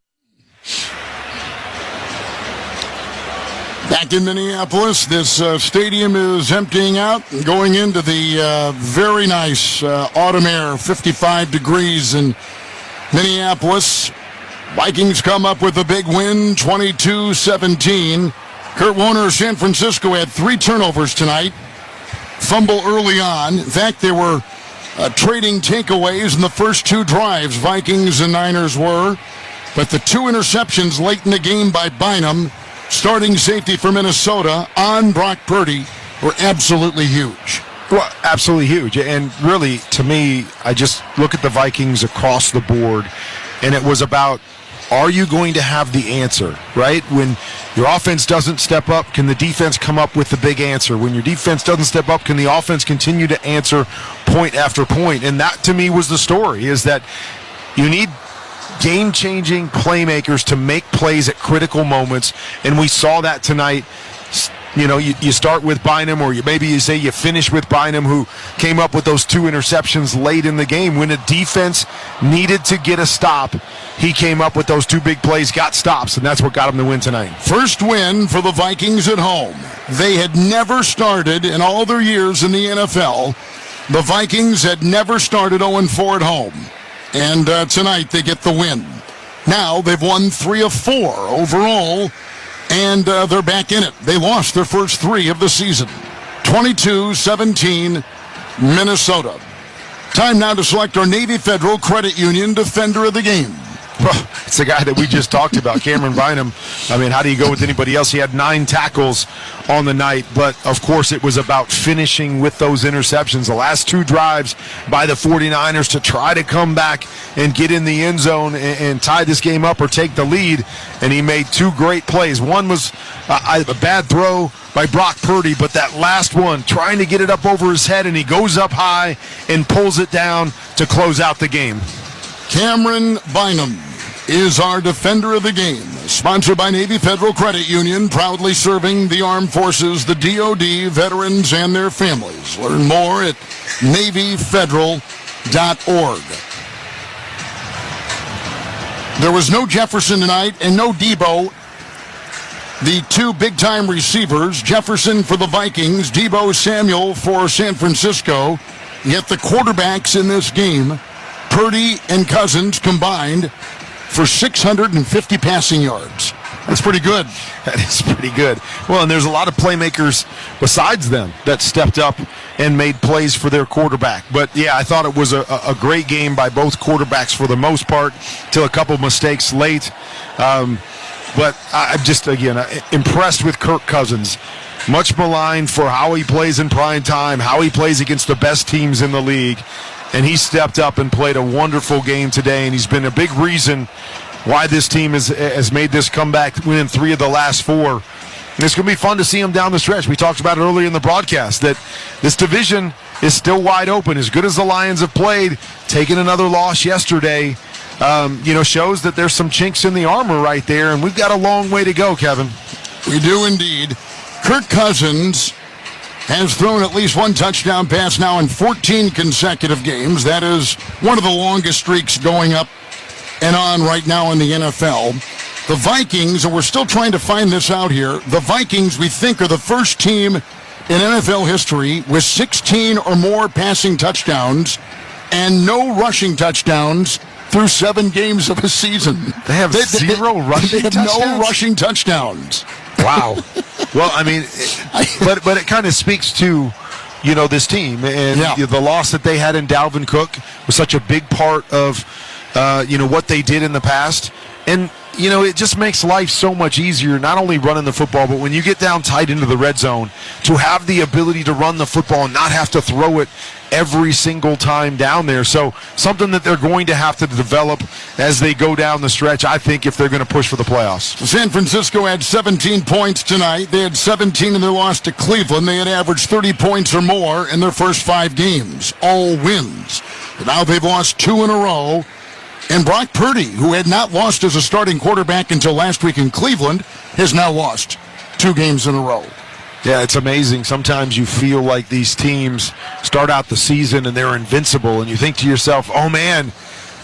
Back in Minneapolis, this stadium is emptying out, going into the very nice autumn air, 55 degrees in Minneapolis. Vikings come up with a big win, 22-17. Kurt Warner of San Francisco had 3 turnovers tonight. Fumble early on. In fact, they were trading takeaways in the first 2 drives, Vikings and Niners were. But the 2 interceptions late in the game by Bynum, starting safety for Minnesota, on Brock Purdy, were absolutely huge. Well, absolutely huge. And really, to me, I just look at the Vikings across the board, and it was about, are you going to have the answer, right? When your offense doesn't step up, can the defense come up with the big answer? When your defense doesn't step up, can the offense continue to answer point after point? And that, to me, was the story, is that you need game-changing playmakers to make plays at critical moments, and we saw that tonight. You know, you start with Bynum, or maybe you say you finish with Bynum, who came up with those 2 interceptions late in the game. When a defense needed to get a stop, he came up with those 2 big plays, got stops, and that's what got him the win tonight. First win for the Vikings at home. They had never started in all their years in the NFL. The Vikings had never started 0-4 at home. And tonight they get the win. Now they've won 3 of 4 overall, and they're back in it. They lost their first 3 of the season. 22-17, Minnesota. Time now to select our Navy Federal Credit Union Defender of the Game. Well, it's the guy that we just talked about, Cameron Bynum. I mean, how do you go with anybody else? He had 9 tackles on the night, but of course it was about finishing with those interceptions. The last 2 drives by the 49ers to try to come back and get in the end zone and tie this game up or take the lead, and he made 2 great plays. One was a bad throw by Brock Purdy, but that last one, trying to get it up over his head, and he goes up high and pulls it down to close out the game. Cameron Bynum is our Defender of the Game. Sponsored by Navy Federal Credit Union, proudly serving the armed forces, the DoD, veterans, and their families. Learn more at NavyFederal.org. There was no Jefferson tonight and no Debo. The 2 big-time receivers, Jefferson for the Vikings, Debo Samuel for San Francisco. Yet the quarterbacks in this game, Purdy and Cousins, combined for 650 passing yards. That's pretty good. That is pretty good. Well, and there's a lot of playmakers besides them that stepped up and made plays for their quarterback. But, yeah, I thought it was a great game by both quarterbacks for the most part, till a couple mistakes late. But I'm just, again, impressed with Kirk Cousins. Much maligned for how he plays in prime time, how he plays against the best teams in the league. And he stepped up and played a wonderful game today, and he's been a big reason why this team has made this comeback, winning 3 of the last 4. And it's going to be fun to see him down the stretch. We talked about it earlier in the broadcast, that this division is still wide open. As good as the Lions have played, taking another loss yesterday, shows that there's some chinks in the armor right there, and we've got a long way to go, Kevin. We do indeed. Kirk Cousins has thrown at least one touchdown pass now in 14 consecutive games. That is one of the longest streaks going up and on right now in the NFL. The Vikings, and we're still trying to find this out here, the Vikings, we think, are the first team in NFL history with 16 or more passing touchdowns and no rushing touchdowns through 7 games of a season. They have zero rushing touchdowns? No rushing touchdowns. Wow. Well, I mean, but it kind of speaks to, this team. And the loss that they had in Dalvin Cook was such a big part of, what they did in the past. And, it just makes life so much easier, not only running the football, but when you get down tight into the red zone, to have the ability to run the football and not have to throw it every single time down there. So something that they're going to have to develop as they go down the stretch, I think, if they're going to push for the playoffs. San Francisco had 17 points tonight. They had 17 in their loss to Cleveland. They had averaged 30 points or more in their first 5 games, all wins. But now they've lost 2 in a row. And Brock Purdy, who had not lost as a starting quarterback until last week in Cleveland, has now lost 2 games in a row. Yeah, it's amazing. Sometimes you feel like these teams start out the season and they're invincible, and you think to yourself, oh, man,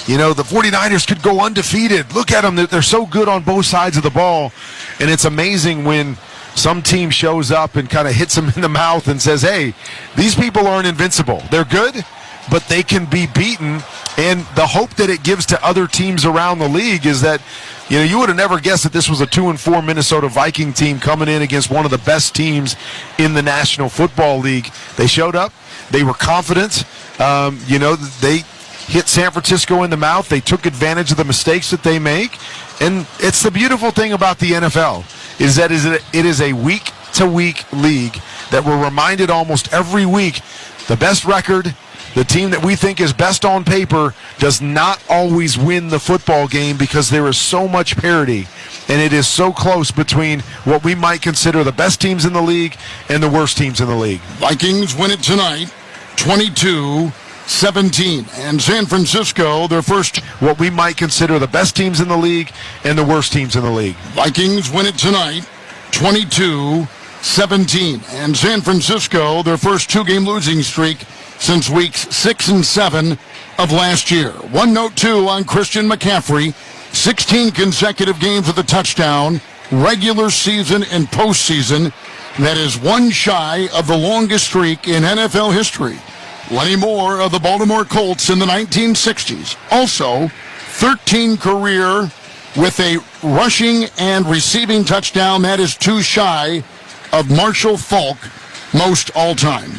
the 49ers could go undefeated. Look at them. They're so good on both sides of the ball. And it's amazing when some team shows up and kind of hits them in the mouth and says, hey, these people aren't invincible. They're good, but they can be beaten. And the hope that it gives to other teams around the league is that, you would have never guessed that this was a 2-4 Minnesota Viking team coming in against one of the best teams in the National Football League. They showed up. They were confident. They hit San Francisco in the mouth. They took advantage of the mistakes that they make. And it's the beautiful thing about the NFL is that it is a week-to-week league that we're reminded almost every week the best record, the team that we think is best on paper, does not always win the football game because there is so much parity, and it is so close between what we might consider the best teams in the league and the worst teams in the league. Vikings win it tonight, 22-17. And San Francisco, their first... What we might consider the best teams in the league and the worst teams in the league. Vikings win it tonight, 22-17. And San Francisco, their first 2-game losing streak since weeks 6 and 7 of last year. One note, too, on Christian McCaffrey. 16 consecutive games with a touchdown, regular season and postseason. That is one shy of the longest streak in NFL history. Lenny Moore of the Baltimore Colts in the 1960s. Also, 13 career with a rushing and receiving touchdown. That is 2 shy of Marshall Faulk, most all-time.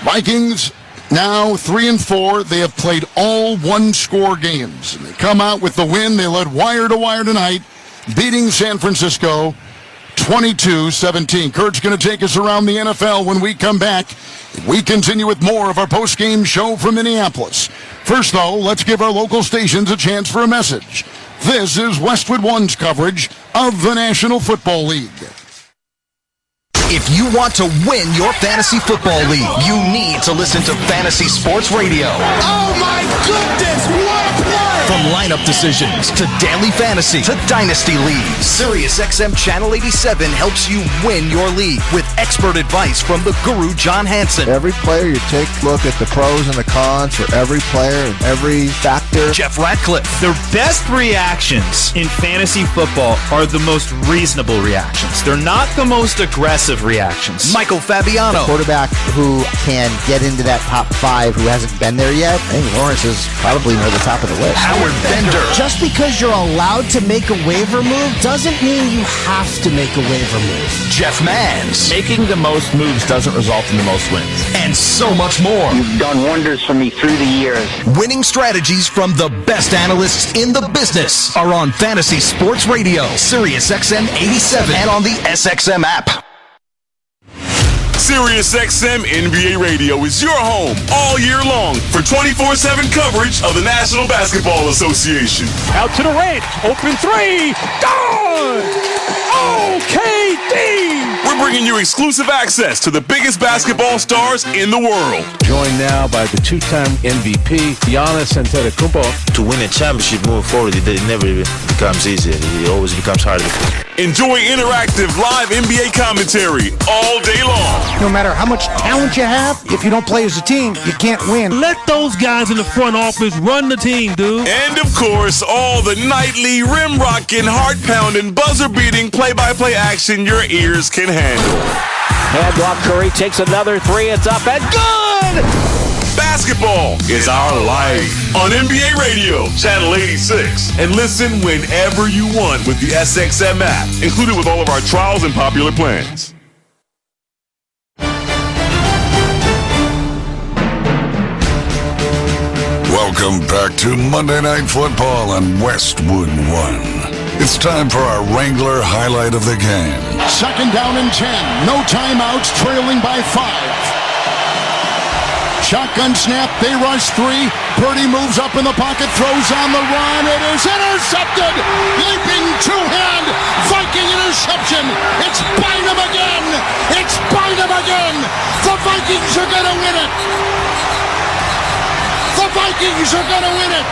Vikings now 3-4. They have played all 1-score games. And they come out with the win. They led wire to wire tonight, beating San Francisco 22-17. Kurt's going to take us around the NFL when we come back. We continue with more of our post-game show from Minneapolis. First, though, let's give our local stations a chance for a message. This is Westwood One's coverage of the National Football League. If you want to win your fantasy football league, you need to listen to Fantasy Sports Radio. Oh my goodness, what a play! From lineup decisions to daily fantasy to dynasty leagues, SiriusXM Channel 87 helps you win your league with expert advice from the guru John Hansen. Every player, you take a look at the pros and the cons for every player and every factor. Jeff Ratcliffe. The best reactions in fantasy football are the most reasonable reactions. They're not the most aggressive reactions. Michael Fabiano. A quarterback who can get into that top 5 who hasn't been there yet. I think Lawrence is probably near the top of the list. Howard Tyler Bender. Just because you're allowed to make a waiver move doesn't mean you have to make a waiver move. Jeff Mans. Making the most moves doesn't result in the most wins. And so much more. You've done wonders for me through the years. Winning strategies from the best analysts in the business are on Fantasy Sports Radio, Sirius XM 87, and on the SXM app. SiriusXM NBA Radio is your home all year long for 24/7 coverage of the National Basketball Association. Out to Durant, open three, gone! OKD! We're bringing you exclusive access to the biggest basketball stars in the world. Joined now by the two-time MVP, Giannis Antetokounmpo. To win a championship moving forward, it never becomes easy. It always becomes harder. Enjoy interactive live NBA commentary all day long. No matter how much talent you have, if you don't play as a team, you can't win. Let those guys in the front office run the team, dude. And of course, all the nightly rim-rocking, heart-pounding, buzzer-beating play-by-play action your ears can handle. Hand off, Curry takes another three. It's up and good! Basketball is our life on NBA Radio, Channel 86. And listen whenever you want with the SXM app, included with all of our trials and popular plans. Welcome back to Monday Night Football on Westwood 1. It's time for our Wrangler highlight of the game. 2nd down and 10. No timeouts, trailing by 5. Shotgun snap, they rush 3. Purdy moves up in the pocket, throws on the run. It is intercepted. Leaping two-hand, Viking interception. It's Bynum again. It's Bynum again. The Vikings are going to win it. The Vikings are going to win it.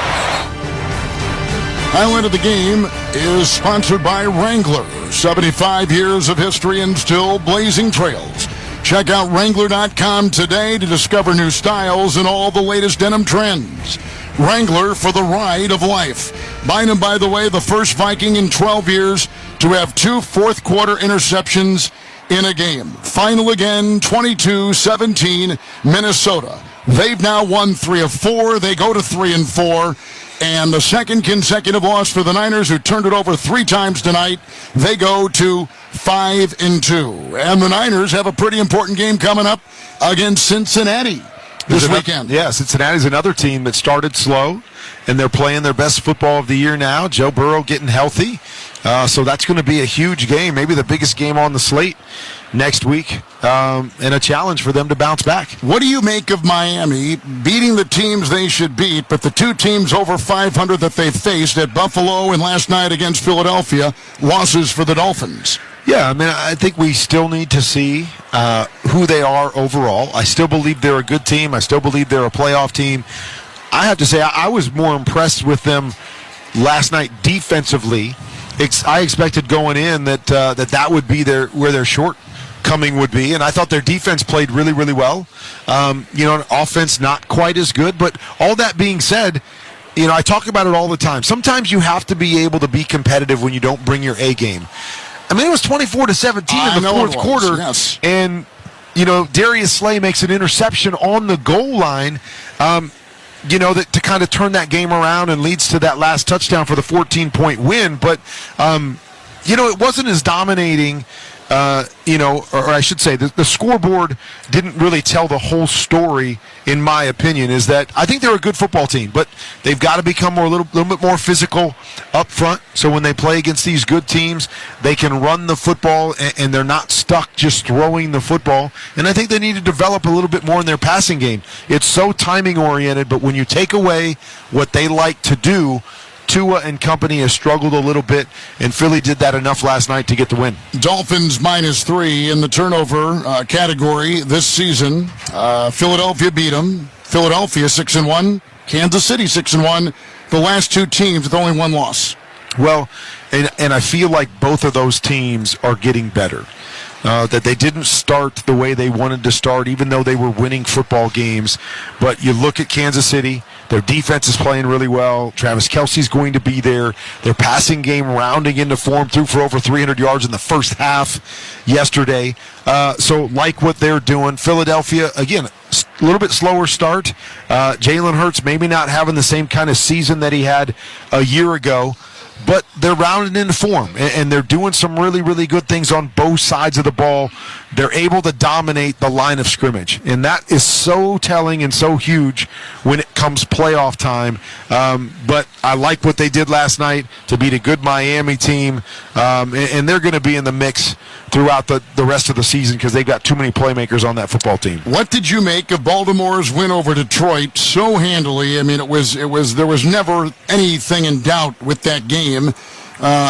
Highlight of the game is sponsored by Wrangler. 75 years of history and still blazing trails. Check out Wrangler.com today to discover new styles and all the latest denim trends. Wrangler for the ride of life. Bynum, by the way, the first Viking in 12 years to have 2 fourth-quarter interceptions in a game. Final again, 22-17, Minnesota. They've now won 3 of 4. They go to 3-4. And the second consecutive loss for the Niners, who turned it over 3 times tonight, they go to 5-2. And the Niners have a pretty important game coming up against Cincinnati this weekend. Yeah, Cincinnati's another team that started slow, and they're playing their best football of the year now. Joe Burrow getting healthy. So that's going to be a huge game, maybe the biggest game on the slate next week, and a challenge for them to bounce back. What do you make of Miami beating the teams they should beat, but the 2 teams over 500 that they faced at Buffalo and last night against Philadelphia, losses for the Dolphins? Yeah, I mean, I think we still need to see who they are overall. I still believe they're a good team. I still believe they're a playoff team. I have to say, I was more impressed with them last night defensively. I expected going in that would be where their shortcoming would be, and I thought their defense played really, really well. Offense not quite as good, but all that being said, I talk about it all the time. Sometimes you have to be able to be competitive when you don't bring your A game. I mean, it was 24-17 in the fourth quarter, yes. And Darius Slay makes an interception on the goal line. That to kind of turn that game around and leads to that last touchdown for the 14-point win. But, it wasn't as dominating, or I should say, the scoreboard didn't really tell the whole story, in my opinion, is that I think they're a good football team, but they've got to become a little bit more physical up front. So when they play against these good teams, they can run the football, and they're not stuck just throwing the football. And I think they need to develop a little bit more in their passing game. It's so timing-oriented, but when you take away what they like to do, Tua and company has struggled a little bit, and Philly did that enough last night to get the win. Dolphins -3 in the turnover category this season. Philadelphia beat them. Philadelphia 6-1. Kansas City 6-1. The last 2 teams with only 1 loss. Well, and I feel like both of those teams are getting better. That they didn't start the way they wanted to start, even though they were winning football games. But you look at Kansas City, their defense is playing really well. Travis Kelce's going to be there. Their passing game rounding into form, threw for over 300 yards in the first half yesterday. So like what they're doing. Philadelphia, again, little bit slower start. Jalen Hurts maybe not having the same kind of season that he had a year ago, but they're rounding into form, and they're doing some really, really good things on both sides of the ball. They're able to dominate the line of scrimmage, and that is so telling and so huge when it comes playoff time. But I like what they did last night to beat a good Miami team, and they're going to be in the mix throughout the rest of the season because they've got too many playmakers on that football team. What did you make of Baltimore's win over Detroit so handily? I mean, there was never anything in doubt with that game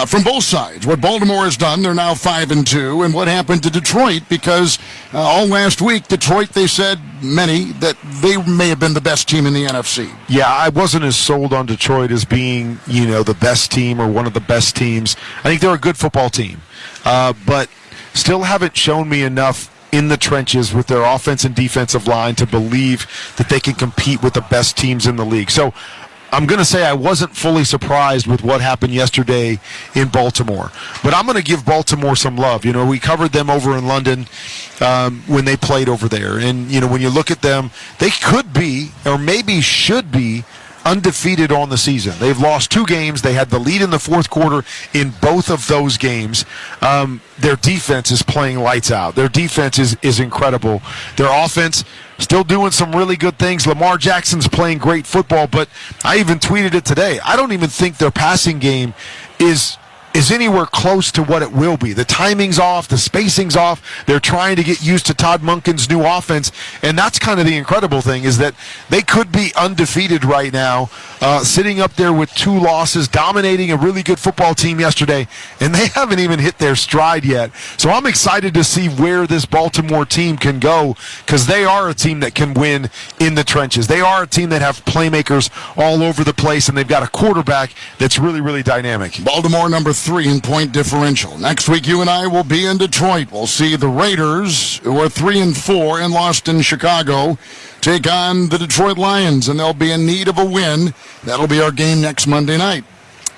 from both sides. What Baltimore has done, they're now 5-2, and what happened to Detroit, because all last week, Detroit, they said, many, that they may have been the best team in the NFC. Yeah, I wasn't as sold on Detroit as being, the best team or one of the best teams. I think they're a good football team, but still haven't shown me enough in the trenches with their offense and defensive line to believe that they can compete with the best teams in the league. So I'm going to say I wasn't fully surprised with what happened yesterday in Baltimore. But I'm going to give Baltimore some love. We covered them over in London when they played over there. And, when you look at them, they could be or maybe should be undefeated on the season. They've lost 2 games. They had the lead in the fourth quarter in both of those games. Their defense is playing lights out. Their defense is incredible. Their offense still doing some really good things. Lamar Jackson's playing great football, but I even tweeted it today. I don't even think their passing game is anywhere close to what it will be. The timing's off, the spacing's off. They're trying to get used to Todd Monken's new offense, and that's kind of the incredible thing, is that they could be undefeated right now, sitting up there with 2 losses, dominating a really good football team yesterday, and they haven't even hit their stride yet. So I'm excited to see where this Baltimore team can go, because they are a team that can win in the trenches. They are a team that have playmakers all over the place, and they've got a quarterback that's really, really dynamic. Baltimore number 3 in point differential. Next week, you and I will be in Detroit. We'll see the Raiders, who are 3-4 and lost in Chicago, take on the Detroit Lions, and they'll be in need of a win. That'll be our game next Monday night.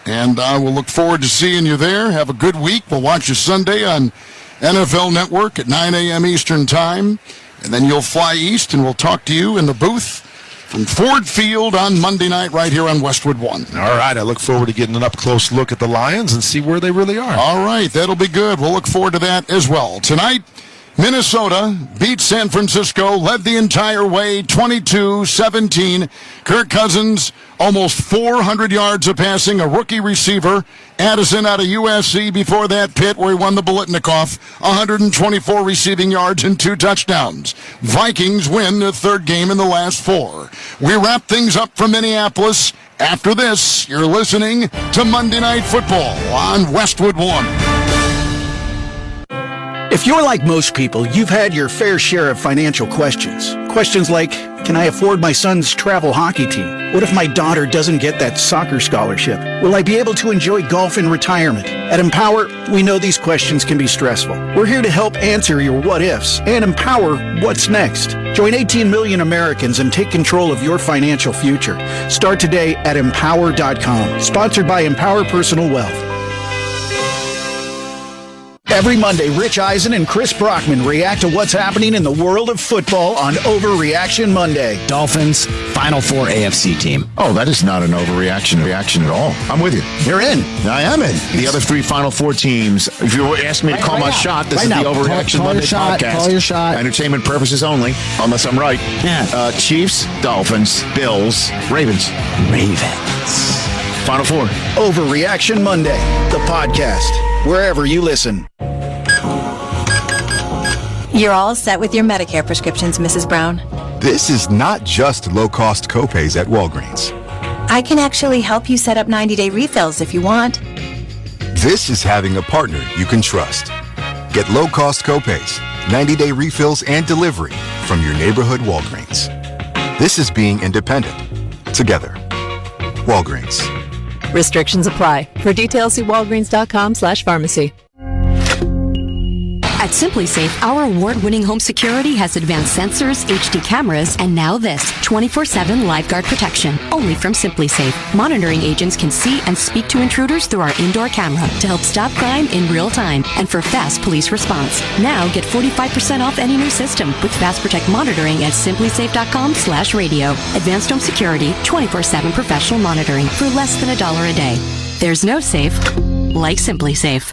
And we'll look forward to seeing you there. Have a good week. We'll watch you Sunday on NFL Network at 9 a.m. Eastern Time. And then you'll fly east, and we'll talk to you in the booth from Ford Field on Monday night right here on Westwood 1. All right, I look forward to getting an up-close look at the Lions and see where they really are. All right, that'll be good. We'll look forward to that as well. Tonight, Minnesota beat San Francisco, led the entire way, 22-17. Kirk Cousins, almost 400 yards of passing, a rookie receiver. Addison out of USC before that, Pitt, where he won the Biletnikoff, 124 receiving yards and 2 touchdowns. Vikings win their 3rd game in the last 4. We wrap things up from Minneapolis. After this, you're listening to Monday Night Football on Westwood 1. If you're like most people, you've had your fair share of financial questions. Questions like, can I afford my son's travel hockey team? What if my daughter doesn't get that soccer scholarship? Will I be able to enjoy golf in retirement? At Empower, we know these questions can be stressful. We're here to help answer your what ifs and empower what's next. Join 18 million Americans and take control of your financial future. Start today at empower.com. Sponsored by Empower Personal Wealth. Every Monday, Rich Eisen and Chris Brockman react to what's happening in the world of football on Overreaction Monday. Dolphins, Final Four AFC team. Oh, that is not an overreaction at all. I'm with you. You're in. I am in. The other 3 Final Four teams, if you ask me to call my shot, this is the Overreaction Monday podcast. Call your shot. Entertainment purposes only, unless I'm right. Yeah. Chiefs, Dolphins, Bills, Ravens. Final Four. Overreaction Monday, the podcast, wherever you listen. You're all set with your Medicare prescriptions, Mrs. Brown. This is not just low-cost copays at Walgreens. I can actually help you set up 90-day refills if you want. This is having a partner you can trust. Get low-cost copays, 90-day refills, and delivery from your neighborhood Walgreens. This is being independent. Together. Walgreens. Restrictions apply. For details, see walgreens.com/pharmacy. At SimpliSafe, our award-winning home security has advanced sensors, HD cameras, and now this, 24/7 LiveGuard protection, only from SimpliSafe. Monitoring agents can see and speak to intruders through our indoor camera to help stop crime in real time and for fast police response. Now get 45% off any new system with Fast Protect monitoring at simplisafe.com/radio. Advanced home security, 24/7 professional monitoring for less than $1 a day. There's no safe like SimpliSafe.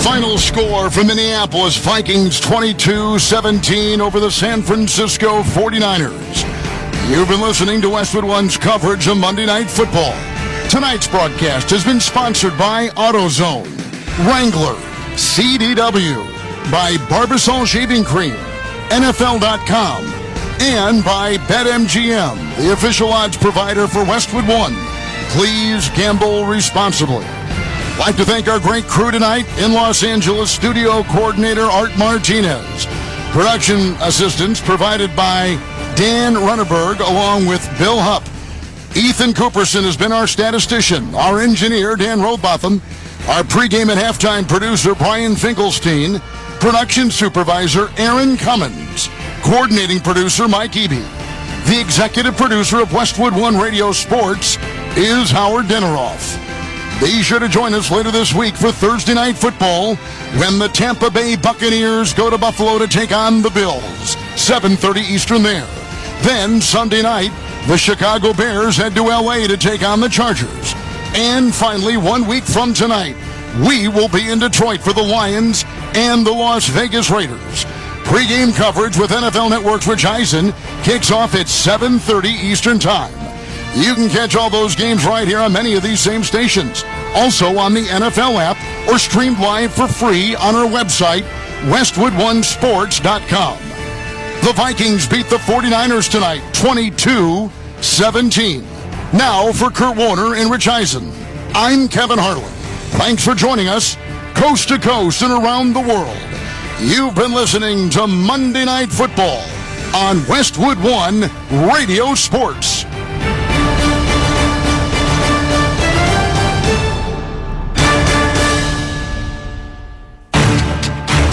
Final score from Minneapolis, Vikings 22-17 over the San Francisco 49ers. You've been listening to Westwood One's coverage of Monday Night Football. Tonight's broadcast has been sponsored by AutoZone, Wrangler, CDW, by Barbasol Shaving Cream, NFL.com, and by BetMGM, the official odds provider for Westwood One. Please gamble responsibly. Like to thank our great crew tonight in Los Angeles, studio coordinator Art Martinez. Production assistance provided by Dan Runneberg along with Bill Hupp. Ethan Cooperson has been our statistician, our engineer Dan Robotham, our pregame and halftime producer Brian Finkelstein, production supervisor Aaron Cummins, coordinating producer Mike Eby. The executive producer of Westwood One Radio Sports is Howard Dinneroff. Be sure to join us later this week for Thursday Night Football when the Tampa Bay Buccaneers go to Buffalo to take on the Bills, 7:30 Eastern there. Then Sunday night, the Chicago Bears head to L.A. to take on the Chargers. And finally, 1 week from tonight, we will be in Detroit for the Lions and the Las Vegas Raiders. Pre-game coverage with NFL Network's Rich Eisen kicks off at 7:30 Eastern Time. You can catch all those games right here on many of these same stations. Also on the NFL app or streamed live for free on our website, westwoodonesports.com. The Vikings beat the 49ers tonight, 22-17. Now for Kurt Warner and Rich Eisen, I'm Kevin Harlan. Thanks for joining us, coast to coast and around the world. You've been listening to Monday Night Football on Westwood One Radio Sports.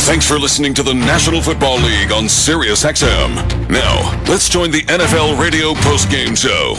Thanks for listening to the National Football League on Sirius XM. Now, let's join the NFL Radio postgame show.